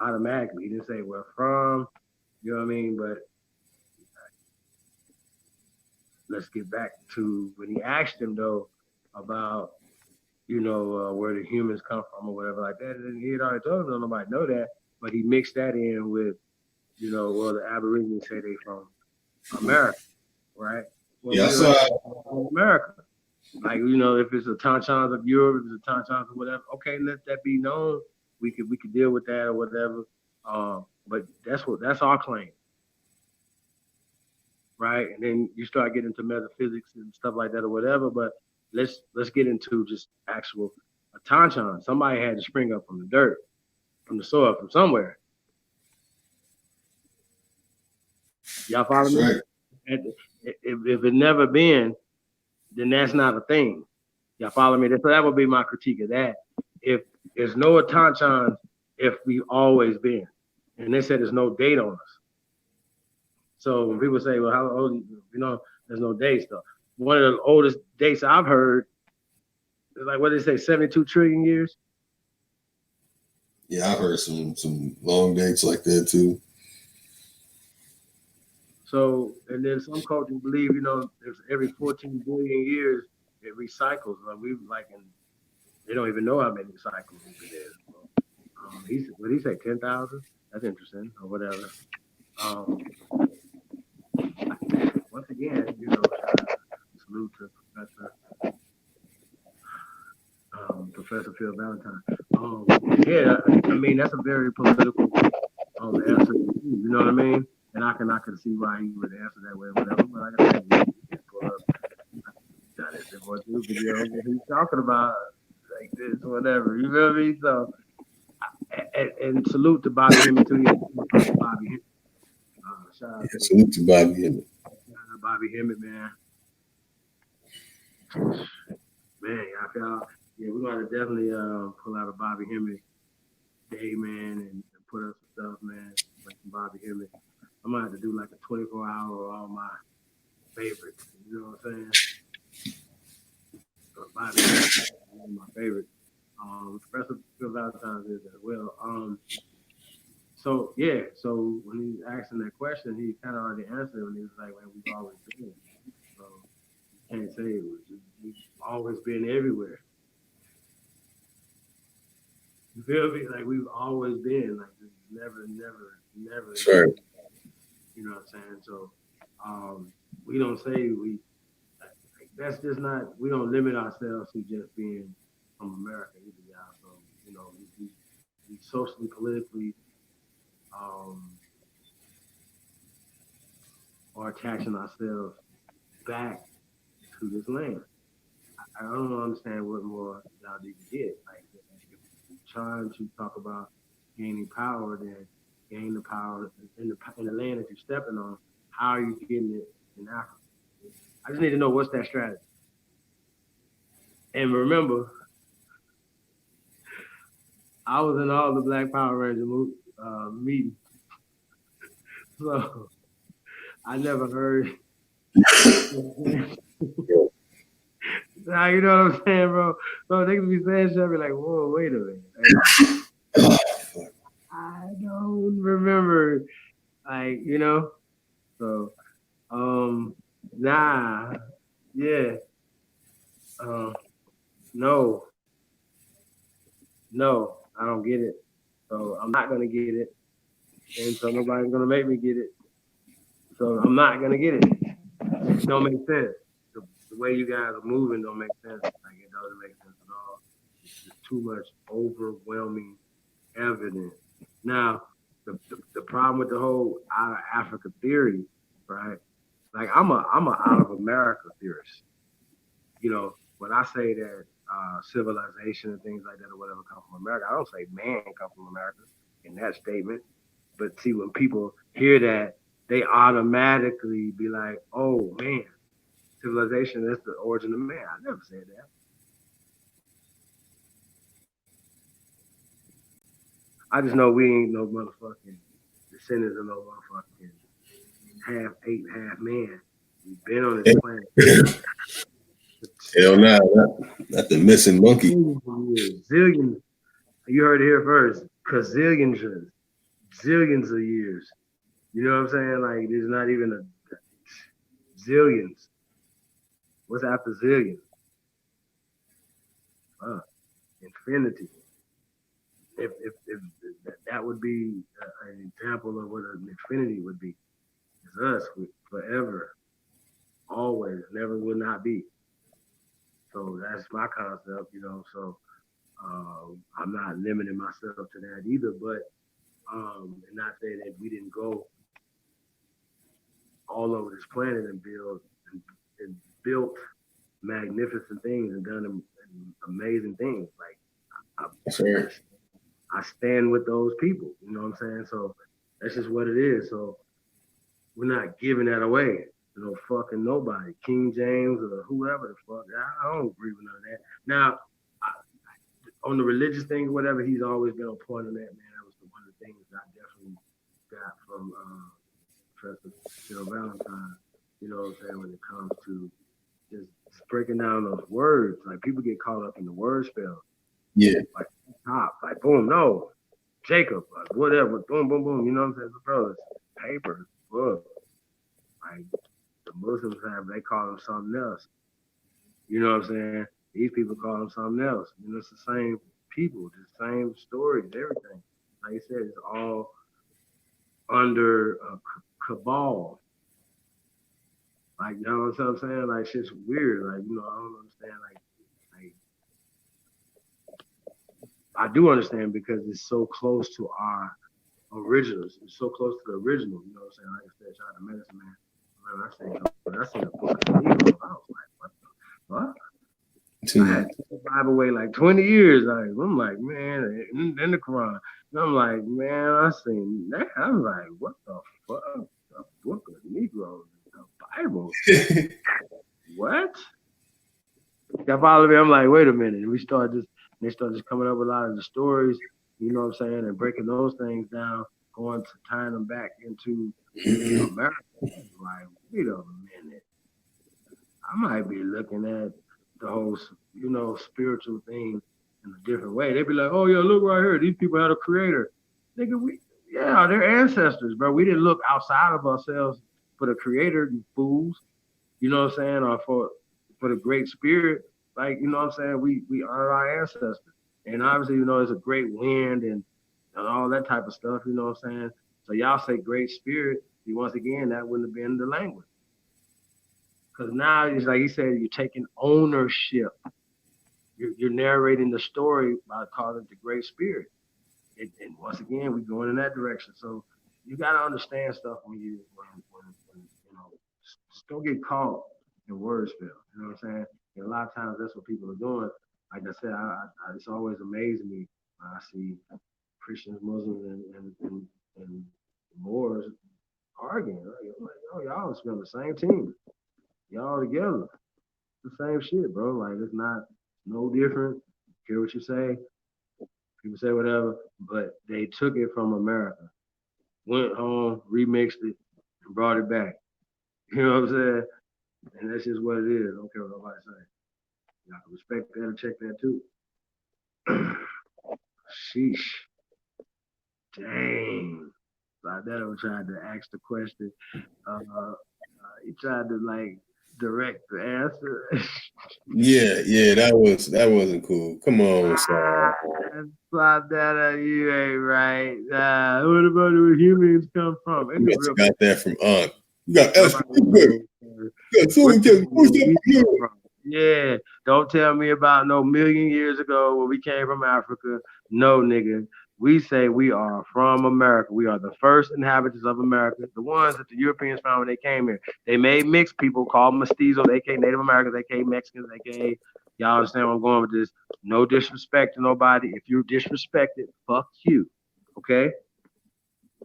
automatically, he didn't say where from, you know what I mean? But let's get back to when he asked him though about, where the humans come from or whatever like that. And he had already told him nobody know that, but he mixed that in with, well, the Aborigines say they from America, right? Well, yeah, I saw America. Like, if it's a Tonchons of Europe, if it's a Tonchons or whatever, okay, let that be known. We could deal with that or whatever. But that's our claim. Right? And then you start getting into metaphysics and stuff like that or whatever, but let's get into just actual Tonchon. Somebody had to spring up from the dirt, from the soil, from somewhere. Y'all follow me? Right. If it never been, then that's not a thing. Y'all follow me? So that would be my critique of that. If there's no Tonchons, if we've always been, and they said there's no date on us. So when people say, well, how old, there's no dates though. One of the oldest dates I've heard is like, what did they say, 72 trillion years? Yeah, I've heard some long dates like that too. So, and then some cultures believe, there's every 14 billion years it recycles. They don't even know how many cycles it is. So, what did he say, 10,000? That's interesting, or whatever. Once again, salute to Professor Phil Valentine. That's a very political answer. You know what I mean? And I can see why he would answer that way, or whatever. But like I said, he pull up he's talking about like this, whatever. You feel me? So, and salute to Bobby Hemmett too. Bobby Hemmett. Salute to Bobby Hemmett. Bobby Hemmett, man. Man, I feel we're gonna definitely pull out a Bobby Hemmett day, man, and put up some stuff, man. like Bobby Hemmett. I'm gonna have to do like a 24-hour of all my favorites. You know what I'm saying? So Bobby Hemmett, one of my favorites. Professor Phil Valentine's is as well. So yeah, so when he was asking that question, he kind of already answered when he was like, "Man, we've always been." So you can't say it was just, we've always been everywhere. You feel me? Like we've always been, like never. Sure. You know what I'm saying? So we don't say we. Like, that's just not. We don't limit ourselves to just being from America either, y'all. So you know, we socially, politically, are attaching ourselves back to this land. I don't understand what more y'all need to get. Like, if you're trying to talk about gaining power, then gain the power in the land that you're stepping on. How are you getting it in Africa? I just need to know what's that strategy. And remember, I was in all the Black Power Ranger meetings, so I never heard. Nah, you know what I'm saying, bro? So niggas be saying shit, I be like, whoa, wait a minute. Like, I don't remember, like, you know? So, nah, yeah, no, I don't get it. So I'm not gonna get it, and so nobody's gonna make me get it. So I'm not gonna get it. It don't make sense. The way you guys are moving don't make sense. Like it doesn't make sense at all. It's just too much overwhelming evidence. Now, the problem with the whole out of Africa theory, right? Like I'm a out of America theorist. You know, when I say that civilization and things like that or whatever come from America, I don't say man come from America in that statement. But see, when people hear that, they automatically be like, "Oh man, civilization is the origin of man." I never said that. I just know we ain't no motherfucking descendants of no motherfucking half ape, half man. We've been on this planet. Hell no, not the missing monkey. Zillions. You heard it here first. Zillions of years. You know what I'm saying? Like there's not even a zillions. What's after zillion? Infinity. If that would be an example of what an infinity would be, is us forever, always, never will not be. So that's my concept, you know. So I'm not limiting myself to that either, but and not saying that we didn't go all over this planet and built magnificent things and done amazing things. Like I stand with those people, you know what I'm saying? So that's just what it is. So we're not giving that away. You know, fucking nobody, King James or whoever the fuck. I don't agree with none of that. Now, on the religious thing, whatever, he's always been on point on that, man. That was one of the things I definitely got from Professor Phil Valentine. You know what I'm saying? When it comes to just breaking down those words, like people get caught up in the word spell. Yeah. Like top, like boom, no, Jacob, like whatever, boom, boom, boom. You know what I'm saying? So, bro, it's paper, book. Like the Muslims have, they call them something else. You know what I'm saying? These people call them something else. You know, it's the same people, the same stories, everything. Like you said, it's all under a cabal. Like, you know what I'm saying? Like, shit's weird. Like, you know, I don't understand. Like I do understand because it's so close to our originals. It's so close to the original. You know what I'm saying? Like I said, shout out to Medicine Man. I seen a book of Hebrew. I was like, what? I had the Bible away like 20 years. Like, I'm like, man, in the Quran. And I'm like, man, I seen that. I'm like, what the fuck? The book of Negroes, the Bible. What? Y'all follow me? I'm like, wait a minute. And they start just coming up with a lot of the stories, you know what I'm saying, and breaking those things down. going to tying them back into America. Like, wait a minute. I might be looking at the whole, spiritual thing in a different way. They'd be like, oh yeah, look right here. These people had a creator. Nigga, they're ancestors, bro. We didn't look outside of ourselves for the creator, you fools. You know what I'm saying? Or for the great spirit. Like, you know what I'm saying? We honor our ancestors. And obviously, it's a great wind and all that type of stuff, you know what I'm saying? So y'all say great spirit, once again, that wouldn't have been the language. Because now it's like he said, you're taking ownership. You're narrating the story by calling it the great spirit. And once again, we're going in that direction. So you got to understand stuff when just don't get caught in wordsville. You know what I'm saying? And a lot of times that's what people are doing. Like I said, it's always amazing me when I see Christians, Muslims, and Moors arguing. I'm like, oh, y'all must be on the same team. Y'all together. It's the same shit, bro. Like, it's not no different. Hear what you say. People say whatever, but they took it from America, went home, remixed it, and brought it back. You know what I'm saying? And that's just what it is. I don't care what nobody say. Y'all can respect that and check that too. Sheesh. Dang. Sadetto tried to ask the question. He tried to like direct the answer. Yeah, that wasn't cool. Come on, Sal. Sadetto, you ain't right. What about where humans come from? You must have got that from Aunt. You got Yeah, don't tell me about no million years ago when we came from Africa. No, nigga. We say we are from America. We are the first inhabitants of America, the ones that the Europeans found when they came here. They made mixed people called mestizos, aka Native Americans, aka Mexicans, aka, y'all understand where I'm going with this? No disrespect to nobody. If you're disrespected, fuck you. Okay?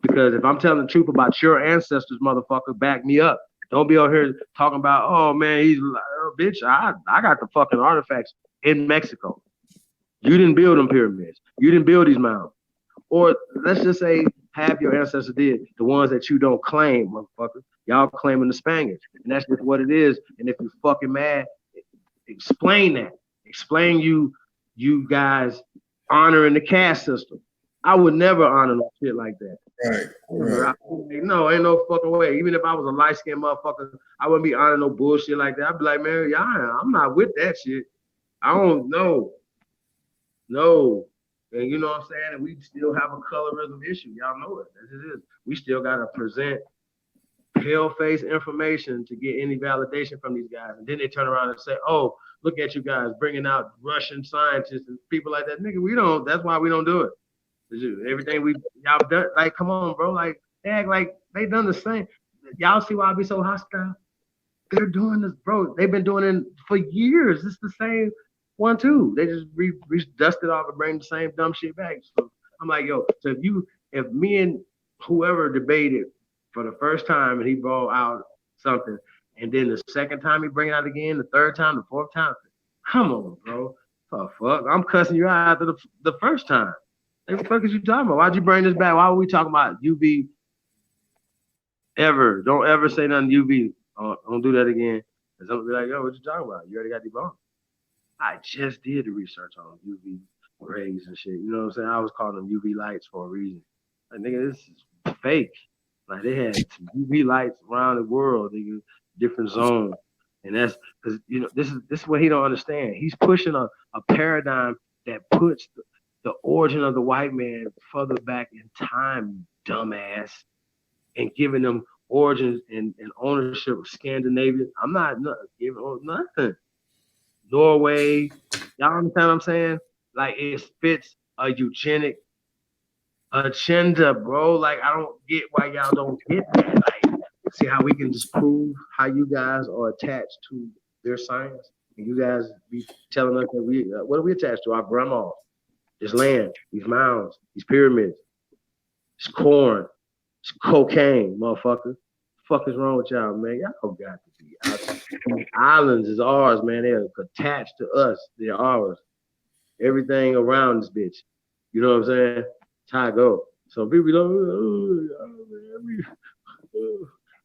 Because if I'm telling the truth about your ancestors, motherfucker, back me up. Don't be out here talking about, oh man, bitch, I got the fucking artifacts in Mexico. You didn't build them pyramids. You didn't build these mountains. Or let's just say half your ancestors did, the ones that you don't claim, motherfucker. Y'all claiming the Spaniards. And that's just what it is. And if you're fucking mad, explain that. Explain you guys honoring the caste system. I would never honor no shit like that. Right. No, ain't no fucking way. Even if I was a light-skinned motherfucker, I wouldn't be honoring no bullshit like that. I'd be like, man, I'm not with that shit. I don't know. No. And you know what I'm saying? And we still have a colorism issue. Y'all know it. As it is. We still got to present pale-face information to get any validation from these guys. And then they turn around and say, oh, look at you guys bringing out Russian scientists and people like that. Nigga, we don't. That's why we don't do it. Everything y'all done, like, come on, bro. Like, they act like they done the same. Y'all see why I be so hostile? They're doing this, bro. They've been doing it for years. It's the same one too. They just dust it off and bring the same dumb shit back. So I'm like, yo. So if me and whoever debated for the first time and he brought out something, and then the second time he bring it out again, the third time, the fourth time, come on, bro. Oh fuck, I'm cussing you out after the first time. What the fuck is you talking about? Why'd you bring this back? Why were we talking about UV ever? Don't ever say nothing UV. Don't do that again. Because I'm gonna be like, yo, what you talking about? You already got debunked. I just did the research on UV rays and shit. You know what I'm saying? I was calling them UV lights for a reason. Like, nigga, this is fake. Like, they had UV lights around the world, nigga, different zones. And that's because, this is what he don't understand. He's pushing a paradigm that puts the origin of the white man further back in time, dumbass, and giving them origins and ownership of Scandinavia. I'm not giving nothing. Norway, y'all understand what I'm saying? Like, it fits a eugenic agenda, bro. Like, I don't get why y'all don't get that. Like, see how we can just prove how you guys are attached to their science, and you guys be telling us that what are we attached to? Our grandmas. This land, these mounds, these pyramids, it's corn, it's cocaine, motherfucker. What the fuck is wrong with y'all, man? Y'all got to be out. These islands is ours, man. They're attached to us. They're ours. Everything around this bitch. You know what I'm saying? That's how I go. So people don't,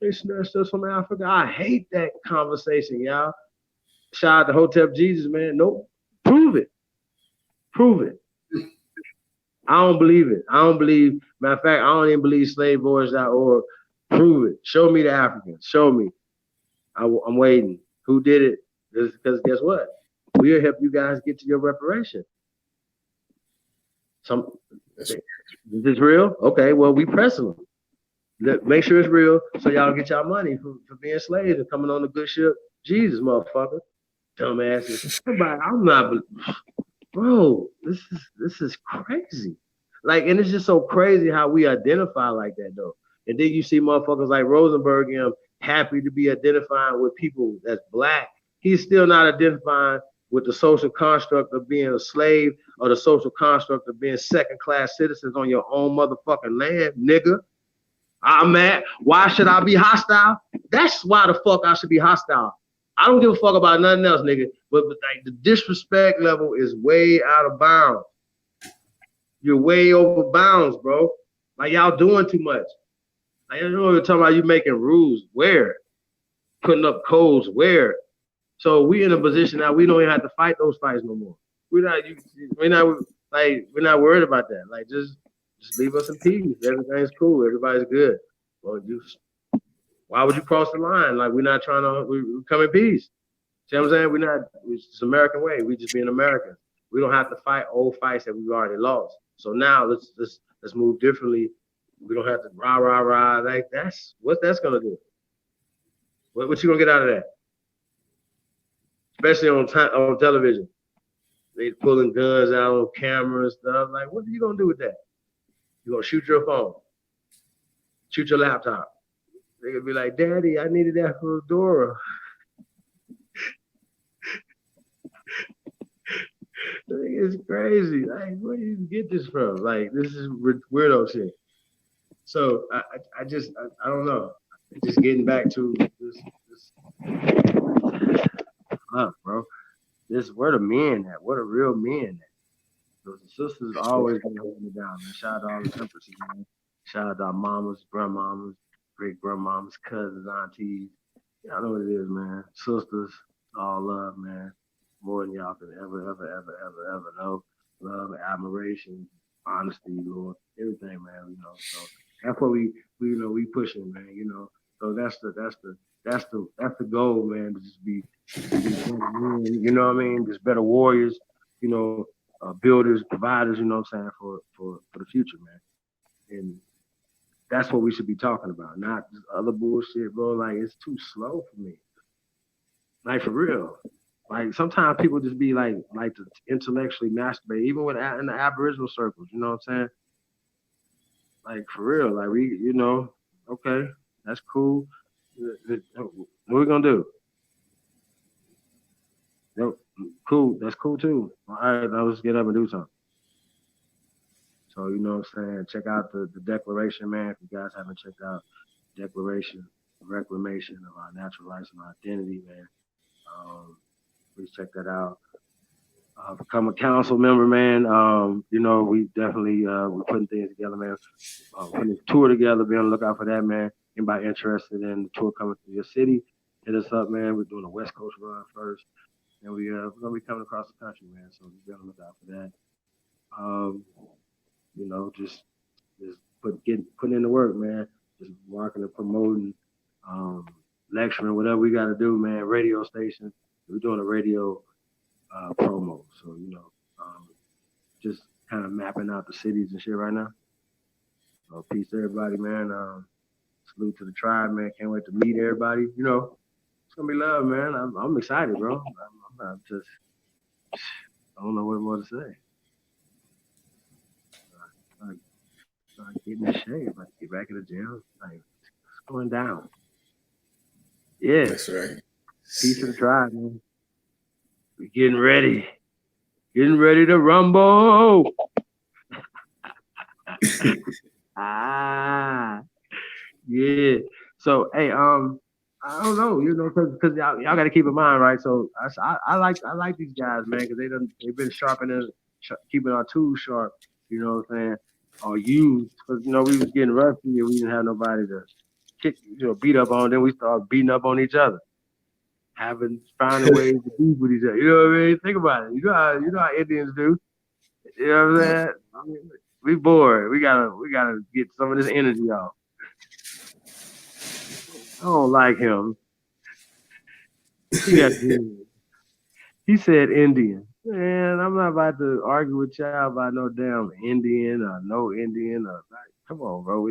they snatched us from Africa. I hate that conversation, y'all. Shout out to Hotep Jesus, man. Nope. Prove it. Prove it. I don't believe it. I don't believe, matter of fact, I don't even believe slavevoyage.org. Prove it. Show me the Africans. Show me. I'm waiting. Who did it? Because guess what? We'll help you guys get to your reparation. Is this real? Okay, well, we pressing them. Make sure it's real so y'all get y'all money for being slaves and coming on the good ship. Jesus, motherfucker. Dumbasses. I'm not, bro, this is crazy. Like, and it's just so crazy how we identify like that, though. And then you see motherfuckers like Rosenberg and him happy to be identifying with people that's black. He's still not identifying with the social construct of being a slave or the social construct of being second-class citizens on your own motherfucking land, nigga. I'm mad. Why should I be hostile? That's why the fuck I should be hostile. I don't give a fuck about nothing else, nigga. But like, the disrespect level is way out of bounds. You're way over bounds, bro. Like, y'all doing too much. Like, you know, we're talking about you making rules. Where? Putting up codes. Where? So we in a position now we don't even have to fight those fights no more. We're not worried about that. Like, just leave us in peace. Everything's cool. Everybody's good. Well, why would you cross the line? Like, we're not trying to. We come in peace. See what I'm saying? It's American way. We just being Americans. We don't have to fight old fights that we've already lost. So now let's move differently. We don't have to rah. Like, what that's gonna do. What you gonna get out of that? Especially on television. They pulling guns out on camera and stuff. Like, what are you gonna do with that? You gonna shoot your phone, shoot your laptop. They gonna be like, Daddy, I needed that for Dora. It's crazy. Like, where do you get this from? Like, this is weirdo shit. So I don't know. Just getting back to this fuck, bro. Where the men at? Where the real men at? Because the sisters always gonna hold me down, man. Shout out to all the empresses, man. Shout out to our mamas, grandmamas, great grandmamas, cousins, aunties. Y'all know what it is, man. Sisters, all love, man. More than y'all can ever know. Love, admiration, honesty, Lord, everything, man. You know, so that's what we pushing, man. You know, so that's the goal, man. To just be you know what I mean? Just better warriors, you know, builders, providers. You know what I'm saying, for the future, man. And that's what we should be talking about, not just other bullshit, bro. Like, it's too slow for me. Like, for real. Like, sometimes people just be like to intellectually masturbate, even in the Aboriginal circles. You know what I'm saying? Like, for real. Like, we, you know, okay, that's cool. What we gonna do? Yo, cool. That's cool too. All right, now let's get up and do something. So, you know what I'm saying? Check out the Declaration, man. If you guys haven't checked out Declaration, Reclamation of Our Natural Rights and Our Identity, man. Please check that out. Become a council member, man. You know, we definitely we're putting things together, man. Putting a tour together. Be on the lookout for that, man. Anybody interested in the tour coming to your city, hit us up, man. We're doing a West Coast run first, and we're gonna be coming across the country, man. So be on the lookout for that. You know, just putting in the work, man. Just marketing, promoting, lecturing, whatever we got to do, man. Radio station. We're doing a radio promo, so, you know, just kind of mapping out the cities and shit right now. So peace to everybody, man. Salute to the tribe, man. Can't wait to meet everybody. You know, it's gonna be love, man. I'm excited, bro. I'm just, I don't know what more to say. Get in the shape, like, get back in the gym. Like, it's going down. Yeah, that's right. Peace to the tribe, man. We're getting ready to rumble. Yeah. So, hey, I don't know, you know, because y'all got to keep in mind, right? So I like these guys, man, because they've been keeping our tools sharp. You know what I'm saying? or used, because we was getting rusty and we didn't have nobody to kick, beat up on. Then we started beating up on each other, finding ways to beef with each other. You know what I mean? Think about it. You know how Indians do. You know what I'm saying? I mean, we bored. We gotta get some of this energy off. I don't like him. He got he said Indian. Man, I'm not about to argue with y'all about no damn Indian or no Indian or like, come on, bro.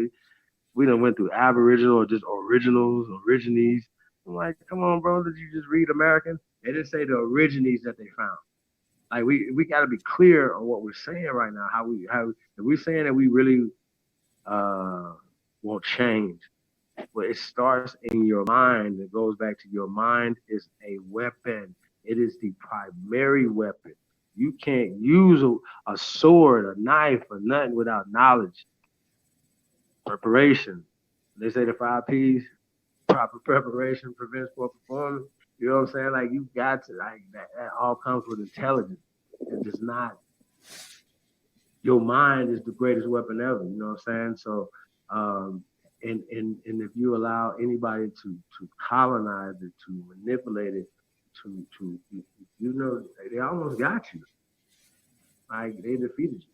We done went through Aboriginal or just originals, origines. I'm like, come on, bro. Did you just read American? They didn't say the origines that they found. Like we got to be clear on what we're saying right now. How if we're saying that we really won't change, but it starts in your mind. It goes back to your mind is a weapon. It is the primary weapon. You can't use a sword, a knife, or nothing without knowledge, preparation. They say the 5 P's: proper preparation prevents poor performance. You know what I'm saying? Like you got to like that all comes with intelligence. It does not. Your mind is the greatest weapon ever. You know what I'm saying? So, and if you allow anybody to colonize it, to manipulate it, they almost got you. Like they defeated you.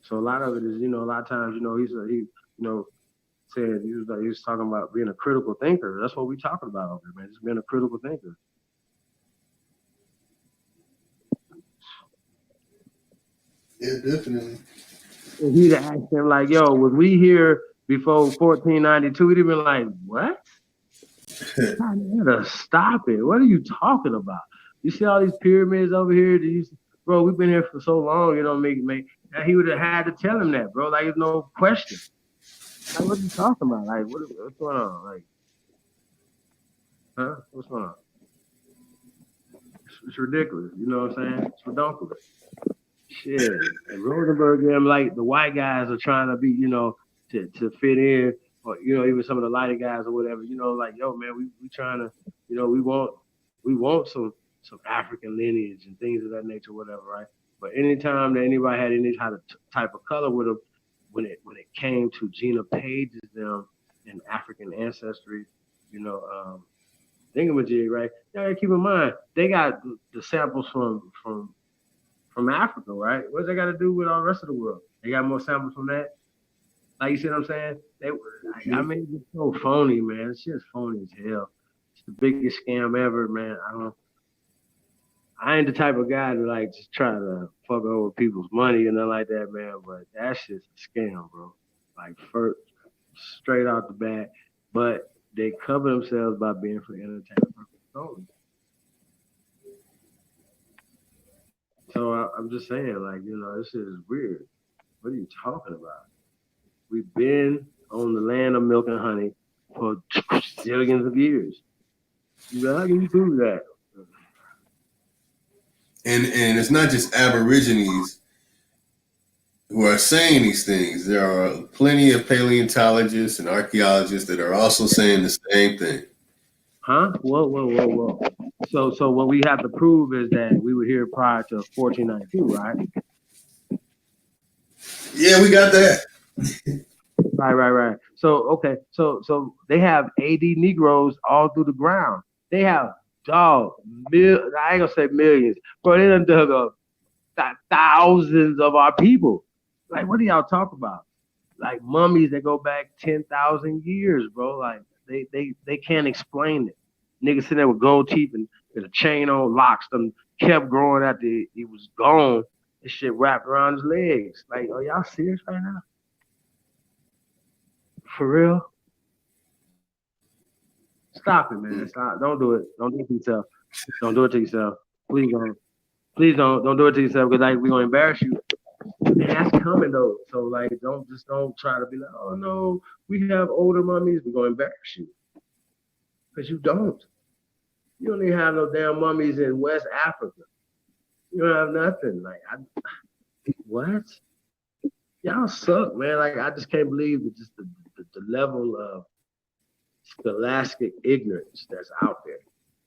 So a lot of it is, a lot of times, said he was talking about being a critical thinker. That's what we're talking about over here, man. Just being a critical thinker. Yeah, definitely. If he'd asked him like, "Yo, was we here before 1492?" He'd have been like, "What? I gotta stop it. What are you talking about? You see all these pyramids over here? Bro, we've been here for so long. Make. And he would have had to tell him that, bro. Like, there's no question. Like, what are you talking about? Like, what's going on? Like, huh? What's going on? It's ridiculous. You know what I'm saying? It's ridiculous. Shit. And Rosenberg, them like the white guys are trying to be, to fit in, or even some of the lighter guys or whatever. Like, yo, man, we trying to, we want some African lineage and things of that nature, whatever, right? But anytime that anybody had any type of color with them, when it came to Gina Page's them and African ancestry, thingamajig, right? Yeah, keep in mind they got the samples from Africa, right? What's that got to do with all the rest of the world? They got more samples from that. Like, you see what I'm saying? It's so phony, man. It's just phony as hell. It's the biggest scam ever, man. I ain't the type of guy to like just try to fuck over people's money and nothing like that, man. But that shit's a scam, bro. Like first, straight out the bat. But they cover themselves by being for entertainment purposes only. So I'm just saying, like, this shit is weird. What are you talking about? We've been on the land of milk and honey for zillions of years. How can you prove that? And it's not just Aborigines who are saying these things. There are plenty of paleontologists and archaeologists that are also saying the same thing. Huh? Whoa. So what we have to prove is that we were here prior to 1492, right? Yeah, we got that. Right. So okay, so they have AD Negroes all through the ground. They have I ain't gonna say millions, but they done dug up thousands of our people. Like, what are y'all talking about? Like mummies that go back 10,000 years, bro. Like they can't explain it. Niggas sitting there with gold teeth and a chain on locks. Them kept growing after he was gone. This shit wrapped around his legs. Like, are y'all serious right now? For real? Stop it, man. Stop. Don't do it. Don't do it to yourself. Don't do it to yourself. Please don't. Please don't do it to yourself, because like we're gonna embarrass you. And that's coming though. So like don't try to be like, oh no, we have older mummies, we're gonna embarrass you. Because you don't. You don't even have no damn mummies in West Africa. You don't have nothing. Like what? Y'all suck, man. Like I just can't believe that just the level of scholastic ignorance that's out there.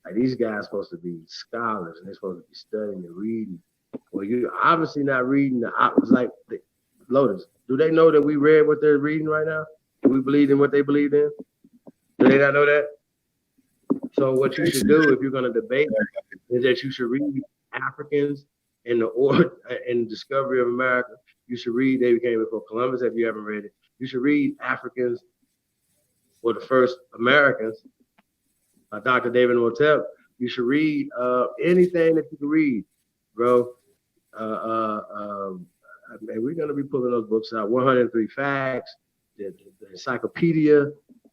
Like these guys supposed to be scholars and they're supposed to be studying and reading. Well, you're obviously not reading it's like Lotus, do they know that we read what they're reading right now? Do we believe in what they believe in? Do they not know that? So what you should do if you're going to debate is that you should read Africans in the Discovery of America. You should read They Came Before Columbus if you haven't read it. You should read Africans were the first Americans by Dr. David Motep. You should read anything that you can read, bro. And we're gonna be pulling those books out. 103 Facts, the encyclopedia.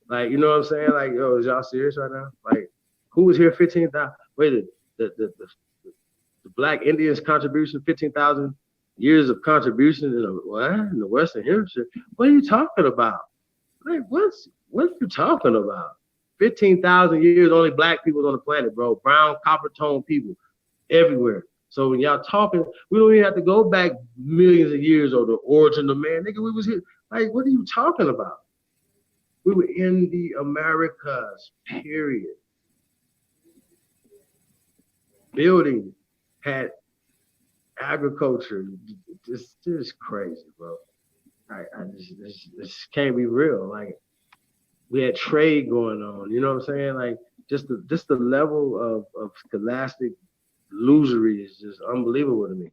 Like, you know what I'm saying? Like, yo, is y'all serious right now? Like, who was here 15,000? Wait, the Black Indians' contribution, 15,000 years of contribution in the Western Hemisphere. What are you talking about? Like, what you talking about? 15,000 years, only Black people on the planet, bro. Brown, copper tone people everywhere. So when y'all talking, we don't even have to go back millions of years or the origin of man. Nigga, we was here. Like, what are you talking about? We were in the Americas, period. Building, had agriculture. This is crazy, bro. This can't be real. Like, we had trade going on. You know what I'm saying? Like, just the level of scholastic losery is just unbelievable to me.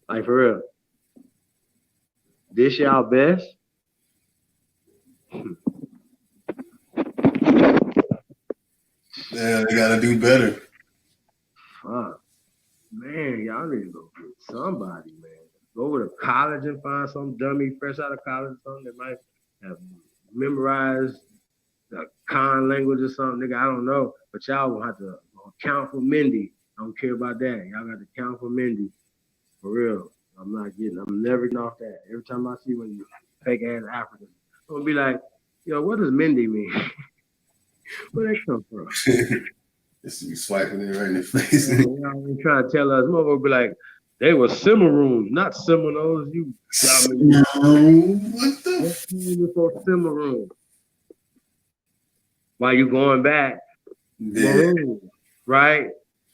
Like, for real. This y'all best? Yeah, they gotta do better. Fuck. Man, y'all need to go get somebody, man. Go over to college and find some dummy fresh out of college or something that might have memorized the con language or something, nigga. I don't know. But y'all will have to account for Mindy. I don't care about that. Y'all got to count for Mindy. For real. I'm never getting off that. Every time I see one of you fake ass Africans, I'm gonna be like, yo, what does Mindy mean? Where that come from? Just be swiping it right in the face. Y'all trying to tell us, motherfucker be like, they were Cimarroons, not Seminoles. You what the Cimarroon? Why you going back? Yeah. Maroons, right?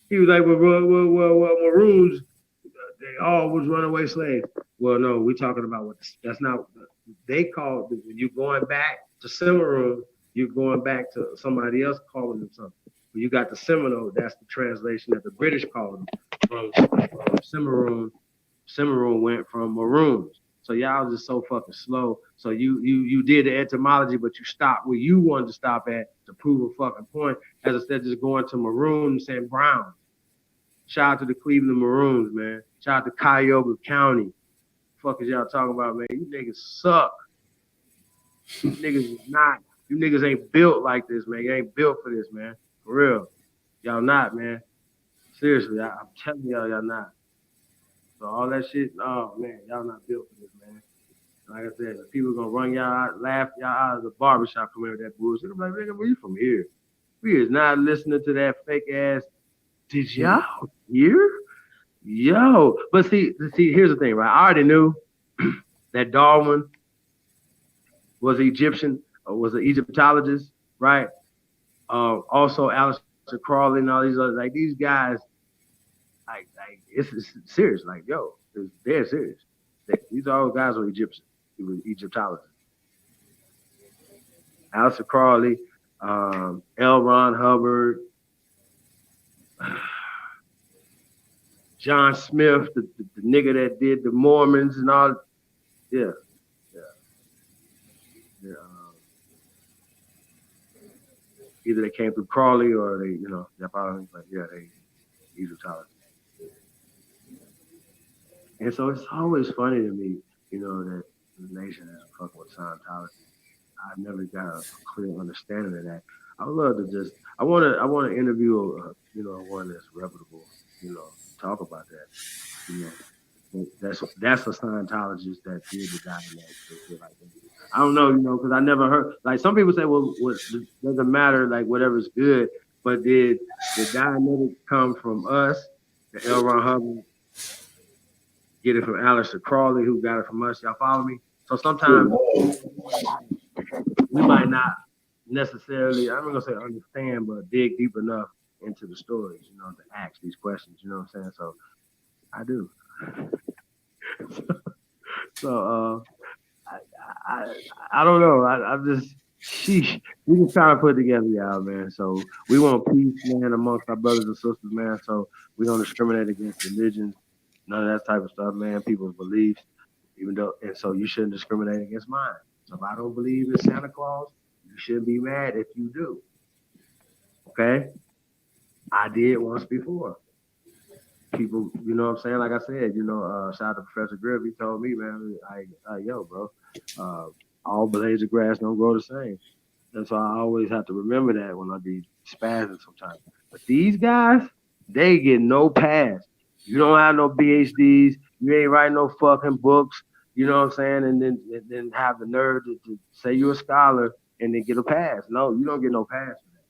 He was like, well, Maroons, they all was runaway slaves. Well, no, we're talking about that's not, they call, when you're going back to Cimarron, you're going back to somebody else calling them something. When you got the Seminole, that's the translation that the British called them. From Cimarron, Cimarron went from Maroons. So y'all just so fucking slow. So you did the etymology, but you stopped where you wanted to stop at to prove a fucking point, as instead of just going to Maroon and saying Brown. Shout out to the Cleveland Maroons, man. Shout out to Cuyahoga County. Fuck is y'all talking about, man? You niggas suck. You niggas is not. You niggas ain't built like this, man. You ain't built for this, man. For real. Y'all not, man. Seriously, I'm telling y'all not. So all that shit, oh man, y'all not built for this, man. Like I said, people gonna run y'all out, laugh y'all out of the barbershop, come here with that bullshit. I'm like, nigga, where you from here? We is not listening to that fake ass. Did y'all hear? Yo, but see, here's the thing, right? I already knew that Baldwin was Egyptian, was an Egyptologist, right? Also, Aleister Crowley and all these other, like, these guys, like it's serious. Like, yo, it's dead serious. These all guys were Egyptian. He was Egyptologists. Aleister Crowley, L. Ron Hubbard, John Smith, the nigga that did the Mormons and all. Yeah. Either they came through Crowley or they, they're probably, but yeah, they Egyptologists. And so it's always funny to me, that the nation is fucking with Scientology. I've never got a clear understanding of that. I would love to I want to interview, one that's reputable, talk about that. That's a Scientologist that did the guy that like that. I don't know, because I never heard. Like, some people say, well, it doesn't matter, like, whatever's good. But did the dynamic come from us, the L. Ron Hubbard, get it from Aleister Crowley, who got it from us? Y'all follow me? So sometimes we might not necessarily, I'm not gonna say understand, but dig deep enough into the stories, to ask these questions. You know what I'm saying? So I do. So I don't know. I'm just sheesh. We just trying to put it together, y'all, man. So we want peace, man, amongst our brothers and sisters, man. So we don't discriminate against religions, none of that type of stuff, man. People's beliefs, even though, and so you shouldn't discriminate against mine. So if I don't believe in Santa Claus, you shouldn't be mad if you do. Okay? I did once before. People, you know what I'm saying? Like I said, shout out to Professor Griff. He told me, man, yo, bro, all blades of grass don't grow the same. And so I always have to remember that when I be spazzing sometimes. But these guys, they get no pass. You don't have no PhDs. You ain't writing no fucking books. You know what I'm saying? And then have the nerve to say you're a scholar and then get a pass. No, you don't get no pass for that.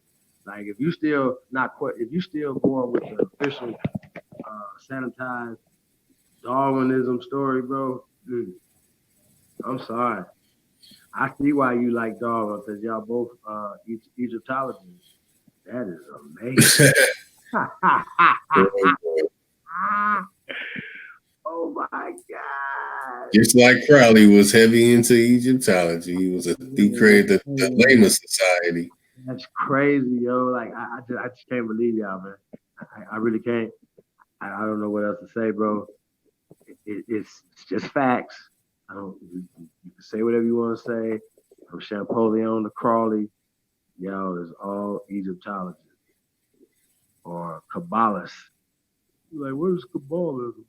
Like if you still going with the official sanitized Darwinism story, bro, dude, I'm sorry. I see why you like Darwin, because y'all both Egyptologists. That is amazing. Oh my God. Just like Crowley was heavy into Egyptology. He created the Lama Society. That's crazy, yo. Like I just can't believe y'all, man. I really can't. I don't know what else to say, bro. It's just facts. You can say whatever you want to say. From Champollion to Crawley, y'all is all Egyptologists or Kabbalists. Like, what is Kabbalism?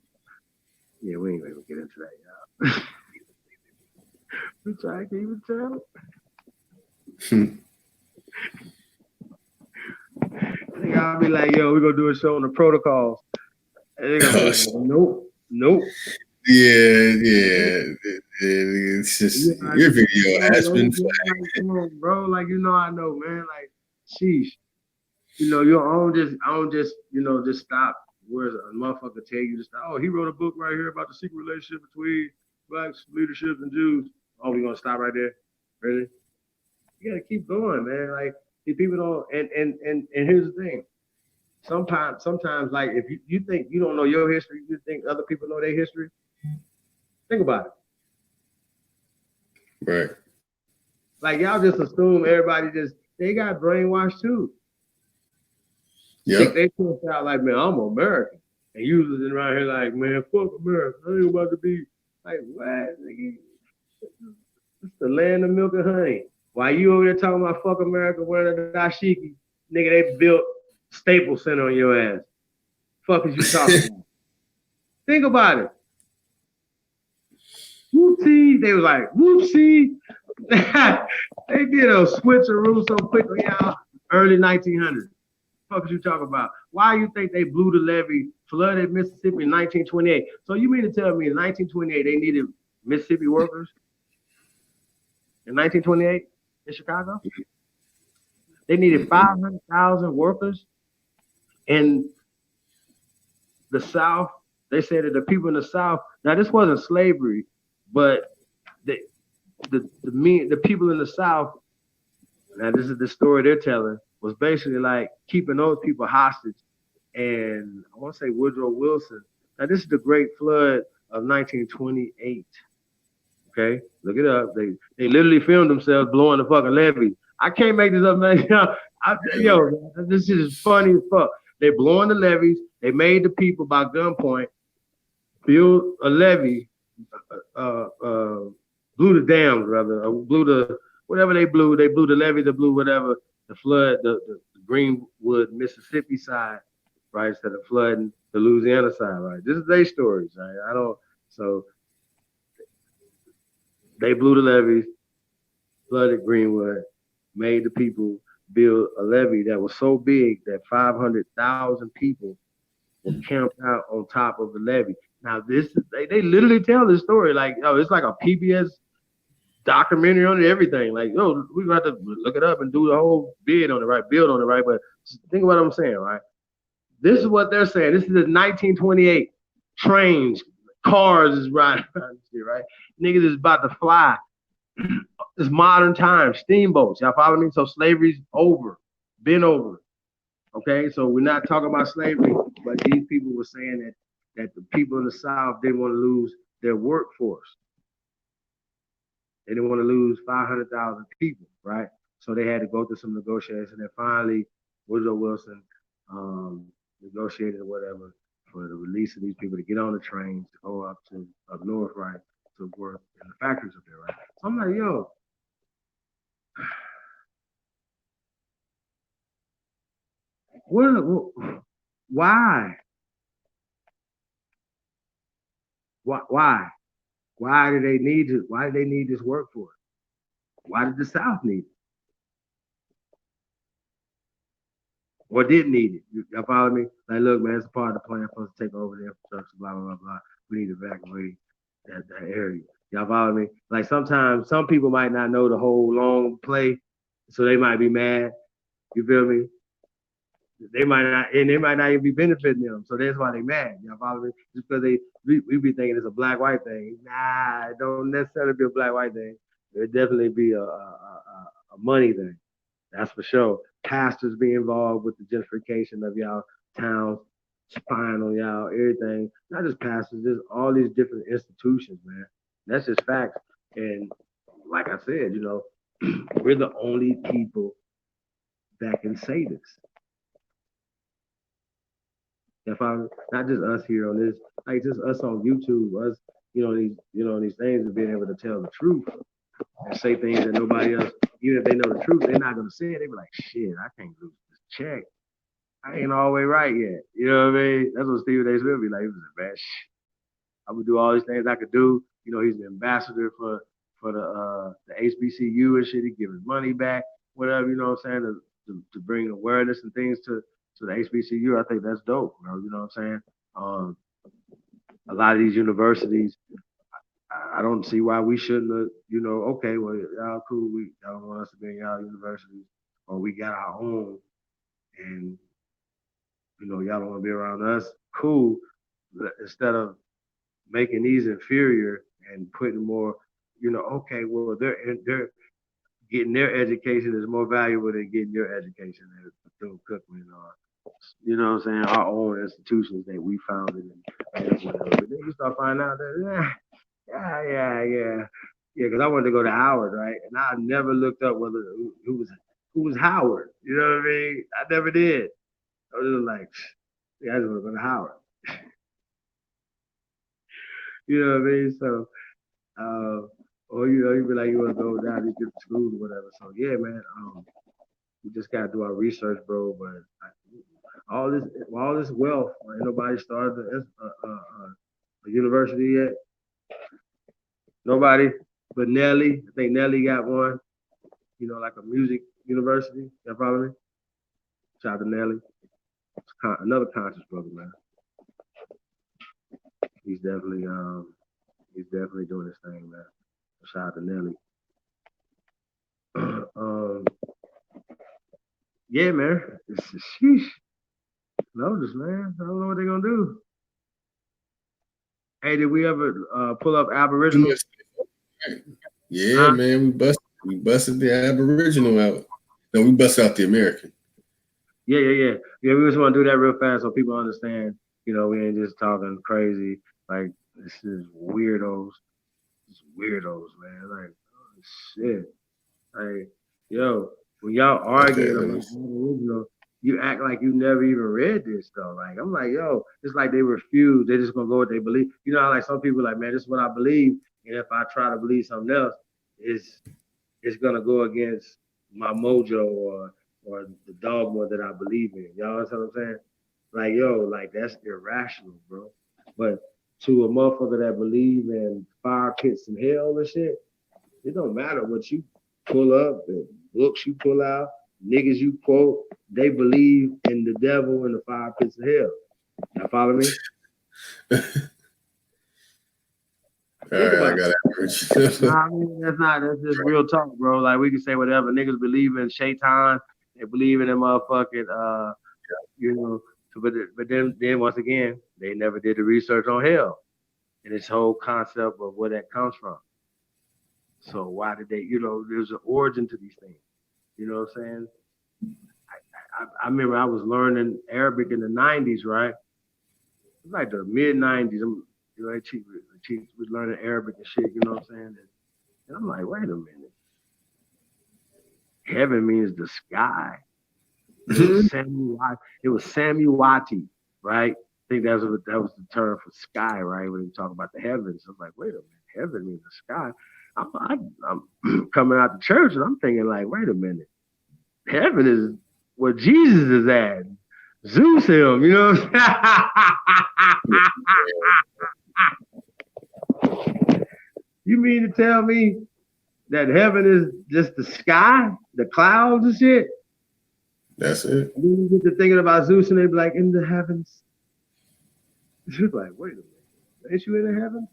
Yeah, we ain't gonna get into that, y'all. Which I can even tell. They gotta be like, yo, we're gonna do a show on the protocols. And they gonna be like, nope. Yeah. It's just your video has been flagged. Bro, like I know, man. Like, sheesh. I don't just just stop where a motherfucker tell you to stop. Oh, he wrote a book right here about the secret relationship between blacks, leadership, and Jews. Oh, we gonna stop right there? Really? You gotta keep going, man. Like these people don't and here's the thing. Sometimes like if you think you don't know your history, you think other people know their history. Think about it. Right. Like y'all just assume everybody they got brainwashed too. Yeah. They push out like, man, I'm American. And you sitting around here like, man, fuck America. I ain't about to be like, what? Nigga? It's the land of milk and honey. Why you over there talking about fuck America wearing a dashiki? Nigga, they built Staples Center on your ass. Fuck is you talking about? Think about it. Whoopsie. They was like, whoopsie. They did a switcheroo so quickly, y'all. Early 1900s. Fuck is you talking about? Why you think they blew the levee, flooded Mississippi in 1928? So you mean to tell me in 1928 they needed Mississippi workers? In 1928 in Chicago? They needed 500,000 workers in the South. They said that the people in the South, now this wasn't slavery, but the people in the South, now this is the story they're telling, was basically like keeping those people hostage. And I want to say Woodrow Wilson. Now this is the Great Flood of 1928. Okay, look it up. They literally filmed themselves blowing the fucking levee. I can't make this up, man. This is funny as fuck. They blowing the levees. They made the people by gunpoint build a levee, blew the dams rather, blew the whatever they blew. They blew the levee, they blew whatever the flood, the Greenwood, Mississippi side, right? Instead of flooding the Louisiana side, right? This is their stories, right? So they blew the levees, flooded Greenwood, made the people build a levee that was so big that 500,000 people were camped out on top of the levee. Now they literally tell this story like, it's like a PBS documentary on it, everything. Like, we got to look it up and do the whole build on it, right? But think about what I'm saying, right? This is what they're saying. This is the 1928 trains, cars is riding around here, right? Niggas is about to fly. It's modern times, steamboats. Y'all follow me? So slavery's over, been over. Okay, so we're not talking about slavery, but these people were saying that the people in the South didn't want to lose their workforce. They didn't want to lose 500,000 people, right? So they had to go through some negotiations. And finally, Woodrow Wilson negotiated or whatever for the release of these people to get on the trains to go up north, right, to work in the factories up there, right? So I'm like, yo, why? Why do they need it? Why do they need this workforce? Why did the South need it? Or didn't need it? Y'all follow me? Like, look, man, it's a part of the plan for us to take over the infrastructure, blah, blah, blah, blah. We need to evacuate that area. Y'all follow me? Like, sometimes some people might not know the whole long play, so they might be mad. You feel me? They might not even be benefiting them, so that's why they mad. Y'all follow me? Just because we be thinking it's a black-white thing. Nah, it don't necessarily be a black-white thing. It definitely be a money thing. That's for sure. Pastors be involved with the gentrification of y'all towns, spying on y'all, everything. Not just pastors, just all these different institutions, man. That's just facts. And like I said, we're the only people that can say this. Not just us here on this, like just us on YouTube, us, these things of being able to tell the truth and say things that nobody else, even if they know the truth, they're not gonna say it. They be like, shit, I can't lose this check. I ain't all the way right yet. You know what I mean? That's what Stephen A. Smith be like. He was like, man, I would do all these things I could do. He's an ambassador for the HBCU and shit. He give his money back, whatever. You know what I'm saying? To bring awareness and things to the HBCU. I think that's dope, bro. You know what I'm saying? A lot of these universities, I don't see why we shouldn't have, okay, well, y'all cool. Y'all don't want us to be in y'all universities, or we got our own, and, y'all don't want to be around us. Cool. Instead of making these inferior and putting more, okay, well, they're getting their education is more valuable than getting your education as Bethune-Cookman or, you know what I'm saying, our own institutions that we founded and whatever. But then you start finding out that, yeah, because I wanted to go to Howard, right? And I never looked up who was Howard. You know what I mean? I never did. I was just like, I just want to go to Howard. You know what I mean? So, or you be like, you want to go down to different schools or whatever. So yeah, man, we just gotta do our research, bro. But all this wealth, ain't nobody started a university yet. Nobody but Nelly. I think Nelly got one. Like a music university. You follow me? Shout out to Nelly. Another conscious brother, man. He's definitely doing his thing, man. Shout out to Nelly. Yeah, man. Sheesh. Notice, man. I don't know what they're gonna do. Hey, did we ever pull up Aboriginal? Yeah, man. We busted the Aboriginal out. No, we busted out the American. Yeah. We just want to do that real fast so people understand. We ain't just talking crazy. Like, this is weirdos. It's weirdos, man. Like, oh, shit. Like, yo, when y'all arguing about Aboriginal, you act like you never even read this though. Like, I'm like, yo, it's like they refuse. They just gonna go what they believe. How like some people like, man, this is what I believe, and if I try to believe something else, it's gonna go against my mojo or the dogma that I believe in. Y'all know what I'm saying? Like, yo, like that's irrational, bro. But to a motherfucker that believe in fire pits and hell and shit, it don't matter what you pull up, the books you pull out, niggas you quote, they believe in the devil and the fire pits of hell. Y'all follow me? All right, I got it. Nah, I mean, that's just real talk, bro. Like, we can say whatever. Niggas believe in Shaitan, they believe in them motherfucking, but then once again, they never did the research on hell and this whole concept of where that comes from. So why did they, there's an origin to these things. You know what I'm saying? I remember I was learning Arabic in the 90s, right? It was like the mid 90s. We was learning Arabic and shit, you know what I'm saying? And I'm like, wait a minute. Heaven means the sky. It was Samuati, right? I think that was the term for sky, right? When you talk about the heavens. I'm like, wait a minute, heaven means the sky. I'm coming out to church and I'm thinking like, wait a minute, heaven is where Jesus is at. Zeus him, you know what I'm saying? You mean to tell me that heaven is just the sky, the clouds and shit? That's it. And then you get to thinking about Zeus and they be like, in the heavens. It's like, wait a minute. Ain't you in the heavens?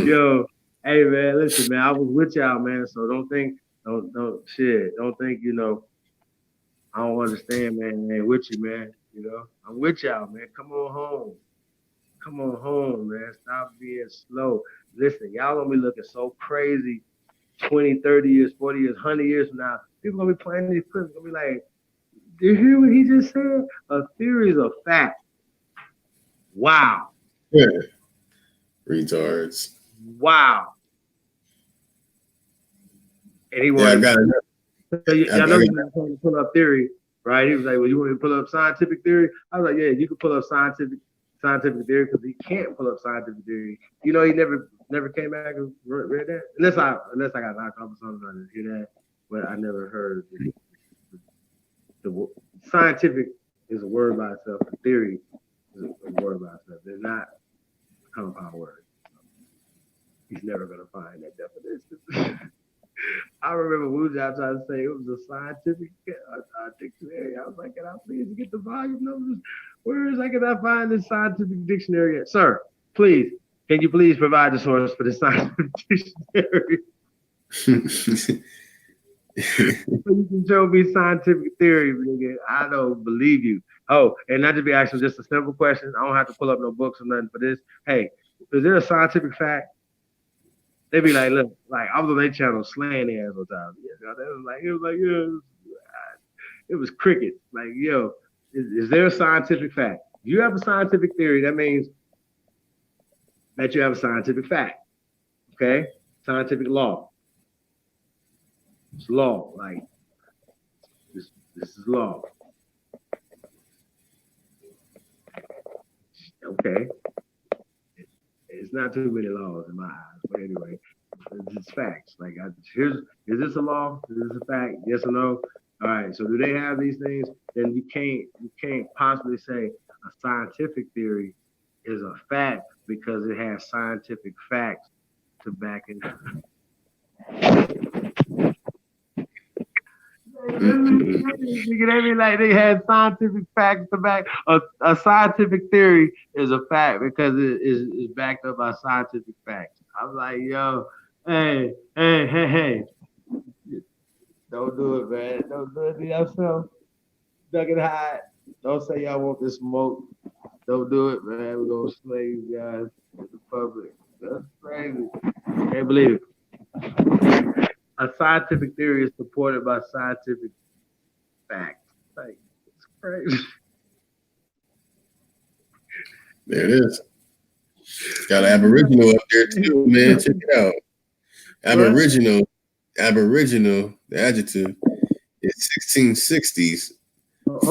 Yo, hey man, listen, man, I was with y'all, man. So don't think, you know, I don't understand, man. I ain't with you, man. You know, I'm with y'all, man. Come on home. Come on home, man. Stop being slow. Listen, y'all gonna be looking so crazy 20, 30 years, 40 years, 100 years from now. People gonna be playing these clips, gonna be like, do you hear what he just said? A theory is a fact. Wow. Yeah. Retards. Wow. And he wanted y'all know he was trying to pull up theory, right? He was like, well, you want me to pull up scientific theory? I was like, yeah, you can pull up scientific theory because he can't pull up scientific theory. You know, he never came back and read that. Unless I got knocked off or something, I didn't hear that. But I never heard the scientific is a word by itself. The theory is a word by itself. They're not a compound word. He's never gonna find that definition. I remember Wuja trying to say it was a scientific dictionary. I was like, can I please get the volume numbers? Where is I cannot find this scientific dictionary at? Sir, please, can you please provide the source for the scientific dictionary? You can show me scientific theory, nigga. I don't believe you. Oh, and not to be asking just a simple question. I don't have to pull up no books or nothing for this. Hey, is there a scientific fact? They be like, look, like I was on their channel slaying their ass all the time. It was cricket. Like, yo, is there a scientific fact? If you have a scientific theory, that means that you have a scientific fact. Okay? Scientific law. It's law. Like, this is law. Okay. It's not too many laws in my eyes, but anyway, it's facts. Like, is this a law? Is this a fact? Yes or no? All right. So do they have these things? Then you can't possibly say a scientific theory is a fact because it has scientific facts to back it up. They be like they had scientific facts to back a scientific theory is a fact because it is backed up by scientific facts. I'm like, yo, hey, don't do it, man. Don't do it to yourself. Duck and hide. Don't say y'all want this smoke. Don't do it, man. We're gonna slay you guys in the public. That's crazy. Can't believe it. A scientific theory is supported by scientific facts. Like, it's crazy. There it is. Got an Aboriginal up there too, man. Check it out. Aboriginal, the adjective is 1660s.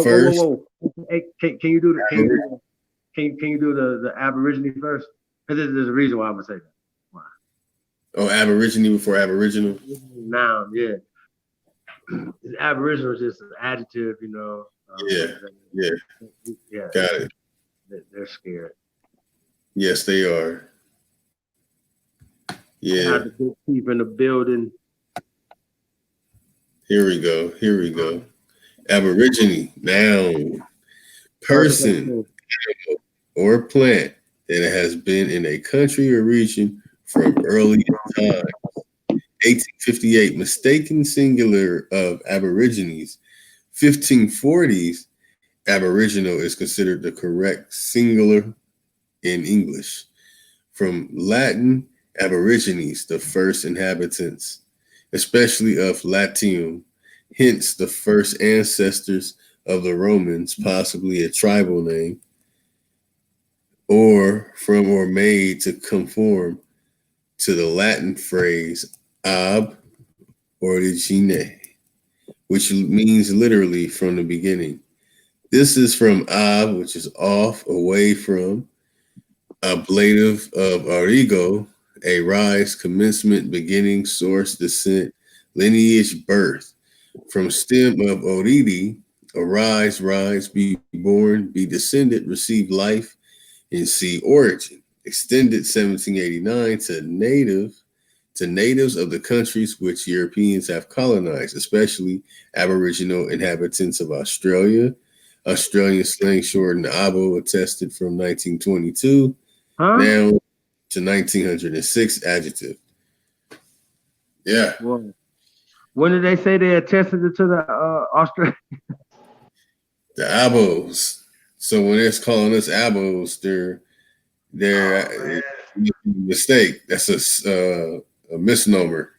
First. Whoa. Hey, can you do the Aborigine first? Because there's a reason why I'm gonna say that. Why? Oh, Aborigine before Aboriginal? Noun, yeah. Aboriginal is just an adjective, you know. Yeah. Got it. They're scared. Yes, they are. Yeah. The big chief in the building. Here we go. Aborigine, noun, person, animal, or plant that has been in a country or region from early times. 1858, mistaken singular of Aborigines. 1540s, Aboriginal is considered the correct singular in English. From Latin, Aborigines, the first inhabitants, especially of Latium, hence the first ancestors of the Romans, possibly a tribal name. or from or made to conform to the Latin phrase ab origine, which means literally from the beginning. This is from ab, which is off, away from, ablative of origo, a rise, commencement, beginning, source, descent, lineage, birth. From stem of oridi, arise, rise, be born, be descended, receive life, and see origin. Extended 1789 to natives of the countries which Europeans have colonized, especially Aboriginal inhabitants of Australia. Australian slang shortened Abo attested from 1922 now to 1906 adjective. Yeah. Well, when did they say they attested it to the Australia? The Abos. So when it's calling us Abos, they're a mistake. That's a misnomer.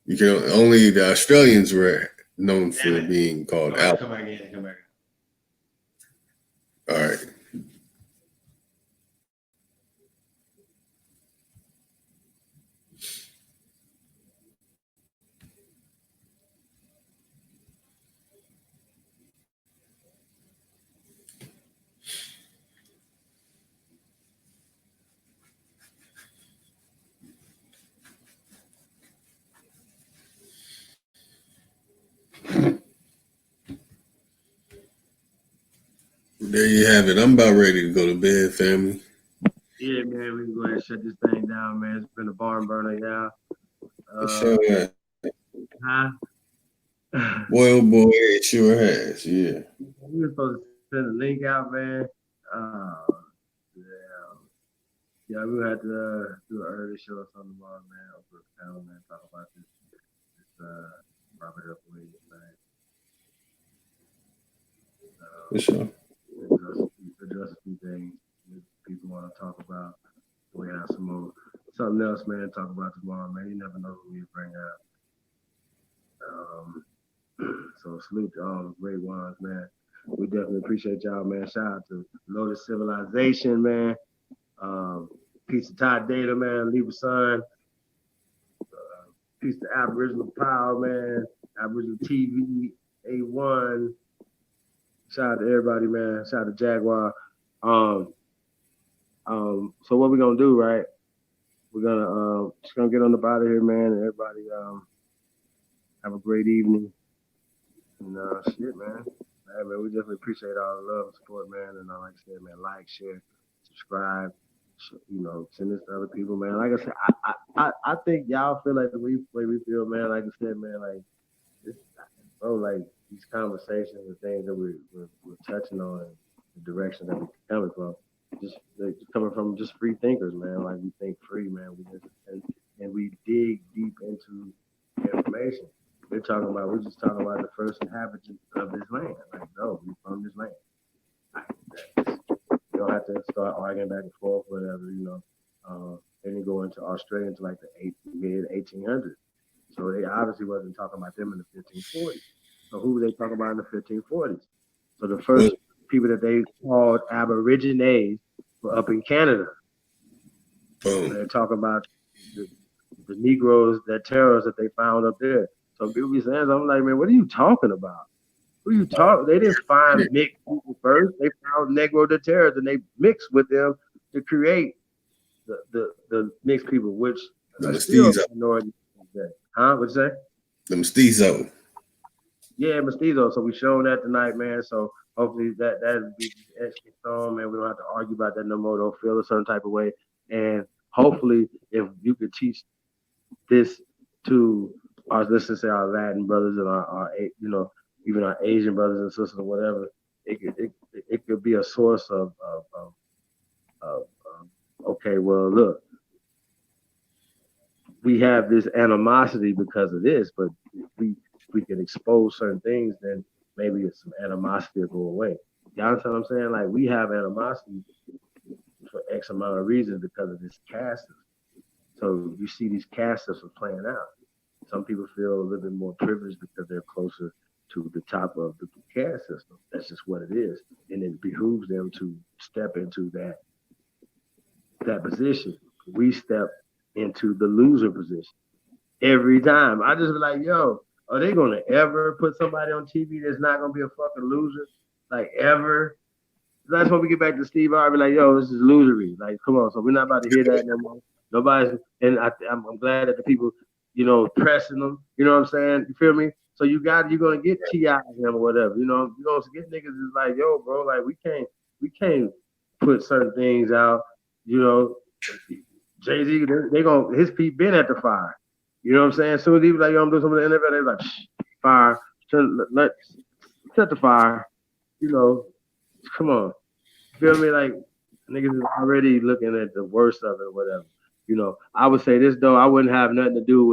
You can only the Australians were known for being called Abos. Come back in. Come back in. All right. There you have it. I'm about ready to go to bed, family. Yeah, man, we can go ahead and shut this thing down, man. It's been a barn burner, y'all. Sure. Huh? Boy, oh boy, it sure has. Yeah. We were supposed to send a link out, man. Yeah, we'll have to do an early show or something tomorrow, man. Over the panel, man. Talk about this. Wrap it up with you, man. For sure. Address a few things that people want to talk about. We have something else, man, to talk about tomorrow, man. You never know who we bring out. So salute to all the great ones, man. We definitely appreciate y'all, man. Shout out to Lotus Civilization, man. Peace to Todd Data, man. Libra Sun. Peace to Aboriginal Power, man. Aboriginal TV, A1. Shout out to everybody, man. Shout out to Jaguar. So what we're gonna do, right? We're gonna just gonna get on the body here, man, and everybody have a great evening. And shit, man. Hey, man, we definitely appreciate all the love and support, man. And like I said, man, like, share, subscribe. You know, send this to other people, man. Like I said, I think y'all feel like the way we feel, man. Like I said, man, like like these conversations and things that we're touching on, the direction that we're coming from, just coming from just free thinkers, man. Like we think free, man. And we dig deep into information. We're just talking about the first inhabitants of this land. Like, no, we from this land. You don't have to start arguing back and forth, whatever, you know. Then you go into Australia into like the mid 1800s. So they obviously wasn't talking about them in the 1540s. So who were they talking about in the 1540s? So the first people that they called Aborigines were up in Canada. They're talking about the Negroes, that terrors that they found up there. So people be saying, I'm like, man, what are you talking about? Who you talk? They didn't find mixed people first. They found Negro de terrors and they mixed with them to create the mixed people, which the are still mestizo. minority. Huh? What'd you say? The mestizo. Yeah, mestizo. So we shown that tonight, man. So hopefully that'll be extra strong, man. We don't have to argue about that no more. Don't feel a certain type of way. And hopefully, if you could teach this to our, let's just say, our Latin brothers and our you know, even our Asian brothers and sisters or whatever, it could be a source of okay, well, look, we have this animosity because of this, but if we can expose certain things, then maybe it's some animosity will go away. You understand what I'm saying? Like, we have animosity for X amount of reasons because of this caste system. So you see these caste systems playing out. Some people feel a little bit more privileged because they're closer to the top of the caste system. That's just what it is, and it behooves them to step into that position. We step into the loser position every time. I just be like, yo, are they gonna ever put somebody on TV that's not gonna be a fucking loser? Like ever? That's when we get back to Steve Harvey, like, yo, this is losery. Like, come on. So we're not about to hear that no more. Nobody's, and I'm glad that the people, pressing them. You know what I'm saying? You feel me? So you're gonna get T.I. him or whatever. You're gonna get niggas is like, yo, bro, like we can't put certain things out. Jay-Z, they gonna his feet been at the fire. You know what I'm saying? So he was like, yo, I'm doing some of the NFL. They're like, fire, set the fire. Come on. Feel me? Like niggas is already looking at the worst of it or whatever. I would say this though, I wouldn't have nothing to do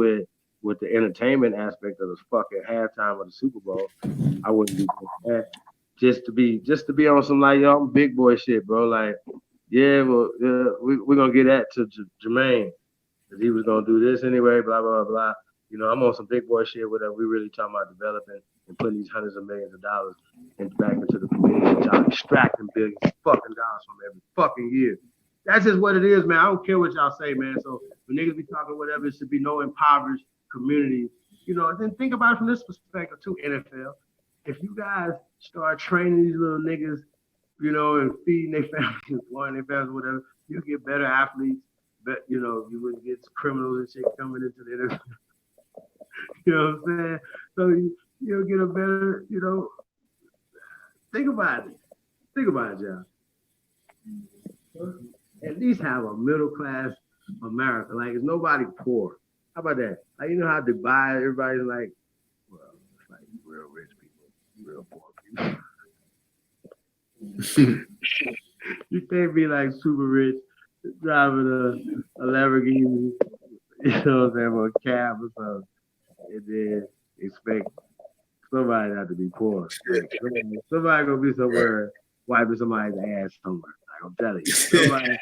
with the entertainment aspect of the fucking halftime of the Super Bowl. I wouldn't do that. Just to be on some like, yo, I'm big boy shit, bro. Like, yeah, well, we're gonna get that to Jermaine. Because he was gonna do this anyway, blah, blah, blah. I'm on some big boy shit with we really talking about developing and putting these hundreds of millions of dollars back into the community. Y'all extracting billions of fucking dollars from every fucking year. That's just what it is, man. I don't care what y'all say, man. So when niggas be talking whatever, it should be no impoverished community. Then think about it from this perspective too, NFL. If you guys start training these little niggas, and feeding their families and supporting their families, whatever, you get better athletes. But you wouldn't get criminals and shit coming into the NFL. You know what I'm saying? So you'll get a better, think about it. Think about it, y'all. At least have a middle class America. Like, is nobody poor? How about that? Like, how Dubai, everybody's like, well, it's like real rich people, real poor people. You can't be like super rich driving a Lamborghini, you know what I'm saying, or a cab or something, and then expect somebody not to be poor. Somebody gonna be somewhere wiping somebody's ass somewhere. Like, I'm telling you, somebody.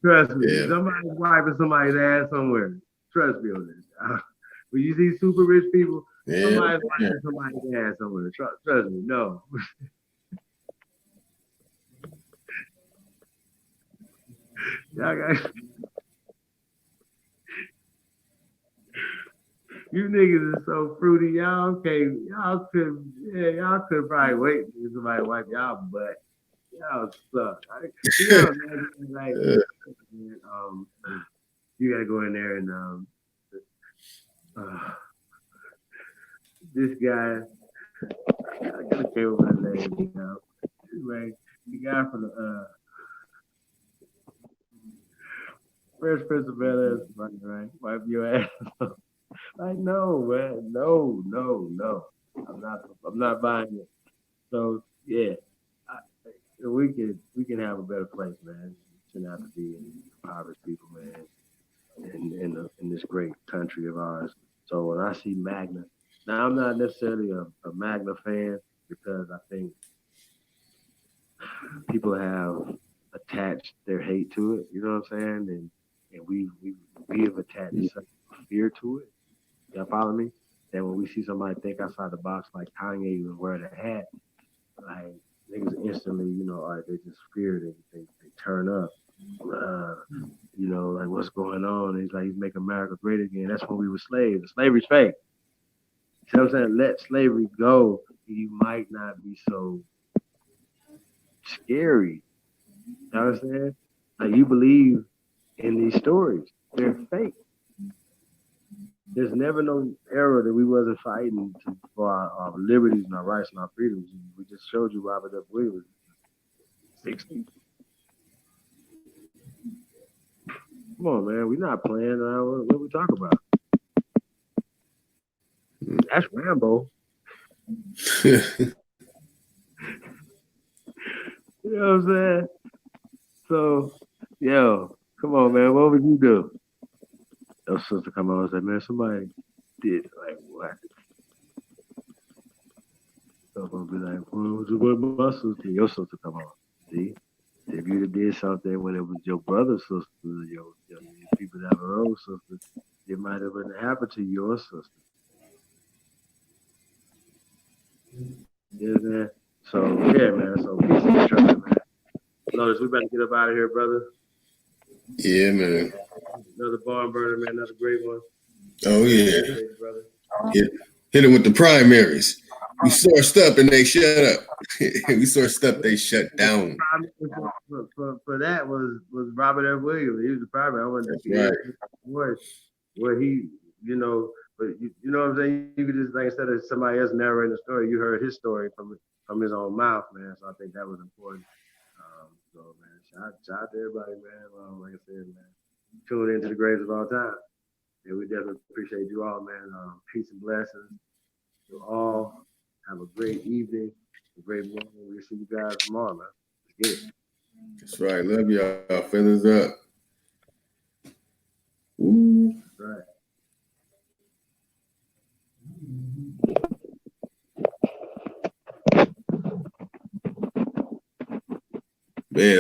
Trust me, somebody's wiping somebody's ass somewhere. Trust me on this. When you see super rich people, somebody's wiping somebody's ass somewhere. Trust me, no. Y'all got, you niggas are so fruity. Y'all could probably wait for somebody to wipe y'all butt. Y'all suck. Like, you gotta go in there and this guy, I gotta care what his name is. Anyway, the guy from the Fresh Prince of Bel-Air, right? Wipe your ass. Like, no, man, no. I'm not buying it. So yeah, we can have a better place, man. It shouldn't have to be impoverished people, man, in this great country of ours. So when I see Magna, now I'm not necessarily a Magna fan because I think people have attached their hate to it. You know what I'm saying? And we have attached such fear to it. Y'all follow me? That when we see somebody think outside the box, like Kanye even wearing a hat, like niggas instantly, all right, they just fear, they turn up. Like what's going on? He's like, he's making America great again. That's when we were slaves. Slavery's fake. See what I'm saying? Let slavery go. You might not be so scary. You know what I'm saying? Like you believe in these stories. They're fake. There's never no era that we wasn't fighting for our liberties and our rights and our freedoms. We just showed you Robert F. Williams, 60. Come on, man. We're not playing. What we talking about? That's Rambo. You know what I'm saying? So, yo, come on, man. What would you do? Your sister come on and say, man, somebody did like what? So I'm gonna be like, what my sister? Your sister come on. See? If you did something when it was your brother's sister, your people that have her own sister, it might have been happened to your sister. Yeah, man. So yeah, man. So peace and structure, man. Lotus, we better get up out of here, brother. Yeah, man. Another barn burner, man. Another great one. Oh yeah. Appreciate you, brother. Hit them with the primaries. We sourced up and they shut up. We sourced up, they shut down. For that was Robert F. Williams. He was the primary. I wanted to hear his voice where he, you know, but you know what I'm saying? You could just, like, instead of somebody else narrating the story, you heard his story from his own mouth, man. So I think that was important. So man, shout out to everybody, man. Like I said, man, tune into the greatest of all time. And we definitely appreciate you all, man. Peace and blessings to all. Have a great evening, a great morning. We'll see you guys tomorrow, man. Let's get it. That's right. Love y'all. Feathers up. Ooh. That's right. Man,